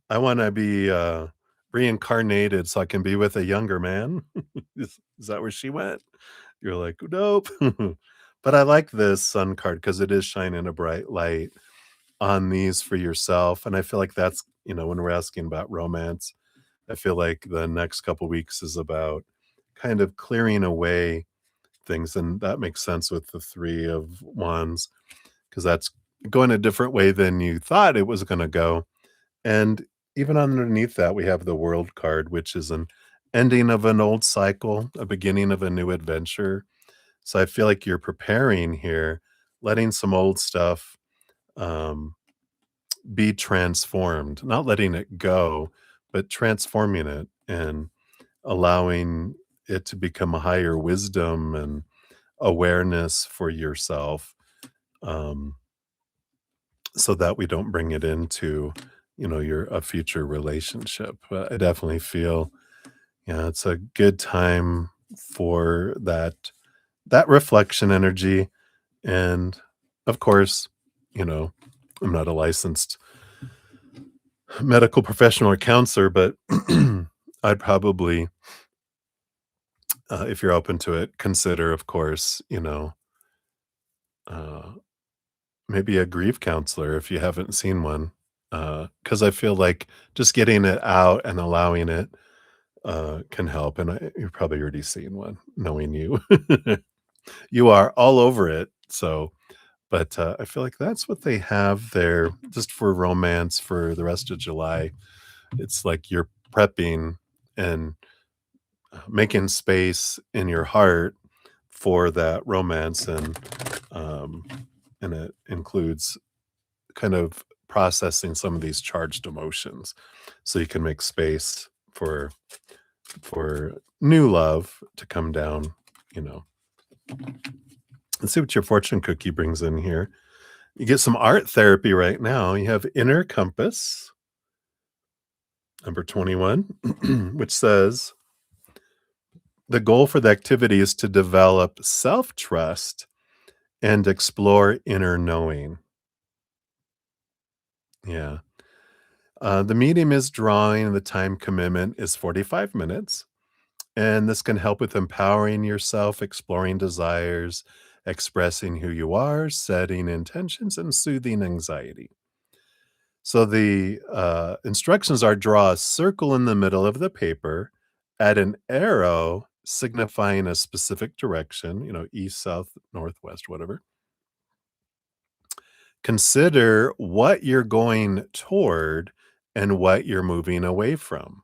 I wanna be, reincarnated so I can be with a younger man." Is that where she went? You're like, "Nope." But I like this sun card because it is shining a bright light on these for yourself, and I feel like that's, when we're asking about romance, I feel like the next couple weeks is about kind of clearing away things, and that makes sense with the 3 of Wands because that's going a different way than you thought it was gonna go, and even underneath that, we have the World card, which is an ending of an old cycle, a beginning of a new adventure. So I feel like you're preparing here, letting some old stuff, um, be transformed, not letting it go, but transforming it and allowing it to become a higher wisdom and awareness for yourself, um, so that we don't bring it into, your a future relationship. I definitely feel, yeah, it's a good time for that reflection energy. And of course, you know, I'm not a licensed medical professional or counselor, but I'd probably if you're open to it, consider, of course, uh, maybe a grief counselor if you haven't seen one. Because I feel like just getting it out and allowing it can help. And you've probably already seen one, knowing you. You are all over it. So, but I feel like that's what they have there just for romance for the rest of July. It's like you're prepping and making space in your heart for that romance, um, and it includes kind of processing some of these charged emotions, so you can make space for new love to come down. You know, let's see what your fortune cookie brings in here. You get some art therapy right now. You have Inner Compass, number 21, which says the goal for the activity is to develop self trust and explore inner knowing. Yeah. The medium is drawing, and the time commitment is 45 minutes. And this can help with empowering yourself, exploring desires, expressing who you are, setting intentions, and soothing anxiety. So the instructions are draw a circle in the middle of the paper, add an arrow signifying a specific direction, east, south, northwest, whatever. Consider what you're going toward and what you're moving away from.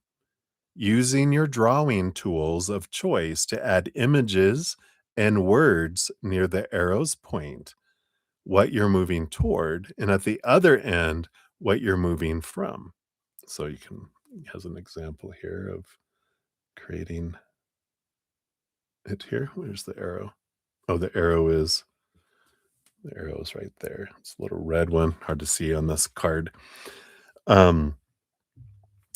Using your drawing tools of choice to add images and words near the arrow's point, what you're moving toward, and at the other end, what you're moving from. So you can, has an example here of creating it here. Where's the arrow? Oh, the arrow is right there. It's a little red one, hard to see on this card. Um,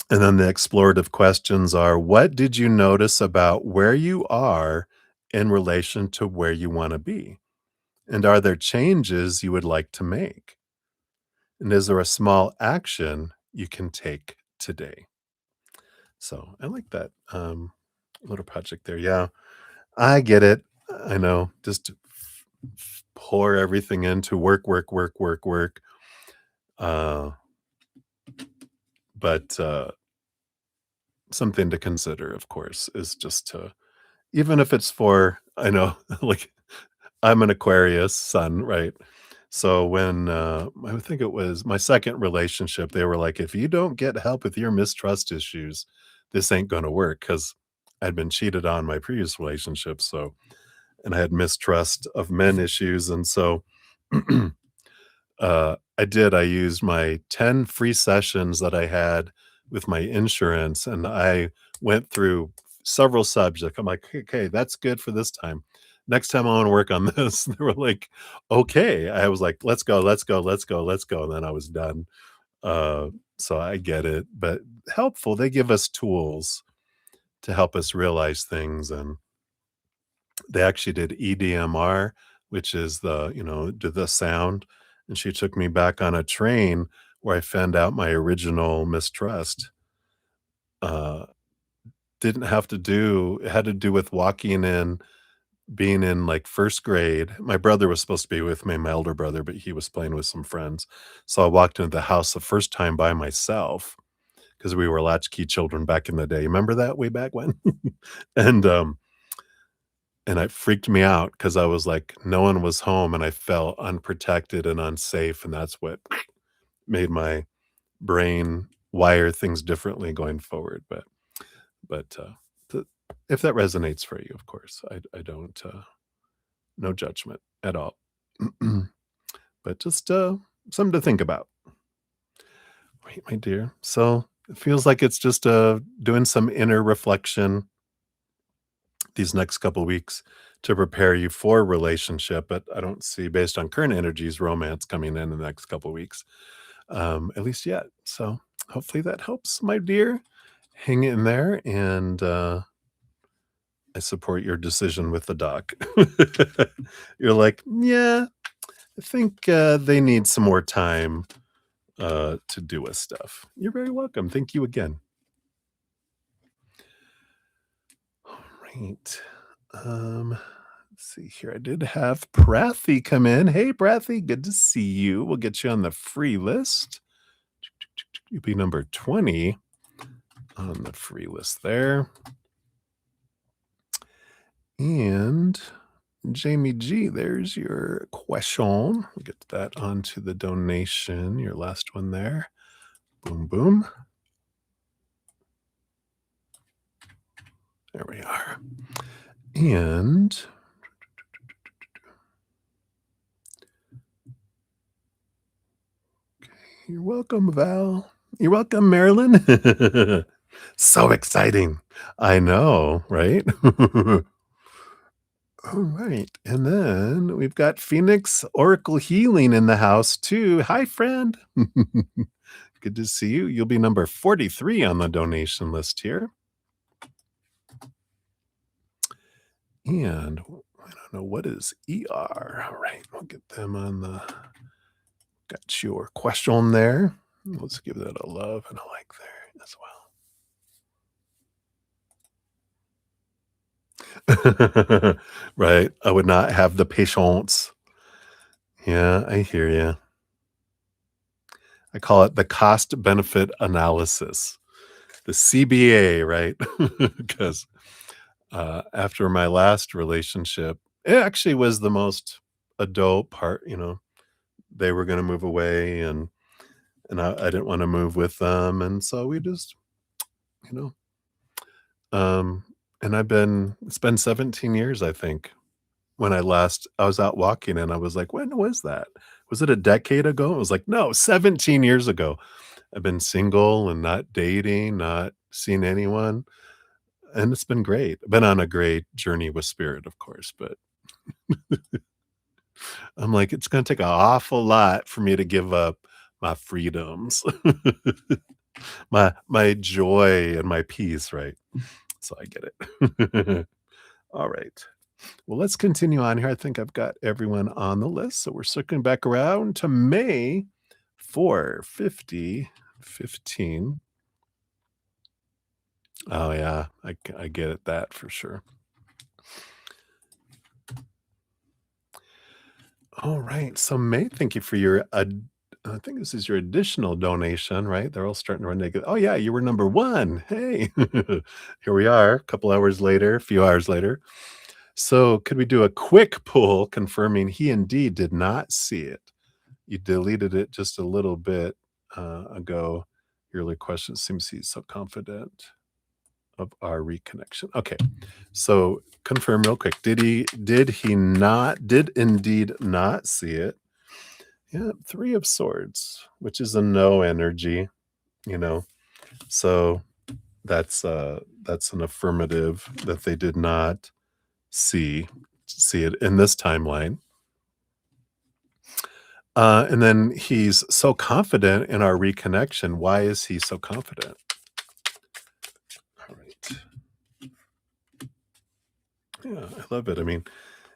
and then the explorative questions are, what did you notice about where you are in relation to where you want to be? And are there changes you would like to make? And is there a small action you can take today? So I like that little project there. Yeah, I get it. I know. Just pour everything into work, work, work, work, work. Uh, but something to consider, of course, is just to, even if it's for, I know, like I'm an Aquarius sun, right? So when I think it was my second relationship, they were like, if you don't get help with your mistrust issues, this ain't going to work, because I'd been cheated on my previous relationship. So, and I had mistrust of men issues. And so I used my 10 free sessions that I had with my insurance, and I went through several subjects. I'm like, okay, that's good for this time. Next time I want to work on this. They were like, okay. I was like, let's go, let's go, let's go, let's go. And then I was done. Uh, so I get it, but helpful. They give us tools to help us realize things. And they actually did EDMR, which is the sound, and she took me back on a train where I found out my original mistrust, uh, didn't have to do it had to do with walking in being in, like, 1st grade. My brother was supposed to be with me, my elder brother, but he was playing with some friends. So I walked into the house the first time by myself because we were latchkey children back in the day. Remember that way back when? And, and it freaked me out because I was like, no one was home, and I felt unprotected and unsafe, and that's what made my brain wire things differently going forward. But th if that resonates for you, of course, I don't, no judgment at all. But just, something to think about. Right, my dear. So, it feels like it's just, doing some inner reflection these next couple weeks to prepare you for a relationship, but I don't see, based on current energies, romance coming in the next couple weeks, at least yet. So hopefully that helps, my dear. Hang in there, and I support your decision with the doc. You're like, yeah, I think they need some more time to do with stuff. You're very welcome. Thank you again. All right. Let's see here. I did have Prathy come in. Hey, Prathy, good to see you. We'll get you on the free list. You'll be number 20 on the free list there. And Jamie G, there's your question. We'll get that onto the donation, your last one there. Boom, boom. There we are. And you're welcome, Val. You're welcome, Marilyn. So exciting. I know, right? All right. And then we've got Phoenix Oracle Healing in the house too. Hi, friend. Good to see you. You'll be number 43 on the donation list here. And I don't know what is ER. All right. We'll get them on the. Got your question there. Let's give that a love and a like there as well. Right. I would not have the patience. Yeah, I hear you. I call it the cost benefit analysis, the CBA, right? Because after my last relationship, it actually was the most adult part. They were going to move away, and I didn't want to move with them, and so we just, you know, um, and it's been 17 years, I think, when I was out walking, and I was like, when was that? Was it a decade ago? It was like, no, 17 years ago. I've been single and not dating, not seeing anyone, and it's been great. I've been on a great journey with spirit, of course, but I'm like, it's gonna take an awful lot for me to give up my freedoms, my joy and my peace, right? So I get it. All right. Well, let's continue on here. I think I've got everyone on the list. So we're circling back around to May 45015. Oh, yeah. I get it, that for sure. All right. So, May, thank you for I think this is your additional donation, right? They're all starting to run negative. Oh, yeah. You were number one. Hey, here we are a couple hours later, a few hours later. So, could we do a quick poll confirming he indeed did not see it? You deleted it just a little bit ago. Your early question seems he's so confident of our reconnection. Okay, so confirm real quick. Did he not? Did indeed not see it? Yeah, 3 of Swords, which is a no energy. You know, so that's an affirmative that they did not see it in this timeline. And then he's so confident in our reconnection. Why is he so confident? All right. Yeah, I love it. I mean,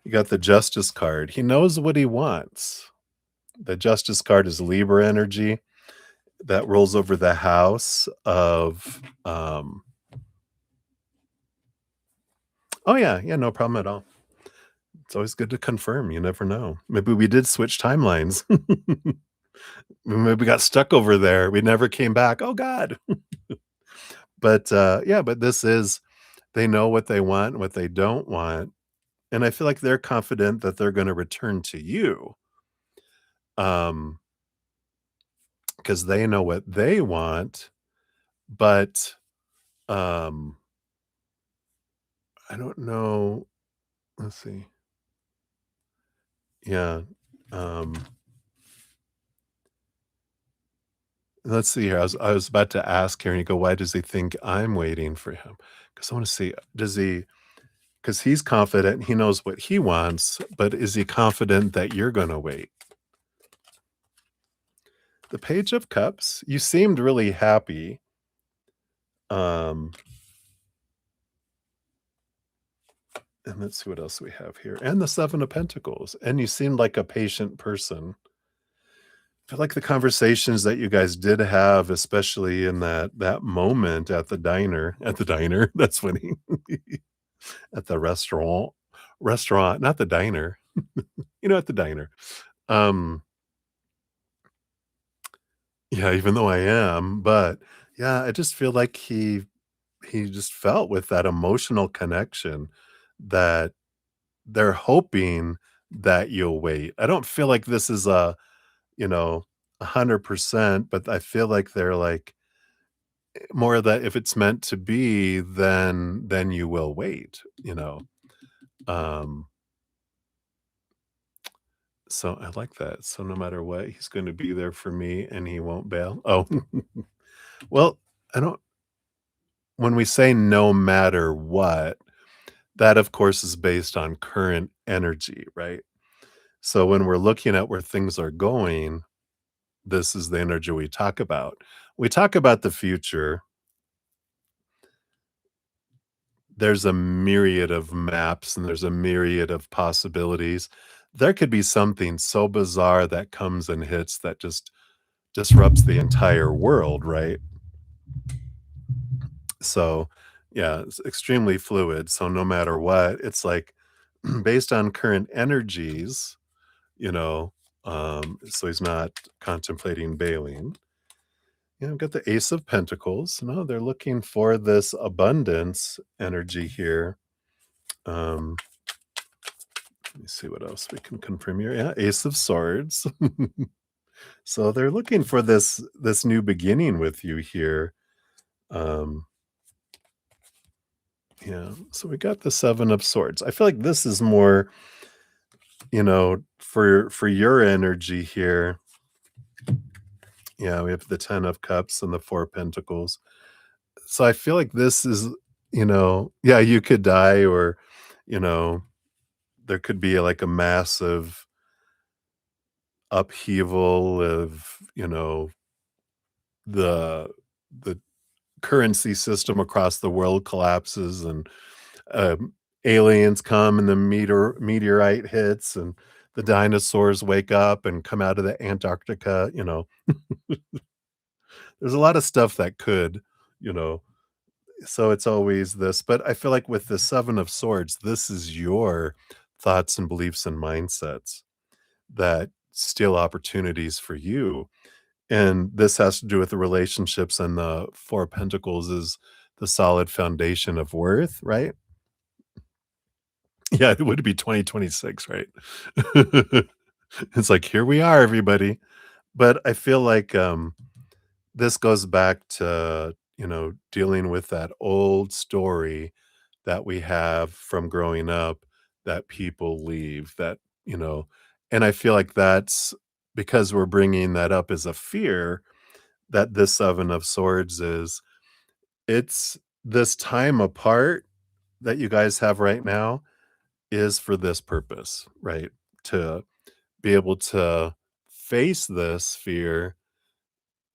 you got the Justice card. He knows what he wants. The Justice card is Libra energy that rolls over the house of. Oh yeah, no problem at all. It's always good to confirm. You never know. Maybe we did switch timelines. Maybe we got stuck over there. We never came back. Oh God. But yeah, but this is they know what they want and what they don't want. And I feel like they're confident that they're going to return to you. Because they know what they want, but I don't know. Let's see. Yeah. Um let's see here. I was about to ask here and you go, why does he think I'm waiting for him? Because I want to see, because he's confident, he knows what he wants, but is he confident that you're gonna wait? The Page of Cups, you seemed really happy. And let's see what else we have here. And the Seven of Pentacles. And you seemed like a patient person. I feel like the conversations that you guys did have, especially in that moment at the diner, that's funny. at the restaurant, not the diner, at the diner. Um, yeah, even though I am, but yeah, I just feel like he just felt with that emotional connection that they're hoping that you'll wait. I don't feel like this is you know, 100%, but I feel like they're like more that if it's meant to be, then you will wait. Um, so I like that. So no matter what, he's going to be there for me and he won't bail. Oh, well, I don't, when we say no matter what, that of course is based on current energy, right? So when we're looking at where things are going, this is the energy we talk about. We talk about the future. There's a myriad of maps and there's a myriad of possibilities. There could be something so bizarre that comes and hits that just disrupts the entire world, right? So, yeah, it's extremely fluid. So no matter what, it's like based on current energies, you know, so he's not contemplating bailing. I've got the Ace of Pentacles. No, they're looking for this abundance energy here. Um, Let me see what else we can confirm here. Yeah, Ace of Swords. So they're looking for this new beginning with you here. Um, yeah. So we got the Seven of Swords. I feel like this is more, for your energy here. Yeah, we have the Ten of Cups and the Four of Pentacles. So I feel like this is, yeah, you could die or, you know, there could be like a massive upheaval of, the the currency system across the world collapses and aliens come and the meteorite hits and the dinosaurs wake up and come out of the Antarctica. There's a lot of stuff that could, you know, so it's always this. But I feel like with the Seven of Swords, this is your thoughts and beliefs and mindsets that steal opportunities for you. And this has to do with the relationships, and the Four of Pentacles is the solid foundation of worth, right? Yeah, it would be 2026, right? It's like, "Here we are, everybody." But I feel like, this goes back to, dealing with that old story that we have from growing up that people leave, you know and I feel like that's because we're bringing that up as a fear that this Seven of Swords is. It's this time apart that you guys have right now is for this purpose, right? To be able to face this fear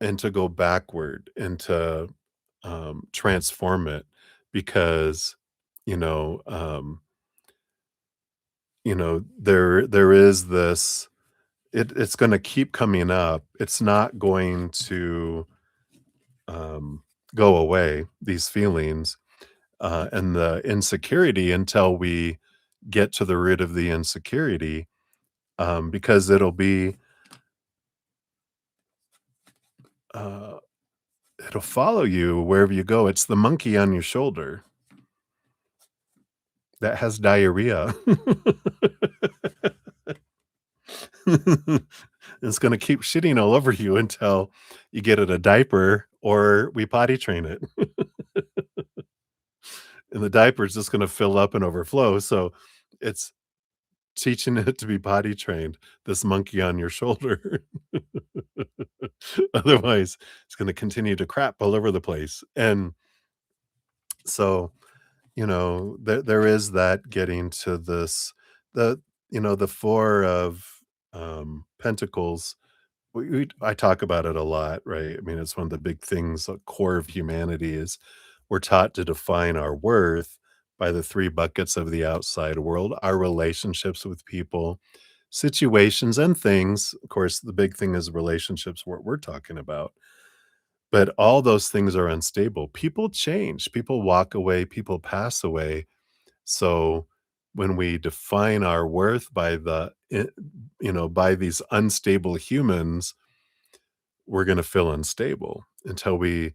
and to go backward and to transform it because you know um there is this it's going to keep coming up. It's not going to um go away, these feelings and the insecurity, until we get to the root of the insecurity, because uh, it'll follow you wherever you go. It's the monkey on your shoulder that has diarrhea. It's going to keep shitting all over you until you get it a diaper or we potty train it. And the diaper is just going to fill up and overflow. So it's teaching it to be potty trained, this monkey on your shoulder. Otherwise, it's going to continue to crap all over the place. And so, there is that getting to this, the Four of Pentacles. I talk about it a lot, right? I mean, it's one of the big things, a core of humanity is we're taught to define our worth by the three buckets of the outside world, our relationships with people, situations, and things. Of course, the big thing is relationships, what we're talking about. But all those things are unstable. People change, people walk away, people pass away. So when we define our worth by by these unstable humans, we're going to feel unstable until we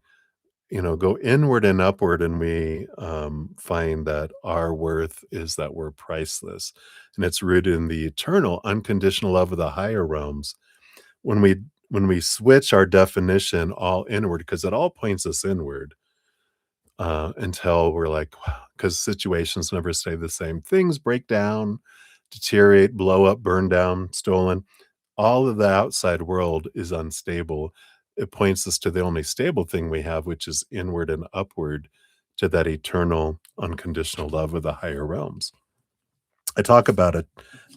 go inward and upward, and we find that our worth is that we're priceless, and it's rooted in the eternal unconditional love of the higher realms. When we switch our definition all inward, because it all points us inward, until we're like, because situations never stay the same. Things break down, deteriorate, blow up, burn down, stolen. All of the outside world is unstable. It points us to the only stable thing we have, which is inward and upward to that eternal, unconditional love of the higher realms. I talk about a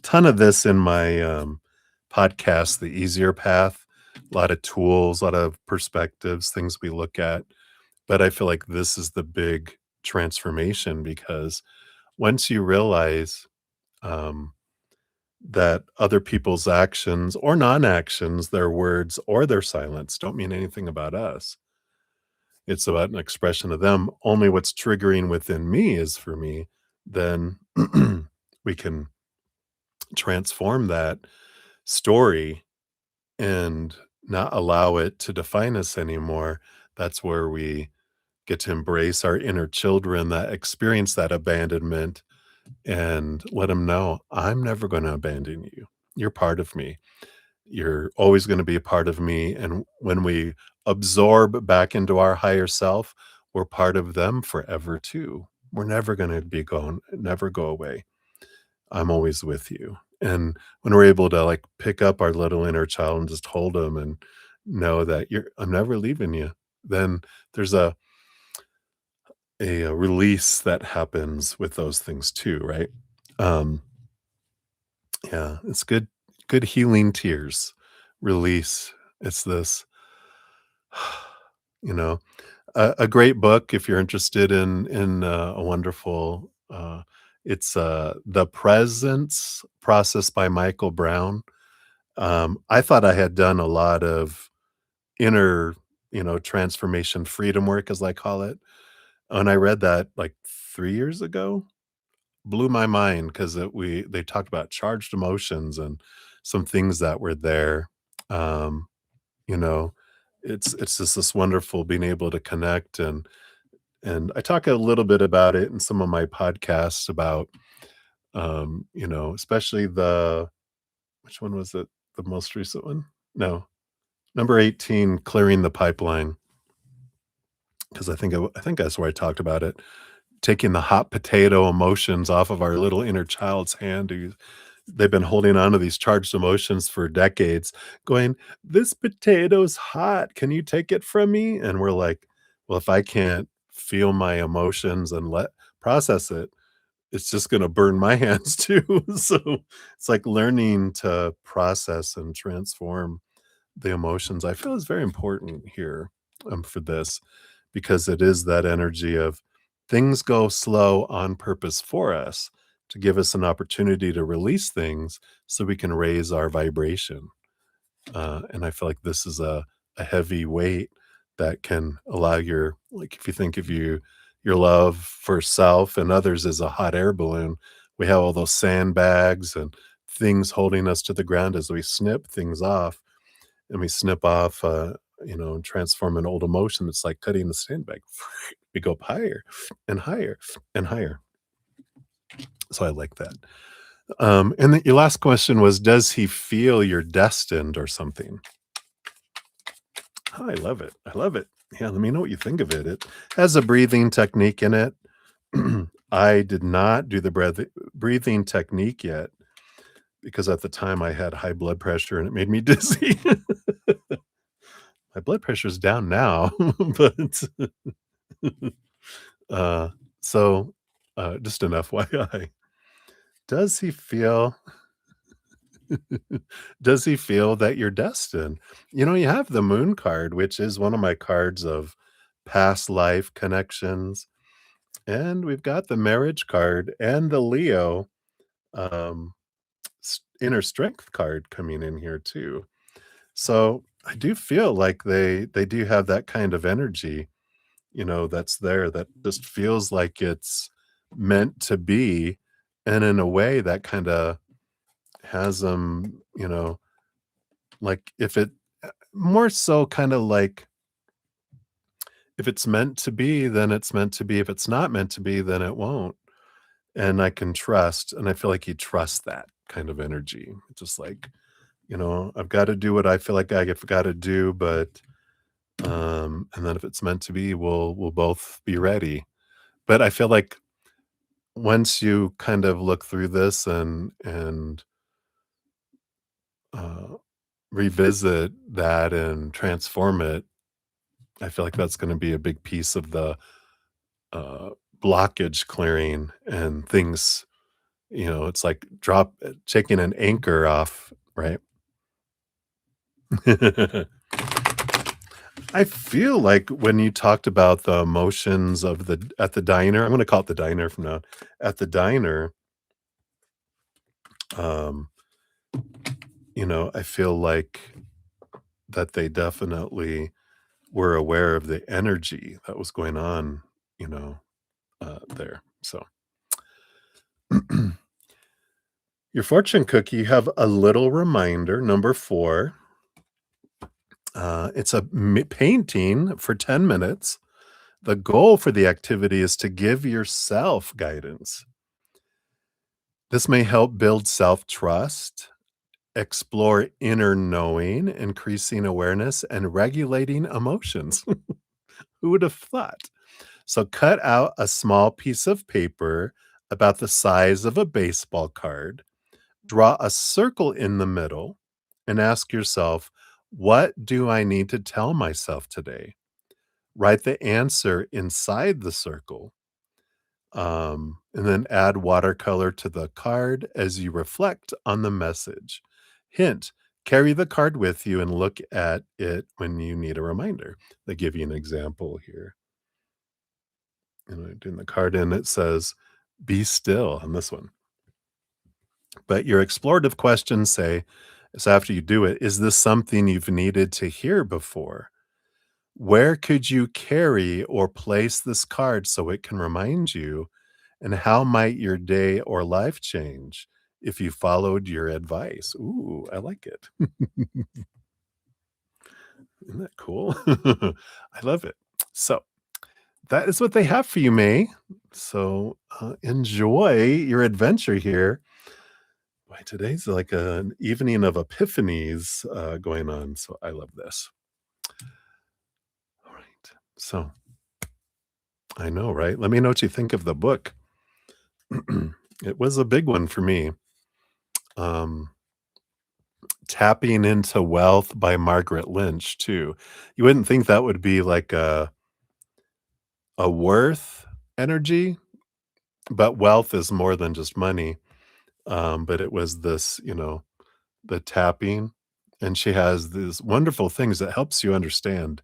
ton of this in my podcast, The Easier Path. A lot of tools, a lot of perspectives, things we look at. But I feel like this is the big transformation, because once you realize um, that other people's actions or non-actions, their words or their silence, don't mean anything about us. It's about an expression of them. Only what's triggering within me is for me. Then we can transform that story and not allow it to define us anymore. That's where we get to embrace our inner children that experience that abandonment and let them know, I'm never going to abandon you. You're part of me. You're always going to be a part of me. And when we absorb back into our higher self, we're part of them forever too. We're never going to be gone, never go away. I'm always with you. And when we're able to like pick up our little inner child and just hold them and know that I'm never leaving you, then there's a release that happens with those things too, right? Um, yeah, it's good healing tears, release. It's this, you know, a great book if you're interested in a wonderful. It's The Presence Process by Michael Brown. I thought I had done a lot of inner, transformation, freedom work, as I call it. When I read that like 3 years ago, blew my mind because they talked about charged emotions and some things that were there. Um, you know, it's just this wonderful being able to connect, and I talk a little bit about it in some of my podcasts about especially the which one was it? The most recent one? No. Number 18, clearing the pipeline, because I think that's where I talked about it. Taking the hot potato emotions off of our little inner child's hand. They've been holding on to these charged emotions for decades, going, "This potato's hot. Can you take it from me?" And we're like, "Well, if I can't feel my emotions and let process it, it's just gonna burn my hands too." So, it's like learning to process and transform the emotions, I feel is very important here, for this, because it is that energy of things go slow on purpose for us to give us an opportunity to release things so we can raise our vibration. And I feel like this is a heavy weight that can allow like, if you think of your love for self and others as a hot air balloon, we have all those sandbags and things holding us to the ground. As we snip things off, and we snip off, and transform an old emotion, it's like cutting the sandbag. We go up higher and higher and higher. So I like that. And then your last question was, does he feel you're destined or something? Oh, I love it. I love it. Yeah, let me know what you think of it. It has a breathing technique in it. I did not do the breathing technique yet because at the time I had high blood pressure and it made me dizzy. My blood pressure's down now, but uh, so just an FYI. Does he feel does he feel that you're destined? You have the moon card, which is one of my cards of past life connections, and we've got the marriage card and the Leo um, inner strength card coming in here too. So I do feel like they do have that kind of energy, that's there, that just feels like it's meant to be, and in a way that kinda has them, like, if it more so kinda like, if it's meant to be, then it's meant to be. If it's not meant to be, then it won't. And I can trust, and I feel like he trusts that kind of energy. Just like, I've gotta do what I feel like I've gotta do, but, and then if it's meant to be, we'll both be ready. But I feel like once you kind of look through this and, uh, revisit that and transform it, I feel like that's gonna be a big piece of the, uh, blockage clearing and things, it's like taking an anchor off, right? I feel like when you talked about the emotions of the at the diner, I'm gonna call it the diner from now. At the diner, um, I feel like that they definitely were aware of the energy that was going on, there. So, your fortune cookie, you have a little reminder, number 4. It's a painting for 10 minutes. The goal for the activity is to give yourself guidance. This may help build self trust, explore inner knowing, increasing awareness, and regulating emotions. Who would have thought? So, cut out a small piece of paper about the size of a baseball card, draw a circle in the middle, and ask yourself, what do I need to tell myself today? Write the answer inside the circle, and then add watercolor to the card as you reflect on the message. Hint, carry the card with you and look at it when you need a reminder. They give you an example here. Doing the card in, it says, be still on this one. But your explorative questions say, so after you do it, is this something you've needed to hear before? Where could you carry or place this card so it can remind you? And how might your day or life change if you followed your advice? Ooh, I like it. Isn't that cool? I love it. So that is what they have for you, May. So enjoy your adventure here. Boy, today's like an evening of epiphanies going on. So I love this. All right. So I know, right? Let me know what you think of the book. It was a big one for me. Um, Tapping into Wealth by Margaret Lynch, too. You wouldn't think that would be like a worth energy, but wealth is more than just money. But it was this, the tapping, and she has these wonderful things that helps you understand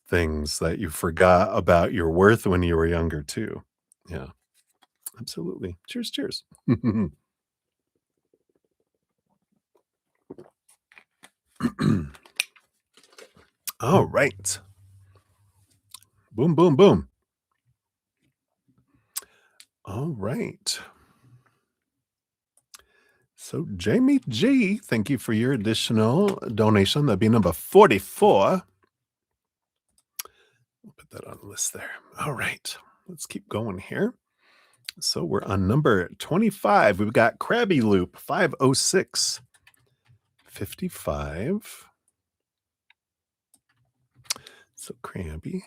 things that you forgot about your worth when you were younger, too. Yeah, absolutely. Cheers, cheers. All right. Boom, boom, boom. All right. So, Jamie G, thank you for your additional donation. That'd be number 44. We'll put that on the list there. All right. Let's keep going here. So, we're on number 25. We've got Krabby Loop 506. 55. So, Krabby.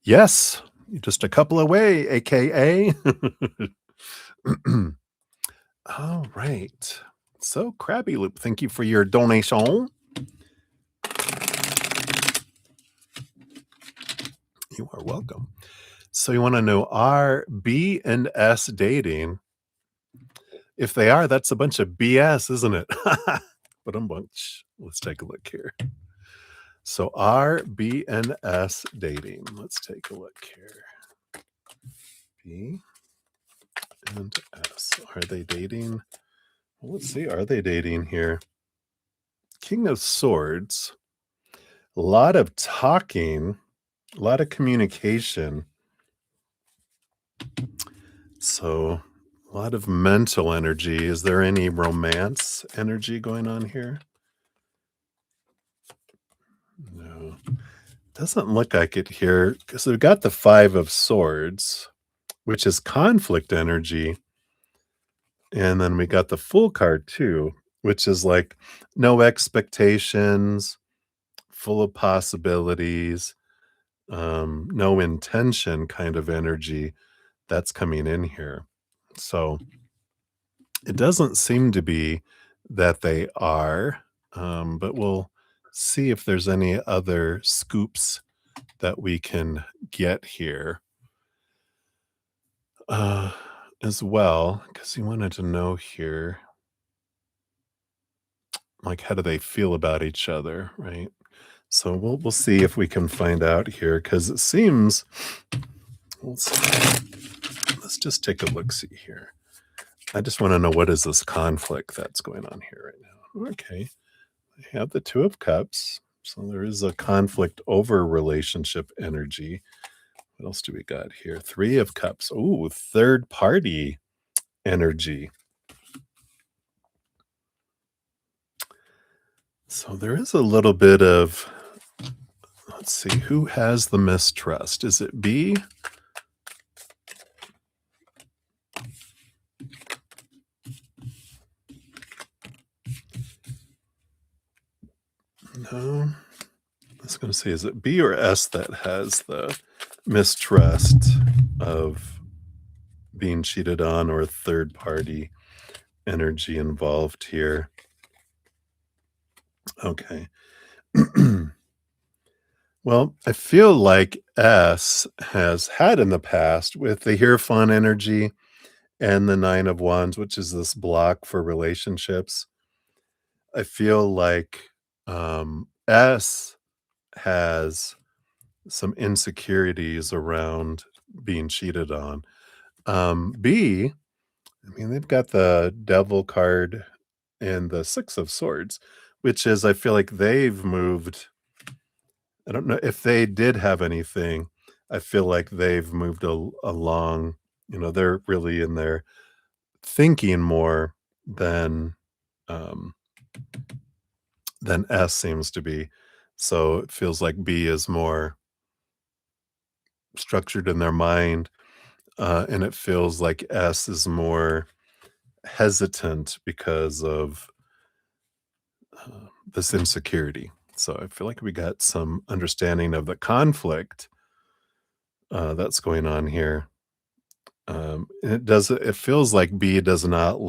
Yes, you're just a couple away, AKA. All right. So, Krabby Loop, thank you for your donation. You are welcome. So, you want to know, are B and S dating? If they are, that's a bunch of BS, isn't it? But let's take a look here. So, are B and S dating? Let's take a look here. B and S. Are they dating? Well, let's see. Are they dating here? King of Swords. A lot of talking, a lot of communication. So, a lot of mental energy. Is there any romance energy going on here? No. Doesn't look like it here because we've got the 5 of swords, which is conflict energy, and then we got the Fool card too, which is like no expectations, full of possibilities, no intention kind of energy that's coming in here. So, it doesn't seem to be that they are, but we'll see if there's any other scoops that we can get here, uh, as well, because he wanted to know here, like, how do they feel about each other, right? So we'll see if we can find out here, because it seems let's let's just take a look see here. I just wanna know what is this conflict that's going on here right now. Okay. I have the 2 of cups, so there is a conflict over relationship energy. What else do we got here? 3 of cups. Ooh, third party energy. So there is a little bit of let's see, who has the mistrust? Is it B? No. I was gonna say, is it B or S that has the mistrust of being cheated on or third party energy involved here? Okay. Well, I feel like S has had in the past with the Hierophant energy and the 9 of Wands, which is this block for relationships. I feel like S has some insecurities around being cheated on. B, I mean, they've got the Devil card and the 6 of Swords, which is, I feel like they've moved. I don't know if they did have anything. I feel like they've moved along. They're really in there thinking more than um, than S seems to be. So it feels like B is more structured in their mind, and it feels like S is more hesitant because of this insecurity. So I feel like we got some understanding of the conflict that's going on here. It feels like B does not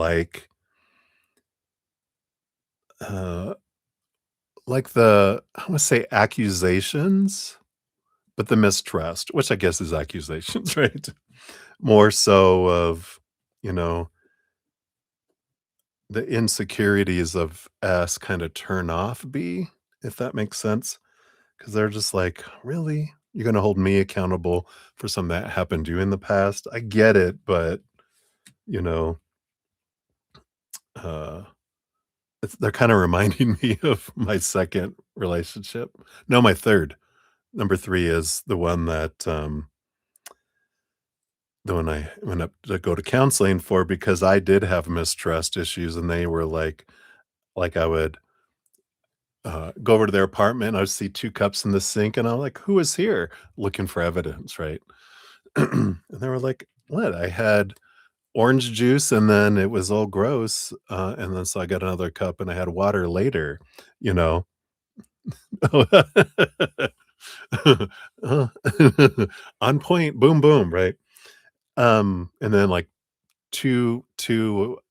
uh, like I wanna say accusations, but the mistrust, which I guess is accusations, right? More so of, you know, the insecurities of S kinda turn off B, if that makes sense, because 'Cause they're just like, "Really? You're gonna hold me accountable for something that happened to you in the past? I get it, but, you know, uh" they're kinda reminding me of my 2nd relationship. No, my 3rd. Number 3 is the one I went up to go to counseling for because I did have mistrust issues, and they were like, I would, go over to their apartment, I would see 2 cups in the sink, and I'm like, "Who is here?" Looking for evidence, right? And they were like, "What? I had orange juice, and then it was all gross, and then so I got another cup, and I had water later," you know? Uh, on point, boom, boom, right? And then, like, 2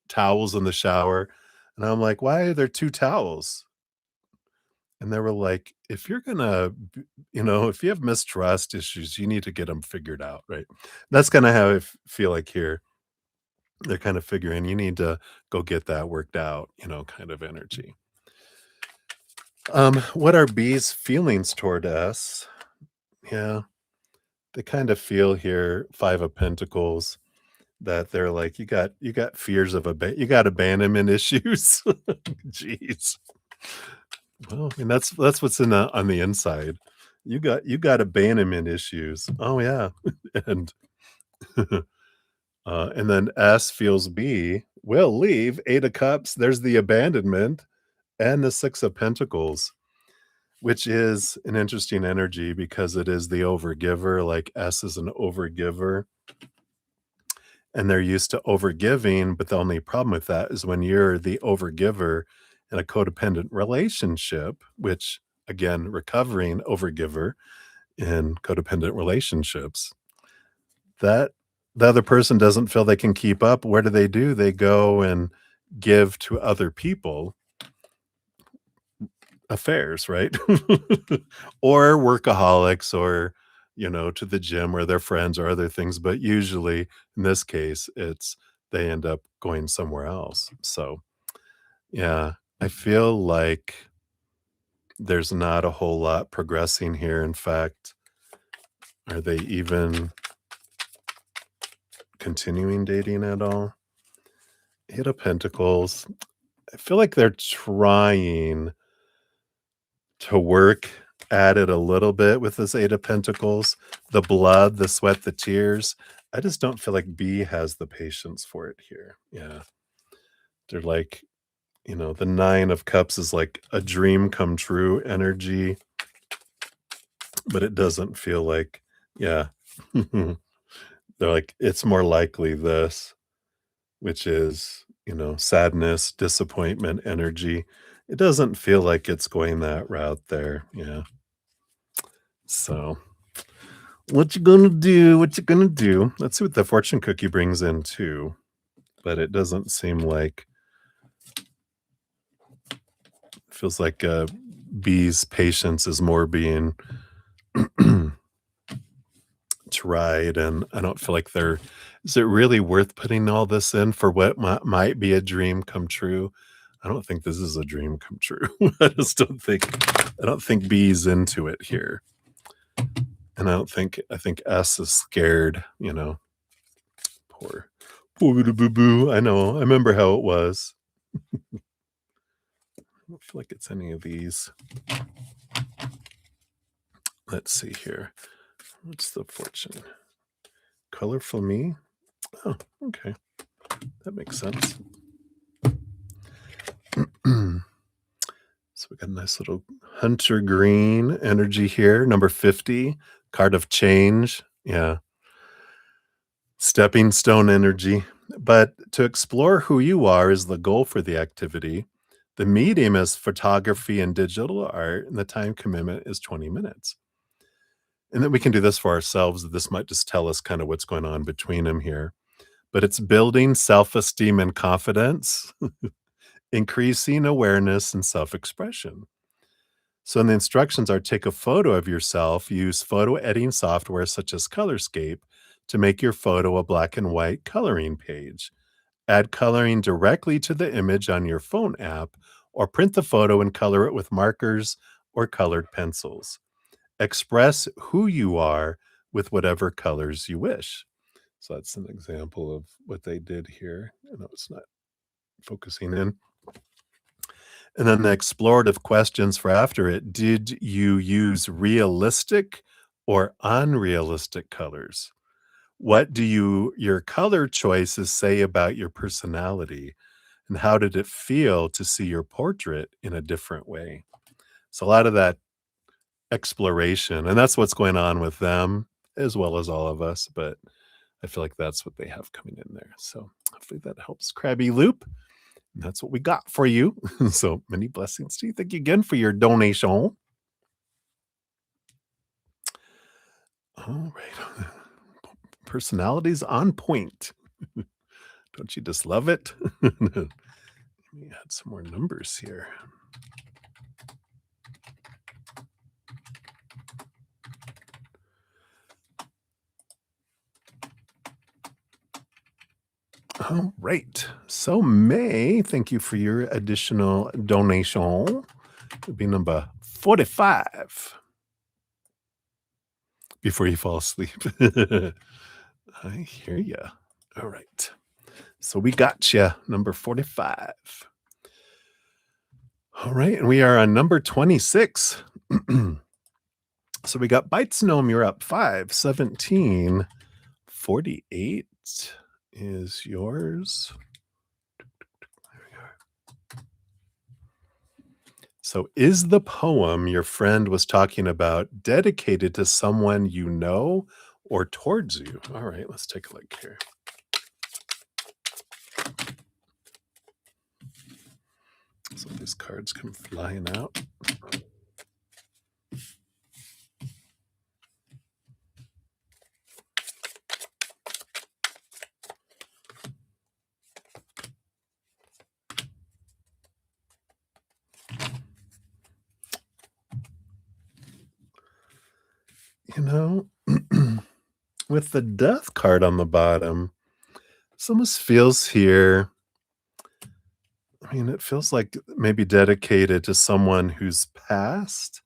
towels in the shower, and I'm like, "Why are there 2 towels?" And they were like, "If you're gonna b if you have mistrust issues, you need to get them figured out," right? That's kinda how I feel like here. They're kind of figuring, "You need to go get that worked out," kind of energy. What are B's feelings toward us? Yeah, they kind of feel here, 5 of Pentacles, that they're like, "You got fears of you got abandonment issues." Jeez. Well, I mean, that's what's on the inside. You got abandonment issues. Oh, yeah. And And then S feels B, will leave, 8 of cups, there's the abandonment, and the 6 of pentacles, which is an interesting energy because it is the overgiver, like S is an overgiver, and they're used to overgiving, but the only problem with that is when you're the overgiver in a codependent relationship, which again, recovering overgiver in codependent relationships, that the other person doesn't feel they can keep up. Where do? They go and give to other people affairs, right? Or workaholics or, to the gym or their friends or other things, but usually in this case, it's they end up going somewhere else. So, yeah, I feel like there's not a whole lot progressing here. In fact, are they even continuing dating at all? 8 of Pentacles. I feel like they're trying to work at it a little bit with this 8 of Pentacles, the blood, the sweat, the tears. I just don't feel like B has the patience for it here. Yeah. They're like, the 9 of Cups is like a dream come true energy, but it doesn't feel like, yeah. They're like, it's more likely this, which is, sadness, disappointment, energy. It doesn't feel like it's going that route there. Yeah. So, what you gonna do? What you gonna do? Let's see what the fortune cookie brings in too. But it doesn't seem like feels like B's patience is more being tried, and I don't feel like they're. Is it really worth putting all this in for what might be a dream come true? I don't think this is a dream come true. I just don't think. I don't think B's into it here, and I think S is scared. Poor, poor little boo boo. I know. I remember how it was. I don't feel like it's any of these. Let's see here. What's the fortune? Color for me? Oh, okay. That makes sense. So we got a nice little hunter green energy here. Number 50, card of change. Yeah. Stepping stone energy. But to explore who you are is the goal for the activity. The medium is photography and digital art, and the time commitment is 20 minutes. And then we can do this for ourselves. This might just tell us kind of what's going on between them here. But it's building self-esteem and confidence, increasing awareness and self-expression. So in the instructions are take a photo of yourself, use photo editing software such as Colorscape to make your photo a black and white coloring page. Add coloring directly to the image on your phone app or print the photo and color it with markers or colored pencils. Express who you are with whatever colors you wish. So that's an example of what they did here. I know it's not focusing in. And then the explorative questions for after it. Did you use realistic or unrealistic colors? What do your color choices say about your personality? And how did it feel to see your portrait in a different way? So a lot of that exploration, and that's what's going on with them as well as all of us, but I feel like that's what they have coming in there. So hopefully that helps, Krabby Loop. And that's what we got for you. So many blessings to you. Thank you again for your donation. All right. Personalities on point. Don't you just love it? Let me add some more numbers here. All right. So May, thank you for your additional donation. It'll be number 45 before you fall asleep. I hear you. All right. So we got you, number 45. All right. And we are on number 26. So we got Bites Gnome, you're up 5, 17, 48 is yours. There we are. So, is the poem your friend was talking about dedicated to someone you know or towards you? All right, let's take a look here. So these cards come flying out. You know, with the death card on the bottom, this almost feels here. I mean, it feels like maybe dedicated to someone who's passed.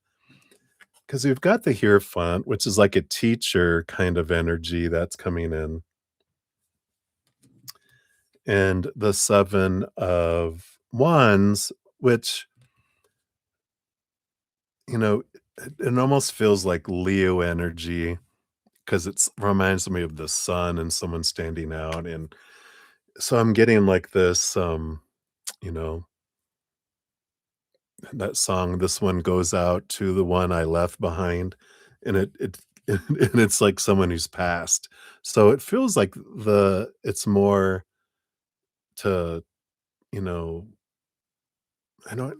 Because we've got the Hierophant, which is like a teacher kind of energy that's coming in, and the Seven of Wands, which, you know, it almost feels like Leo energy because it's reminds me of the sun and someone standing out. And so I'm getting like this, you know, that song, "This one goes out to the one I left behind," and it and it's like someone who's passed. So it feels like it's more to, you know, I don't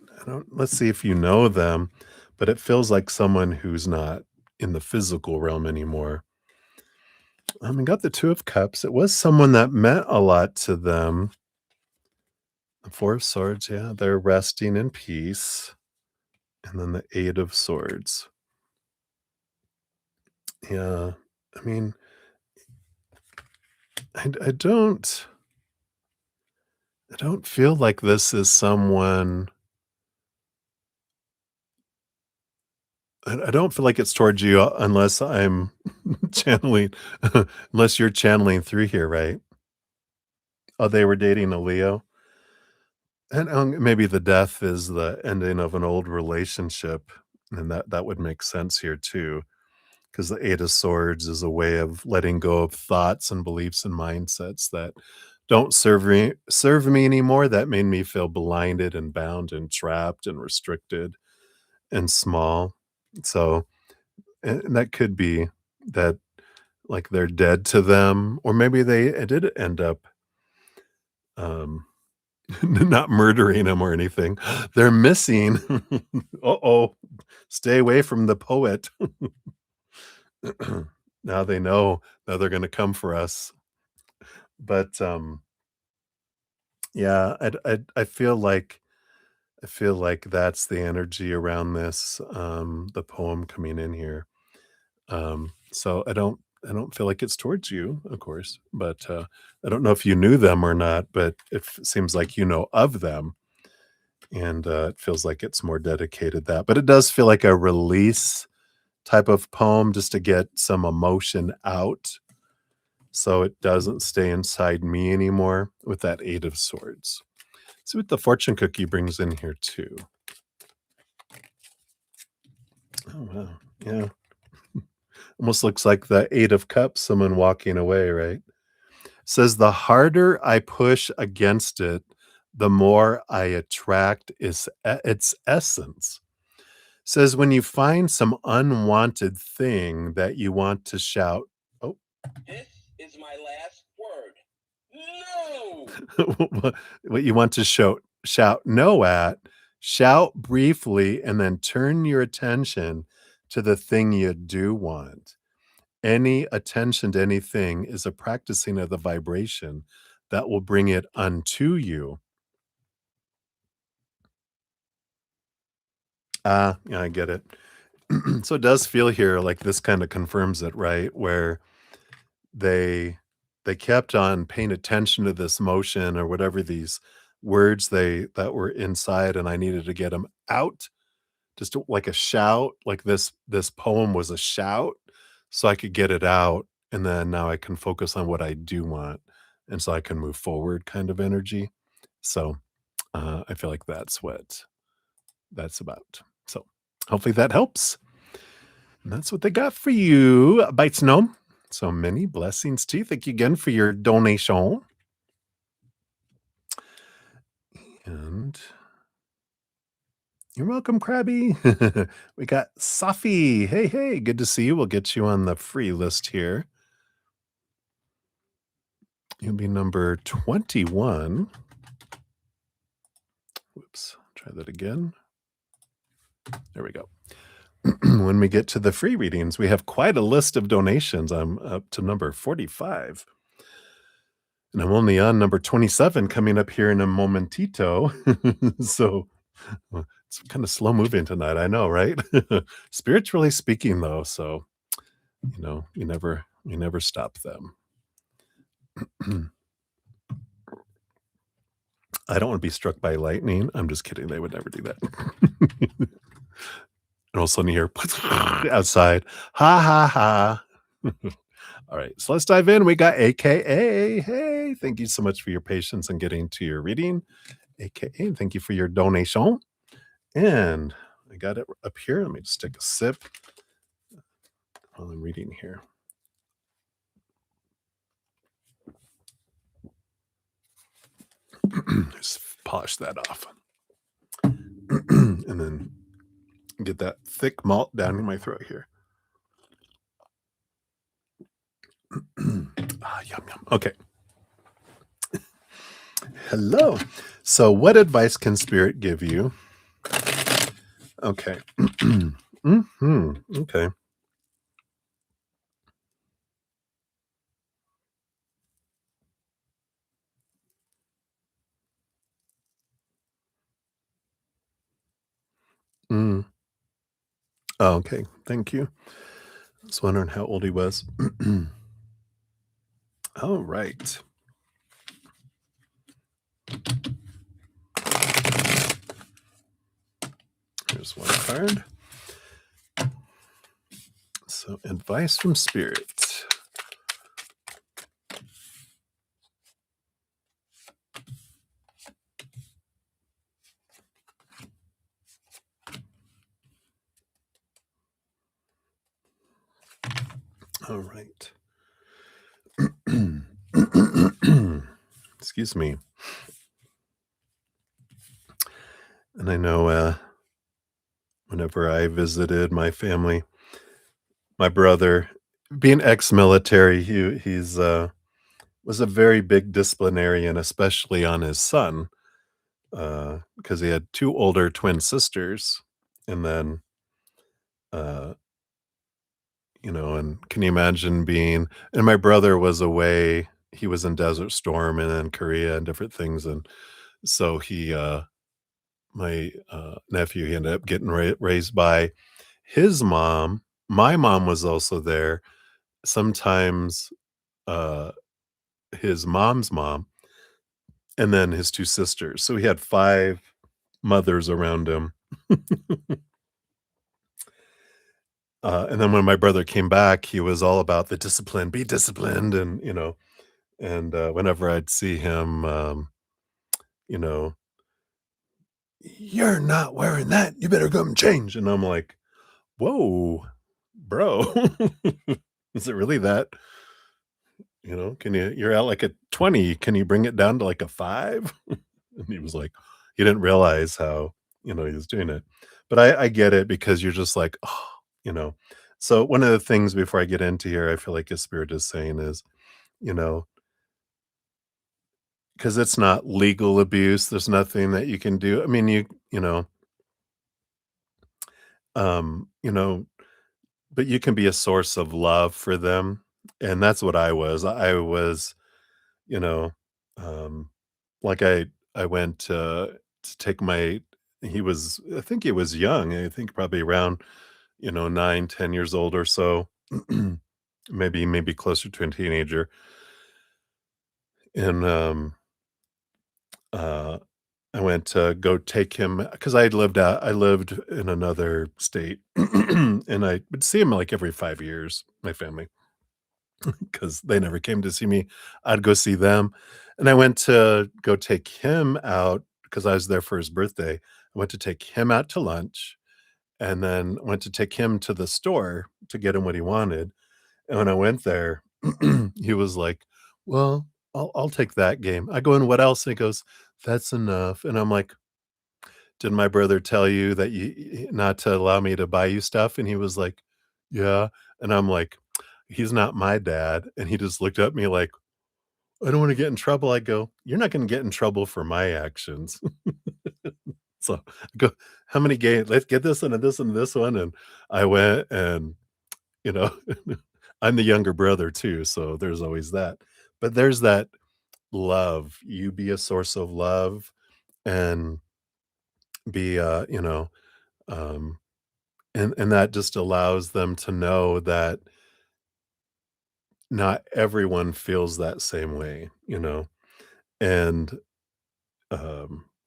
let's see if you know them, but it feels like someone who's not in the physical realm anymore. I got the 2 of Cups. It was someone that meant a lot to them. The 4 of Swords, yeah, they're resting in peace, and then the 8 of Swords. Yeah, I mean, I don't feel like this is someone. I don't feel like it's towards you unless I'm channeling unless you're channeling through here, right? Oh, they were dating a Leo? And, maybe the death is the ending of an old relationship, and that would make sense here too, because the 8 of Swords is a way of letting go of thoughts and beliefs and mindsets that don't serve me anymore, that made me feel blinded and bound and trapped and restricted and small. So, and that could be that, like, they're dead to them, or maybe they did end up, um not murdering him or anything. They're missing. Uh-oh. Stay away from the poet. Now they know. Now they're gonna come for us. But, yeah, I feel like that's the energy around this, the poem coming in here. So I don't feel like it's towards you, of course, but, I don't know if you knew them or not, but seems like you know of them. And it feels like it's more dedicated that, but it does feel like a release type of poem just to get some emotion out so it doesn't stay inside me anymore with that 8 of Swords. See what the fortune cookie brings in here too. Oh, wow. Yeah. Almost looks like the 8 of Cups, someone walking away, right? Says, "The harder I push against it, the more I attract its essence." Says, "When you find some unwanted thing that you want to shout." Oh. This is my last word. No. What you want to shout no at, shout briefly and then turn your attention to the thing you do want. Any attention to anything is a practicing of the vibration that will bring it unto you. Ah, yeah, I get it. So it does feel here like this kind of confirms it, right? Where they they kept on paying attention to this motion or whatever these words they that were inside, and I needed to get them out, like a shout, like this poem was a shout, so I could get it out, and then now I can focus on what I do want, and so I can move forward kind of energy. So, I feel like that's what that's about. So, hopefully that helps. And that's what they got for you. Bites gnome. So many blessings to you. Thank you again for your donation. And you're welcome, Krabby. We got Safi. Hey, hey, good to see you. We'll get you on the free list here. You'll be number 21. Whoops, try that again. There we go. When we get to the free readings, we have quite a list of donations. I'm up to number 45. And I'm only on number 27 coming up here in a momentito. So it's kind of slow moving tonight. I know, right? Spiritually speaking, though. So, you never stop them. I don't want to be struck by lightning. I'm just kidding. They would never do that. And all of a sudden you hear outside, ha ha ha. All right, so let's dive in. We got AKA. Hey, thank you so much for your patience and getting to your reading. AKA, thank you for your donation. And I got it up here. Let me just take a sip while I'm reading here. Just polish that off. And then get that thick malt down in my throat here. Yum, yum. Okay. Hello. So, what advice can spirit give you? Okay. Okay. Mm. Oh, okay. Thank you. I was wondering how old he was. All right. Here's one card. So, advice from spirit. All right. Excuse me. And I know whenever I visited my family, my brother, being ex-military, he's was a very big disciplinarian, especially on his son, because he had two older twin sisters, and then uh, and can you imagine being? And my brother was away. He was in Desert Storm and then Korea and different things, and so my nephew, he ended up getting raised by his mom. My mom was also there. Sometimes uh, his mom's mom, and then his two sisters. So he had five mothers around him. And then when my brother came back, he was all about the discipline, be disciplined, and whenever I'd see him, you know, you're not wearing that. You better come change. And I'm like, whoa, bro, is it really that? You're at like a 20. Can you bring it down to like a 5? And he was like, he didn't realize how, he was doing it. But I get it because you're just like, oh, you know. So one of the things before I get into here, I feel like his spirit is saying is, you know, because it's not legal abuse. There's nothing that you can do. I mean, um, you know, but you can be a source of love for them. And that's what I was. I was, you know, um, like I went to take my I think he was young. I think probably around, 9, 10 years old or so. Maybe closer to a teenager. And uh I went to go take him because I lived in another state, and I would see him like every 5 years, my family, because they never came to see me. I'd go see them. And I went to go take him out because I was there for his birthday. I went to take him out to lunch and then went to take him to the store to get him what he wanted. And when I went there, He was like, "Well, I'll take that game." I go, "And what else?" And he goes, "That's enough." And I'm like, "Did my brother tell you that you not to allow me to buy you stuff?" And he was like, "Yeah." And I'm like, "He's not my dad." And he just looked at me like, "I don't wanna get in trouble." I go, "You're not gonna get in trouble for my actions." So, I go, "How many games? Let's get this one and this and this one." And I went and, you know, I'm the younger brother too, so there's always that. But there's that love. You be a source of love and be, um and that just allows them to know that not everyone feels that same way, you know? And,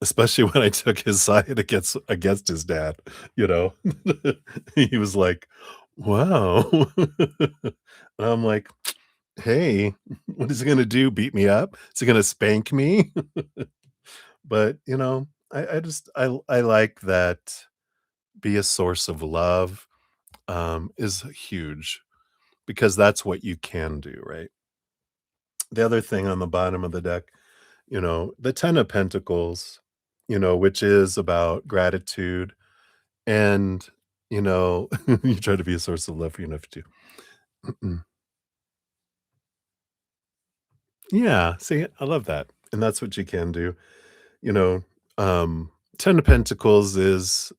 especially when I took his side against his dad, you know? He was like, "Wow." And I'm like, "Hey, what is he gonna do, beat me up? Is he gonna spank me?" But, I just I like that be a source of love, is huge because that's what you can do, right? The other thing on the bottom of the deck, the 10 of Pentacles, which is about gratitude and, you try to be a source of love for your nephew too. Yeah, see, I love that, and that's what you can do, you know, 10 of Pentacles is,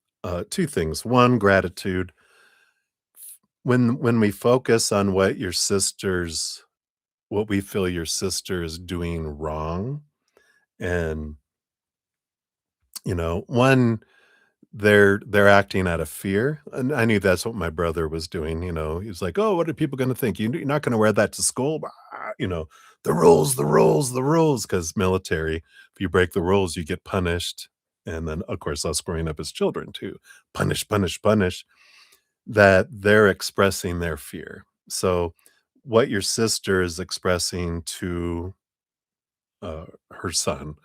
2 things. 1, gratitude. When we focus on what we feel your sister is doing wrong, and, 1, they're acting out of fear, and I knew that's what my brother was doing, he was like, "Oh, what are people gonna think? You're not gonna wear that to school? Bah," "The rules, the rules, the rules." Because military, if you break the rules, you get punished, and then, of course, us growing up as children too, punish, punish, punish, that they're expressing their fear. So, what your sister is expressing to, her son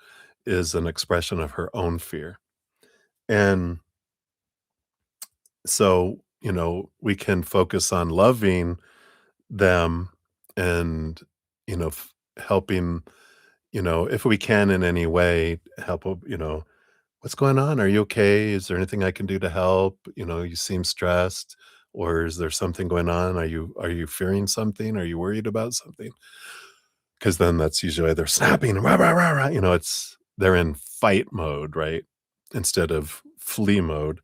is an expression of her own fear, and so, we can focus on loving them and, helping, if we can in any way, help, "What's going on? Are you okay? Is there anything I can do to help? You seem stressed, or is there something going on? Are you fearing something? Are you worried about something?" Because then that's usually why they're snapping, "Rah, rah, rah, rah," they're in fight mode, right? Instead of flee mode.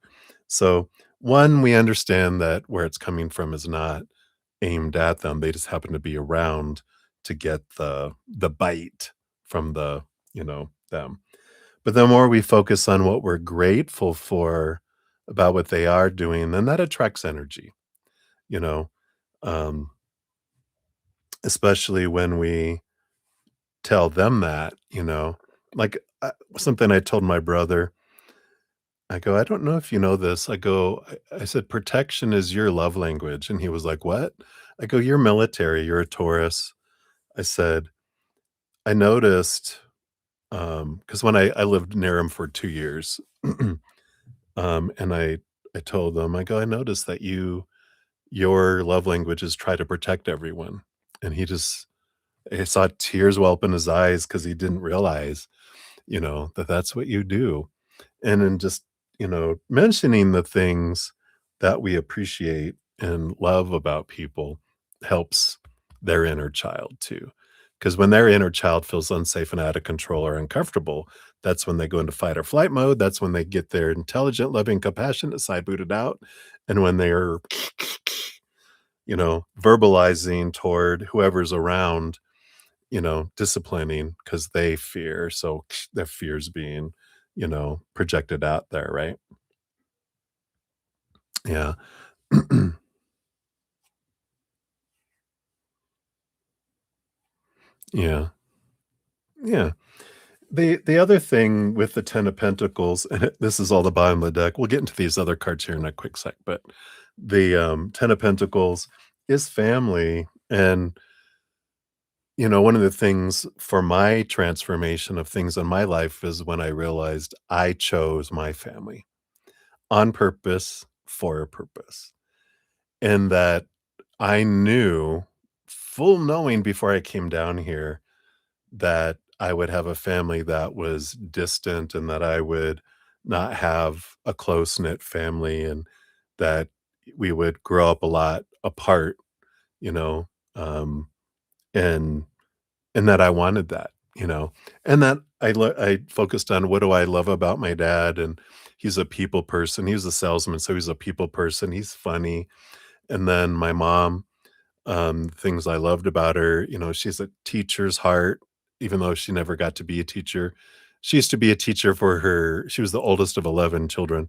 So, 1, we understand that where it's coming from is not aimed at them, they just happen to be around to get the bite from them. But the more we focus on what we're grateful for about what they are doing, then that attracts energy, you know? Um, Especially when we tell them that, like, something I told my brother, I go, "I don't know if you know this." I said, "Protection is your love language." And he was like, "What?" I go, "You're military, you're a Taurus." I said, "I noticed," because when I lived near him for 2 years, and I told them, I go, "I noticed that your love language is try to protect everyone." And I saw tears well up in his eyes because he didn't realize, that that's what you do. And then just, mentioning the things that we appreciate and love about people helps their inner child too. Because when their inner child feels unsafe and out of control or uncomfortable, that's when they go into fight or flight mode. That's when they get their intelligent, loving, compassionate side booted out. And when they're, verbalizing toward whoever's around, disciplining because they fear. So their fears being, projected out there, right? Yeah. Yeah. Yeah. The other thing with the 10 of Pentacles, and this is all the bottom of the deck, we'll get into these other cards here in a quick sec, but the, 10 of Pentacles is family, and, one of the things for my transformation of things in my life is when I realized I chose my family on purpose for a purpose, and that I knew full knowing before I came down here that I would have a family that was distant and that I would not have a close-knit family and that we would grow up a lot apart, you know, um, and and that I wanted that, and that I focused on what do I love about my dad, and he's a people person. He was a salesman, so he's a people person. He's funny. And then my mom, things I loved about her, she's a teacher's heart, even though she never got to be a teacher. She used to be a teacher for her she was the oldest of 11 children,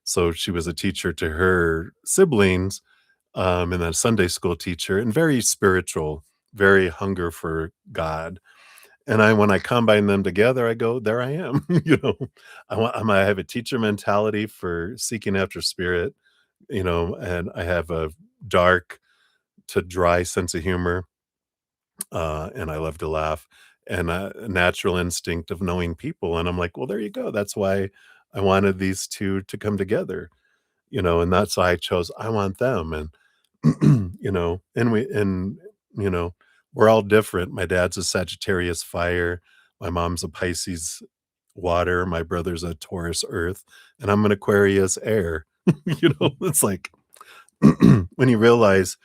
so she was a teacher to her siblings, and then a Sunday school teacher, and very spiritual, very hunger for God. And when I combine them together, I go, "There I am." I have a teacher mentality for seeking after spirit, and I have a dark to dry sense of humor, and I love to laugh, and a natural instinct of knowing people, and I'm like, "Well, there you go. That's why I wanted these 2 to come together," and that's why I chose I want them, and, you know, we're all different. My dad's a Sagittarius fire, my mom's a Pisces water, my brother's a Taurus earth, and I'm an Aquarius air. It's like when you realize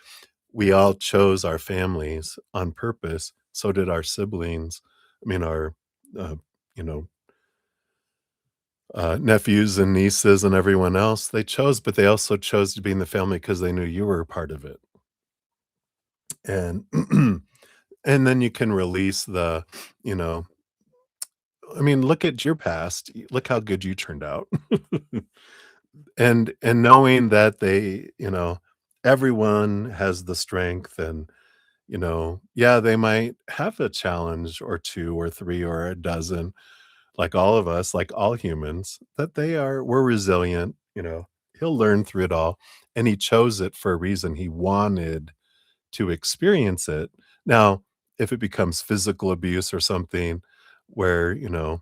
we all chose our families on purpose, so did our siblings. I mean, our, uh, you know, nephews and nieces and everyone else, they chose, but they also chose to be in the family because they knew you were a part of it. And and then you can release you know, I mean, look at your past. Look how good you turned out. And knowing that everyone has the strength and yeah, they might have a challenge or 2 or 3 or a dozen, like all of us, like all humans, that we're resilient, he'll learn through it all, and he chose it for a reason. He wanted to experience it. Now, if it becomes physical abuse or something where, you know,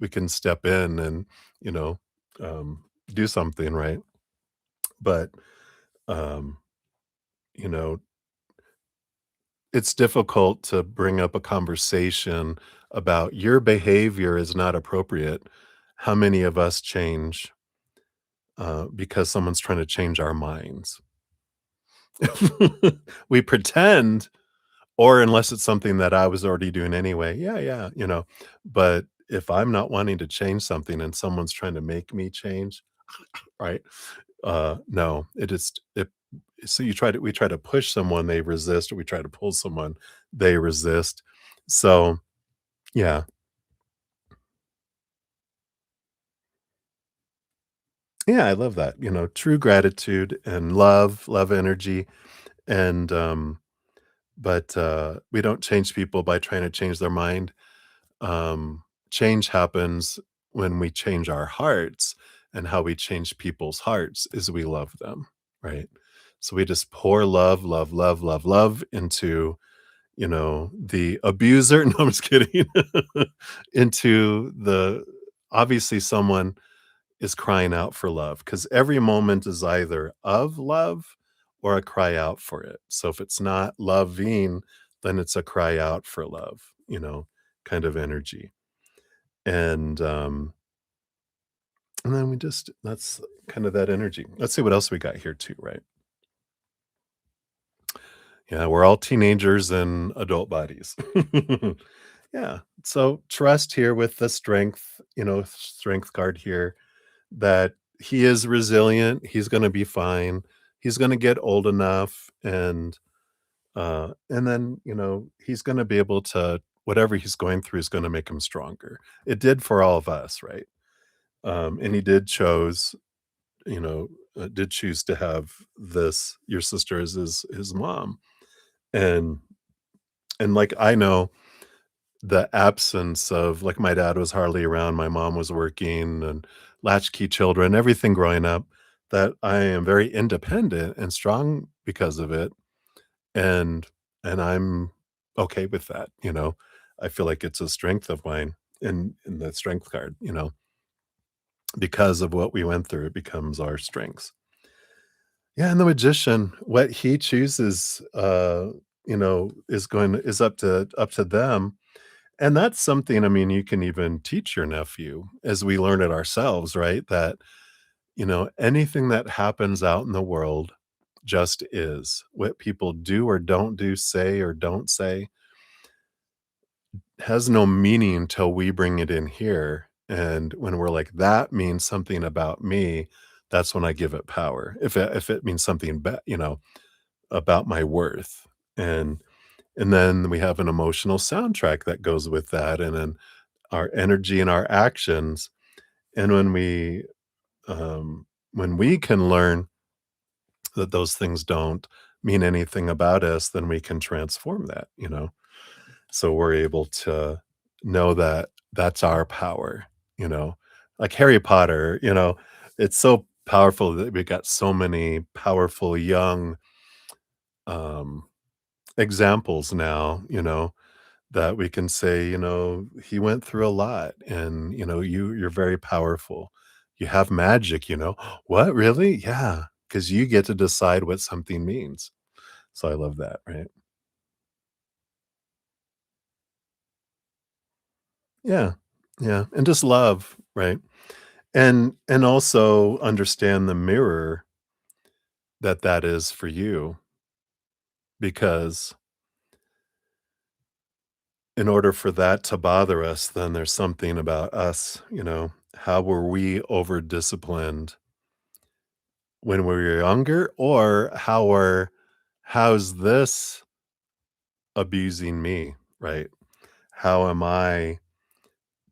we can step in and, you know, do something, right? But, um, you know, it's difficult to bring up a conversation about your behavior is not appropriate. How many of us change because someone's trying to change our minds? We pretend, or unless it's something that I was already doing anyway. Yeah, yeah, But if I'm not wanting to change something and someone's trying to make me change, right? No, it is it. So we try to push someone, they resist, or we try to pull someone, they resist. So yeah, yeah, I love that. True gratitude and love energy, and but we don't change people by trying to change their mind. Change happens when we change our hearts, and how we change people's hearts is we love them, right? So we just pour love into the abuser. No, I'm just kidding. Into obviously someone is crying out for love because every moment is either of love or a cry out for it. So if it's not loving, then it's a cry out for love, kind of energy. And and then that's kind of that energy. Let's see what else we got here too, right? Yeah, we're all teenagers in adult bodies. Yeah. So trust here with the strength, strength card here that he is resilient. He's going to be fine. He's going to get old enough and then, he's going to be able to whatever he's going through is going to make him stronger. It did for all of us, right? And he you know, did choose to have your sister as his mom. And like I know the absence of like my dad was hardly around, my mom was working and latchkey children, everything growing up, that I am very independent and strong because of it. And I'm okay with that. I feel like it's a strength of mine in the strength card, because of what we went through, it becomes our strengths. Yeah, and the magician, what he chooses, is up to them, and that's something, I mean, you can even teach your nephew as we learn it ourselves, right? That, anything that happens out in the world just is. What people do or don't do, say or don't say, has no meaning until we bring it in here, and when we're like, "That means something about me," that's when I give it power. If it means something about my worth, and then we have an emotional soundtrack that goes with that, and then our energy and our actions, and when we can learn that those things don't mean anything about us, then we can transform that. So we're able to know that that's our power, you know? Like Harry Potter, it's so powerful that we got so many powerful young, um, examples now, that we can say, "He went through a lot, and, you're very powerful. You have magic." "What, really?" "Yeah, because you get to decide what something means." So I love that, right? Yeah. Yeah, and just love, right? And also understand the mirror that is for you, because in order for that to bother us, then there's something about us. How were we over disciplined when we were younger, or how's this abusing me, right? How am I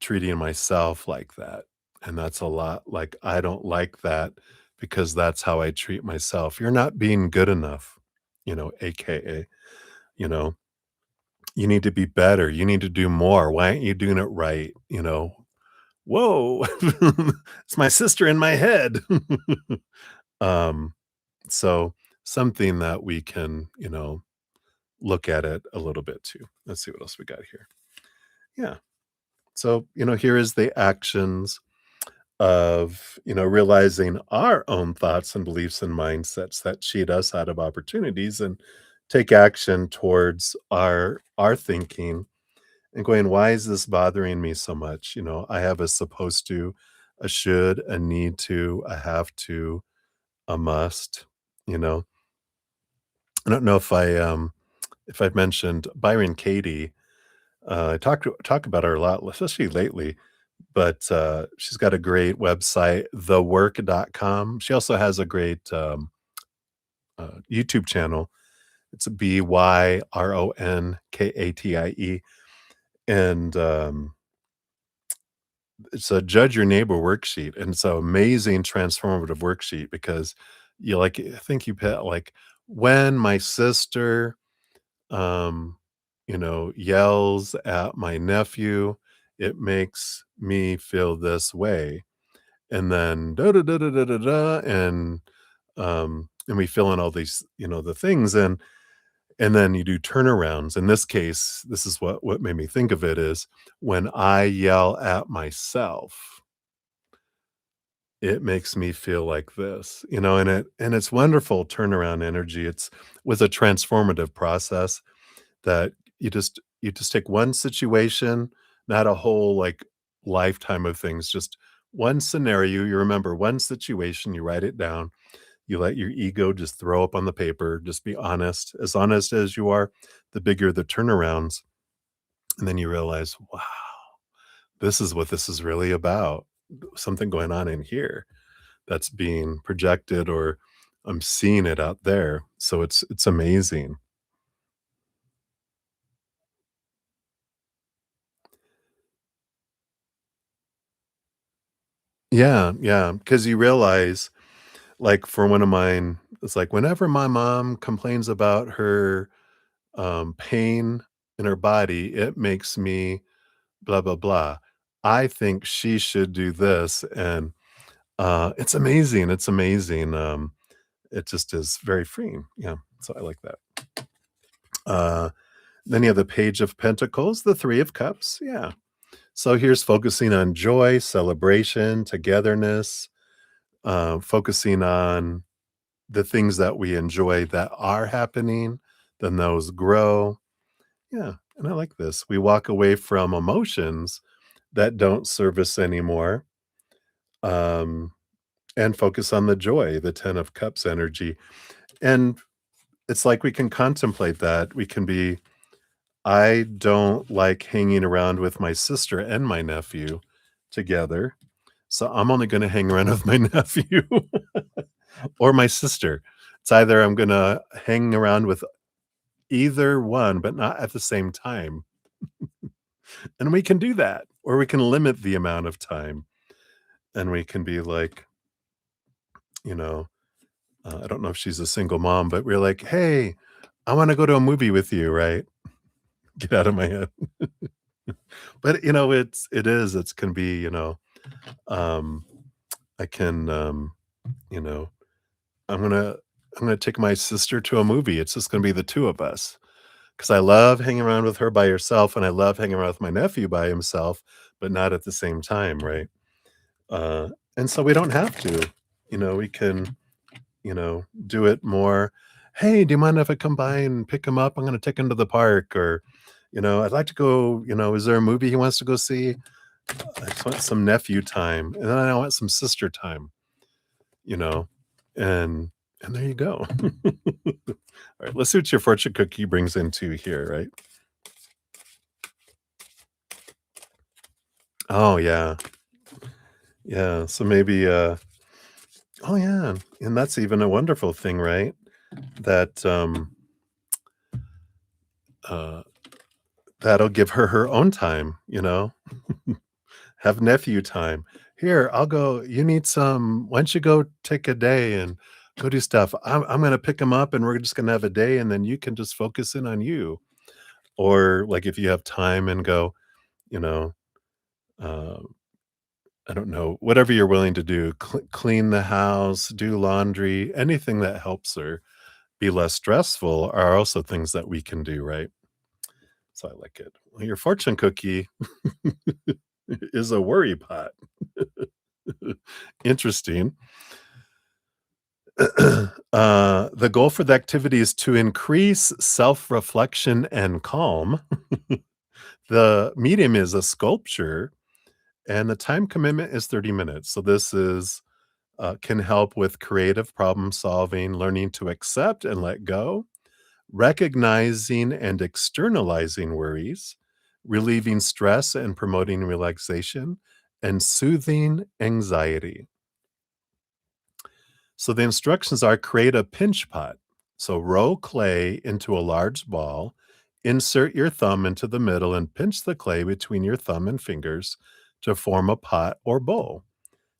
treating myself like that? And that's a lot, like, I don't like that because that's how I treat myself. You're not being good enough, AKA, you know, you need to be better. You need to do more. Why aren't you doing it right? Whoa, it's my sister in my head. um, so something that we can, look at it a little bit too. Let's see what else we got here. Yeah. So, here is the actions of, realizing our own thoughts and beliefs and mindsets that cheat us out of opportunities, and take action towards our thinking and going, why is this bothering me so much? I have a supposed to, a should, a need to, a have to, a must. You know, I don't know if I've mentioned Byron Katie. I talk about her a lot, especially lately. But she's got a great website, thework.com. She also has a great YouTube channel. It's BYRONKATIE. And it's a judge your neighbor worksheet. And it's an amazing transformative worksheet, because I think you put like, when my sister, um, yells at my nephew, it makes me feel this way. And then da da da da da da da, and we fill in all these, the things, and then you do turnarounds. In this case, this is what made me think of it is, when I yell at myself, it makes me feel like this, and it's wonderful turnaround energy. It's was a transformative process that you just take one situation, not a whole, like, lifetime of things, just one scenario. You remember one situation, you write it down, you let your ego just throw up on the paper, just be honest as you are, the bigger the turnarounds, and then you realize, "Wow, this is what this is really about. Something going on in here that's being projected, or I'm seeing it out there." So it's amazing. Yeah, yeah, because you realize, like, for one of mine, it's like, whenever my mom complains about her, pain in her body, it makes me blah, blah, blah. I think she should do this, and, it's amazing, it's amazing. It just is very freeing, yeah, so I like that. Uh, then you have the Page of Pentacles, the Three of Cups, yeah. So here's focusing on joy, celebration, togetherness, focusing on the things that we enjoy that are happening, then those grow. Yeah, and I like this. We walk away from emotions that don't serve us anymore, um, and focus on the joy, the 10 of cups energy. And it's like we can contemplate that. We can be, I don't like hanging around with my sister and my nephew together, so I'm only gonna hang around with my nephew or my sister. It's either I'm gonna hang around with either one, but not at the same time, and we can do that, or we can limit the amount of time, and we can be like, you know, I don't know if she's a single mom, but we're like, "Hey, I wanna go to a movie with you," right? Get out of my head. But, it can be, um, I can, you know, I'm gonna I'm gonna take my sister to a movie. It's just gonna be the 2 of us, because I love hanging around with her by herself, and I love hanging around with my nephew by himself, but not at the same time, right? Uh, and so we don't have to, we can, do it more, "Hey, do you mind if I come by and pick him up? I'm gonna take him to the park," or, "I'd like to go, is there a movie he wants to go see? I just want some nephew time, and then I want some sister time," you know? And and there you go. Alright, let's see what your fortune cookie brings into here, right? Oh, yeah. Yeah, so maybe, oh, yeah, and that's even a wonderful thing, right? That, uh, that'll give her her own time, Have nephew time. "Here, I'll go you need some why don't you go take a day and go do stuff? I'm gonna pick him up, and we're just gonna have a day, and then you can just focus in on you." Or, like, if you have time and go, you know, uh, I don't know, whatever you're willing to do, clean the house, do laundry, anything that helps her be less stressful are also things that we can do, right? So I like it. Well, your fortune cookie is a worry pot. Interesting. The goal for the activity is to increase self-reflection and calm. The medium is a sculpture, and the time commitment is 30 minutes. So this is can help with creative problem solving, learning to accept and let go, recognizing and externalizing worries, relieving stress and promoting relaxation, and soothing anxiety. So the instructions are create a pinch pot. So roll clay into a large ball, insert your thumb into the middle, and pinch the clay between your thumb and fingers to form a pot or bowl.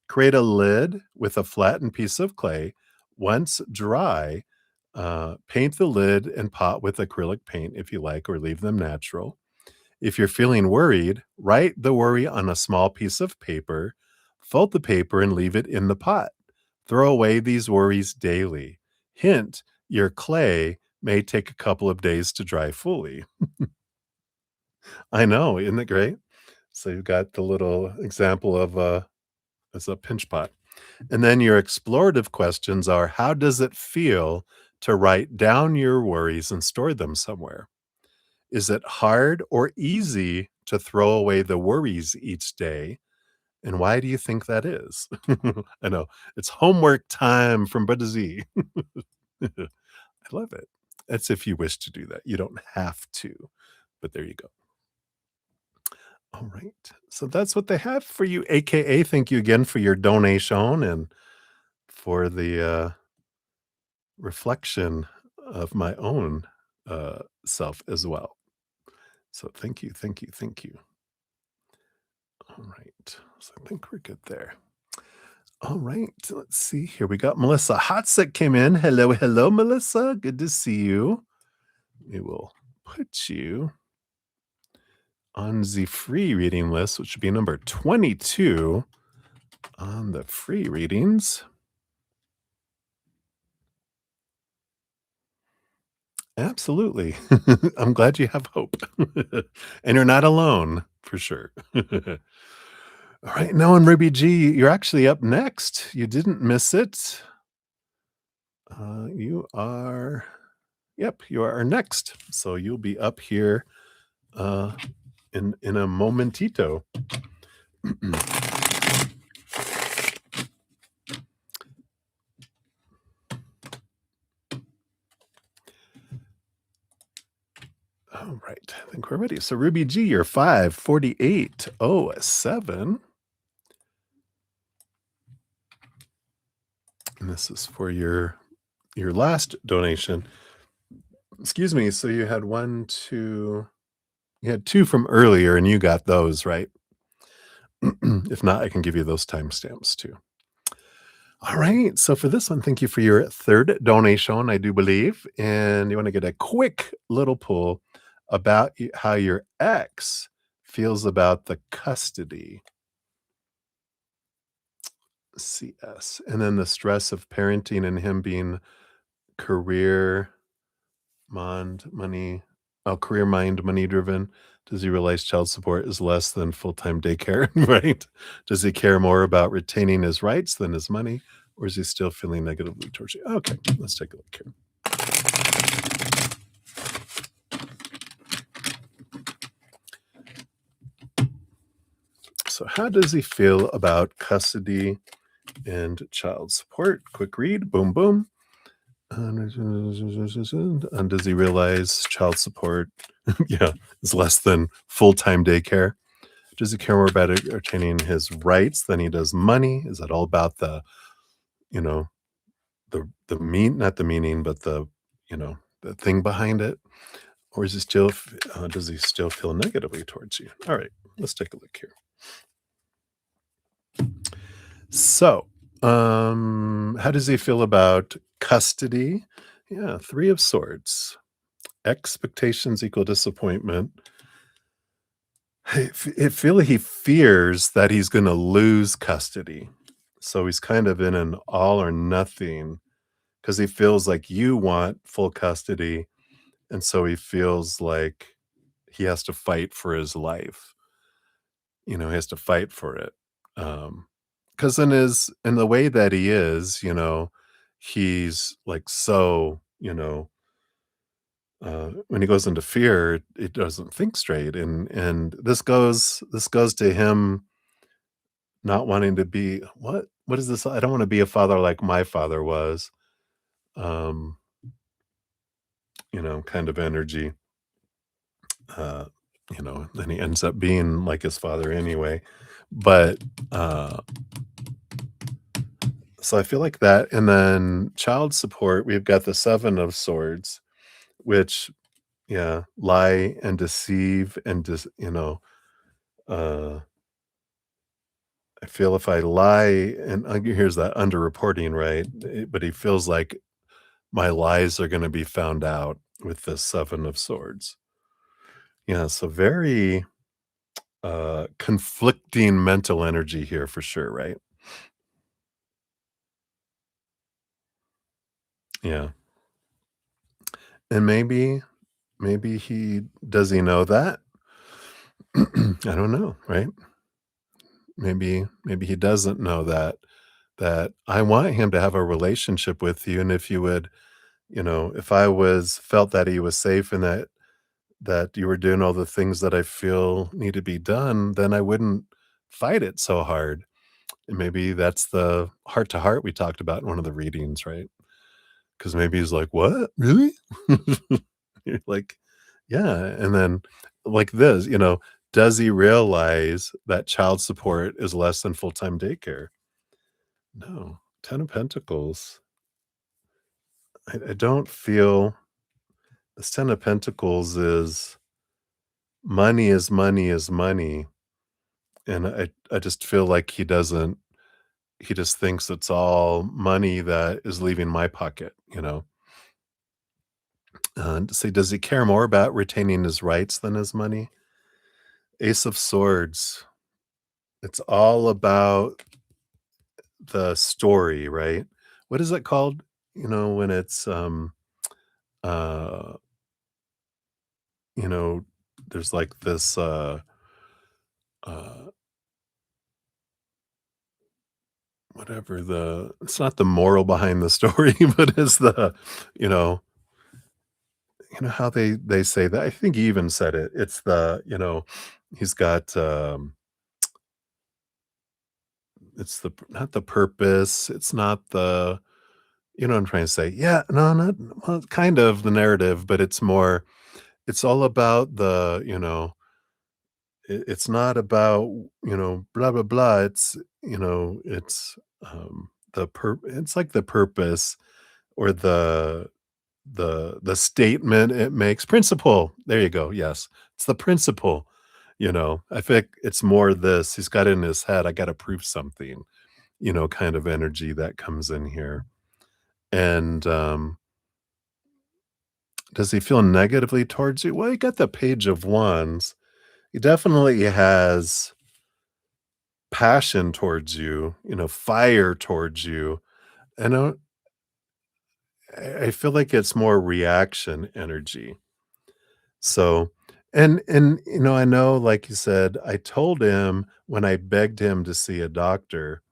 Create a lid with a flattened piece of clay. Once dry, paint the lid and pot with acrylic paint if you like, or leave them natural. If you're feeling worried, write the worry on a small piece of paper, fold the paper, and leave it in the pot. Throw away these worries daily. Hint, your clay may take a couple of days to dry fully. I know, isn't it great? So you've got the little example of as a pinch pot. And then your explorative questions are, how does it feel to write down your worries and store them somewhere? Is it hard or easy to throw away the worries each day? And why do you think that is? I know. It's homework time from Bud to Z. I love it. That's if you wish to do that. You don't have to, but there you go. All right. So that's what they have for you, AKA thank you again for your donation and for the reflection of my own self as well. So thank you, thank you, thank you. All right. So I think we're good there. All right. Let's see here. We got Melissa Hotset came in. Hello, hello, Melissa. Good to see you. We will put you on the free reading list, which would be number 22 on the free readings. Absolutely. I'm glad you have hope. And you're not alone, for sure. All right, now on Ruby G, you're actually up next. You didn't miss it. You are, yep, you are next. So you'll be up here uh, in a momentito. All right, I think we're ready. So Ruby G, you're 54807. And this is for your last donation. Excuse me. So you had one, two, you had two from earlier, and you got those right. If not, I can give you those timestamps too. All right. So for this one, thank you for your third donation, I do believe. And you want to get a quick little pull about how your ex feels about the custody. CS. And then the stress of parenting and him being career money, career mind, money driven. Does he realize child support is less than full-time daycare, right? Does he care more about retaining his rights than his money, or is he still feeling negatively towards you? Okay, let's take a look here. So how does he feel about custody and child support? Quick read, boom, boom. And does he realize child support, yeah, is less than full-time daycare? Does he care more about retaining his rights than he does money? Is that all about the, you know, the not the meaning, but the thing behind it? Or is he still, does he still feel negatively towards you? All right, let's take a look here. So, how does he feel about custody? Yeah, Three of Swords. Expectations equal disappointment. I feel he fears that he's going to lose custody. So he's kind of in an all or nothing because he feels like you want full custody. And so he feels like he has to fight for his life. He has to fight for it. Because in the way that he is, he's like so, when he goes into fear, it doesn't think straight, and this goes to him not wanting to be what is this? I don't want to be a father like my father was, um, kind of energy. Uh, then he ends up being like his father anyway. But so I feel like that, and then child support. We've got the Seven of Swords, which yeah, lie and deceive and just uh I feel if I lie and here's that underreporting, right? But he feels like my lies are gonna be found out with the Seven of Swords. Yeah, so very, conflicting mental energy here for sure, right? Yeah, and maybe he know that? I don't know, right? Maybe he doesn't know that I want him to have a relationship with you, and if you would, if I was felt that he was safe and that you were doing all the things that I feel need to be done, then I wouldn't fight it so hard. And maybe that's the heart to heart we talked about in one of the readings, right? Because maybe he's like, "What? Really?" You're like, "Yeah." And then like this, does he realize that child support is less than full-time daycare? No. 10 of Pentacles. I don't feel this 10 of Pentacles is money is money is money. And I just feel like he just thinks it's all money that is leaving my pocket. Say, does he care more about retaining his rights than his money? Ace of Swords. It's all about the story, right? What is it called? When it's uh you know, there's like this uh whatever it's not the moral behind the story, but it's you know, how they say that. I think he even said it. It's he's got, it's not the purpose, it's not what I'm trying to say. Yeah, no, not well, kind of the narrative, but it's all about it's not about, blah, blah, blah. It's like the purpose or the statement it makes. Principle. There you go. Yes. It's the principle. I think it's more this. He's got it in his head. I got to prove something, kind of energy that comes in here. And does he feel negatively towards you? Well, he got the page of wands. He definitely has passion towards you, fire towards you. And I feel like it's more reaction energy. So, and I know, like you said, I told him when I begged him to see a doctor,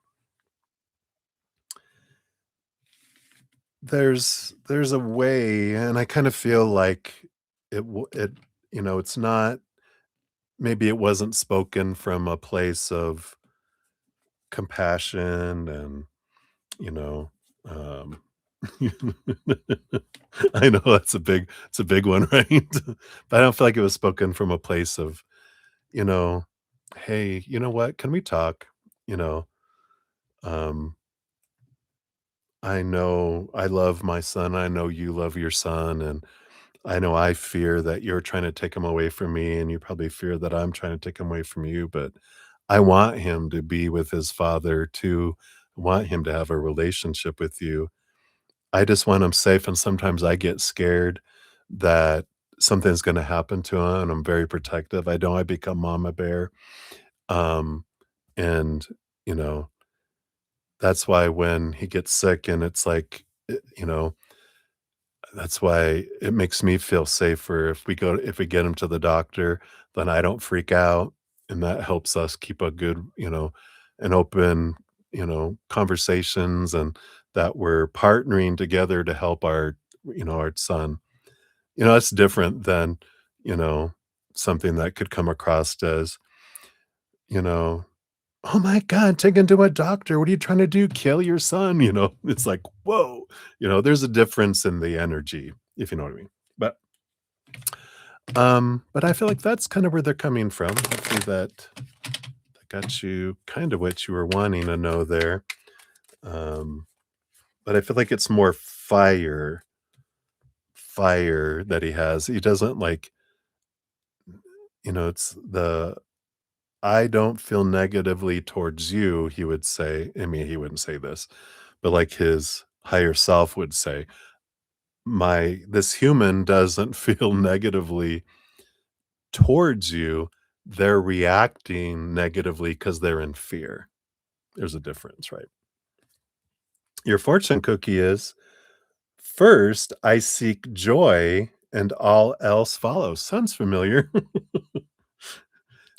there's a way, and I kind of feel like it's not, maybe it wasn't spoken from a place of compassion and, you know, um, I know it's a big one, right? But I don't feel like it was spoken from a place of, you know, "Hey, you know what? Can we talk?" You know, um, "I know I love my son, I know you love your son, and I know I fear that you're trying to take him away from me, and you probably fear that I'm trying to take him away from you, but I want him to be with his father too. I want him to have a relationship with you. I just want him safe, and sometimes I get scared that something's gonna happen to him, and I'm very protective. I know I become mama bear, um, and, you know, that's why when he gets sick and it's like, that's why it makes me feel safer if we get him to the doctor, then I don't freak out, and that helps us keep a good, an open, conversations, and that we're partnering together to help our son. It's different than, you know, something that could come across as, you know, "Oh my god, take him to a doctor. What are you trying to do? Kill your son?" It's like, "Whoa." There's a difference in the energy, if you know what I mean. But I feel like that's kind of where they're coming from. Hopefully that got you kind of what you were wanting to know there. Um, but I feel like it's more fire that he has. He doesn't like, it's the "I don't feel negatively towards you," he would say. I mean, he wouldn't say this, but like his higher self would say, this human doesn't feel negatively towards you. They're reacting negatively because they're in fear. There's a difference, right? Your fortune cookie is, "First, I seek joy and all else follows." Sounds familiar.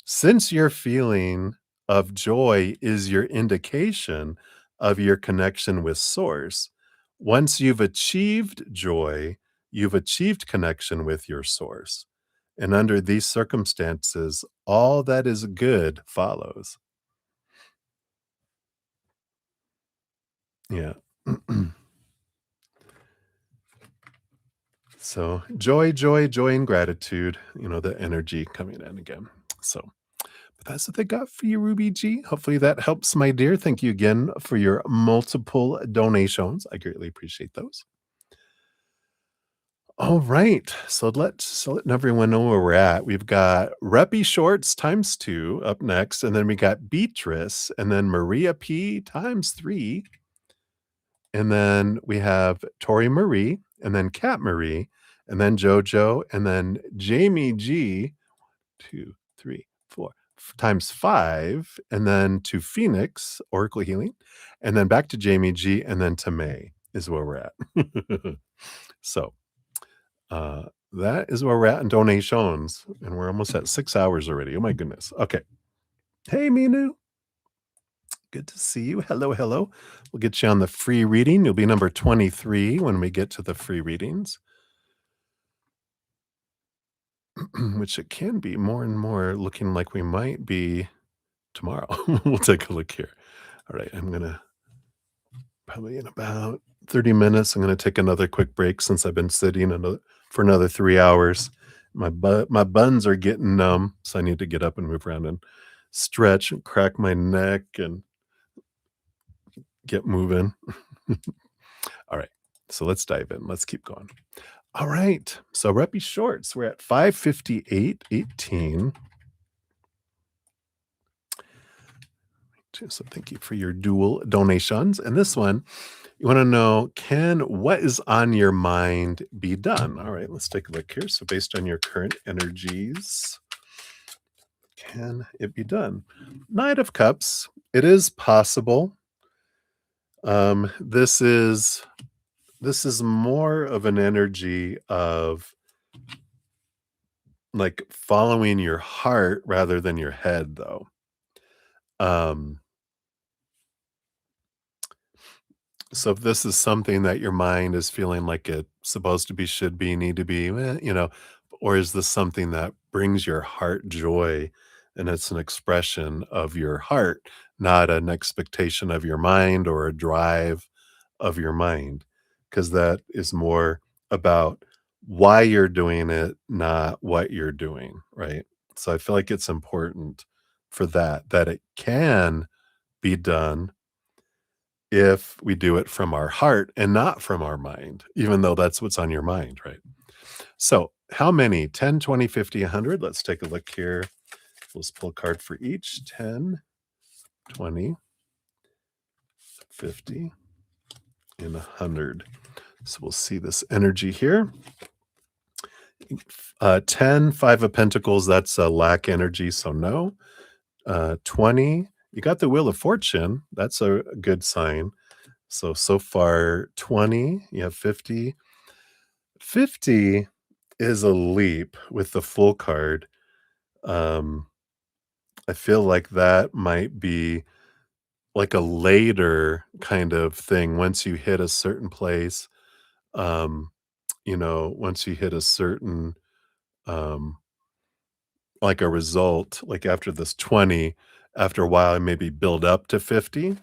Since your feeling of joy is your indication of your connection with source, once you've achieved joy, you've achieved connection with your source. And under these circumstances, all that is good follows. Yeah. So joy, joy, joy, and gratitude, the energy coming in again. So but that's what they got for you, Ruby G. Hopefully that helps, my dear. Thank you again for your multiple donations. I greatly appreciate those. All right. So letting everyone know where we're at. We've got Reppy Shorts times two up next, and then we got Beatrice, and then Maria P times three. And then we have Tori Marie, and then Kat Marie, and then JoJo, and then Jamie G, 2, 3, 4, times 5, and then to Phoenix, Oracle Healing, and then back to Jamie G, and then to May is where we're at. So, that is where we're at in donations, and we're almost at 6 hours already. Oh my goodness. Okay. Hey, Minu. Good to see you. Hello, hello. We'll get you on the free reading. You'll be number 23 when we get to the free readings, which it can be more and more looking like we might be tomorrow. We'll take a look here. All right, I'm going to probably in about 30 minutes, I'm going to take another quick break since I've been sitting for another 3 hours. My buns are getting numb, so I need to get up and move around and stretch and crack my neck and get moving. All right, so let's dive in. Let's keep going. All right, so Reppy Shorts, we're at 558.18. So thank you for your dual donations. And this one, you want to know, can what is on your mind be done? All right, let's take a look here. So based on your current energies, can it be done? Knight of Cups, it is possible. This is more of an energy of like following your heart rather than your head, though. So if this is something that your mind is feeling like it's supposed to be, should be, need to be, or is this something that brings your heart joy and it's an expression of your heart, not an expectation of your mind or a drive of your mind? Because that is more about why you're doing it, not what you're doing, right? So I feel like it's important for that it can be done if we do it from our heart and not from our mind, even though that's what's on your mind, right? So, how many? 10, 20, 50, 100? Let's take a look here. Let's pull a card for each. 10, 20, 50, and 100. So, we'll see this energy here. 10, 5 of Pentacles, that's a lack energy, so no. 20, you got the Wheel of Fortune. That's a good sign. So far 20, you have 50. 50 is a leap with the full card. I feel like that might be like a later kind of thing once you hit a certain place. Um, once you hit a certain, um, like a result, like after this 20, after a while, maybe build up to 50.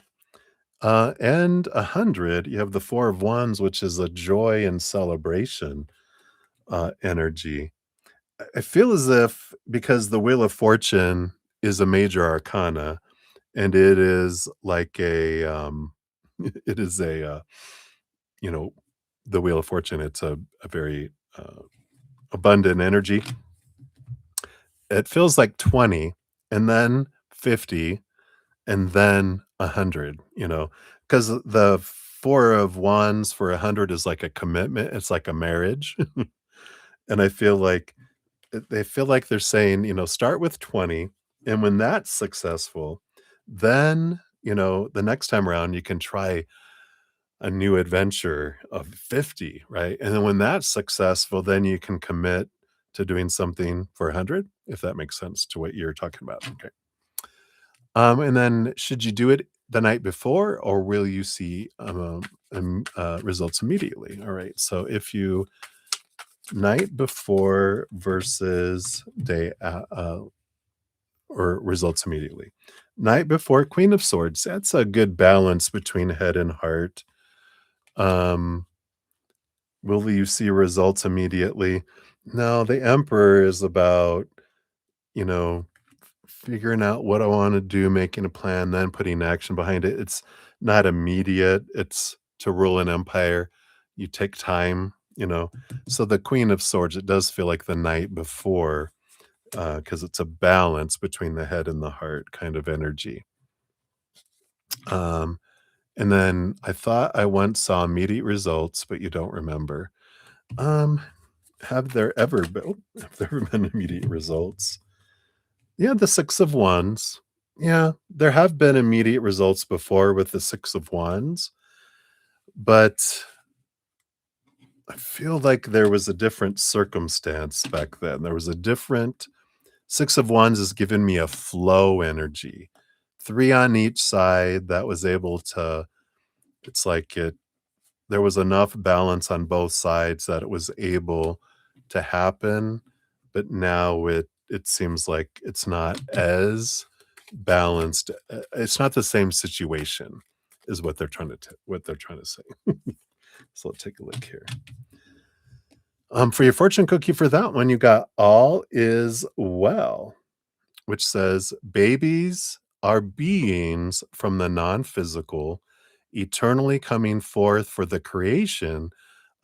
And 100, you have the Four of Wands, which is a joy and celebration energy. I feel as if because the Wheel of Fortune is a major arcana, and it is like a, it is a, you know, the Wheel of Fortune, it's a very abundant energy. It feels like 20 and then 50 and then 100, because the Four of Wands for 100 is like a commitment. It's like a marriage. And I feel like they feel like they're saying, start with 20. And when that's successful, then, the next time around, you can try a new adventure of 50, right? And then when that's successful, then you can commit to doing something for 100, if that makes sense to what you're talking about. Okay. And then should you do it the night before or will you see results immediately? All right. So if you night before versus day or results immediately. Night before, Queen of Swords. That's a good balance between head and heart. Will you see results immediately? No, the Emperor is about, you know, figuring out what I want to do, making a plan, then putting action behind it. It's not immediate. It's to rule an empire. You take time, So the Queen of Swords, it does feel like the night before, because it's a balance between the head and the heart kind of energy. And then I thought I once saw immediate results, but you don't remember. Um, have there ever been immediate results? Yeah, the Six of Wands. Yeah, there have been immediate results before with the Six of Wands, but I feel like there was a different circumstance back then. There was a different Six of Wands has given me a flow energy. three on each side that was able to, it's like it, there was enough balance on both sides that it was able to happen, but now it seems like it's not as balanced. It's not the same situation, is what they're trying to what they're trying to say. So let's take a look here. For your fortune cookie for that one, you got all is well, which says babies are beings from the non-physical, eternally coming forth for the creation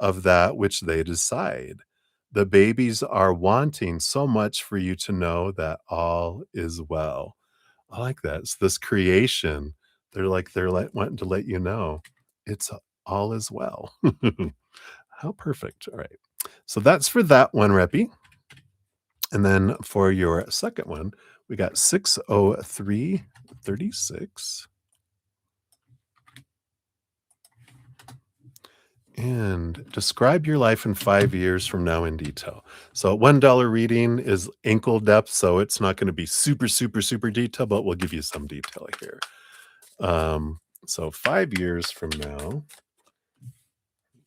of that which they decide. The babies are wanting so much for you to know that all is well. I like that. So this creation, wanting to let you know it's all is well. How perfect. All right. So that's for that one, Reppy. And then for your second one, we got 60336. And describe your life in 5 years from now in detail. So $1 reading is ankle depth, so it's not going to be super, super, super detailed, but we'll give you some detail here. So 5 years from now,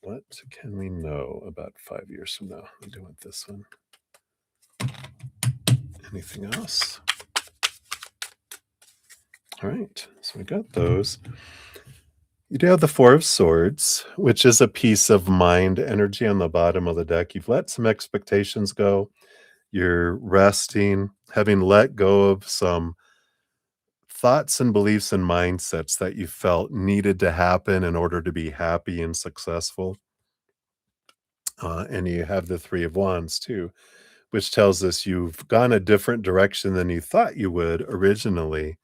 what can we know about 5 years from now? I do want this one. Anything else? All right, so we got those. You do have the Four of Swords, which is a piece of mind energy on the bottom of the deck. You've let some expectations go. You're resting, having let go of some thoughts and beliefs and mindsets that you felt needed to happen in order to be happy and successful. And you have the Three of Wands too, which tells us you've gone a different direction than you thought you would originally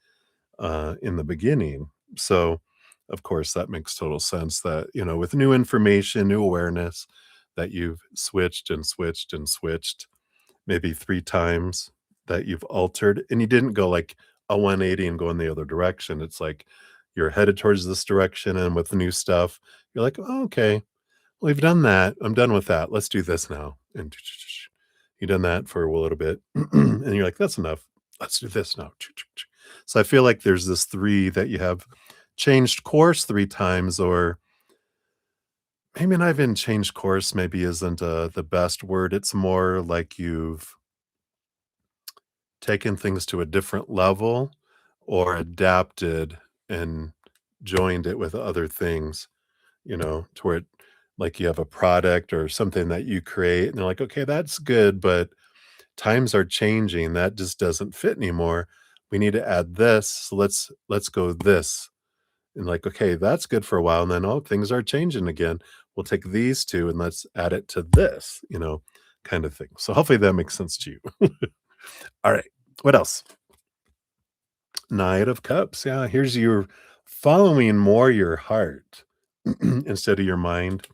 in the beginning. So, of course, that makes total sense that, with new information, new awareness, that you've switched and switched and switched maybe three times, that you've altered, and you didn't go like a 180 and go in the other direction. It's like you're headed towards this direction, and with new stuff, you're like, oh, okay, well, we've done that. I'm done with that. Let's do this now. And you've done that for a little bit, and you're like, that's enough. Let's do this now. So I feel like there's this three that you have changed course three times, or maybe not even changed course, maybe isn't the best word. It's more like you've taken things to a different level or adapted and joined it with other things, to where like you have a product or something that you create and they're like, okay, that's good, but times are changing. That just doesn't fit anymore. We need to add this. So let's go this. And like, okay, that's good for a while. And then, oh, things are changing again. We'll take these two and let's add it to this, kind of thing. So hopefully that makes sense to you. All right. What else? Knight of Cups. Yeah. Here's your following more your heart instead of your mind,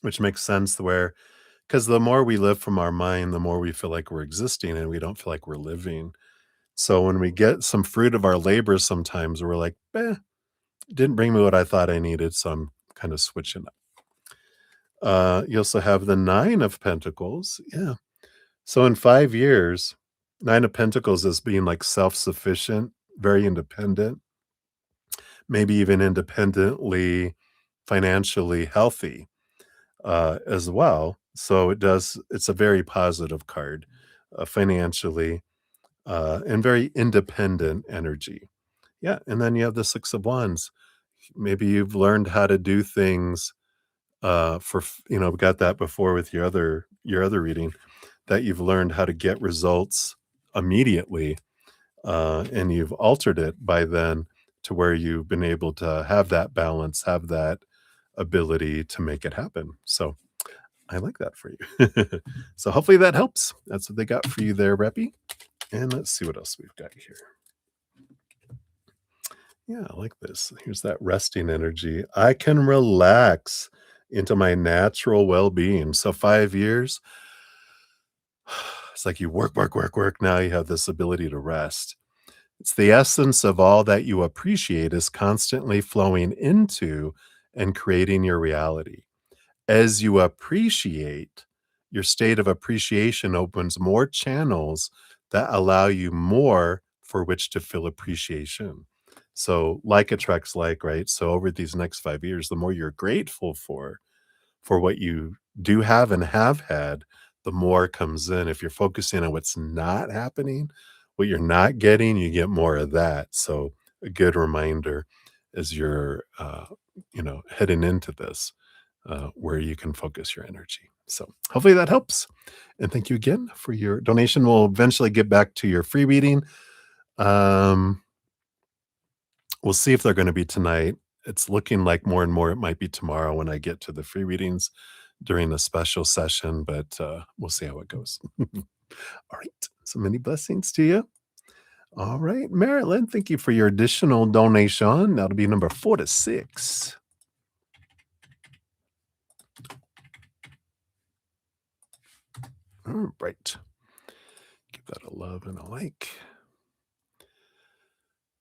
which makes sense where, because the more we live from our mind, the more we feel like we're existing and we don't feel like we're living. So when we get some fruit of our labor, sometimes we're like, didn't bring me what I thought I needed. So I'm kind of switching up. You also have the Nine of Pentacles. Yeah. So in 5 years, Nine of Pentacles is being like self-sufficient, very independent, maybe even independently financially healthy as well. So it's a very positive card financially and very independent energy. Yeah. And then you have the Six of Wands. Maybe you've learned how to do things we got that before with your other reading, that you've learned how to get results immediately, and you've altered it by then to where you've been able to have that balance, have that ability to make it happen. So I like that for you. So hopefully that helps. That's what they got for you there, Reppy. And let's see what else we've got here. Yeah, I like this. Here's that resting energy. I can relax into my natural well-being. So 5 years, it's like you work, work, work, work. Now you have this ability to rest. It's the essence of all that you appreciate is constantly flowing into and creating your reality. As you appreciate, your state of appreciation opens more channels that allow you more for which to feel appreciation. So like attracts like, right? So over these next 5 years, the more you're grateful for what you do have and have had, the more comes in. If you're focusing on what's not happening, what you're not getting, you get more of that. So a good reminder as you're, heading into this, where you can focus your energy. So hopefully that helps. And thank you again for your donation. We'll eventually get back to your free reading. Um, we'll see if they're going to be tonight. It's looking like more and more it might be tomorrow when I get to the free readings during the special session, but we'll see how it goes. All right. So many blessings to you. All right. Marilyn, thank you for your additional donation. That'll be number 46. All right. Give that a love and a like.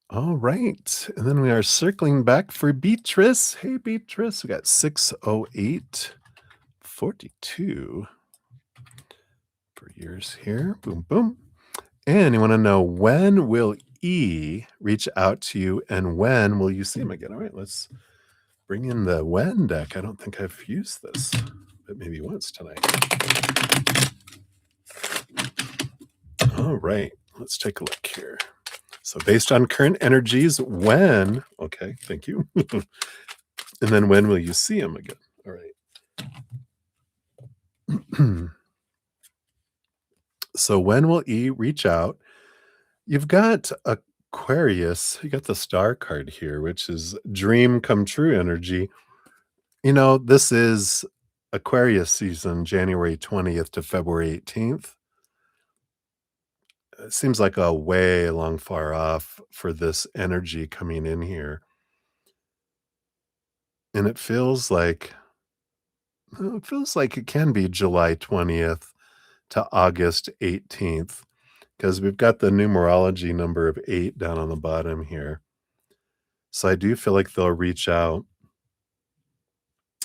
All right. And then we are circling back for Beatrice. Hey, Beatrice. We got 60842 for yours here. Boom, boom. And you want to know, when will E reach out to you and when will you see him again? All right, let's bring in the when deck. I don't think I've used this, but maybe once tonight. All right, let's take a look here. So based on current energies, when, okay, thank you. And then when will you see him again? All right. So when will E reach out? You've got Aquarius, you got the star card here, which is dream come true energy. This is Aquarius season, January 20th to February 18th. It seems like a way long far off for this energy coming in here. And it feels like it can be July 20th to August 18th, because we've got the numerology number of 8 down on the bottom here. So I do feel like they'll reach out,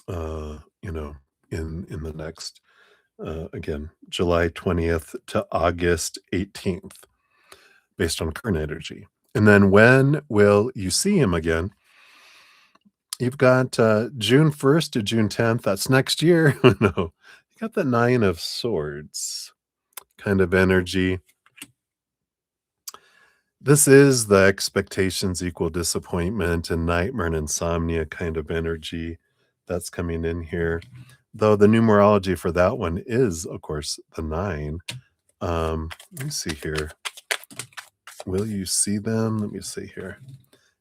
in the next, again, July 20th to August 18th, based on current energy. And then when will you see him again? You've got June 1st to June 10th. That's next year. No, you got the 9 of Swords kind of energy. This is the expectations equal disappointment and nightmare and insomnia kind of energy that's coming in here. Though the numerology for that one is, of course, the 9. Let me see here. Will you see them? Let me see here.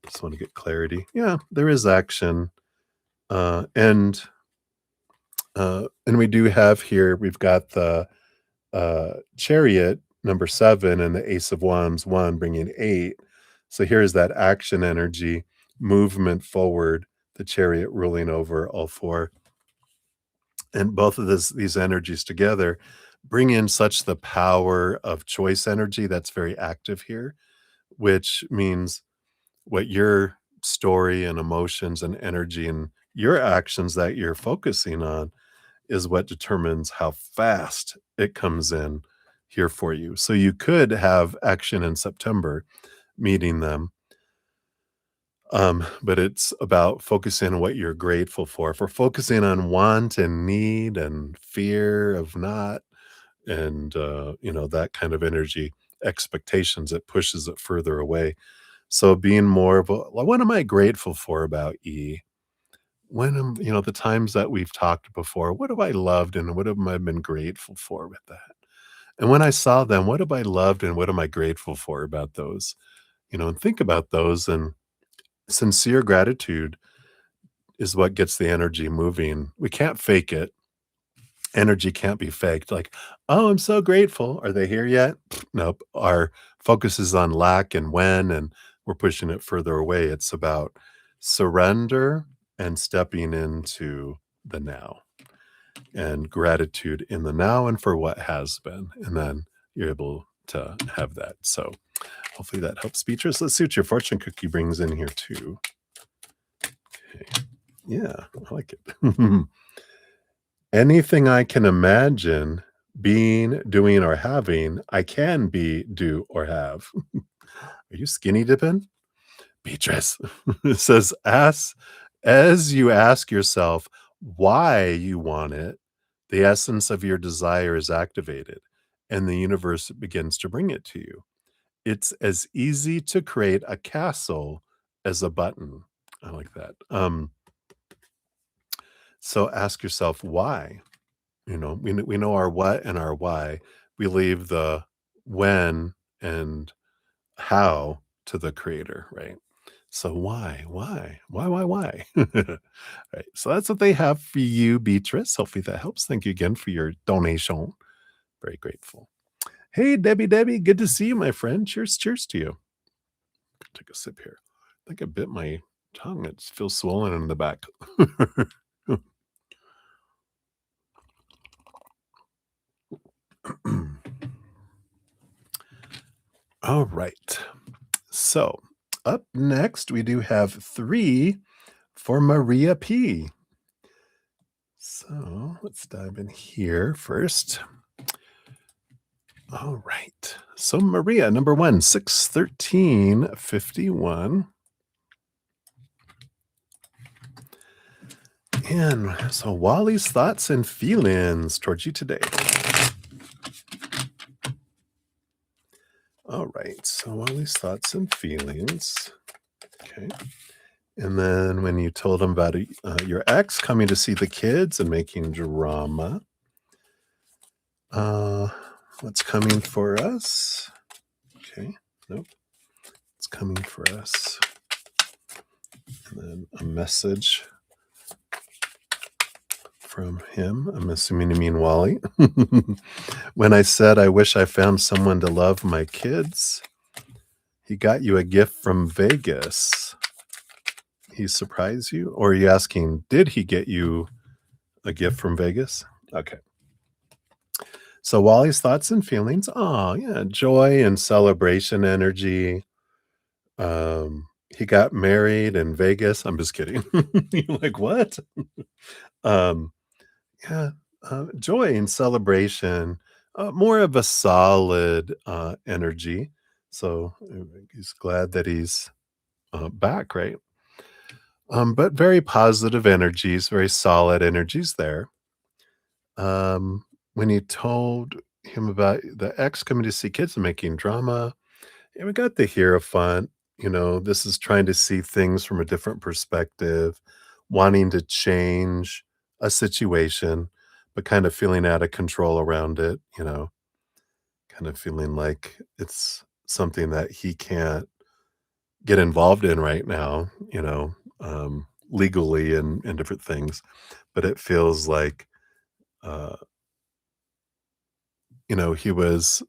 Just want to get clarity. Yeah, there is action. And we do have here, we've got the Chariot, number 7, and the Ace of Wands, 1, bringing 8. So here's that action energy, movement forward, the Chariot ruling over all 4. And both of these energies together bring in such the power of choice energy that's very active here, which means what your story and emotions and energy and your actions that you're focusing on is what determines how fast it comes in here for you. So you could have action in September meeting them. But it's about focusing on what you're grateful for. If we're focusing on want and need and fear of not, and that kind of energy, expectations, it pushes it further away. So being more of what am I grateful for about E? When the times that we've talked before, what have I loved and what have I been grateful for with that? And when I saw them, what have I loved and what am I grateful for about those? And think about those, and sincere gratitude is what gets the energy moving. We can't fake it. Energy can't be faked. Like, oh, I'm so grateful. Are they here yet? Nope. Our focus is on lack and when, and we're pushing it further away. It's about surrender and stepping into the now, and gratitude in the now and for what has been. And then you're able to have that. So hopefully that helps, Beatrice. Let's see what your fortune cookie brings in here too. Okay. Yeah, I like it. Anything I can imagine being, doing, or having, I can be, do, or have. you skinny dipping? Beatrice. It says, as you ask yourself why you want it, the essence of your desire is activated and the universe begins to bring it to you. It's as easy to create a castle as a button. I like that. So ask yourself why. We know our what and our why. We leave the when and how to the creator, right? So why? Right. So that's what they have for you, Beatrice. Hopefully that helps. Thank you again for your donation. Very grateful. Hey, Debbie, good to see you, my friend. Cheers to you. Take a sip here. I think I bit my tongue. It feels swollen in the back. All right. So up next, we do have 3 for Maria P. So let's dive in here first. All right. So Maria, number 1, 61351. And so Wally's thoughts and feelings towards you today. All right. So Wally's thoughts and feelings. Okay. And then when you told him about your ex coming to see the kids and making drama, what's coming for us? Okay. Nope. It's coming for us. And then a message from him. I'm assuming you mean Wally. When I said I wish I found someone to love my kids, he got you a gift from Vegas. He surprised you? Or are you asking, did he get you a gift from Vegas? Okay. So Wally's thoughts and feelings. Oh, yeah, joy and celebration energy. He got married in Vegas. I'm just kidding. You're like, what? Um, yeah, joy and celebration, more of a solid energy. So he's glad that he's back, right? But very positive energies, very solid energies there. When you told him about the ex coming to see kids and making drama, and we got the Hierophant. This is trying to see things from a different perspective, wanting to change a situation, but kind of feeling out of control around it, kind of feeling like it's something that he can't get involved in right now, legally and different things. But it feels like, uh, he was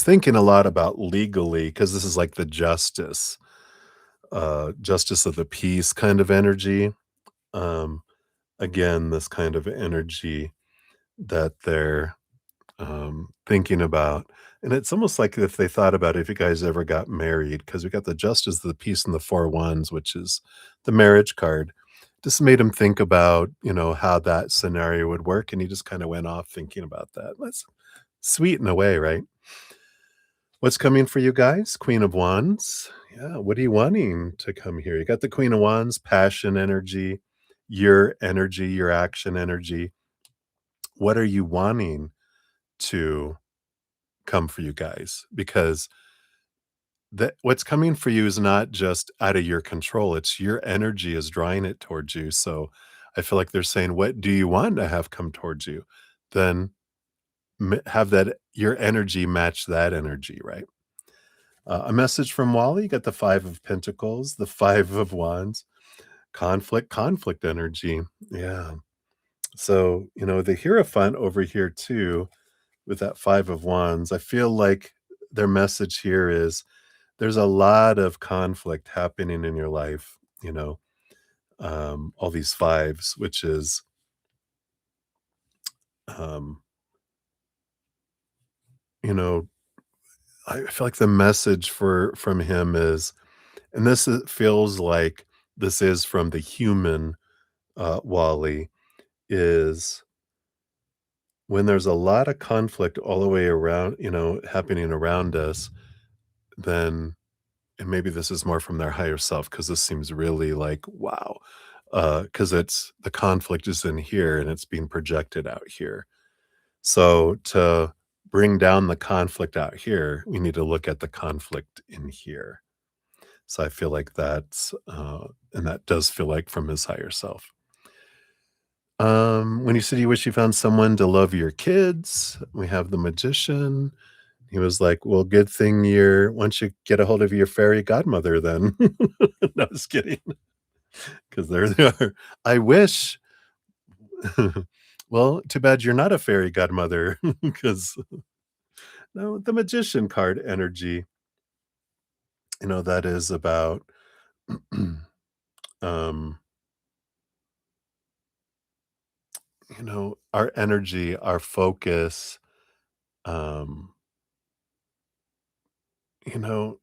thinking a lot about legally because this is like the justice of the peace kind of energy. Um, Again, this kind of energy that they're thinking about. And it's almost like if they thought about if you guys ever got married, because we got the justice of the peace and the 4 wands, which is the marriage card. Just made him think about, how that scenario would work. And he just kind of went off thinking about that. That's sweet in a way, right? What's coming for you guys? Queen of Wands. Yeah, what are you wanting to come here? You got the Queen of Wands, passion energy, your action energy. What are you wanting to come for you guys? Because what's coming for you is not just out of your control. It's your energy is drawing it towards you. So I feel like they're saying, what do you want to have come towards you? Then have that your energy match that energy, right? A message from Wally, you got the 5 of Pentacles, the 5 of Wands, conflict energy. Yeah. So, the Hierophant over here too, with that 5 of Wands, I feel like their message here is there's a lot of conflict happening in your life, all these fives, which is, um, you know, I feel like the message from him is, and feels like this is from the human Wally, is when there's a lot of conflict all the way around, happening around us, then and maybe this is more from their higher self because this seems really like, wow, because it's the conflict is in here and it's being projected out here. So to bring down the conflict out here, we need to look at the conflict in here. So I feel like that's, and that does feel like from his higher self. When you said you wish you found someone to love your kids, we have the magician. He was like, "Well, good thing you're once you get a hold of your fairy godmother then." No, just kidding, 'cause there they are. I wish. Well, too bad you're not a fairy godmother, 'cause no, the magician card energy, that is about, um, our energy, our focus, um, you know,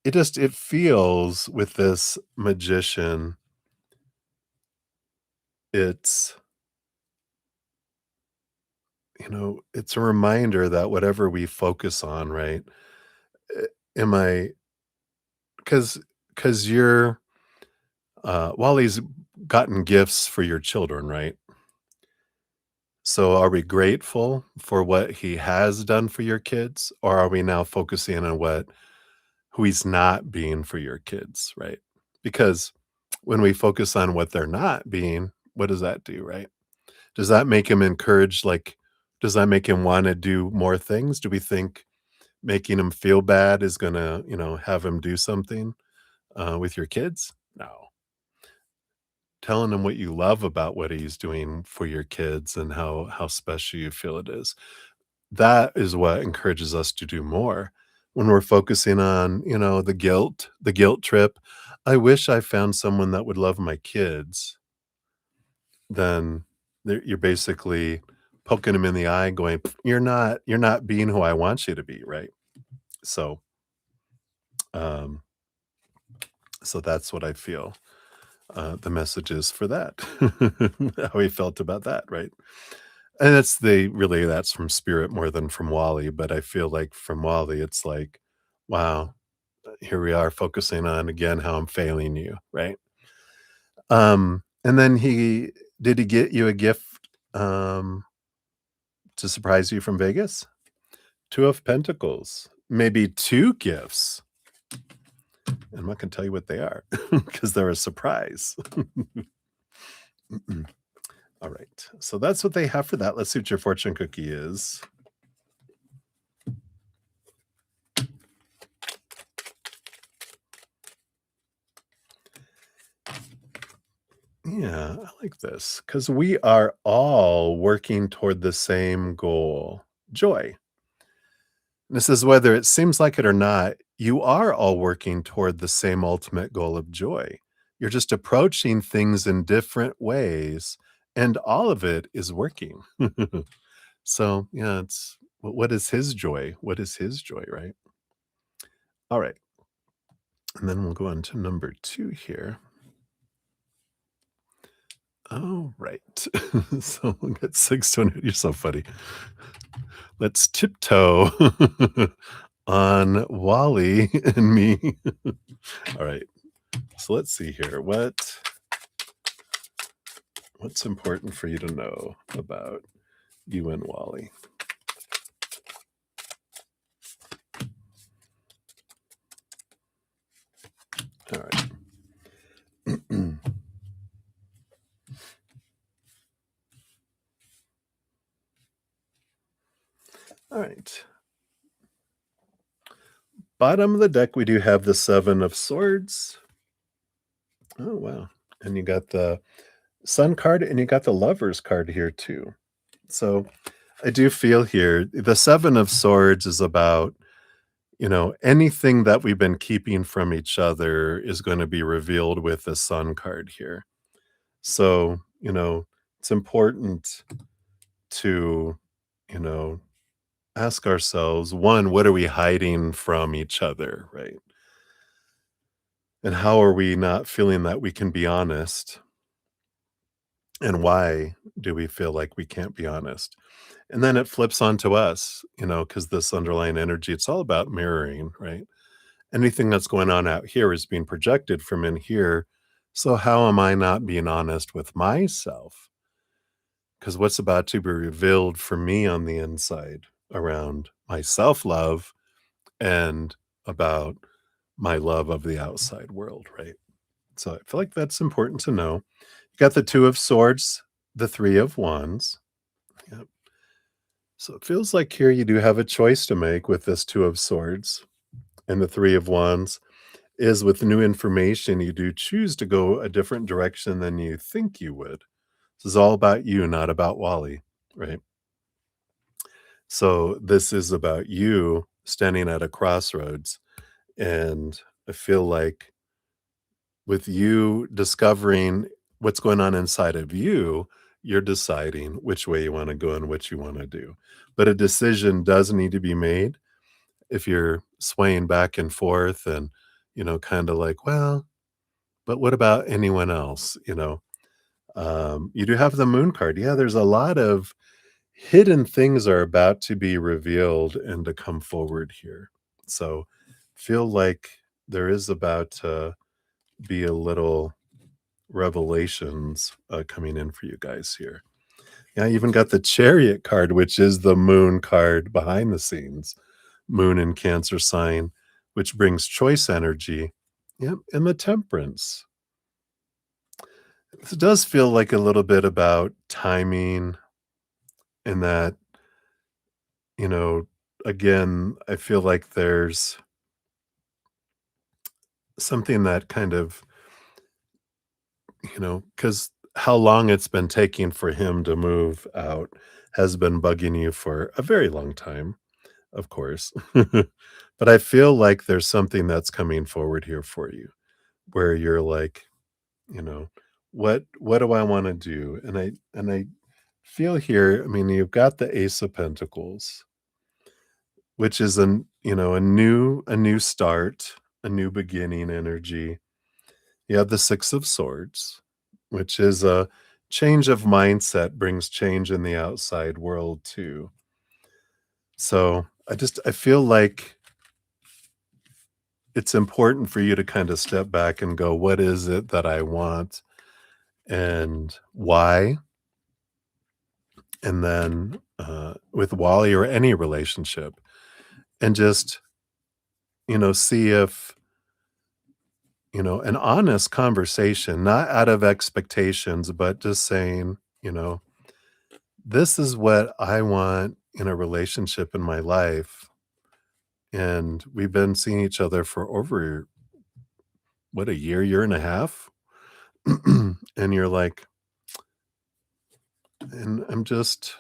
it feels with this magician, it's it's a reminder that whatever we focus on, right? Eh, am I because you're Wally's gotten gifts for your children, right? So are we grateful for what he has done for your kids, or are we now focusing on who he's not being for your kids, right? Because when we focus on what they're not being, what does that do, right? Does that make him encourage, like, does that make him wanna do more things? Do we think making him feel bad is gonna, have him do something, with your kids? No. Telling him what you love about what he's doing for your kids and how special you feel it is. That is what encourages us to do more. When we're focusing on, the guilt trip, "I wish I found someone that would love my kids," then you're basically poking him in the eye going, "You're not being who I want you to be," right? So, um, so that's what I feel, the message is for that. How he felt about that, right? And that's from Spirit more than from Wally, but I feel like from Wally, it's like, wow, here we are focusing on again how I'm failing you, right? And then he get you a gift to surprise you from Vegas? Two of Pentacles, maybe two gifts. I'm not gonna tell you what they are because they're a surprise. All right, so that's what they have for that. Let's see what your fortune cookie is. Yeah, I like this because we are all working toward the same goal, joy. This is whether it seems like it or not, you are all working toward the same ultimate goal of joy. You're just approaching things in different ways, and all of it is working. So, yeah, it's what is his joy? What is his joy, right? All right. And then we'll go on to number 2 here. All right. So we'll get 6 to 1. You're so funny. Let's tiptoe on Wally and me. All right. So let's see here. What's important for you to know about you and Wally? All right. All right. Bottom of the deck, we do have the 7 of Swords. Oh, wow. And you got the Sun card and you got the Lovers card here too. So I do feel here the 7 of Swords is about, anything that we've been keeping from each other is going to be revealed with the Sun card here. So, it's important to, you know, ask ourselves, one, what are we hiding from each other, right? And how are we not feeling that we can be honest? And why do we feel like we can't be honest? And then it flips onto us, because this underlying energy, it's all about mirroring, right? anything that's going on out here is being projected from in here. So how am I not being honest with myself? Because what's about to be revealed for me on the inside around my self-love and about my love of the outside world, right? So I feel like that's important to know. You got the 2 of swords, the 3 of wands. Yep. So it feels like here you do have a choice to make with this 2 of swords, and the 3 of wands is with new information, you do choose to go a different direction than you think you would. This is all about you, not about Wally, right? So this is about you standing at a crossroads, and I feel like with you discovering what's going on inside of you, you're deciding which way you wanna go and what you wanna do. But a decision does need to be made if you're swaying back and forth and, kinda like, "Well, but what about anyone else?" You do have the moon card. Yeah, there's a lot of hidden things are about to be revealed and to come forward here. So, feel like there is about to be a little revelations, coming in for you guys here. Yeah, I even got the Chariot card, which is the moon card behind the scenes. Moon in Cancer sign, which brings choice energy. Yep, and the Temperance. This does feel like a little bit about timing and that, you know, again, I feel like there's something that kind of, because how long it's been taking for him to move out has been bugging you for a very long time, of course. But I feel like there's something that's coming forward here for you where you're like, you know, what do I want to do? And I feel here, I mean, you've got the Ace of Pentacles, which is a new start, a new beginning energy. You have the Six of Swords, which is a change of mindset, brings change in the outside world too. So I feel like it's important for you to kind of step back and go, what is it that I want and why? And then with Wally or any relationship, and just, see if, an honest conversation, not out of expectations, but just saying, this is what I want in a relationship in my life. And we've been seeing each other for over, what, a year and a half? And you're like, and I'm just,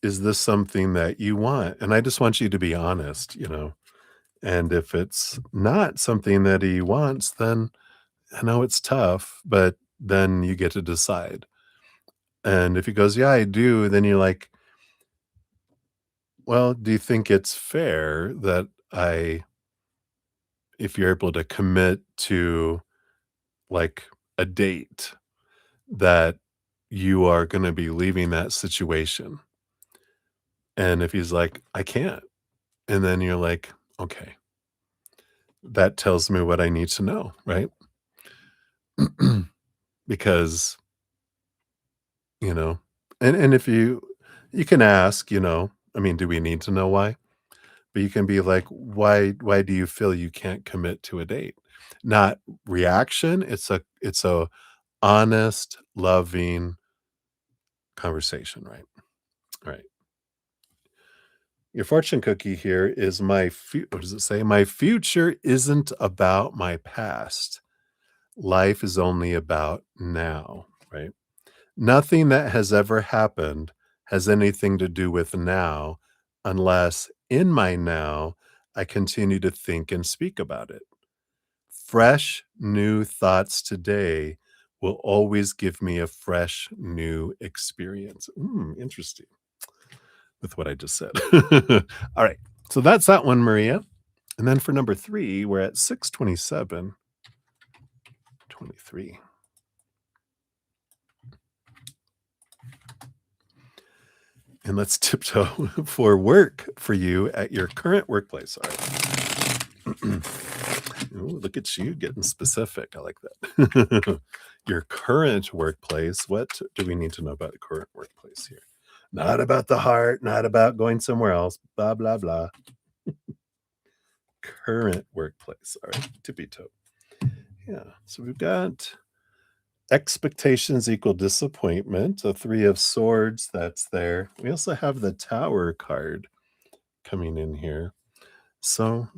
is this something that you want? And I just want you to be honest. And if it's not something that he wants, then I know it's tough, but then you get to decide. And if he goes, yeah, I do, then you're like, well, do you think it's fair that if you're able to commit to like a date, that you are going to be leaving that situation? And if he's like, I can't. And then you're like, okay, that tells me what I need to know, right? Because, you know, and if you can ask, I mean, do we need to know why? But you can be like, why do you feel you can't commit to a date? Not reaction. It's a honest, loving conversation, right? Right. Your fortune cookie here is what does it say? My future isn't about my past. Life is only about now, right? Nothing that has ever happened has anything to do with now unless in my now I continue to think and speak about it. Fresh, new thoughts today will always give me a fresh, new experience. Interesting with what I just said. All right. So that's that one, Maria. And then for number 3, we're at 627, 23. And let's tiptoe for work for you at your current workplace. All right. Ooh, look at you getting specific. I like that. Your current workplace. What do we need to know about the current workplace here? Not about the heart, not about going somewhere else. Blah, blah, blah. Current workplace. All right, tippy toe. Yeah. So we've got expectations equal disappointment, a three of swords that's there. We also have the tower card coming in here. So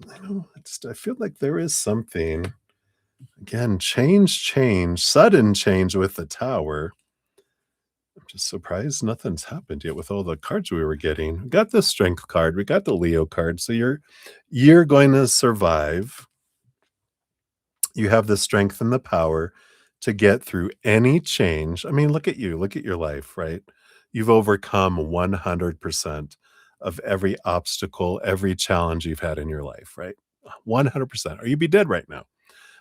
I feel like there is something again, change, sudden change with the tower. I'm just surprised nothing's happened yet with all the cards we were getting. We got the strength card, we got the Leo card. So you're going to survive. You have the strength and the power to get through any change. I mean, look at you, look at your life, right? You've overcome 100% of every obstacle, every challenge you've had in your life, right? 100%, or you'd be dead right now.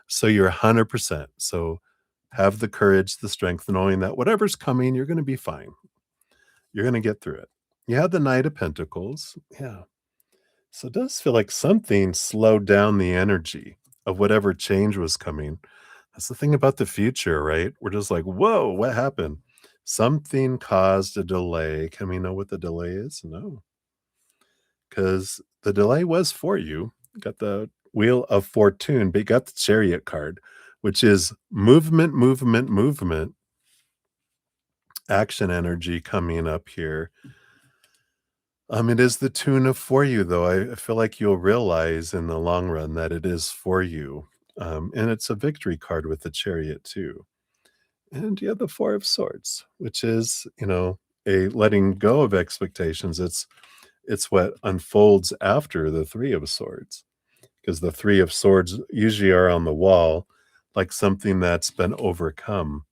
So you're 100%. So have the courage, the strength, knowing that whatever's coming, you're going to be fine. You're going to get through it. You have the Knight of Pentacles. Yeah. So it does feel like something slowed down the energy of whatever change was coming. That's the thing about the future, right? We're just like, whoa, what happened? Something caused a delay. Can we know what the delay is? No, because the delay was for you. You got the Wheel of Fortune, but you got the Chariot card, which is movement, movement, movement, action energy coming up here. It is the tune of for you, though. I feel like you'll realize in the long run that it is for you. And it's a victory card with the Chariot, too. And you have the Four of Swords, which is, a letting go of expectations. It's what unfolds after the Three of Swords, because the Three of Swords usually are on the wall, like something that's been overcome,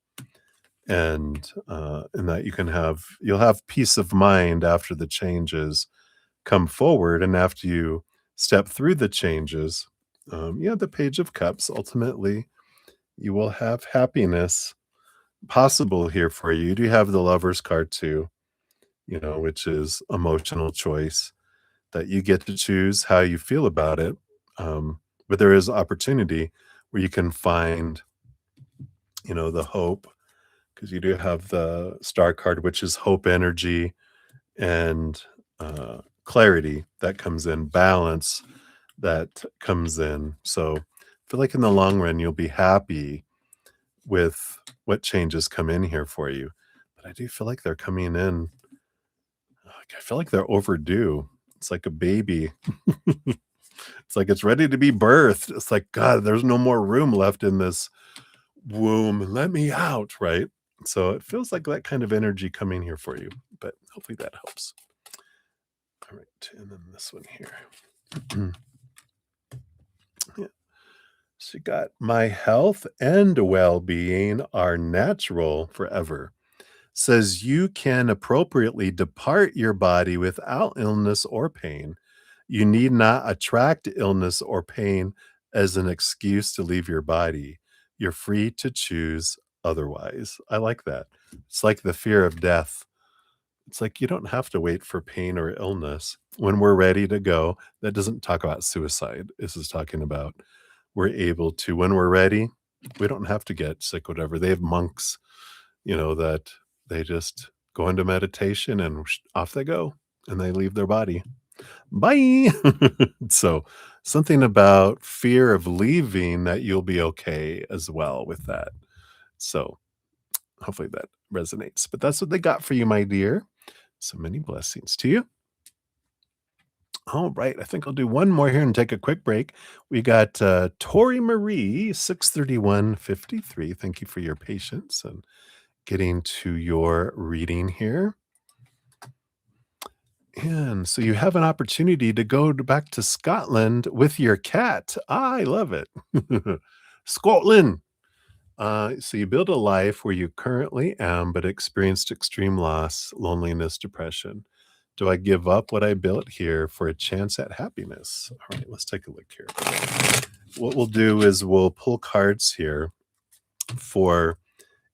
and that you'll have peace of mind after the changes come forward, and after you step through the changes, the Page of Cups. Ultimately, you will have happiness possible here for you. You do have the Lover's card too, which is emotional choice that you get to choose how you feel about it. But there is opportunity where you can find, the hope, because you do have the Star card, which is hope energy and clarity that comes in, balance that comes in. So I feel like in the long run, you'll be happy with what changes come in here for you. But I do feel like they're coming in. I feel like they're overdue. It's like a baby. It's like it's ready to be birthed. It's like, God, there's no more room left in this womb. Let me out, right? So it feels like that kind of energy coming here for you, but hopefully that helps. All right, and then this one here. Yeah. So you got my health and well-being are natural forever. Says you can appropriately depart your body without illness or pain. You need not attract illness or pain as an excuse to leave your body. You're free to choose otherwise. I like that. It's like the fear of death. It's like you don't have to wait for pain or illness. When we're ready to go, that doesn't talk about suicide. This is talking about we're able to, when we're ready, we don't have to get sick, whatever. They have monks, that they just go into meditation and off they go and they leave their body. Bye. So something about fear of leaving, that you'll be okay as well with that. So hopefully that resonates. But that's what they got for you, my dear. So many blessings to you. All right. I think I'll do one more here and take a quick break. We got Tori Marie, 63153. Thank you for your patience and getting to your reading here. And so you have an opportunity to go back to Scotland with your cat. I love it. Scotland. So you build a life where you currently am, but experienced extreme loss, loneliness, depression. Do I give up what I built here for a chance at happiness? All right, let's take a look here. What we'll do is we'll pull cards here for,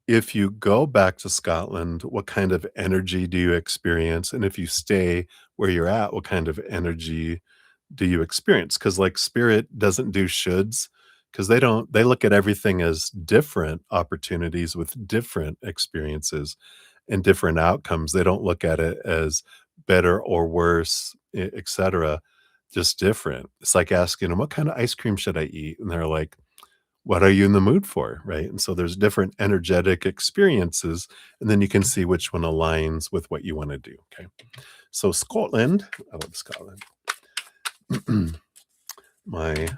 if you go back to Scotland, what kind of energy do you experience? And if you stay where you're at, what kind of energy do you experience? Because like spirit doesn't do shoulds, because they look at everything as different opportunities with different experiences and different outcomes. They don't look at it as better or worse, et cetera, just different. It's like asking them, "What kind of ice cream should I eat?" And they're like, "What are you in the mood for?" Right? And so there's different energetic experiences, and then you can see which one aligns with what you wanna do, okay? So Scotland, I love Scotland. My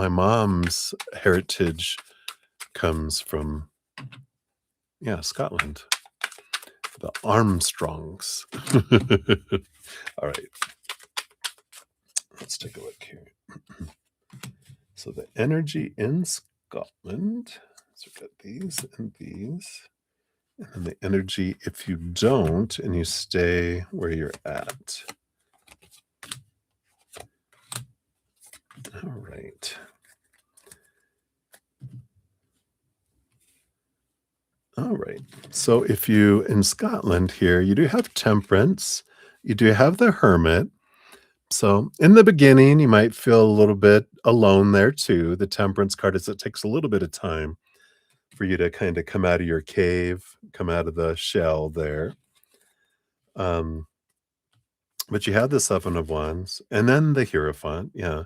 mom's heritage comes from, yeah, Scotland, the Armstrongs. All right, let's take a look here. So the energy in Scotland, so we've got these and these, and then the energy if you don't and you stay where you're at. All right. All right. So if you in Scotland here, you do have temperance, you do have the hermit. So in the beginning, you might feel a little bit alone there too. The temperance card is it takes a little bit of time for you to kind of come out of your cave, come out of the shell there. Um, but you have the Seven of Wands and then the Hierophant. Yeah.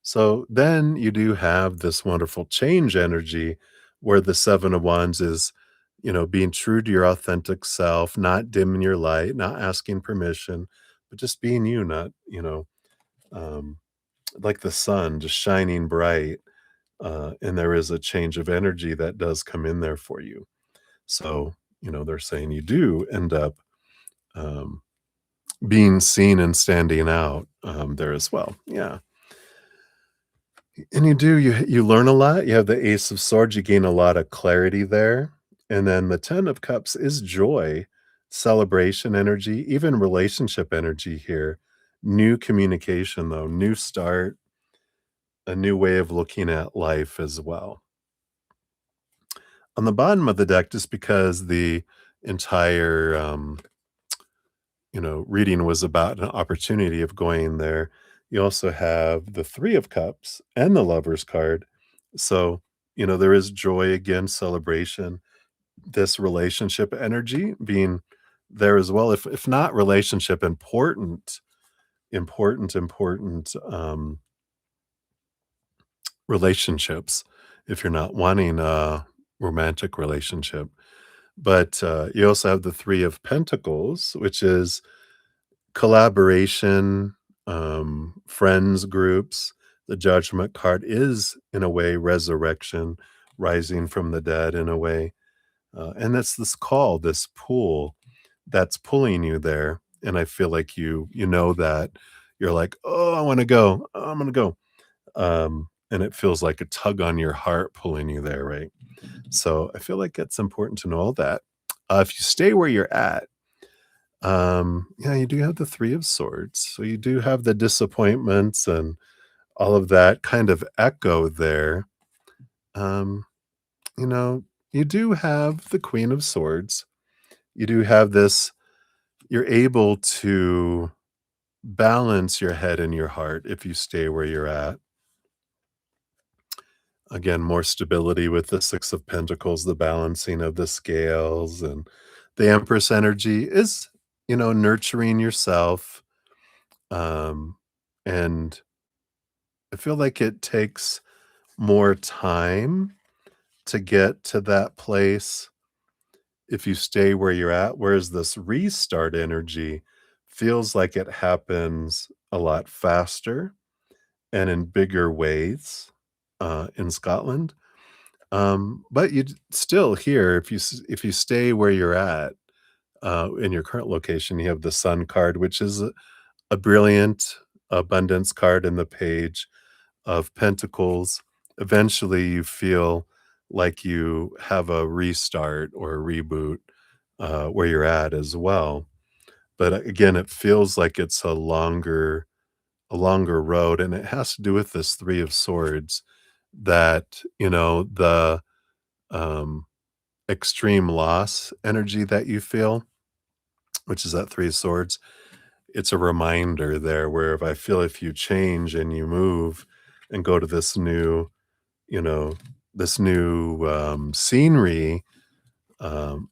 So then you do have this wonderful change energy where the Seven of Wands is, being true to your authentic self, not dimming your light, not asking permission, but just being you, not, um, like the sun just shining bright. And there is a change of energy that does come in there for you. So, they're saying you do end up um, being seen and standing out there as well. Yeah. And you learn a lot. You have the Ace of Swords, you gain a lot of clarity there. And then the 10 of Cups is joy, celebration energy, even relationship energy here. New communication though, new start, a new way of looking at life as well. On the bottom of the deck, just because the entire reading was about an opportunity of going there. You also have the Three of Cups and the Lover's card. So, there is joy again, celebration, this relationship energy being there as well. If not relationship, important relationships, if you're not wanting a romantic relationship. But you also have the Three of Pentacles, which is collaboration, friends groups. The Judgment card is, in a way, resurrection, rising from the dead in a way. And that's this call, this pull that's pulling you there. And I feel like you know that you're like, oh, I want to go. Oh, I'm gonna go. And it feels like a tug on your heart pulling you there, right? So I feel like it's important to know all that. If you stay where you're at, yeah, you do have the Three of Swords. So you do have the disappointments and all of that kind of echo there. Um, you know, you do have the Queen of Swords. You do have this, you're able to balance your head and your heart if you stay where you're at. Again, more stability with the Six of Pentacles, the balancing of the scales, and the Empress energy is, nurturing yourself. Um, and I feel like it takes more time to get to that place if you stay where you're at, whereas this restart energy feels like it happens a lot faster and in bigger ways in Scotland. But you still here, if you stay where you're at in your current location, you have the Sun card, which is a brilliant abundance card in the page of Pentacles. Eventually, you feel like you have a restart or a reboot where you're at as well. But again, it feels like it's a longer road, and it has to do with this Three of Swords that the um, extreme loss energy that you feel, which is that Three of Swords. it's a reminder there where if I feel if you change and you move and go to this new, you know, this new scenery, um,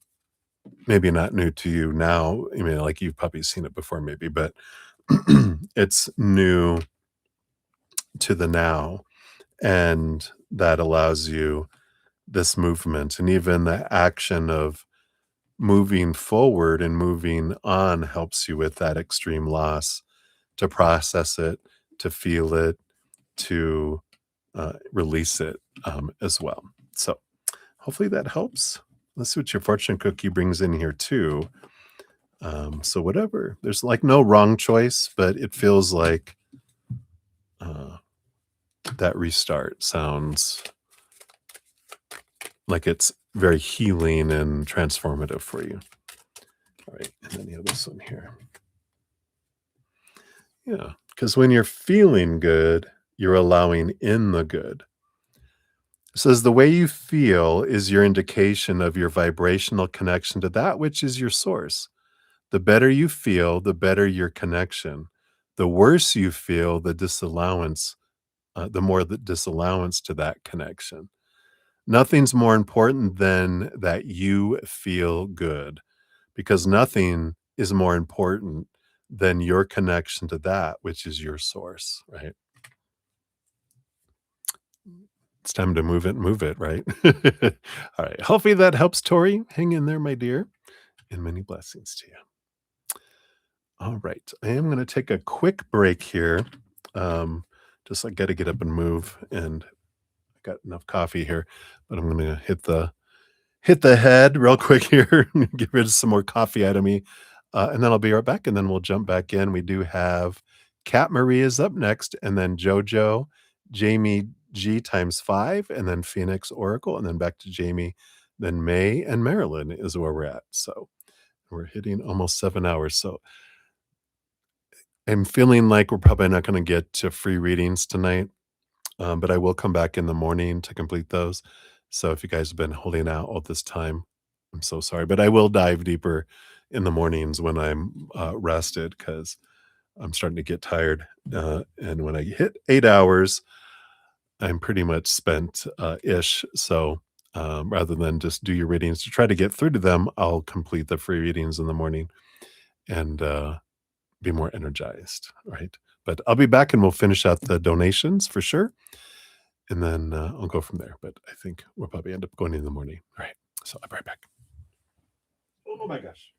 maybe not new to you now. I mean, like you've probably seen it before, maybe, but it's new to the now. And that allows you this movement and even the action of moving forward and moving on helps you with that extreme loss to process it, to feel it, to release it as well. So hopefully that helps. Let's see what your fortune cookie brings in here too. So whatever, there's like no wrong choice, but it feels like uh, that restart sounds like it's very healing and transformative for you. All right, and then you have this one here. Yeah, because when you're feeling good, you're allowing in the good. It says the way you feel is your indication of your vibrational connection to that which is your source. The better you feel, the better your connection. The worse you feel, the more the disallowance to that connection. Nothing's more important than that you feel good because nothing is more important than your connection to that which is your source, right? It's time to move it, right? All right. Hopefully that helps, Tori. Hang in there, my dear, and many blessings to you. All right. I am going to take a quick break here. Just I got to get up and move, and I got enough coffee here, but I'm going to hit the head real quick here, get rid of some more coffee out of me, and then I'll be right back, and then we'll jump back in. We do have Kat Marie is up next, and then JoJo, Jamie G times 5, and then Phoenix Oracle, and then back to Jamie, then May and Marilyn is where we're at. So we're hitting almost 7 hours. So I'm feeling like we're probably not going to get to free readings tonight, but I will come back in the morning to complete those. So if you guys have been holding out all this time, I'm so sorry. But I will dive deeper in the mornings when I'm rested because I'm starting to get tired. And when I hit 8 hours, I'm pretty much spent ish. So rather than just do your readings to try to get through to them, I'll complete the free readings in the morning and be more energized. Right. But I'll be back and we'll finish out the donations for sure. And then I'll go from there. But I think we'll probably end up going in the morning. All right. So I'll be right back. Oh my gosh.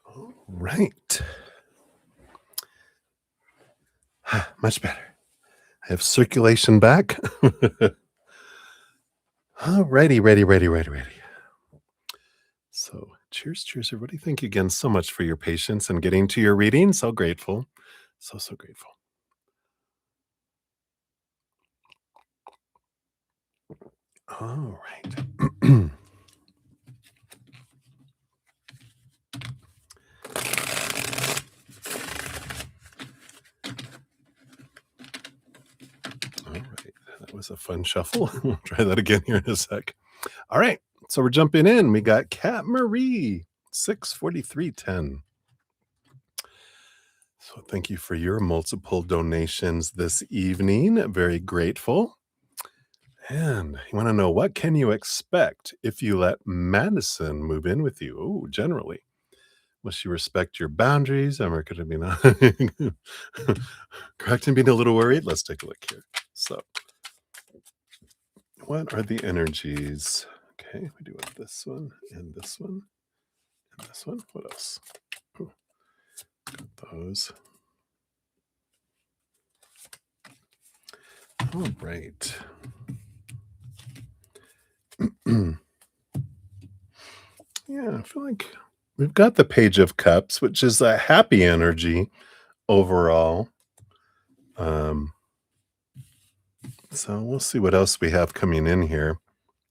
All right. Much better. I have circulation back. Alrighty, ready. So, cheers, cheers, everybody. Thank you again so much for your patience and getting to your reading. So grateful. So grateful. All right. All right. That was a fun shuffle. We'll try that again here in a sec. All right. So we're jumping in. We got Cat Marie, 64310. So thank you for your multiple donations this evening. Very grateful. And you want to know, what can you expect if you let Madison move in with you? Oh, generally. Will she respect your boundaries? Am I going to be not correct in being a little worried? Let's take a look here. So, what are the energies? Okay, we do have this one and this one and this one. What else? Oh, got those. All right. Yeah, I feel like we've got the Page of Cups, which is a happy energy overall. So we'll see what else we have coming in here,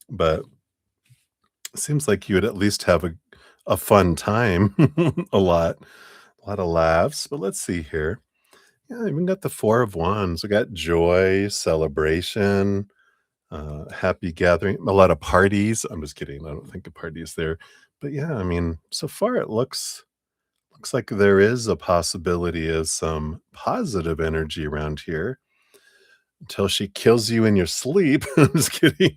but it seems like you would at least have a fun time, a lot of laughs. But let's see here. Yeah, even got the Four of Wands. We got joy, celebration, happy gathering, a lot of parties. I'm just kidding. I don't think a party is there, but yeah, I mean, so far it looks like there is a possibility of some positive energy around here until she kills you in your sleep. I'm just kidding.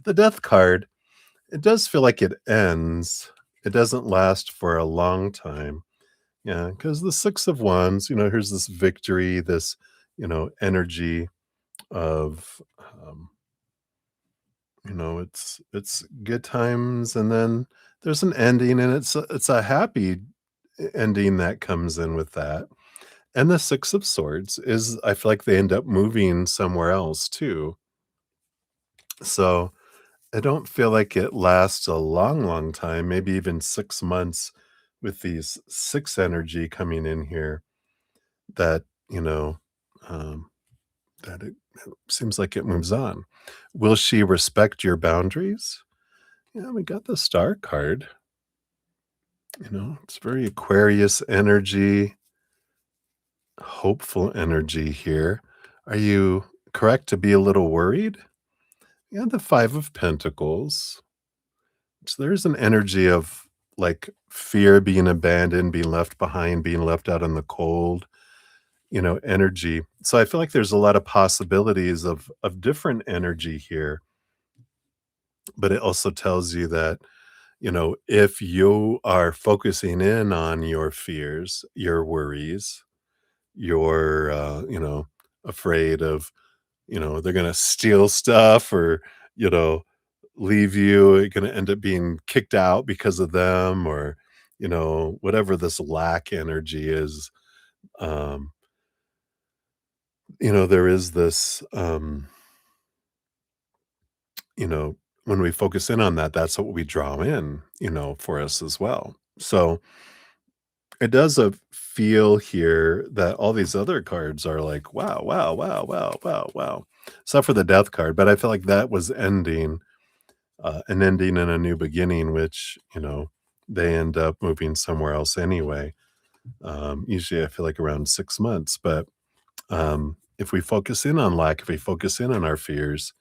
The Death card, it does feel like it ends. It doesn't last for a long time. Yeah, because the Six of Wands, here's this victory, this, energy of, it's good times, and then there's an ending, and it's a happy ending that comes in with that. And the Six of Swords is, I feel like they end up moving somewhere else too. So I don't feel like it lasts a long, long time, maybe even 6 months with these six energy coming in here that, um, that it seems like it moves on. Will she respect your boundaries? Yeah, we got the Star card. It's very Aquarius energy, hopeful energy here. Are you correct to be a little worried? Yeah, the Five of Pentacles. So there's an energy of like fear, being abandoned, being left behind, being left out in the cold, energy. So I feel like there's a lot of possibilities of different energy here, but it also tells you that, if you are focusing in on your fears, your worries, you're afraid of, they're gonna steal stuff, or, you know, leave you, you're gonna end up being kicked out because of them, or, whatever this lack energy is. um, there is this, you know, when we focus in on that, that's what we draw in, for us as well. So it does feel here that all these other cards are like, wow, wow, wow, wow, wow, wow. Except for the Death card, but I feel like that was ending, an ending and a new beginning, which, they end up moving somewhere else anyway. Usually I feel like around 6 months, but if we focus in on lack, if we focus in on our fears,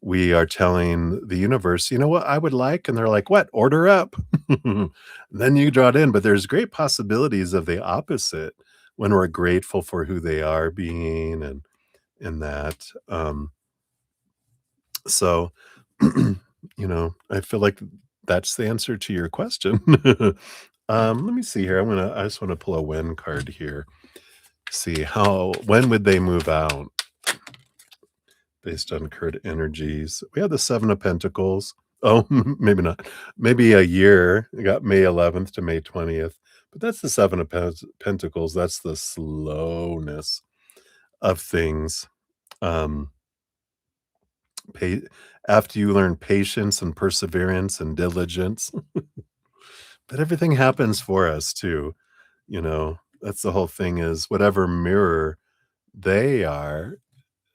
we are telling the universe, you know what I would like? And they're like, what? Order up. Then you draw it in. But there's great possibilities of the opposite when we're grateful for who they are being, and that. So, I feel like that's the answer to your question. Let me see here. I just want to pull a when card here. See when would they move out based on current energies. We have the Seven of Pentacles. Oh, maybe not. Maybe a year. We got May 11th to May 20th. But that's the Seven of Pentacles. That's the slowness. of things. Um, pa- After you learn patience and perseverance and diligence, but everything happens for us too. That's the whole thing is whatever mirror they are,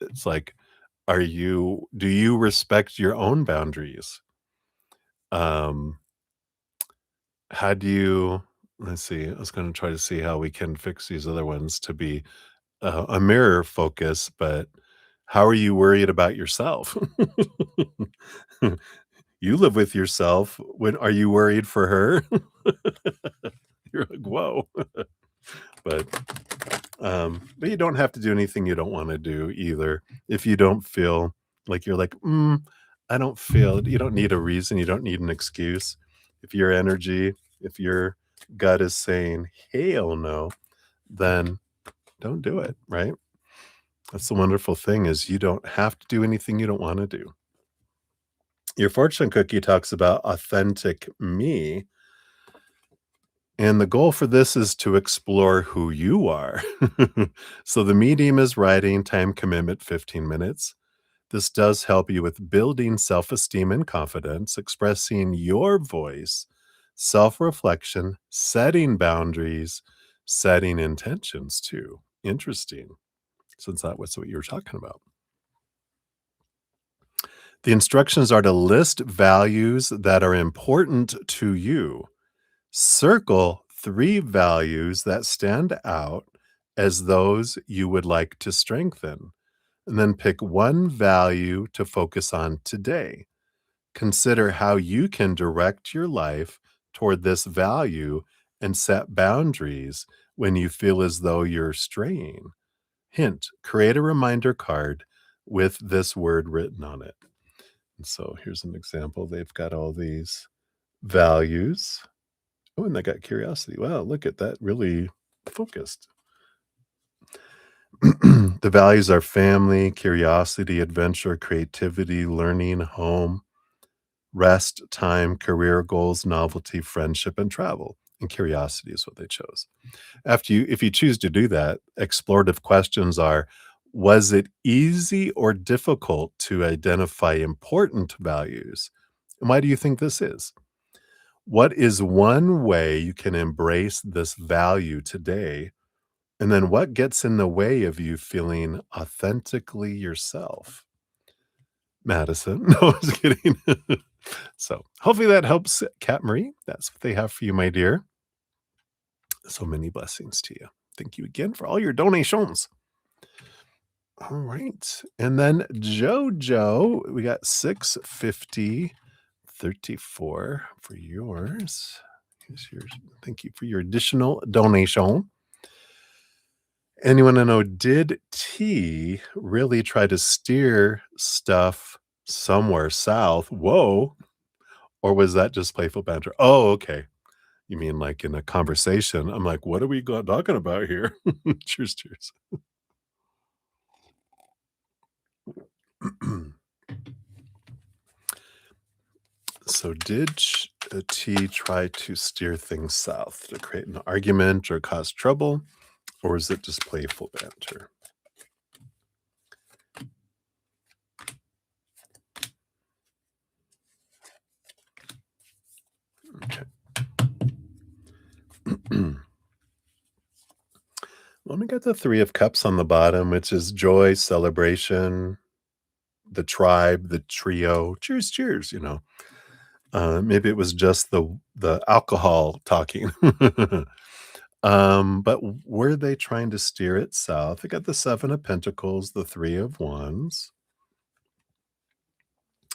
it's like, do you respect your own boundaries? Um, how do you, let's see, I was going to try to see how we can fix these other ones to be a mirror focus, but how are you worried about yourself? You live with yourself. When are you worried for her? You're like, whoa. But you don't have to do anything you don't want to do either. If you don't feel like you're like, I don't feel, you don't need a reason. You don't need an excuse. If your energy, if your gut is saying, hell no, then don't do it. Right. That's the wonderful thing is you don't have to do anything you don't want to do. Your fortune cookie talks about authentic me. And the goal for this is to explore who you are. So the medium is writing, time commitment 15 minutes. This does help you with building self esteem and confidence, expressing your voice, self reflection, setting boundaries, setting intentions too. Interesting, since that was what you were talking about. The instructions are to list values that are important to you. Circle 3 values that stand out as those you would like to strengthen, and then pick one value to focus on today. Consider how you can direct your life toward this value and set boundaries when you feel as though you're straying. Hint, create a reminder card with this word written on it. And so here's an example. They've got all these values. Oh, and I got curiosity. Wow, look at that, really focused. The values are family, curiosity, adventure, creativity, learning, home, rest, time, career goals, novelty, friendship, and travel. And curiosity is what they chose. If you choose to do that, explorative questions are: was it easy or difficult to identify important values? And why do you think this is? What is one way you can embrace this value today? And then what gets in the way of you feeling authentically yourself? Madison. No, I was kidding. So hopefully that helps, Kat Marie. That's what they have for you, my dear. So many blessings to you. Thank you again for all your donations. All right. And then JoJo, we got 650.34 for yours. Here's yours. Thank you for your additional donation. And you want to know, did T really try to steer stuff somewhere south? Whoa. Or was that just playful banter? Oh, okay. You mean like in a conversation? I'm like, what are we talking about here? Cheers, cheers. So, did T try to steer things south to create an argument or cause trouble? Or is it just playful banter? Okay. Well, we got the 3 of Cups on the bottom, which is joy, celebration, the tribe, the trio. Cheers, cheers. Maybe it was just the alcohol talking. But were they trying to steer it south? They got the 7 of Pentacles, the 3 of Wands.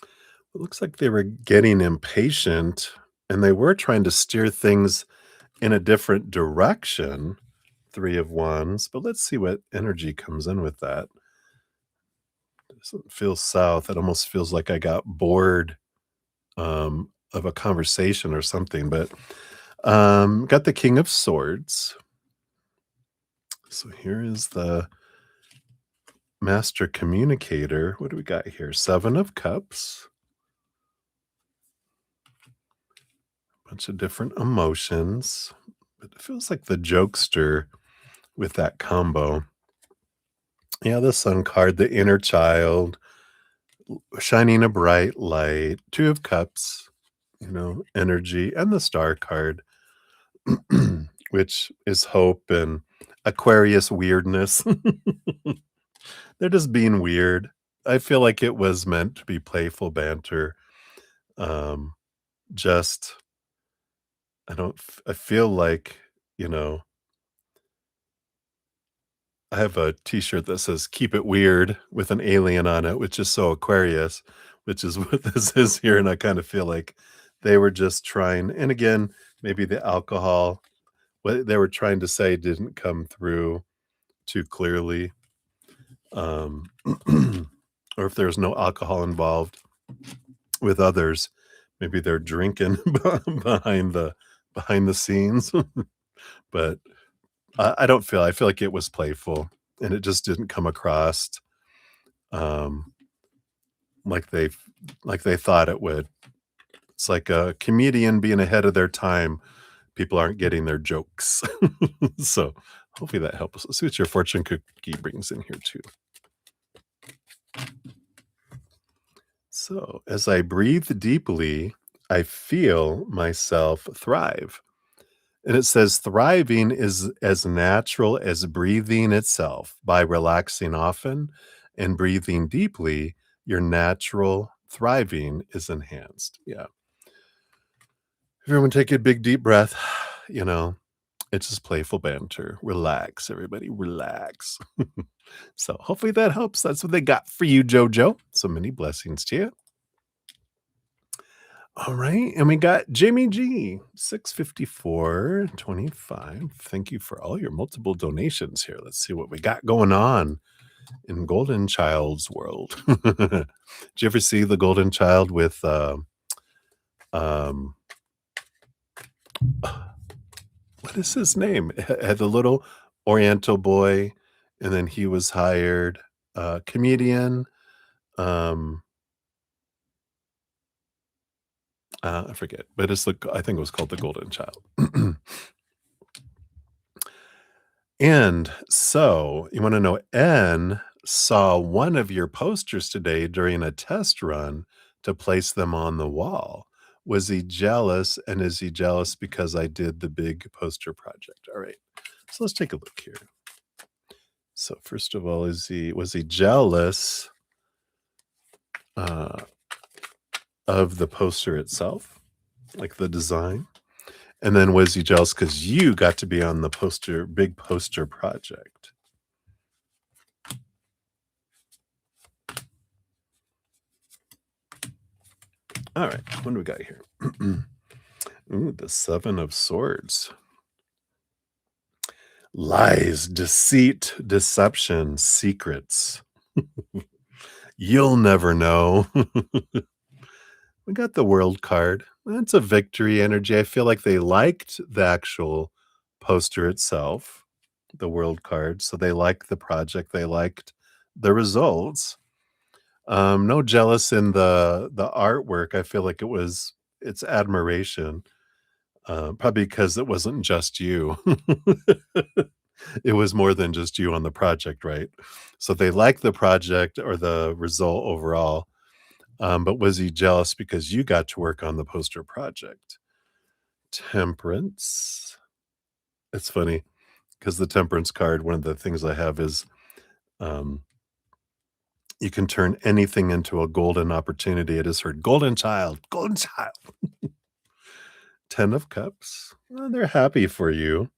It looks like they were getting impatient and they were trying to steer things in a different direction. 3 of Wands, but let's see what energy comes in with that. It doesn't feel south. It almost feels like I got bored of a conversation or something, but got the King of Swords. So here is the Master Communicator. What do we got here? 7 of Cups. A bunch of different emotions. But it feels like the jokester with that combo. Yeah, the Sun card, the inner child, shining a bright light, 2 of cups, energy, and the Star card, which is hope and Aquarius weirdness. They're just being weird. I feel like it was meant to be playful banter. Um, just I feel like, you know, I have a T-shirt that says "Keep it weird" with an alien on it, which is so Aquarius, which is what this is here, and I kind of feel like they were just trying, and again, maybe the alcohol, what they were trying to say didn't come through too clearly, um, or if there's no alcohol involved with others, maybe they're drinking behind the scenes, but I don't feel I feel like it was playful, and it just didn't come across, um, like they thought it would. It's like a comedian being ahead of their time. People aren't getting their jokes. So, hopefully that helps. Let's see what your fortune cookie brings in here too. So, as I breathe deeply, I feel myself thrive. And it says thriving is as natural as breathing itself. By relaxing often and breathing deeply, your natural thriving is enhanced. Yeah. Everyone take a big deep breath. You know, it's just playful banter. Relax, everybody, relax. So hopefully that helps. That's what they got for you, JoJo. So many blessings to you. All right, and we got Jamie G, 654.25. Thank you for all your multiple donations here. Let's see what we got going on in Golden Child's world. Did you ever see the Golden Child with um what is his name? Had the little Oriental boy, and then he was hired, comedian, um, I forget, but I think it was called The Golden Child. And so you wanna know, N saw one of your posters today during a test run to place them on the wall. Was he jealous, and is he jealous because I did the big poster project? All right. So let's take a look here. So first of all, was he jealous, uh, of the poster itself, like the design? And then was he jealous because you got to be on the big poster project? All right, what do we got here? Ooh, the 7 of Swords. Lies, deceit, deception, secrets. You'll never know. We got the World card. That's a victory energy. I feel like they liked the actual poster itself, the World card, so they liked the project, they liked the results. No jealous in the artwork. I feel like it's admiration. Probably because it wasn't just you. It was more than just you on the project, right? So they liked the project or the result overall, but was he jealous because you got to work on the poster project? Temperance. It's funny because the Temperance card, one of the things I have is, um, you can turn anything into a golden opportunity. I just heard golden child, golden child. 10 of Cups. Well, they're happy for you,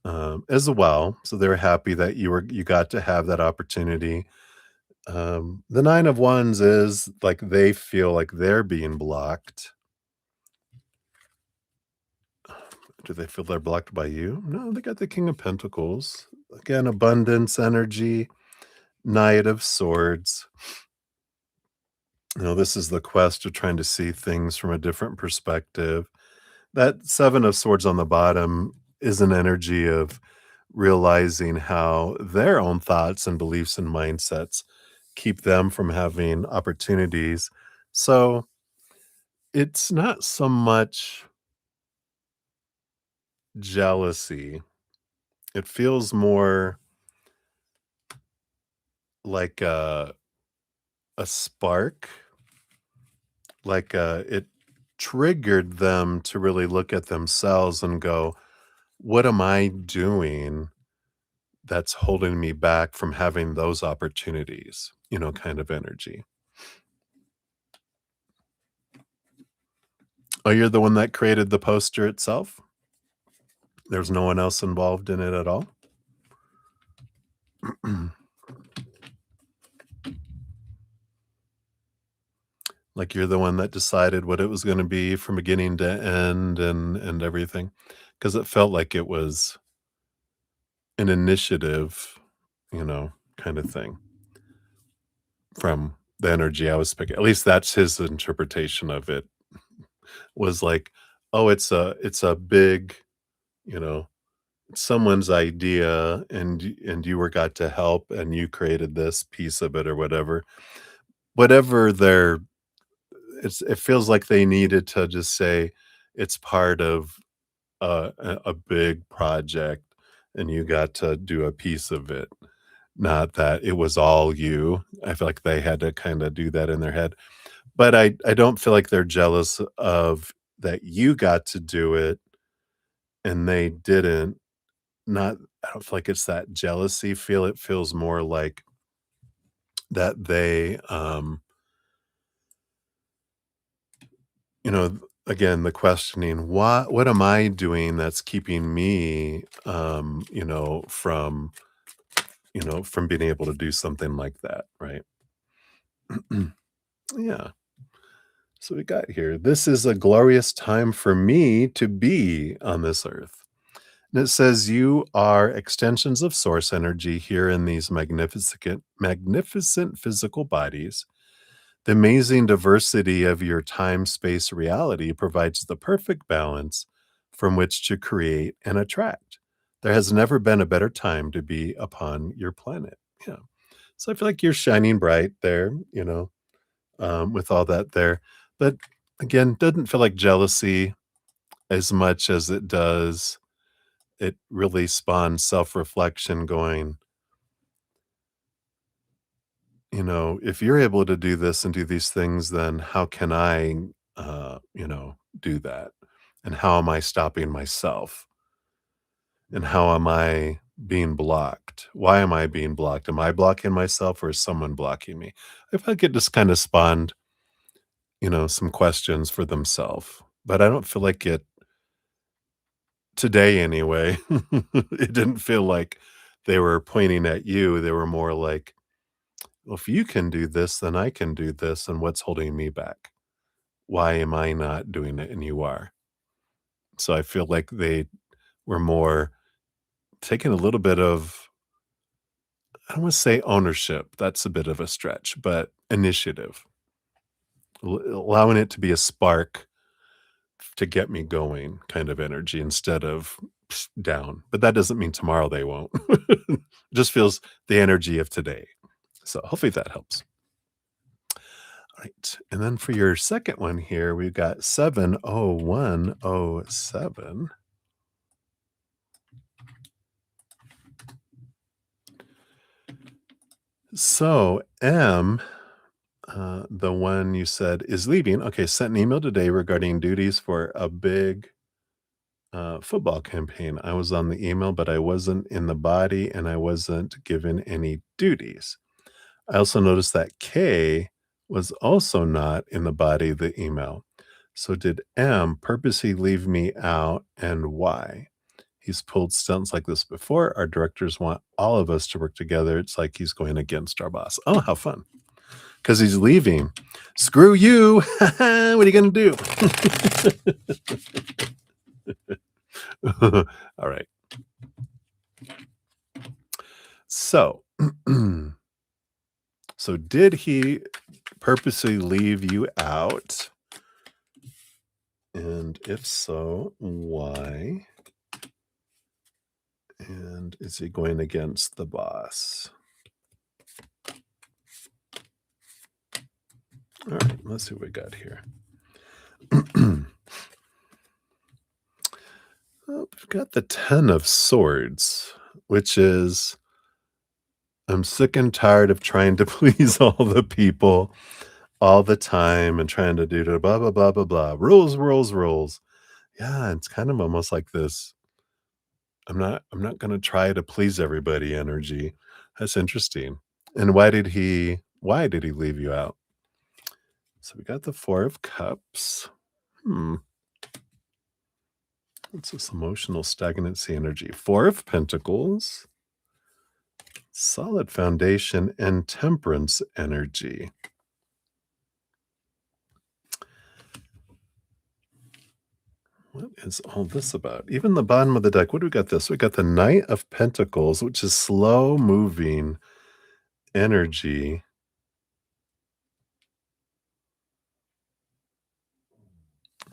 as well. So they're happy that you got to have that opportunity. The 9 of Wands is like they feel like they're being blocked. Do they feel they're blocked by you? No, they got the King of Pentacles. Again, abundance energy, Knight of Swords. This is the quest of trying to see things from a different perspective. That 7 of Swords on the bottom is an energy of realizing how their own thoughts and beliefs and mindsets keep them from having opportunities. So it's not so much jealousy. It feels more like a spark, like it triggered them to really look at themselves and go, what am I doing that's holding me back from having those opportunities, kind of energy. Oh, you're the one that created the poster itself? There's no one else involved in it at all? Like, you're the one that decided what it was gonna be from beginning to end and everything? Because it felt like it was an initiative, kinda thing from the energy I was picking. At least that's his interpretation of it, was like, "Oh, it's a big, you know, someone's idea, and you were got to help, and you created this piece of it," or whatever. Whatever their it feels like they needed to just say it's part of a big project, and you got to do a piece of it, not that it was all you. I feel like they had to kinda do that in their head, but I don't feel like they're jealous of that you got to do it and they didn't. Not I don't feel like it's that jealousy feel, it feels more like that they, again, the questioning, what am I doing that's keeping me, from being able to do something like that, right? Yeah. So we got here, "This is a glorious time for me to be on this earth." And it says, "You are extensions of source energy here in these magnificent physical bodies. The amazing diversity of your time space reality provides the perfect balance from which to create and attract. There has never been a better time to be upon your planet." Yeah. So I feel like you're shining bright there, with all that there. But again, doesn't feel like jealousy as much as it does. It really spawns self reflection going, if you're able to do this and do these things, then how can I, do that? And how am I stopping myself? And how am I being blocked? Why am I being blocked? Am I blocking myself or is someone blocking me? I feel like it just kind of spawned, some questions for themselves. But I don't feel like it today anyway. It didn't feel like they were pointing at you. They were more like, well, if you can do this, then I can do this. And what's holding me back? Why am I not doing it and you are? So I feel like they were more taking a little bit of, I don't want to say ownership. That's a bit of a stretch, but initiative, allowing it to be a spark to get me going kind of energy instead of down. But that doesn't mean tomorrow they won't. Just feels the energy of today. So hopefully that helps. All right. And then for your second one here, we've got 70107. So M, the one you said is leaving. Okay, sent an email today regarding duties for a big football campaign. I was on the email, but I wasn't in the body and I wasn't given any duties. I also noticed that K was also not in the body of the email. So did M purposely leave me out and why? He's pulled stunts like this before. Our directors want all of us to work together. It's like he's going against our boss. Oh, how fun. Because he's leaving. Screw you. What are you going to do? All right. So, so did he purposely leave you out? And if so, why? And is he going against the boss? All right, let's see what we got here. Oh, we've got the 10 of Swords, which is I'm sick and tired of trying to please all the people all the time and trying to do the blah, blah, blah, blah, blah. Rules, rules, rules. Yeah, it's kind of almost like this. I'm not gonna try to please everybody energy. That's interesting. And why did he leave you out? So we got the 4 of Cups. Hmm. What's this emotional stagnancy energy? 4 of Pentacles, solid foundation, and temperance energy. What is all this about? Even the bottom of the deck, what do we got this? We got the Knight of Pentacles, which is slow moving energy.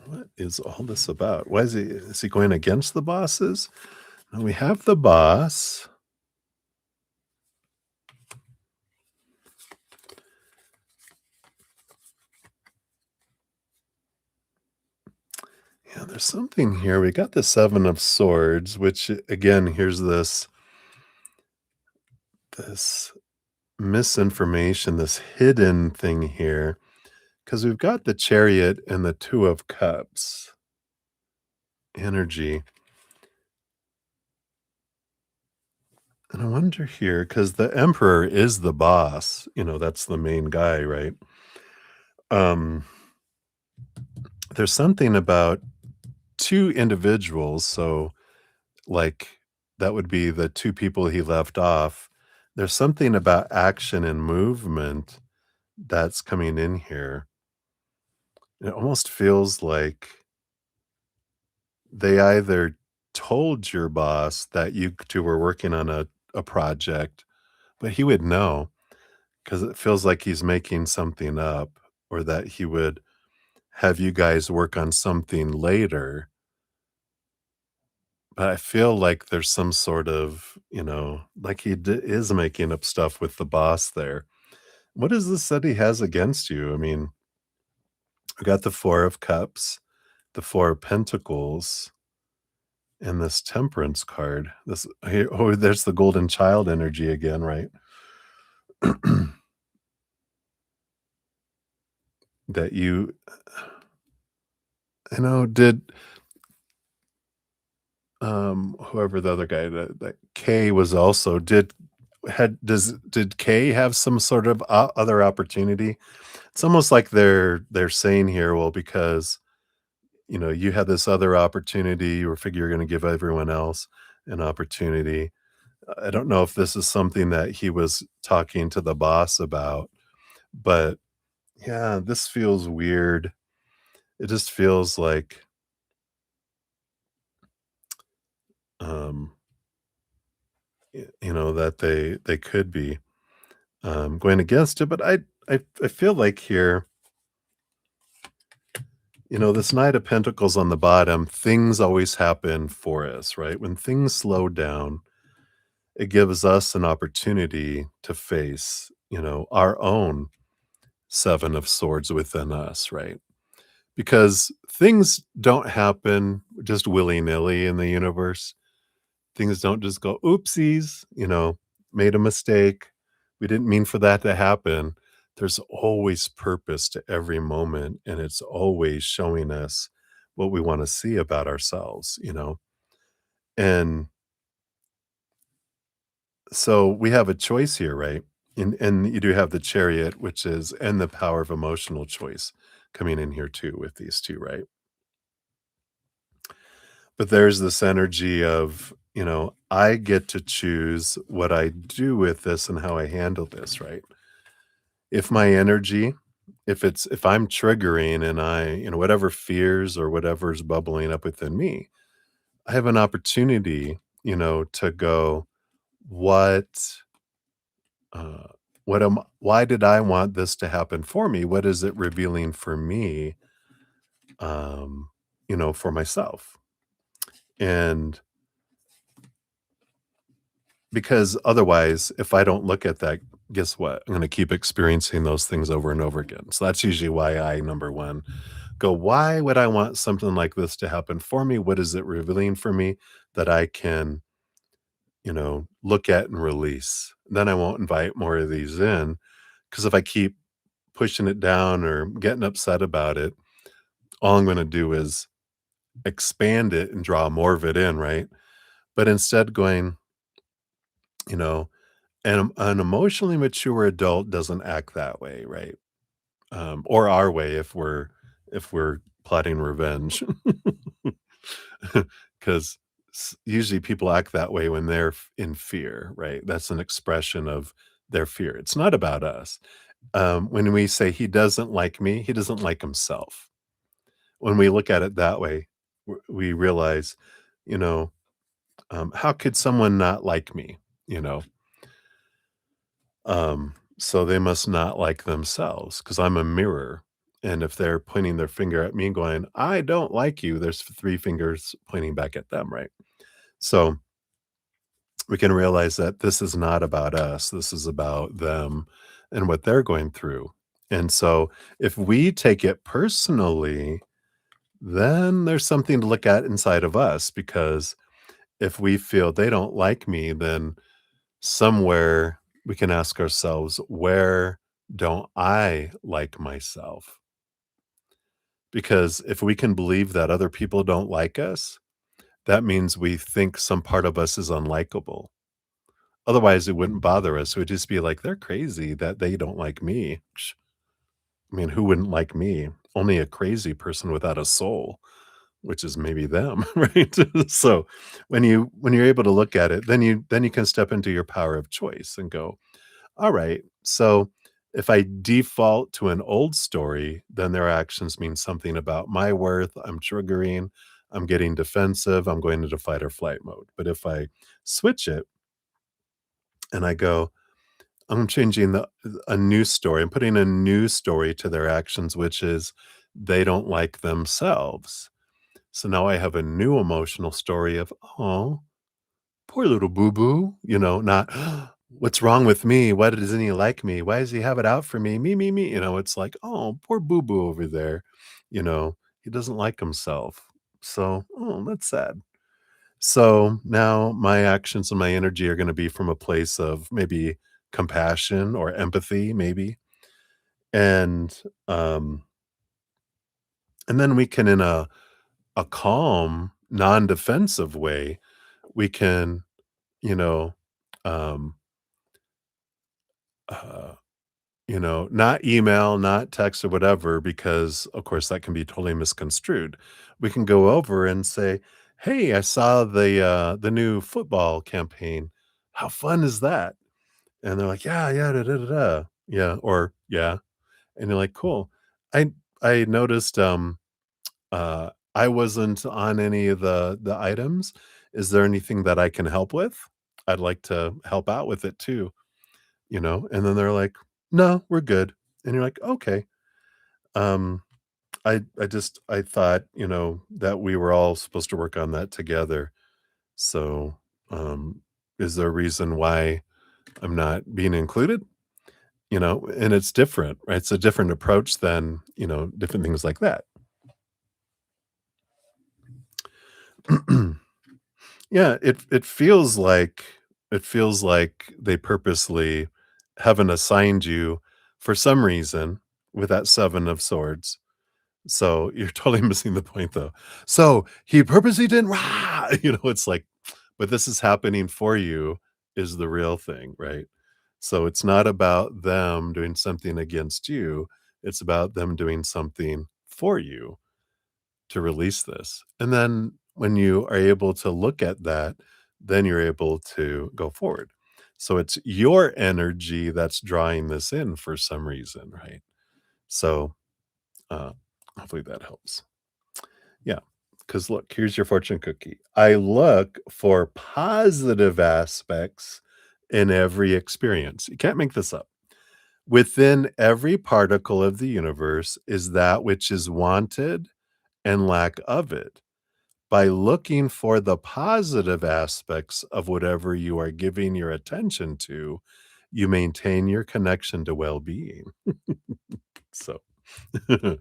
What is all this about? Why is he going against the bosses? Now we have the boss. Yeah, there's something here. We got the 7 of Swords, which again, here's this misinformation, this hidden thing here, because we've got the Chariot and the 2 of Cups energy. And I wonder here, because the Emperor is the boss, that's the main guy, right? Um, there's something about 2 individuals, so, like, that would be the 2 people he left off. There's something about action and movement that's coming in here. It almost feels like they either told your boss that you 2 were working on a project, but he would know, because it feels like he's making something up, or that he would have you guys work on something later. But I feel like there's some sort of, like is making up stuff with the boss there. What is this that he has against you? I mean, we got the 4 of Cups, the 4 of Pentacles, and this Temperance card. There's the Golden Child energy again, right? That did whoever the other guy that Kay was also did Kay have some sort of other opportunity? It's almost like they're saying here, well, because you had this other opportunity, you figure you're going to give everyone else an opportunity. I don't know if this is something that he was talking to the boss about, but yeah, this feels weird. It just feels like um that they could be going against it, but I feel like here, this Knight of Pentacles on the bottom, things always happen for us, right? When things slow down, it gives us an opportunity to face, our own 7 of Swords within us, right? Because things don't happen just willy-nilly in the universe. Things don't just go, oopsies, made a mistake. We didn't mean for that to happen. There's always purpose to every moment, and it's always showing us what we want to see about ourselves. And so we have a choice here, right? And you do have the Chariot, which is, and the power of emotional choice coming in here too with these two, right? But there's this energy of, I get to choose what I do with this and how I handle this, right? If my energy, if I'm triggering and whatever fears or whatever's bubbling up within me, I have an opportunity, to go, what, uh, why did I want this to happen for me? What is it revealing for me, for myself? And because otherwise, if I don't look at that, guess what? I'm gonna keep experiencing those things over and over again. So that's usually why I, number 1, go, "Why would I want something like this to happen for me? What is it revealing for me that I can look at and release. Then I won't invite more of these in because if I keep pushing it down or getting upset about it, all I'm going to do is expand it and draw more of it in, right? But instead, going, you know, an emotionally mature adult doesn't act that way, right? Or our way if we're plotting revenge, because usually people act that way when they're in fear, right? That's an expression of their fear. It's not about us. When we say he doesn't like me, he doesn't like himself. When we look at it that way, we realize, you know, how could someone not like me? You know, so they must not like themselves because I'm a mirror. And if they're pointing their finger at me and going, I don't like you, there's three fingers pointing back at them, right? So we can realize that this is not about us. This is about them and what they're going through. And so if we take it personally, then there's something to look at inside of us because if we feel they don't like me, then somewhere we can ask ourselves, where don't I like myself? Because if we can believe that other people don't like us, that means we think some part of us is unlikable. Otherwise, it wouldn't bother us. It would just be like, they're crazy that they don't like me. I mean, who wouldn't like me? Only a crazy person without a soul, which is maybe them, right? So when you're able to look at it, then you can step into your power of choice and go, all right. So if I default to an old story, then their actions mean something about my worth. I'm triggering, I'm getting defensive, I'm going into fight or flight mode. But if I switch it and I go, I'm changing a new story, I'm putting a new story to their actions, which is they don't like themselves. So now I have a new emotional story of, oh, poor little boo-boo, not, "What's wrong with me? Why doesn't he like me? Why does he have it out for me? Me." It's like, "Oh, poor boo-boo over there." He doesn't like himself. So, oh, that's sad. So, now my actions and my energy are gonna be from a place of maybe compassion or empathy, maybe, and, um, and then we can in a calm, non-defensive way, we can, you know, um, uh not email, not text or whatever, because of course that can be totally misconstrued. We can go over and say, "Hey, I saw the new football campaign. How fun is that?" And they're like, "Yeah, yeah, da, da, da, da." Yeah, or yeah. And you're like, "Cool." I I noticed I wasn't on any of the items. Is there anything that I can help with? I'd like to help out with it too. And then they're like, "No, we're good." And you're like, "Okay." Um, I thought, that we were all supposed to work on that together. So, um, is there a reason why I'm not being included? And it's different, right? It's a different approach than, different things like that. Yeah, it feels like they purposely haven't assigned you for some reason with that 7 of swords. So, you're totally missing the point, though. So, he purposely didn't rah! It's like, but this is happening for you is the real thing, right? So, it's not about them doing something against you, it's about them doing something for you to release this. And then when you are able to look at that, then you're able to go forward. So, it's your energy that's drawing this in for some reason, right? So, uh, hopefully that helps. Yeah, because look, here's your fortune cookie. I look for positive aspects in every experience. You can't make this up. Within every particle of the universe is that which is wanted and lack of it. By looking for the positive aspects of whatever you are giving your attention to, you maintain your connection to well being. So there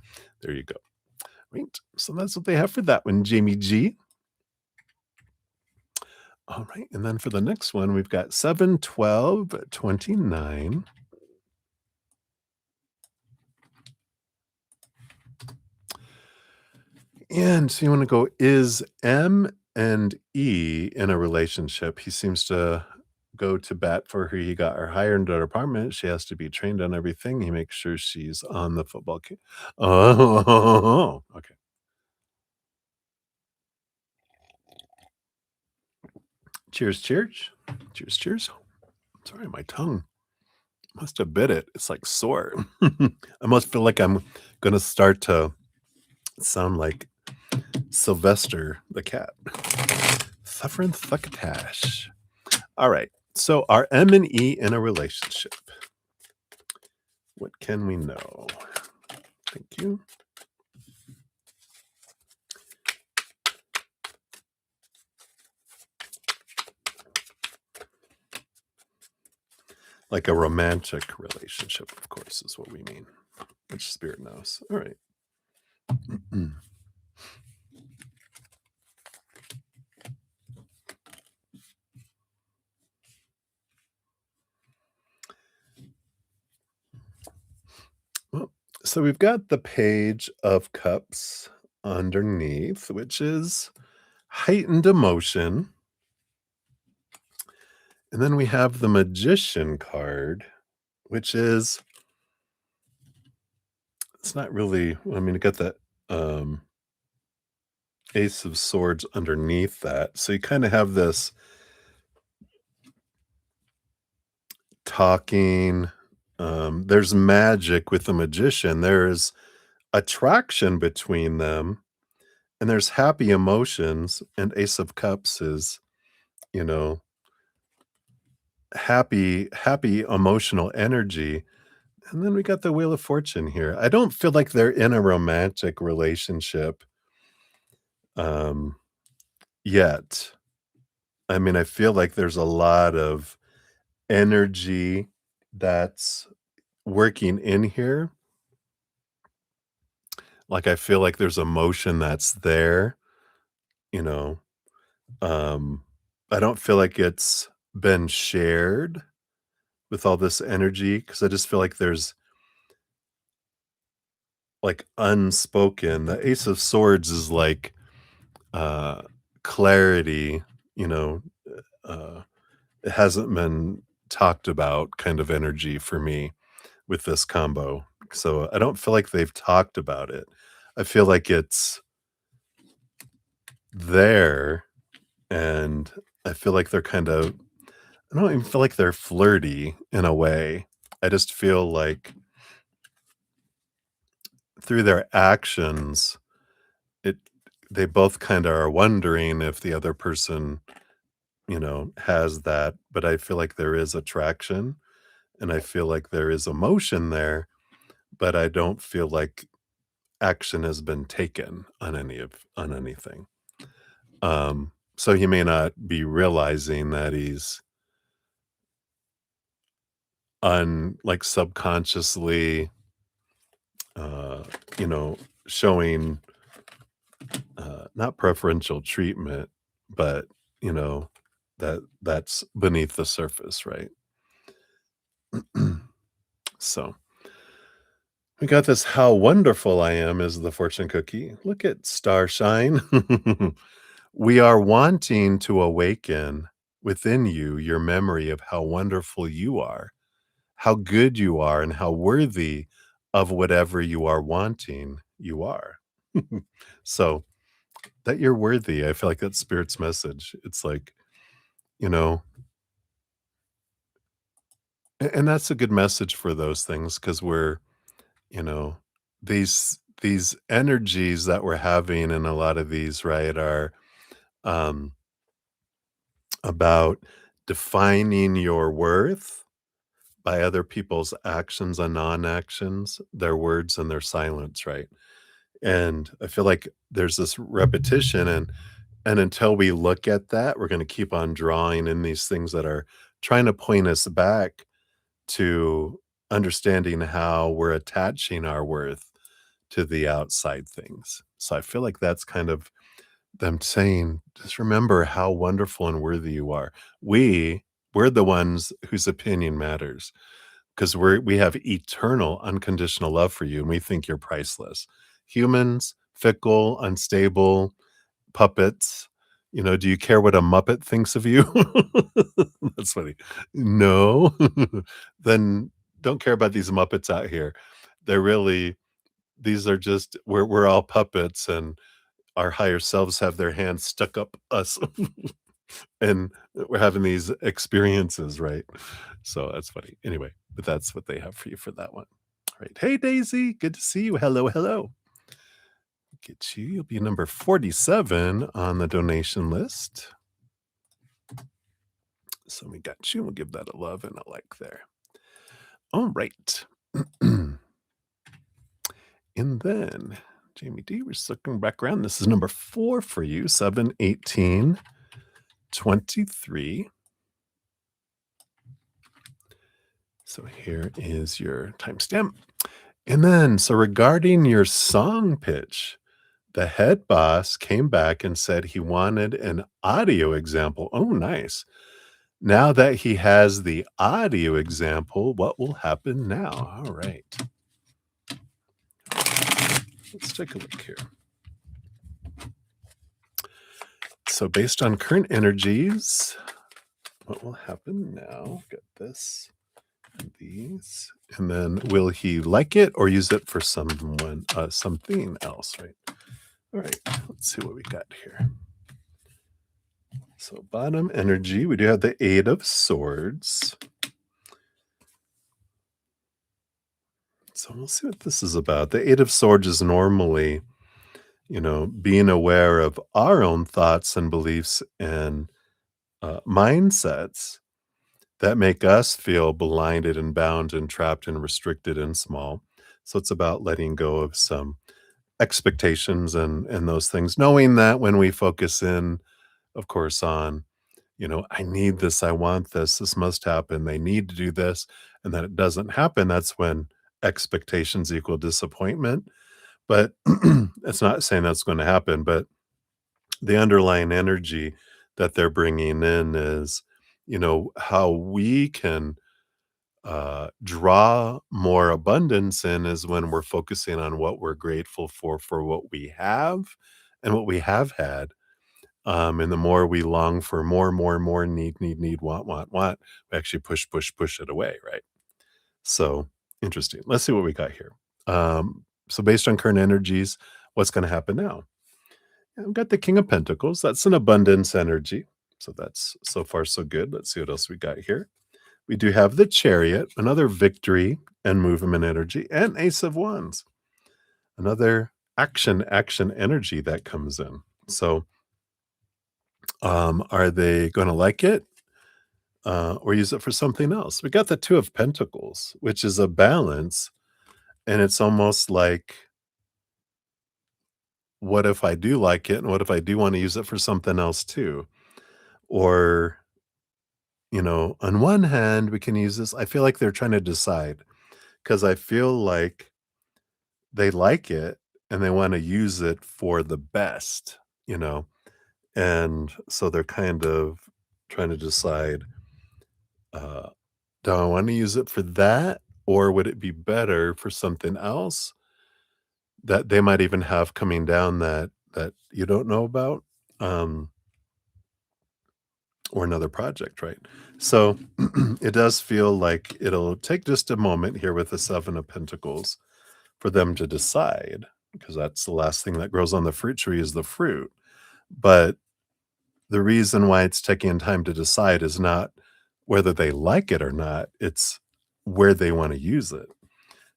you go. Right. So that's what they have for that one, Jamie G. All right, and then for the next one, we've got 7, 12, 29. And so you wanna go, is M and E in a relationship? He seems to go to bat for her. He got her hired into her apartment. She has to be trained on everything. He makes sure she's on the football team. Oh, okay. Cheers, cheers. Cheers, cheers. Sorry, my tongue must have bit it. It's, like, sore. I must feel like I'm gonna start to sound like Sylvester the cat. Suffering succotash. All right. So are M and E in a relationship? What can we know? Thank you. Like a romantic relationship, of course, is what we mean, which spirit knows. All right. Well, so we've got the Page of Cups underneath, which is heightened emotion. And then we have the Magician card, which is it's not really I mean, you got the um, Ace of Swords underneath that. So you kinda have this talking, there's magic with the Magician, there's attraction between them, and there's happy emotions, and Ace of Cups is, you know, happy emotional energy, and then we got the Wheel of Fortune here. I don't feel like they're in a romantic relationship, um, yet. I mean, I feel like there's a lot of energy that's working in here. Like, I feel like there's emotion that's there, you know? Um, I don't feel like it's been shared with all this energy because I just feel like there's, like, unspoken the Ace of Swords is like, uh, clarity, you know, uh, it hasn't been talked about kind of energy for me with this combo. So, I don't feel like they've talked about it. I feel like it's there, and I feel like they're kind of I don't even feel like they're flirty in a way. I just feel like through their actions, it they both kinda are wondering if the other person, has that, but I feel like there is attraction, and I feel like there is emotion there, but I don't feel like action has been taken on anything. So he may not be realizing that he's like, subconsciously, uh, you know, showing, not preferential treatment, but, you know, that's beneath the surface, right? So, we got this "How Wonderful I Am" is the fortune cookie. Look at Starshine. We are wanting to awaken within you your memory of how wonderful you are, how good you are, and how worthy of whatever you are wanting you are. So, that you're worthy, I feel like that's Spirit's message. It's like, you know and that's a good message for those things because 'cause we're, you know, these energies that we're having in a lot of these, right, are, um, about defining your worth by other people's actions and non-actions, their words and their silence, right? And I feel like there's this repetition and until we look at that, we're gonna keep on drawing in these things that are trying to point us back to understanding how we're attaching our worth to the outside things. So I feel like that's kind of them saying, "Just remember how wonderful and worthy you are. We're the ones whose opinion matters because we have eternal unconditional love for you, and we think you're priceless. Humans, fickle, unstable, puppets. Do you care what a Muppet thinks of you?" That's funny. No? Then don't care about these Muppets out here. They're really these are just we're all puppets, and our higher selves have their hands stuck up us, and we're having these experiences, right? So that's funny. Anyway, but that's what they have for you for that one. All right. Hey, Daisy. Good to see you. Hello, hello. Get you. You'll be number 47 on the donation list. So we got you. We'll give that a love and a like there. All right. And then, Jamie D, we're looking back around. This is number 4 for you, 7/18/23. So here is your timestamp. And then, so regarding your song pitch, the head boss came back and said he wanted an audio example. Oh, nice. Now that he has the audio example, what will happen now? All right. Let's take a look here. So, based on current energies, what will happen now? Got this and these. And then will he like it or use it for something else, right? All right, let's see what we got here. So bottom energy, we do have the Eight of Swords. So we'll see what this is about. The Eight of Swords is normally, being aware of our own thoughts and beliefs and mindsets that make us feel blinded and bound and trapped and restricted and small. So it's about letting go of some expectations and those things, knowing that when we focus in, of course, on, I need this, I want this must happen, they need to do this, and then it doesn't happen, that's when expectations equal disappointment. But it's not saying that's going to happen, but the underlying energy that they're bringing in is, how we can draw more abundance in is when we're focusing on what we're grateful for what we have and what we have had. And the more we long for more, need, want, we actually push it away, right? So interesting. Let's see what we got here. So based on current energies, what's going to happen now? I've got the King of Pentacles. That's an abundance energy. So that's so far so good. Let's see what else we got here. We do have the Chariot, another victory and movement energy, and Ace of Wands, another action energy that comes in. So are they going to like it or use it for something else? We got the Two of Pentacles, which is a balance. And it's almost like, what if I do like it? And what if I do want to use it for something else too? Or, on one hand, we can use this. I feel like they're trying to decide because I feel like they like it and they want to use it for the best, and so they're kind of trying to decide, uh, do I want to use it for that? Or would it be better for something else that they might even have coming down that you don't know about, um, or another project, right? So it does feel like it'll take just a moment here with the Seven of Pentacles for them to decide, because that's the last thing that grows on the fruit tree is the fruit. But the reason why it's taking time to decide is not whether they like it or not, it's where they want to use it.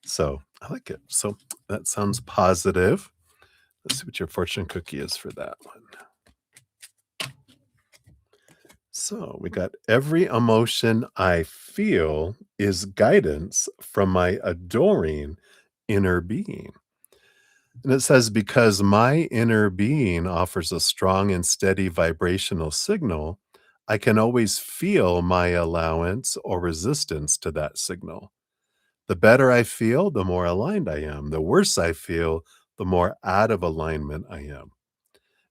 So I like it. So that sounds positive. Let's see what your fortune cookie is for that one. So we got every emotion I feel is guidance from my adoring inner being. And it says, because my inner being offers a strong and steady vibrational signal, I can always feel my allowance or resistance to that signal. The better I feel, the more aligned I am. The worse I feel, the more out of alignment I am.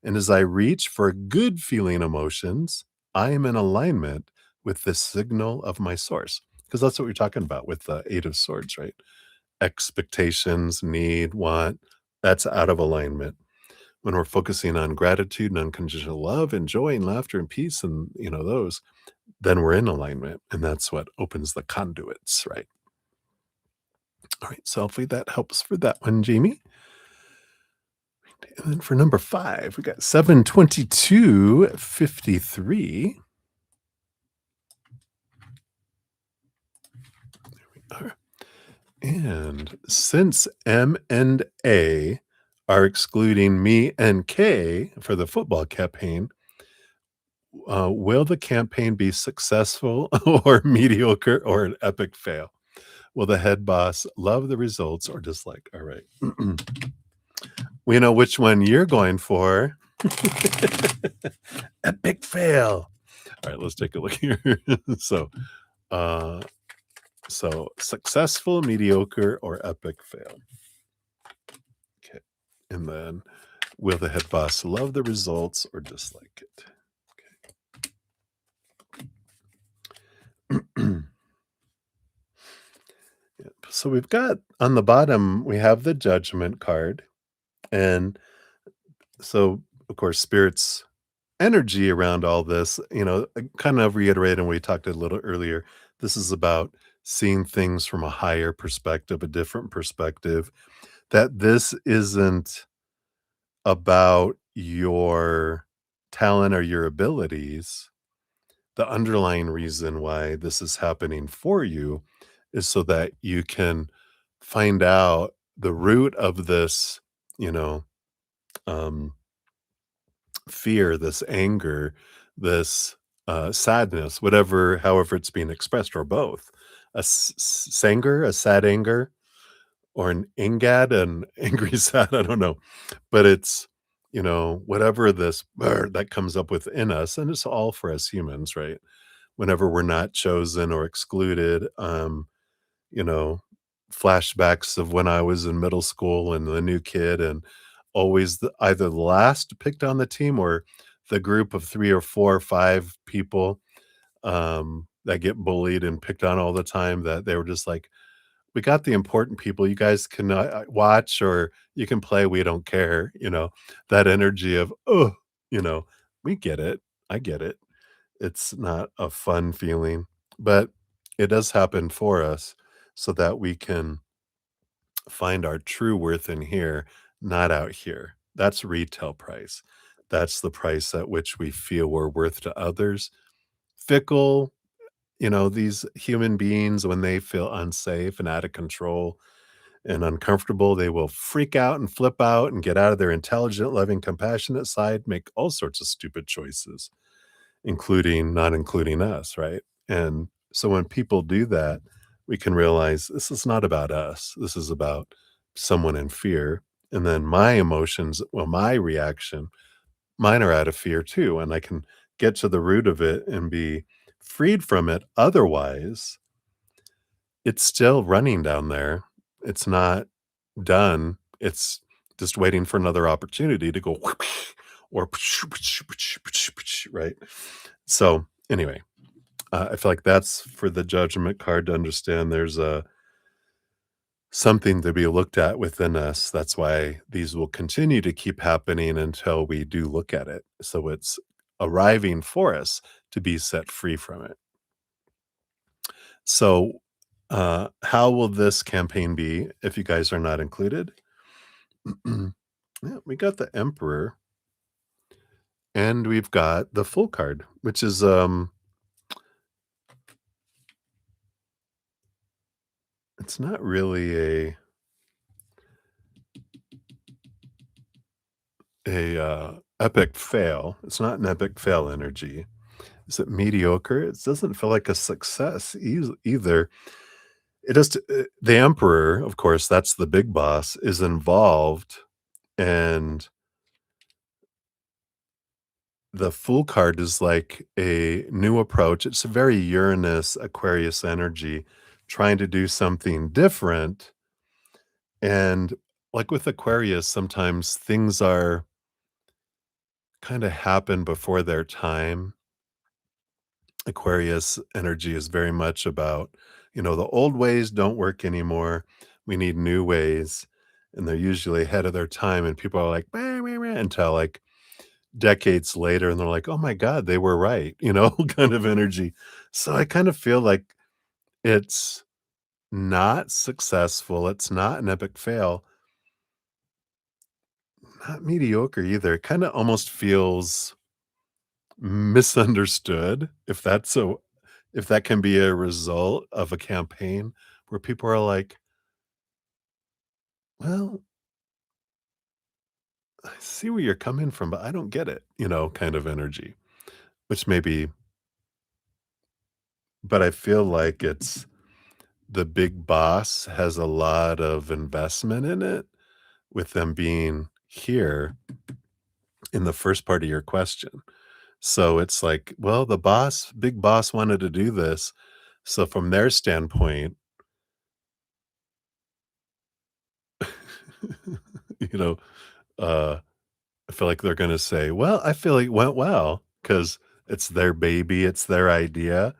And as I reach for good feeling emotions, I am in alignment with the signal of my source. Because that's what we're talking about with the Eight of Swords, right? Expectations, need, want, that's out of alignment. When we're focusing on gratitude and unconditional love and joy and laughter and peace and, those, then we're in alignment. And that's what opens the conduits, right? All right. So hopefully that helps for that one, Jamie. And then for number 5, we got 72253. And since M and A are excluding me and K for the football campaign, will the campaign be successful or mediocre or an epic fail? Will the head boss love the results or dislike? All right. We know which one you're going for. Epic fail. All right, let's take a look here. So, uh, successful, mediocre, or epic fail. Okay. And then will the head boss love the results or dislike it? Okay. Yep. So we've got on the bottom, we have the judgment card. And so, of course, spirit's energy around all this, kind of reiterating what we talked a little earlier. This is about seeing things from a higher perspective, a different perspective, that this isn't about your talent or your abilities. The underlying reason why this is happening for you is so that you can find out the root of this, you know, um, fear, this anger, this sadness, however it's being expressed, or both. Sanger, a sad anger, or an ingad, an angry sad. I don't know, but it's whatever this that comes up within us, and it's all for us humans, right? Whenever we're not chosen or excluded, you know, flashbacks of when I was in middle school and the new kid, and always either the last picked on the team or the group of 3 or 4 or 5 people that get bullied and picked on all the time, that they were just like, "We got the important people. You guys can watch or you can play. We don't care." That energy of, "Oh, you know, we get it. I get it." It's not a fun feeling, but it does happen for us so that we can find our true worth in here, not out here. That's retail price. That's the price at which we feel we're worth to others. Fickle, these human beings, when they feel unsafe and out of control and uncomfortable, they will freak out and flip out and get out of their intelligent, loving, compassionate side, make all sorts of stupid choices, including not including us, right? And so when people do that, we can realize this is not about us. This is about someone in fear. And then my emotions, well, my reaction, mine are out of fear too. And I can get to the root of it and be freed from it. Otherwise, it's still running down there. It's not done. It's just waiting for another opportunity to go or right. So anyway, I feel like that's for the judgment card to understand there's a something to be looked at within us. That's why these will continue to keep happening until we do look at it. So it's arriving for us to be set free from it. So, how will this campaign be if you guys are not included? Yeah, we got the Emperor and we've got the Full card, which is it's not really a epic fail. It's not an epic fail energy. Is it mediocre? It doesn't feel like a success either. It just the Emperor, of course, that's the big boss, is involved, and the Fool card is like a new approach. It's a very Uranus, Aquarius energy, trying to do something different. And like with Aquarius, sometimes things are kind of happen before their time. Aquarius energy is very much about, the old ways don't work anymore. We need new ways. And they're usually ahead of their time. And people are like, "Meh, meh, meh," until like decades later. And they're like, oh my God, they were right, kind of energy. So I kind of feel like it's not successful. It's not an epic fail, not mediocre either. It kind of almost feels misunderstood, if that can be a result of a campaign where people are like, "Well, I see where you're coming from, but I don't get it," kind of energy, which maybe, but I feel like it's the big boss has a lot of investment in it with them being here in the first part of your question. So it's like, well, big boss wanted to do this. So from their standpoint, you know, uh, I feel like they're gonna say, "Well, I feel like it went well because it's their baby, it's their idea."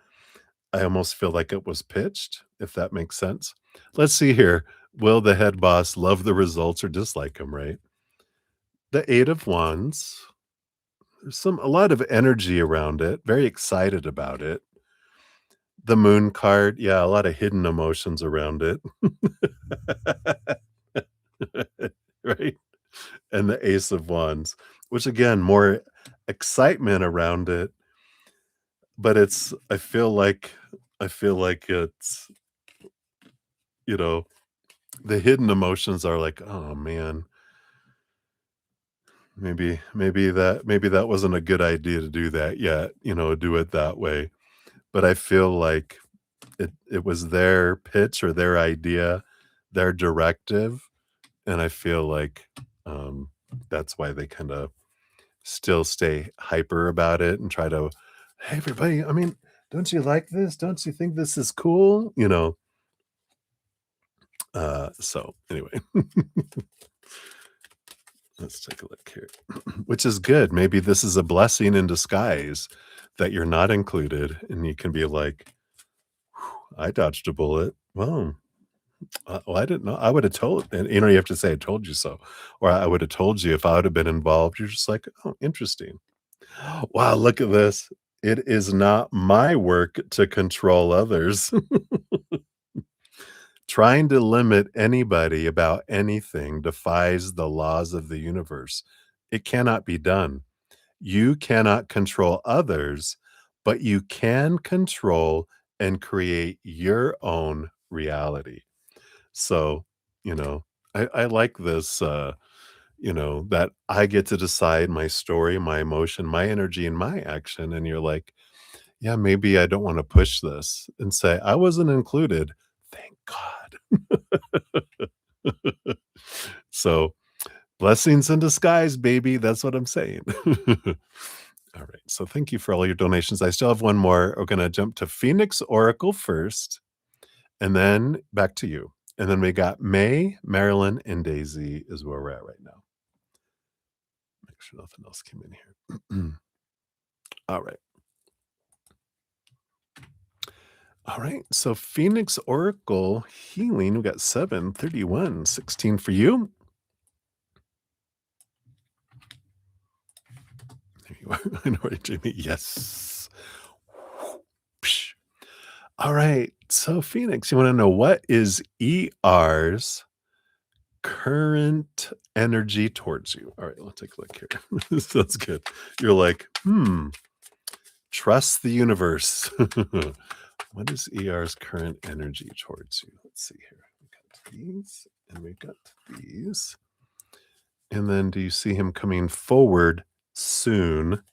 I almost feel like it was pitched, if that makes sense. Let's see here. Will the head boss love the results or dislike them, right? The 8 of Wands, there's a lot of energy around it, very excited about it. The Moon card, yeah, a lot of hidden emotions around it. Right? And the Ace of Wands, which again, more excitement around it, but I feel like it's, you know, the hidden emotions are like, "Oh, man, maybe that wasn't a good idea to do that yet, do it that way." But I feel like it was their pitch or their idea, their directive, and I feel like, um, that's why they kinda still stay hyper about it and try to, "Hey, everybody, I mean, don't you like this? Don't you think this is cool?" So anyway, let's take a look here, which is good. Maybe this is a blessing in disguise that you're not included, and you can be like, "I dodged a bullet. Well, well, I didn't know. I would have told," and you have to say, "I told you so," or "I would have told you if I would have been involved." You're just like, "Oh, interesting. Wow, look at this. It is not my work to control others." Trying to limit anybody about anything defies the laws of the universe. It cannot be done. You cannot control others, but you can control and create your own reality. So, you know, I like this, that I get to decide my story, my emotion, my energy, and my action. And you're like, yeah, maybe I don't want to push this and say, I wasn't included. Thank God. So, blessings in disguise, baby. That's what I'm saying. All right. So, thank you for all your donations. I still have one more. We're going to jump to Phoenix Oracle first, and then back to you. And then we got May, Marilyn, and Daisy is where we're at right now. Make sure nothing else came in here. All right. All right. So Phoenix Oracle healing, we got 7, 31, 16 for you. There you are. I know, right, Jamie? Yes. Psh. All right. So Phoenix, you want to know what is ER's current energy towards you? All right, let's take a look here. This sounds good. You're like, trust the universe. What is ER's current energy towards you? Let's see here. We got these and we got these. And then do you see him coming forward soon?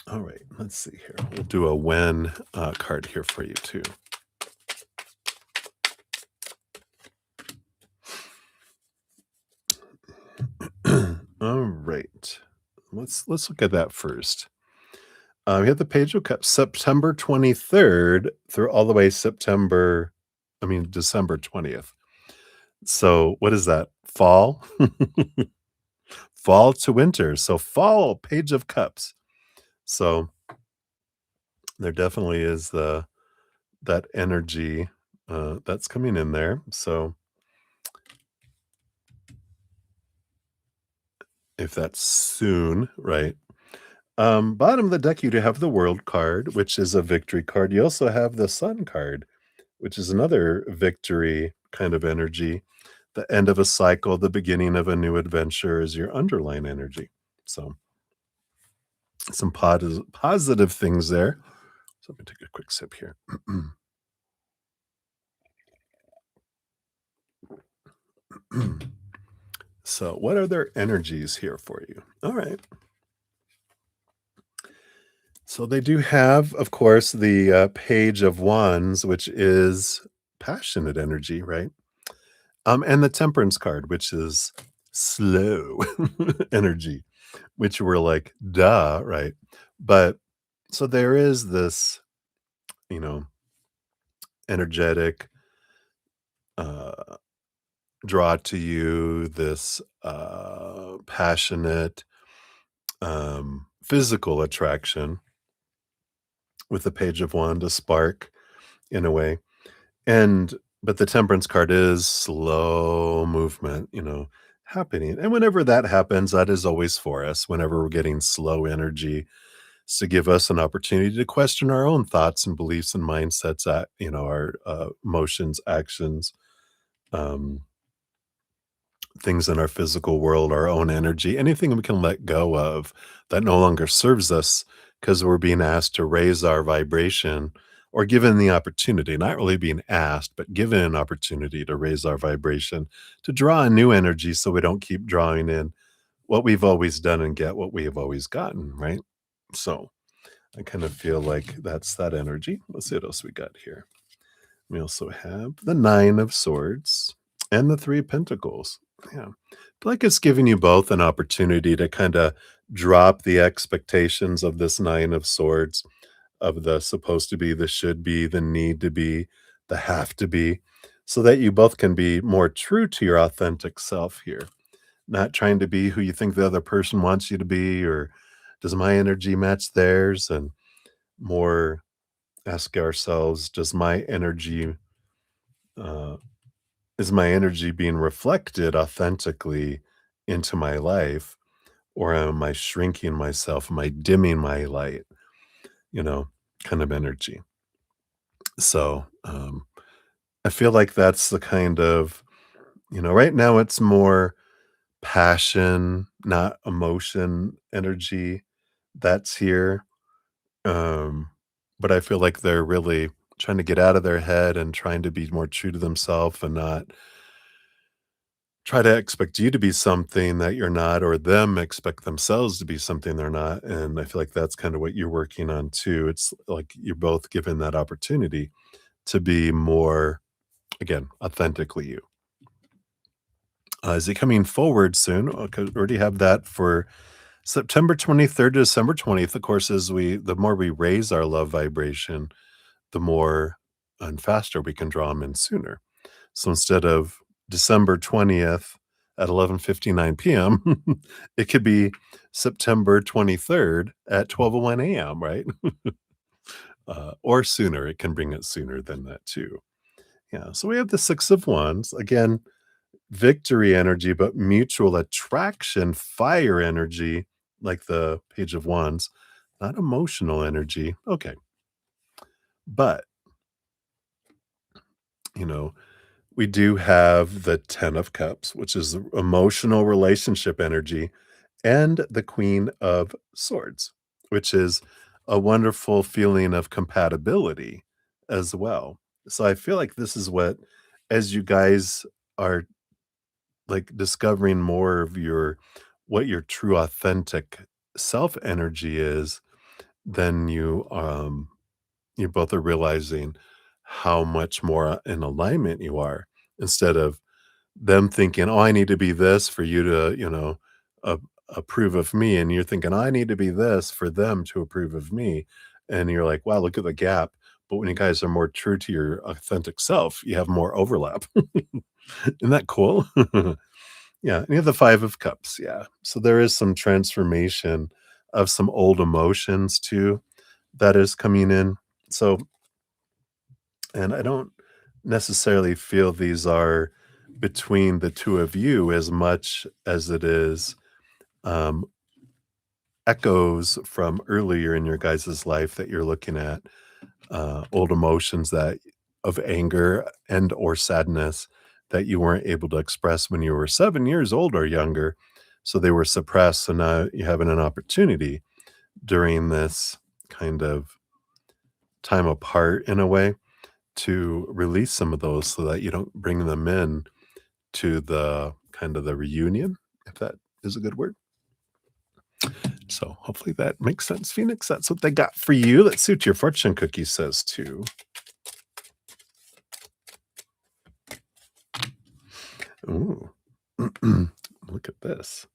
All right, let's see here. We'll do a when card here for you too. All right. Let's look at that first. We have the Page of Cups, September 23rd through all the way December 20th. So, what is that? Fall? Fall to winter. So, fall, Page of Cups. So, there definitely is that energy, that's coming in there. So, if that's soon, right? Bottom of the deck, you do have the World card, which is a victory card. You also have the Sun card, which is another victory kind of energy. The end of a cycle, the beginning of a new adventure is your underlying energy. So, some positive things there. So, let me take a quick sip here. So, what are their energies here for you? All right. So they do have, of course, the Page of Wands, which is passionate energy, right? And the Temperance card, which is slow energy, which we're like, duh, right? But so there is this, you know, energetic uh, draw to you, this passionate physical attraction with the Page of Wand, a spark in a way. And but the Temperance card is slow movement, happening. And whenever that happens, that is always for us. Whenever we're getting slow energy, it's to give us an opportunity to question our own thoughts and beliefs and mindsets, at our emotions, actions, um, things in our physical world, our own energy, anything we can let go of that no longer serves us because we're being asked to raise our vibration or given the opportunity, not really being asked, but given an opportunity to raise our vibration, to draw a new energy so we don't keep drawing in what we've always done and get what we have always gotten, right? So I kind of feel like that's that energy. Let's see what else we got here. We also have the Nine of Swords and the Three of Pentacles. Yeah. Feel like it's giving you both an opportunity to kind of drop the expectations of this Nine of Swords, of the supposed to be, the should be, the need to be, the have to be, so that you both can be more true to your authentic self here. Not trying to be who you think the other person wants you to be, or does my energy match theirs? And more ask ourselves, uh, is my energy being reflected authentically into my life, or am I shrinking myself? Am I dimming my light? You know, kind of energy. So I feel like that's the kind of, right now it's more passion, not emotion energy that's here. Um, but I feel like they're really trying to get out of their head and trying to be more true to themselves and not try to expect you to be something that you're not, or them expect themselves to be something they're not. And I feel like that's kind of what you're working on too. It's like you're both given that opportunity to be more, again, authentically you. Is it coming forward soon? Okay, already have that for September 23rd to December 20th. Of course, the more we raise our love vibration, the more and faster we can draw them in sooner. So instead of December 20th at 11:59 PM, it could be September 23rd at 12:01 AM, right? Or sooner. It can bring it sooner than that too. Yeah. So we have the Six of Wands. Again, victory energy, but mutual attraction, fire energy, like the Page of Wands, not emotional energy. Okay. But, you know, we do have the Ten of Cups, which is the emotional relationship energy, and the Queen of Swords, which is a wonderful feeling of compatibility as well. So I feel like this is as you guys are like discovering more of what your true authentic self energy is, then you both are realizing how much more in alignment you are, instead of them thinking, "Oh, I need to be this for you to, approve of me, and you're thinking, "I need to be this for them to approve of me." And you're like, "Wow, look at the gap." But when you guys are more true to your authentic self, you have more overlap. Isn't that cool? Yeah, and you have the 5 of cups, yeah. So there is some transformation of some old emotions too that is coming in. So and I don't necessarily feel these are between the 2 of you as much as it is, um, echoes from earlier in your guys' life that you're looking at, old emotions that of anger and or sadness that you weren't able to express when you were 7 years old or younger, so they were suppressed, so now you're having an opportunity during this kind of time apart in a way to release some of those so that you don't bring them in to the kind of the reunion, if that is a good word. So hopefully that makes sense, Phoenix. That's what they got for you. Let's see what your fortune cookie says too. Ooh. Look at this.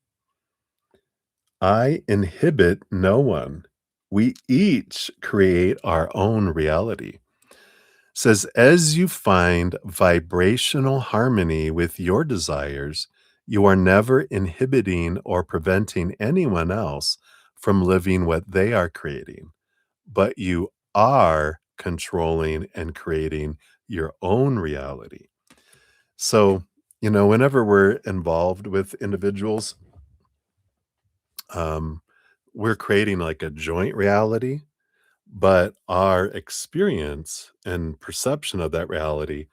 I inhibit no one. We each create our own reality. Says, as you find vibrational harmony with your desires, you are never inhibiting or preventing anyone else from living what they are creating, but you are controlling and creating your own reality. So, whenever we're involved with individuals, um, we're creating like a joint reality, but our experience and perception of that reality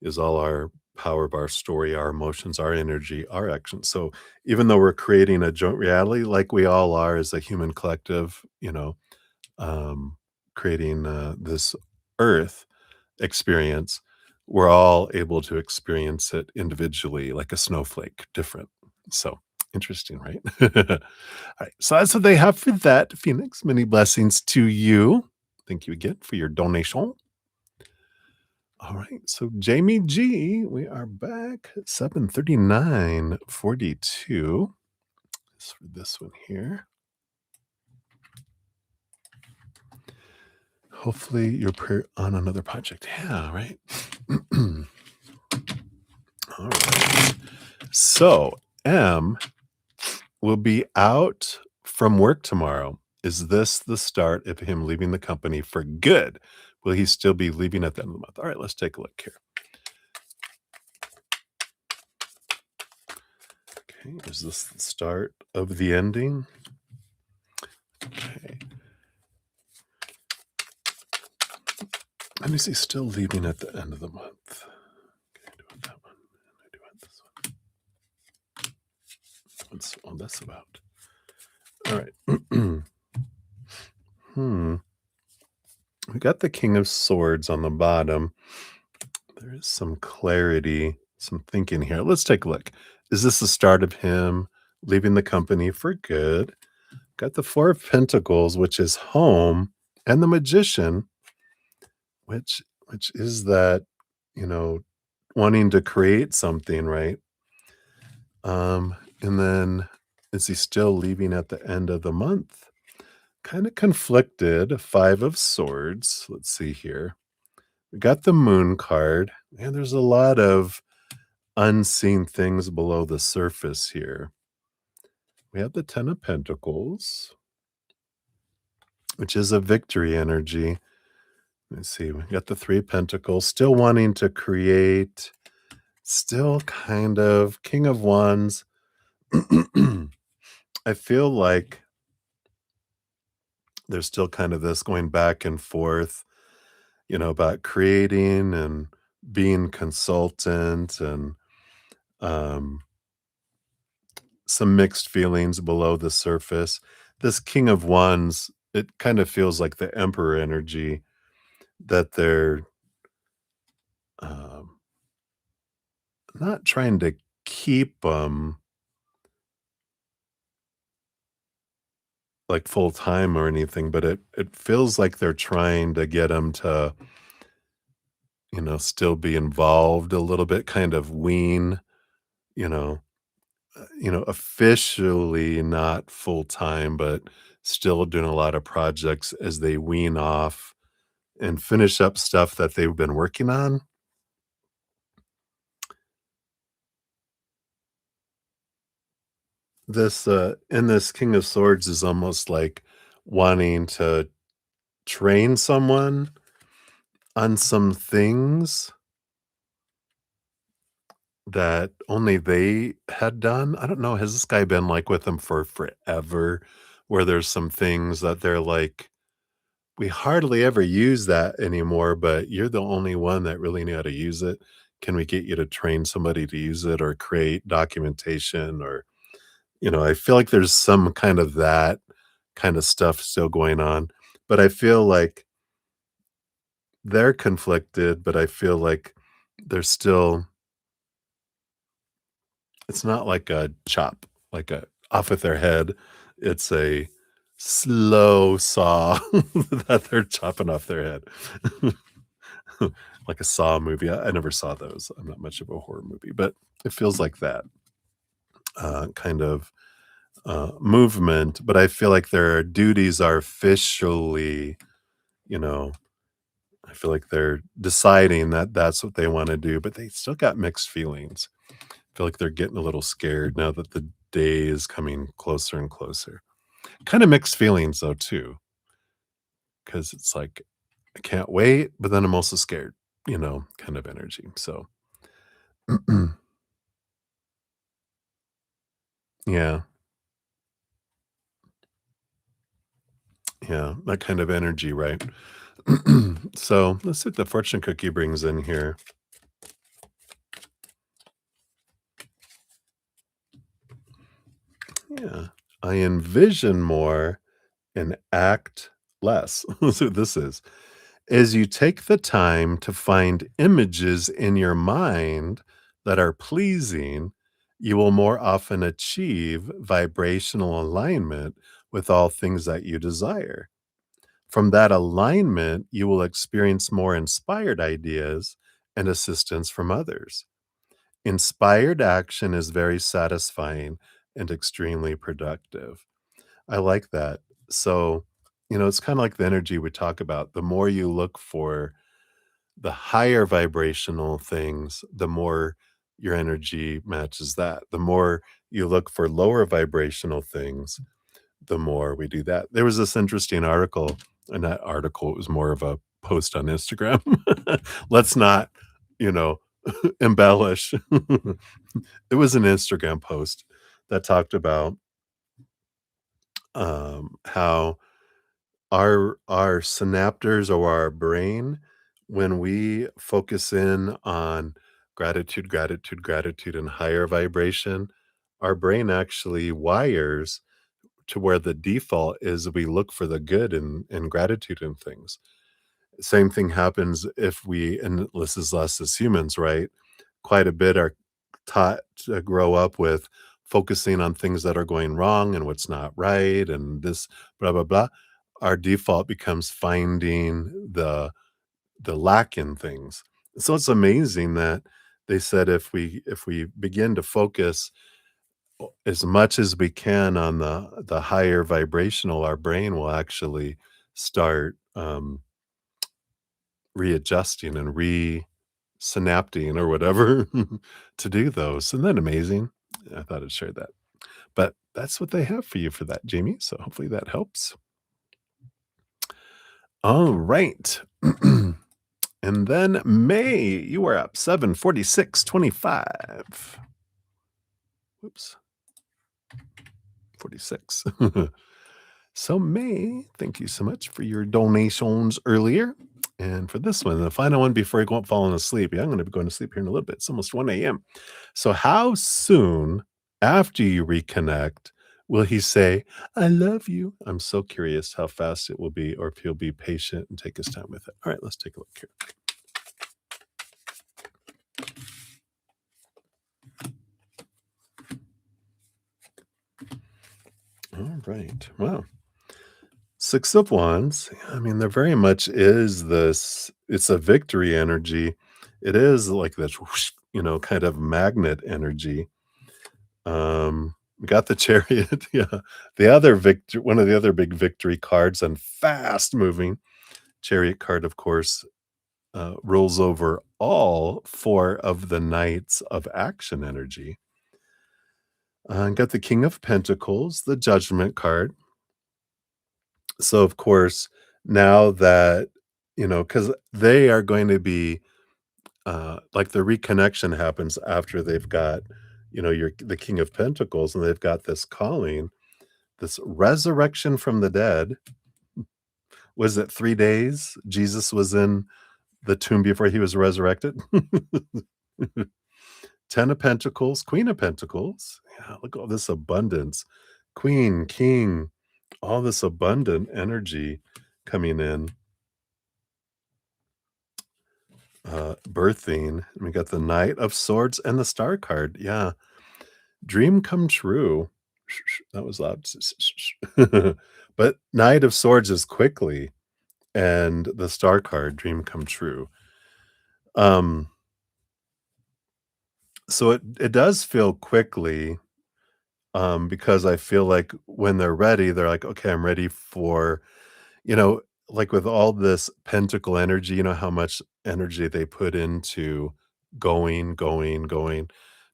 is all our power of our story, our emotions, our energy, our actions. So even though we're creating a joint reality, like we all are as a human collective, um, creating this earth experience, we're all able to experience it individually, like a snowflake, different. So interesting, right? All right. So that's what they have for that, Phoenix. Many blessings to you. Thank you again for your donation. All right. So Jamie G, we are back at 739:42. This for this one here. Hopefully you're on another project. Yeah, right. All right. So M will be out from work tomorrow. Is this the start of him leaving the company for good? Will he still be leaving at the end of the month? All right, let's take a look here. Okay, is this the start of the ending? Okay. And is he still leaving at the end of the month? Okay, I do want that one. And I do want this one. What's all this about? All right. We got the King of Swords on the bottom. There is some clarity, some thinking here. Let's take a look. Is this the start of him leaving the company for good? Got the Four of Pentacles, which is home, and the Magician, which is that, you know, wanting to create something, right? And then is he still leaving at the end of the month? Kind of conflicted. Five of Swords. Let's see here. We got the Moon card, and there's a lot of unseen things below the surface here. We have the Ten of Pentacles, which is a victory energy. Let's see. We got the Three of Pentacles, still wanting to create, still kind of King of Wands. I feel like there's still kind of this going back and forth, about creating and being consultant and um, some mixed feelings below the surface. This King of Wands, it kind of feels like the Emperor energy that they're um, not trying to keep like full time or anything, but it feels like they're trying to get them to, still be involved a little bit, kind of wean, you know, officially not full time, but still doing a lot of projects as they wean off and finish up stuff that they've been working on. This in this King of Swords is almost like wanting to train someone on some things that only they had done. I don't know, has this guy been, like, with them for forever, where there's some things that they're like, "We hardly ever use that anymore, but you're the only one that really knew how to use it. Can we get you to train somebody to use it or create documentation?" Or, I feel like there's some kind of that kind of stuff still going on, but I feel like they're conflicted, but I feel like they're still it's not like a chop, like a off with their head. It's a slow saw that they're chopping off their head. Like a Saw movie. I never saw those. I'm not much of a horror movie, but it feels like that kind of movement. But I feel like their duties are officially, you know, I feel like they're deciding that that's what they want to do, but they still got mixed feelings. I feel like they're getting a little scared now that the day is coming closer and closer. Kind of mixed feelings though too, because it's like I can't wait, but then I'm also scared, kind of energy. So yeah, yeah, that kind of energy, right? So let's see what the fortune cookie brings in here. Yeah, I envision more and act less. That's what this is. As you take the time to find images in your mind that are pleasing, you will more often achieve vibrational alignment with all things that you desire. From that alignment, you will experience more inspired ideas and assistance from others. Inspired action is very satisfying and extremely productive. I like that. So, it's kind of like the energy we talk about. The more you look for the higher vibrational things, the more your energy matches that. The more you look for lower vibrational things, the more we do that. There was this interesting article, and that article it was more of a post on Instagram. Let's not, you know, embellish. It was an Instagram post that talked about how our synaptors or our brain, when we focus in on gratitude, gratitude, gratitude, and higher vibration, our brain actually wires to where the default is we look for the good and gratitude in things. Same thing happens if we, and this is us as humans, right? Quite a bit are taught to grow up with focusing on things that are going wrong and what's not right and this blah blah blah. Our default becomes finding the lack in things. So it's amazing that they said if we begin to focus as much as we can on the higher vibrational, our brain will actually start readjusting and synapting or whatever to do those. Isn't that amazing? I thought I'd share that. But that's what they have for you for that, Jamie. So hopefully that helps. All right. And then May, you are up 746.25. Whoops, 46. So, May, thank you so much for your donations earlier. And for this one, the final one before I go up falling asleep. Yeah, I'm going to be going to sleep here in a little bit. It's almost 1 a.m. So, how soon after you reconnect will he say, I love you? I'm so curious how fast it will be, or if he'll be patient and take his time with it. All right, let's take a look here. All right. Wow. Six of Wands, I mean, there very much is this it's a victory energy. It is like this, whoosh, kind of magnet energy. We got the chariot. Yeah. The other victory, one of the other big victory cards and fast moving chariot card, of course, rules over all four of the knights of action energy. Got the King of Pentacles, the Judgment card. So, of course, now that, because they are going to be, like the reconnection happens after they've got, the King of Pentacles, and they've got this calling, this resurrection from the dead. Was it 3 days? Jesus was in the tomb before he was resurrected. 10 of Pentacles, Queen of Pentacles. Yeah, look at all this abundance. Queen, King, all this abundant energy coming in. Birthing. We got the Knight of Swords and the Star card. Yeah. Dream come true. That was loud. But Knight of Swords is quickly, and the Star card, dream come true. So it does feel quickly, because I feel like when they're ready, they're like, okay, I'm ready for, you know, like with all this pentacle energy, how much energy they put into going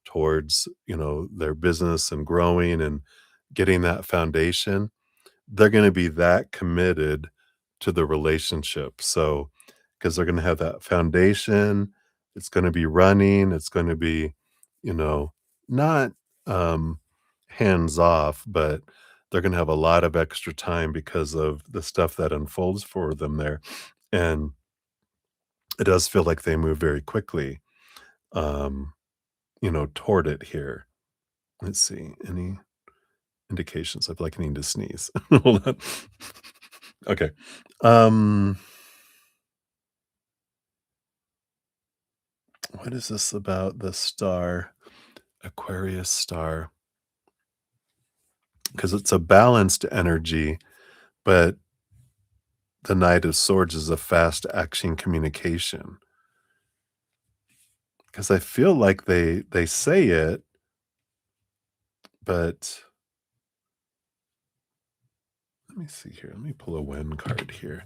towards, their business and growing and getting that foundation. They're going to be that committed to the relationship. So, because they're going to have that foundation, it's going to be running, it's going to be, not um, hands off, but they're going to have a lot of extra time because of the stuff that unfolds for them there. And it does feel like they move very quickly, um, toward it here. Let's see. Any indications of like needing to sneeze? Hold on. Okay. Um, what is this about the star, Aquarius star? Because it's a balanced energy, but the Knight of Swords is a fast action communication. Because I feel like they say it, but let me see here. Let me pull a when card here.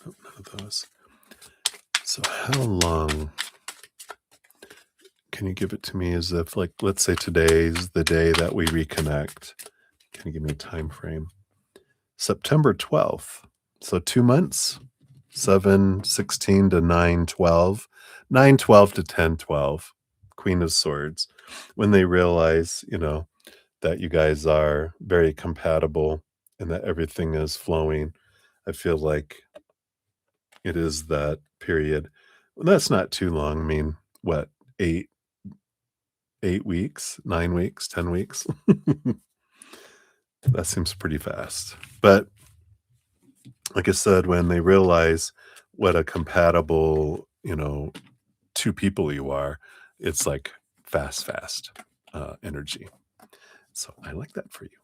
Oh, none of those. So how long can you give it to me as if, like, let's say today's the day that we reconnect? Can you give me a time frame? September 12th. So 2 months, 7/16 to 9/12, 9/12 to 10/12, Queen of Swords. When they realize, that you guys are very compatible and that everything is flowing, I feel like it is that period. Well, that's not too long. I mean, what, 8 weeks, 9 weeks, 10 weeks? That seems pretty fast. But like I said, when they realize what a compatible, two people you are, it's like fast, energy. So I like that for you.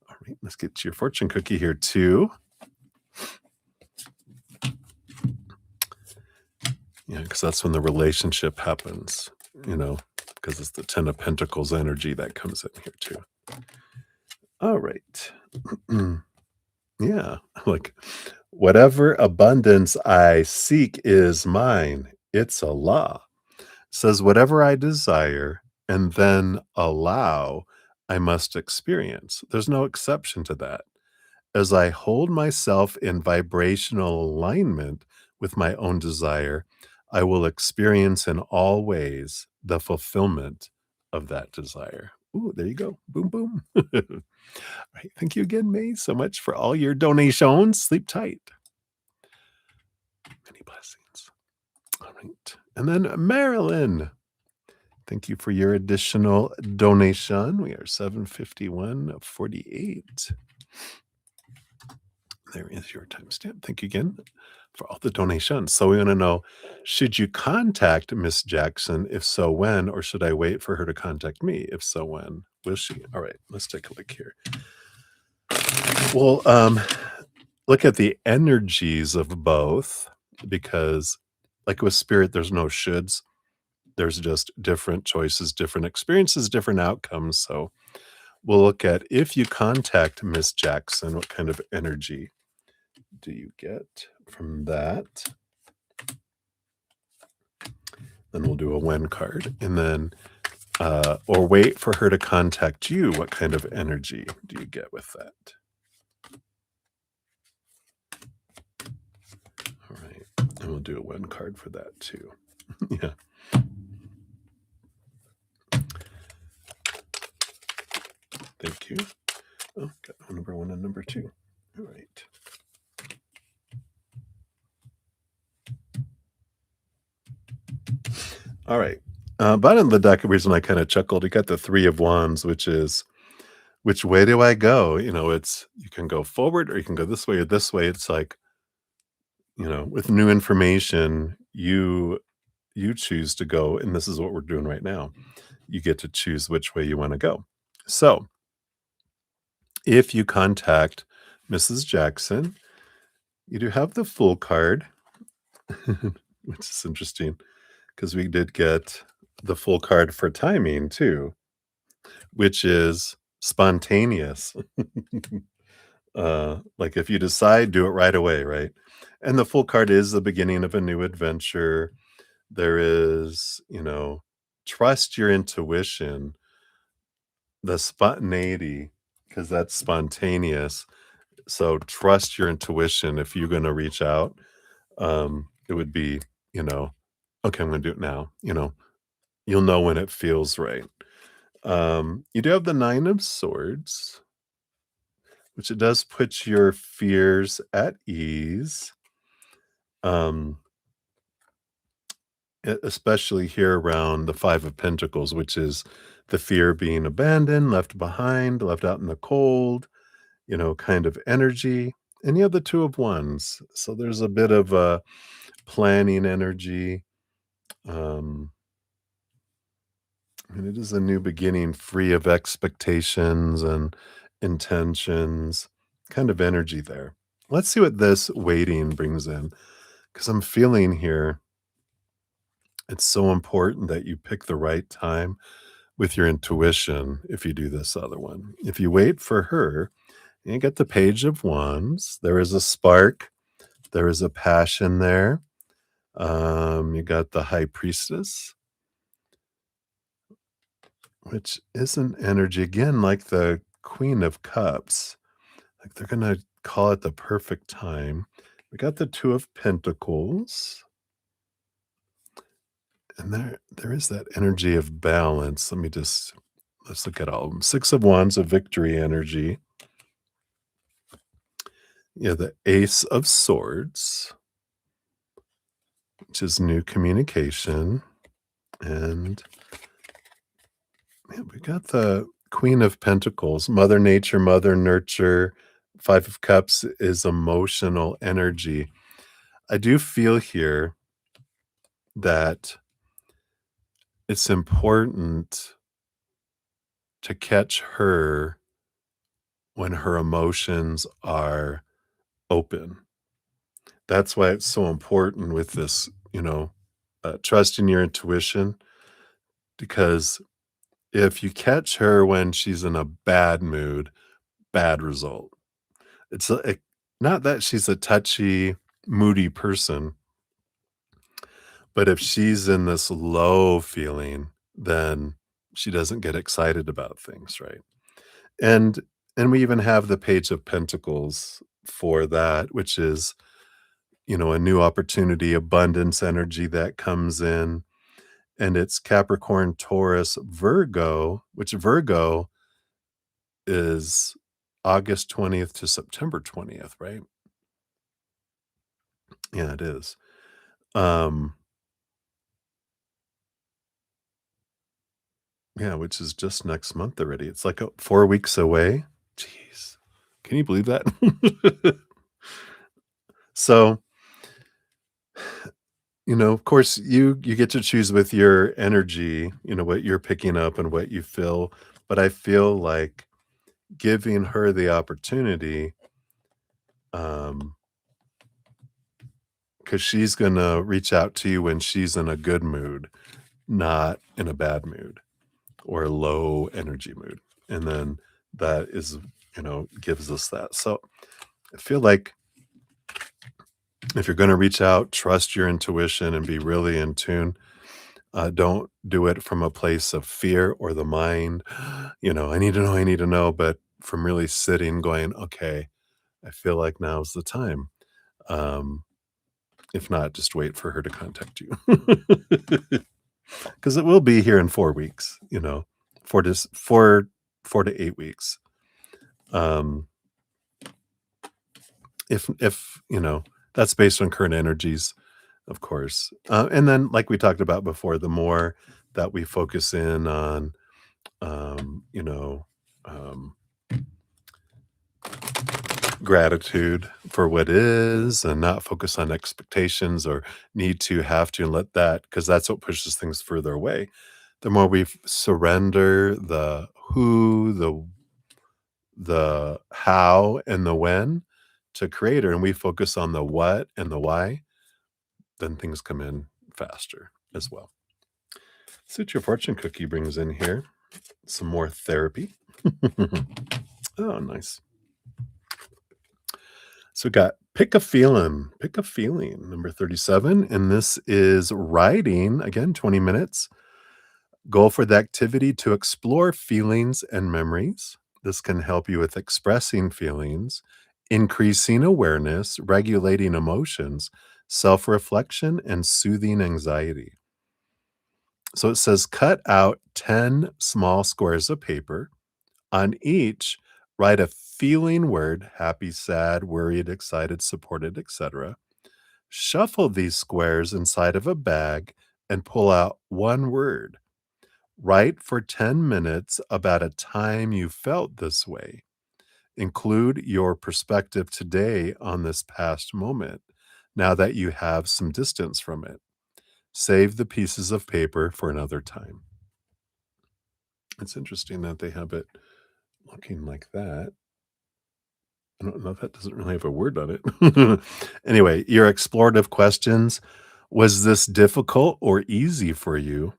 All right, let's get to your fortune cookie here too. Yeah, because that's when the relationship happens, because it's the 10 of Pentacles energy that comes in here too. All right. Yeah, like, whatever abundance I seek is mine. It's a law. Says, whatever I desire and then allow, I must experience. There's no exception to that. As I hold myself in vibrational alignment with my own desire, I will experience in all ways the fulfillment of that desire. Ooh, there you go. Boom, boom. All right. Thank you again, May, so much for all your donations. Sleep tight. Many blessings. All right. And then Marilyn, thank you for your additional donation. We are 751.48. There is your timestamp. Thank you again for all the donations. So we want to know, should you contact Miss Jackson? If so, when? Or should I wait for her to contact me? If so, when? Will she? All right, let's take a look here. Well, look at the energies of both because, like with spirit, there's no shoulds. There's just different choices, different experiences, different outcomes. So we'll look at if you contact Miss Jackson, what kind of energy do you get from that? Then we'll do a when card. And then, or wait for her to contact you. What kind of energy do you get with that? All right. And we'll do a when card for that too. Yeah. Thank you. Oh, got number one and number two. All right. All right. Bottom of the deck, the reason I kind of chuckled, you got the three of wands, which is which way do I go? It's you can go forward or you can go this way or this way. It's like, with new information, you choose to go, and this is what we're doing right now. You get to choose which way you want to go. So if you contact Mrs. Jackson, you do have the Fool card, which is interesting because we did get the Fool card for timing too, which is spontaneous. Like if you decide, do it right away, right? And the Fool card is the beginning of a new adventure. There is, trust your intuition, the spontaneity, because that's spontaneous. So trust your intuition. If you're going to reach out, it would be, you know, okay, I'm going to do it now. You'll know when it feels right. You do have the Nine of Swords, which it does put your fears at ease. Um, especially here around the Five of Pentacles, which is the fear of being abandoned, left behind, left out in the cold, kind of energy. And you have the Two of Wands. So there's a bit of a planning energy. Um, and it is a new beginning, free of expectations and intentions, kind of energy there. Let's see what this waiting brings in. Because I'm feeling here, it's so important that you pick the right time with your intuition if you do this other one. If you wait for her, you get the Page of Wands. There is a spark, there is a passion there. You got the High Priestess, which is an energy again like the Queen of Cups. Like they're gonna call it the perfect time. We got the Two of Pentacles. And there is that energy of balance. Let's look at all of them. Six of Wands of victory energy. Yeah, the Ace of Swords, which is new communication. And we got the Queen of Pentacles, Mother Nature, Mother Nurture. Five of Cups is emotional energy. I do feel here that it's important to catch her when her emotions are open. That's why it's so important with this, trust in your intuition, because if you catch her when she's in a bad mood, bad result. Not that she's a touchy, moody person, but if she's in this low feeling, then she doesn't get excited about things, right? And we even have the Page of Pentacles for that, which is, a new opportunity, abundance energy that comes in. And it's Capricorn, Taurus, Virgo, which Virgo is August 20th to September 20th, right? Yeah, it is. Yeah, which is just next month already. It's like 4 weeks away. Jeez. Can you believe that? So, of course, you get to choose with your energy, what you're picking up and what you feel. But I feel like giving her the opportunity Um, because she's gonna reach out to you when she's in a good mood, not in a bad mood or a low energy mood. And then that is, gives us that. So I feel like if you're gonna reach out, trust your intuition and be really in tune. Don't do it from a place of fear or the mind. I need to know, I need to know. But from really sitting, going, okay, I feel like now's the time. Um, if not, just wait for her to contact you. Because it will be here in 4 weeks, 4 to 8 weeks. Um, if that's based on current energies, of course. And then, like we talked about before, the more that we focus in on, um, you know, um, gratitude for what is and not focus on expectations or need to have to and let that, because that's what pushes things further away. The more we surrender the who, the how, and the when to creator, and we focus on the what and the why, then things come in faster as well. See what your fortune cookie brings in here. Some more therapy. Oh, nice. So we got pick a feeling, number 37. And this is writing, again, 20 minutes. Goal for the activity to explore feelings and memories. This can help you with expressing feelings, increasing awareness, regulating emotions, self reflection, and soothing anxiety. So it says cut out 10 small squares of paper. On each, write a feeling word: happy, sad, worried, excited, supported, etc. Shuffle these squares inside of a bag and pull out one word. Write for 10 minutes about a time you felt this way. Include your perspective today on this past moment, now that you have some distance from it. Save the pieces of paper for another time. It's interesting that they have it looking like that. I don't know, that doesn't really have a word on it. Anyway, your explorative questions. Was this difficult or easy for you?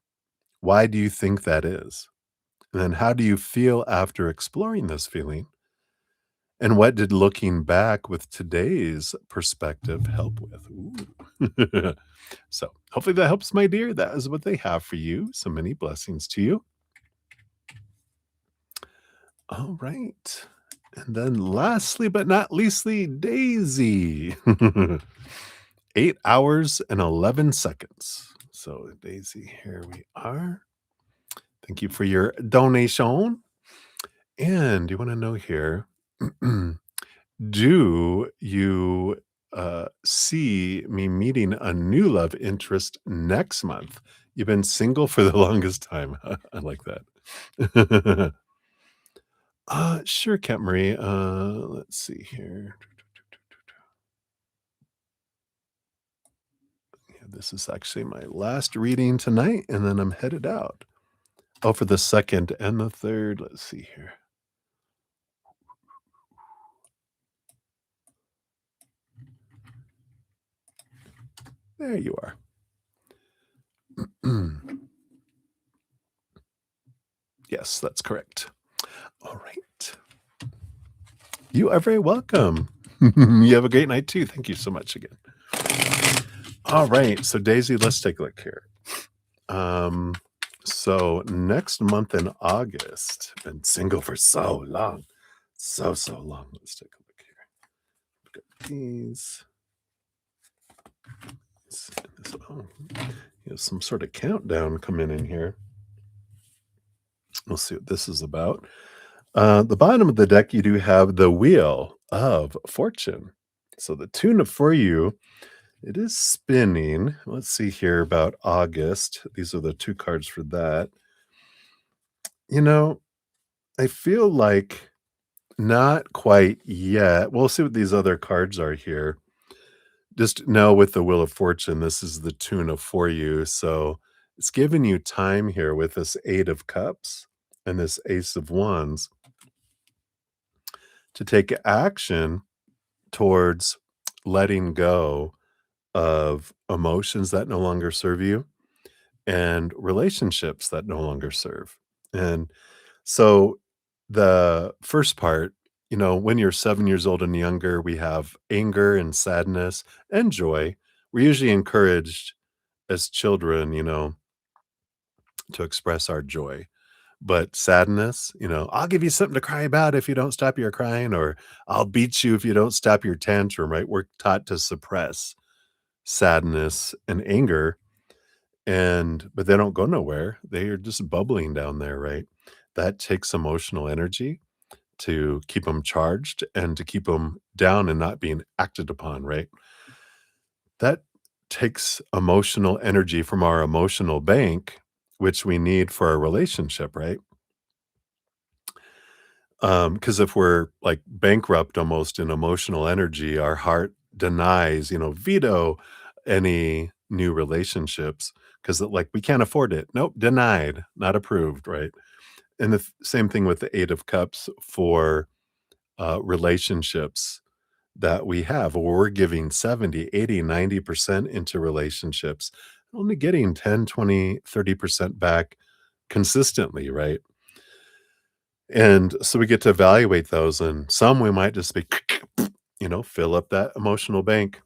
Why do you think that is? And then how do you feel after exploring this feeling? And what did looking back with today's perspective help with? Ooh. So hopefully that helps, my dear. That is what they have for you. So many blessings to you. All right. And then lastly, but not leastly, Daisy. 8 hours and 11 seconds. So Daisy, here we are. Thank you for your donation. And you want to know here, do you see me meeting a new love interest next month? You've been single for the longest time. I like that. Sure, Cat Marie. Let's see here. Yeah, this is actually my last reading tonight, and then I'm headed out. Oh, for the second and the third. Let's see here. There you are. Yes, that's correct. All right. You are very welcome. You have a great night too. Thank you so much again. All right. So Daisy, let's take a look here. So next month in August, been single for so long. So long. Let's take a look here. Look at these. Oh, you have some sort of countdown coming in here. We'll see what this is about. The bottom of the deck, you do have the Wheel of Fortune. So the tune for you, it is spinning. Let's see here about August. These are the two cards for that. I feel like not quite yet. We'll see what these other cards are here. Just know with the Wheel of Fortune, this is the tune for you. So it's giving you time here with this Eight of Cups and this Ace of Wands to take action towards letting go of emotions that no longer serve you and relationships that no longer serve. And so the first part, when you're 7 years old and younger, we have anger and sadness and joy. We're usually encouraged as children, to express our joy. But sadness, I'll give you something to cry about if you don't stop your crying, or I'll beat you if you don't stop your tantrum, right? We're taught to suppress sadness and anger, but they don't go nowhere. They are just bubbling down there, right? That takes emotional energy to keep them charged and to keep them down and not being acted upon, right? That takes emotional energy from our emotional bank, which we need for our relationship, right? Because if we're, like, bankrupt almost in emotional energy, our heart denies, veto any new relationships because, like, we can't afford it. Nope, denied, not approved, right? And the same thing with the 8 of cups for, relationships that we have, where we're giving 70, 80, 90% into relationships, only getting 10, 20, 30% back consistently, right? And so we get to evaluate those, and some we might just be, fill up that emotional bank.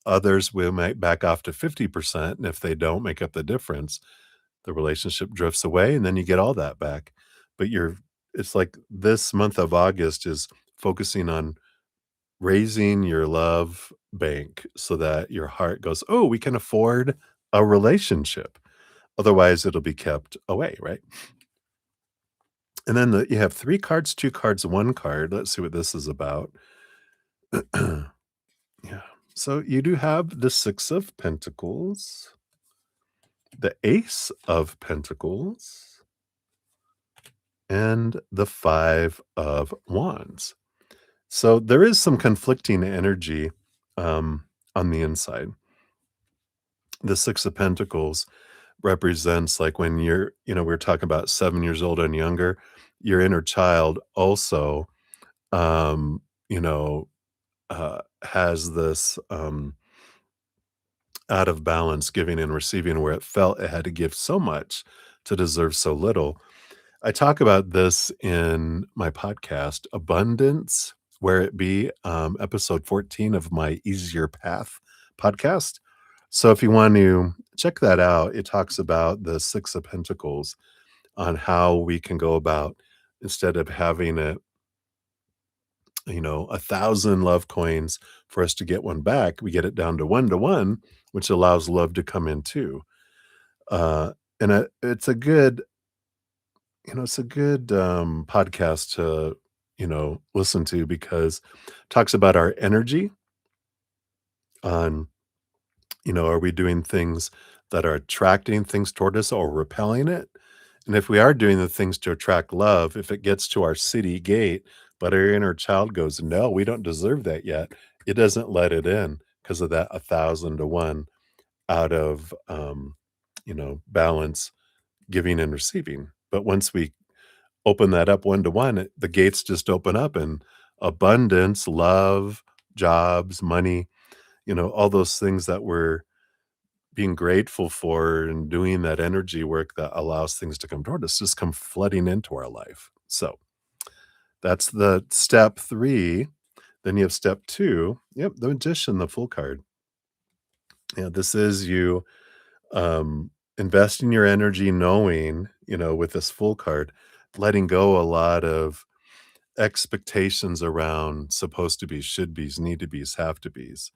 Others we might back off to 50%, and if they don't make up the difference, the relationship drifts away, and then you get all that back. But it's like this month of August is focusing on raising your love bank so that your heart goes, "Oh, we can afford a relationship." Otherwise, it'll be kept away, right? And then you have 3 cards, 2 cards, 1 card. Let's see what this is about. Yeah. So you do have the 6 of Pentacles, the Ace of Pentacles, and the 5 of Wands. So there is some conflicting energy on the inside. The 6 of Pentacles represents, like, when we're talking about 7 years old and younger, your inner child also, um, you know, has this out of balance giving and receiving where it felt it had to give so much to deserve so little. I talk about this in my podcast, Abundance, Where It Be, episode 14 of my Easier Path podcast. So if you want to check that out, it talks about the 6 of Pentacles on how we can go about, instead of having 1,000 love coins for us to get one back, we get it down to one, which allows love to come in too. Uh, and it's a good podcast to, listen to, because it talks about our energy on, are we doing things that are attracting things toward us or repelling it? And if we are doing the things to attract love, if it gets to our city gate, but our inner child goes, no, we don't deserve that yet, it doesn't let it in because of that 1,000 to 1 out of, balance, giving and receiving. But once we open that up 1 to 1, the gates just open up, and abundance, love, jobs, money, all those things that we're being grateful for and doing that energy work that allows things to come toward us just come flooding into our life. So that's the step 3. Then you have step 2. Yep, the Magician, the Full card. Yeah, this is you investing your energy knowing, with this Full card, letting go a lot of expectations around supposed to be, should be's, need to be's, have to be's.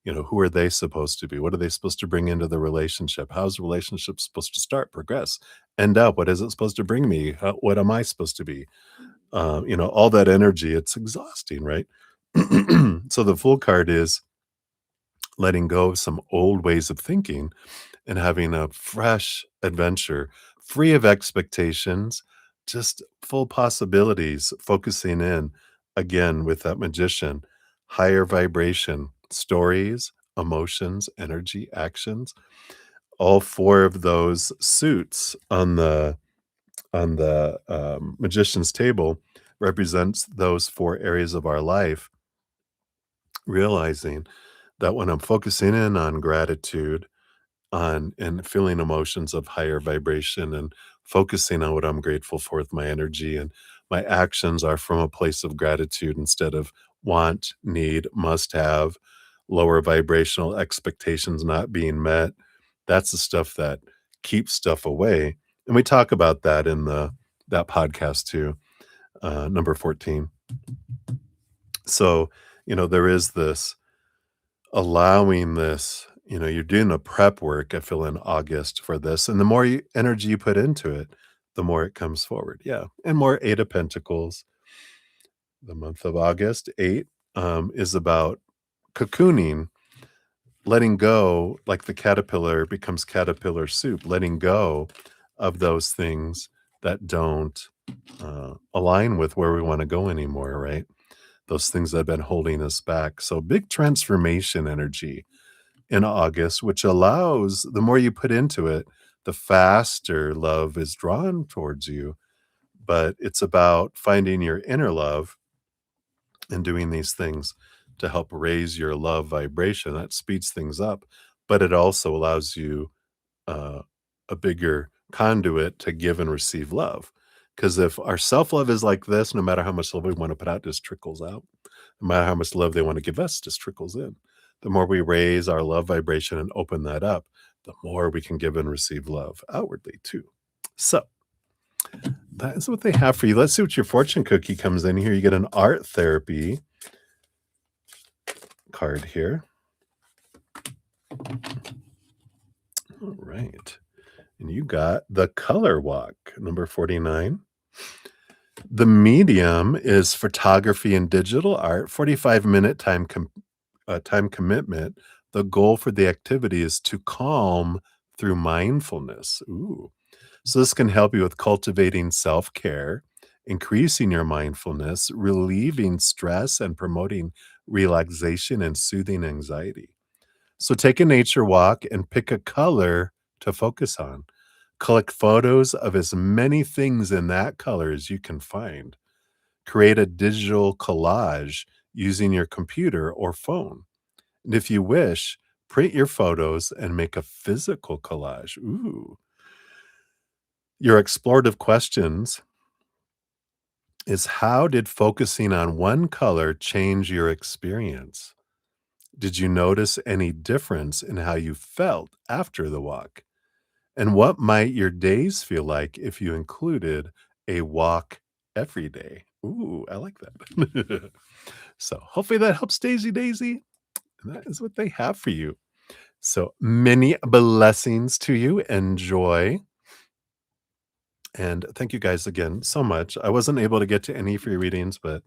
Who are they supposed to be? What are they supposed to bring into the relationship? How's the relationship supposed to start, progress, end up? What is it supposed to bring me? What am I supposed to be? All that energy, it's exhausting, right? So the Full card is letting go of some old ways of thinking and having a fresh adventure, free of expectations, just full possibilities, focusing in again with that Magician, higher vibration, stories, emotions, energy, actions. All 4 of those suits on the Magician's table represents those 4 areas of our life realizing that when I'm focusing in on gratitude, on and feeling emotions of higher vibration and focusing on what I'm grateful for with my energy and my actions are from a place of gratitude instead of want, need, must have, lower vibrational expectations not being met. That's the stuff that keeps stuff away. And we talk about that in the that podcast too, number 14. So, there is this allowing this, you're doing a prep work, I feel, in August for this, and the more energy you put into it, the more it comes forward. Yeah. And more Eight of Pentacles. The month of August, eight, is about cocooning, letting go, like the caterpillar becomes caterpillar soup, letting go of those things that don't align with where we want to go anymore, right? Those things that have been holding us back. So, big transformation energy in August, which allows the more you put into it, the faster love is drawn towards you. But it's about finding your inner love and doing these things to help raise your love vibration. That speeds things up, but it also allows you uh, a bigger conduit to give and receive love. Because if our self love is like this, no matter how much love we want to put out, just trickles out. No matter how much love they want to give us, just trickles in. The more we raise our love vibration and open that up, the more we can give and receive love outwardly too. So that is what they have for you. Let's see what your fortune cookie comes in here. You get an art therapy card here. All right. And you got the color walk, number 49. The medium is photography and digital art, 45-minute time commitment. The goal for the activity is to calm through mindfulness. Ooh. So this can help you with cultivating self-care, increasing your mindfulness, relieving stress, and promoting relaxation and soothing anxiety. So take a nature walk and pick a color to focus on. Collect photos of as many things in that color as you can find. Create a digital collage using your computer or phone. And if you wish, print your photos and make a physical collage. Ooh. Your explorative questions is, how did focusing on one color change your experience? Did you notice any difference in how you felt after the walk? And what might your days feel like if you included a walk every day? Ooh, I like that. So hopefully that helps, Daisy. And that is what they have for you. So many blessings to you. Enjoy. And thank you guys again so much. I wasn't able to get to any free readings, but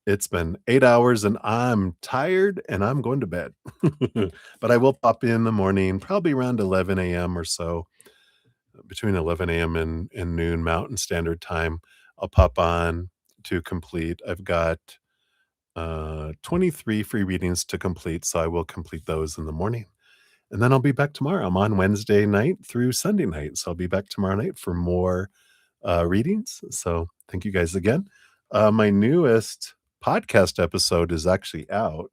it's been 8 hours and I'm tired and I'm going to bed. But I will pop in the morning, probably around 11 a.m. or so, between 11 a.m. and noon Mountain Standard Time. I'll pop on to complete. I've got 23 free readings to complete, so I will complete those in the morning. And then I'll be back tomorrow. I'm on Wednesday night through Sunday night, so I'll be back tomorrow night for more readings. So thank you guys again. My newest podcast episode is actually out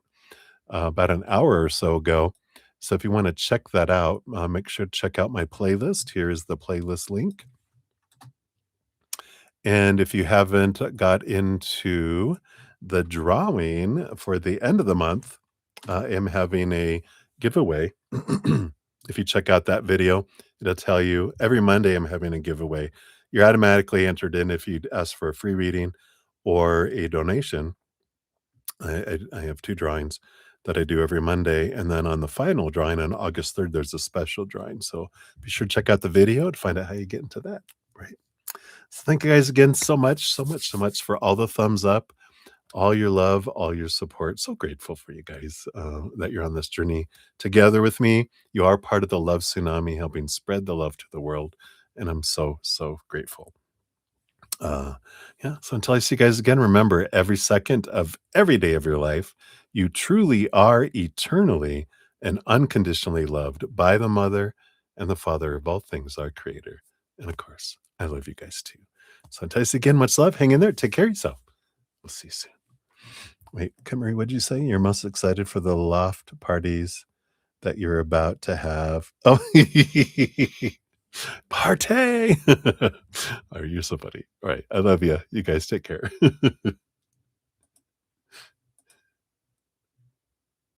about an hour or so ago. So if you want to check that out, make sure to check out my playlist. Here is the playlist link. And if you haven't got into the drawing for the end of the month, I am having a giveaway. If you check out that video, it'll tell you every Monday I'm having a giveaway. You're automatically entered in if you ask for a free reading or a donation. I have two drawings that I do every Monday. And then on the final drawing on August 3rd, there's a special drawing. So be sure to check out the video to find out how you get into that. Right. So thank you guys again so much for all the thumbs up, all your love, all your support. So grateful for you guys that you're on this journey together with me. You are part of the love tsunami, helping spread the love to the world. And I'm so grateful. Yeah. So until I see you guys again, remember, every second of every day of your life, you truly are eternally and unconditionally loved by the mother and the father of all things, our creator. And of course, I love you guys too. So until I see you again, much love. Hang in there. Take care of yourself. We'll see you soon. Wait, Kimmery, what'd you say? You're most excited for the loft parties that you're about to have. Oh, party! Oh, you're so funny. All right. I love you. You guys take care.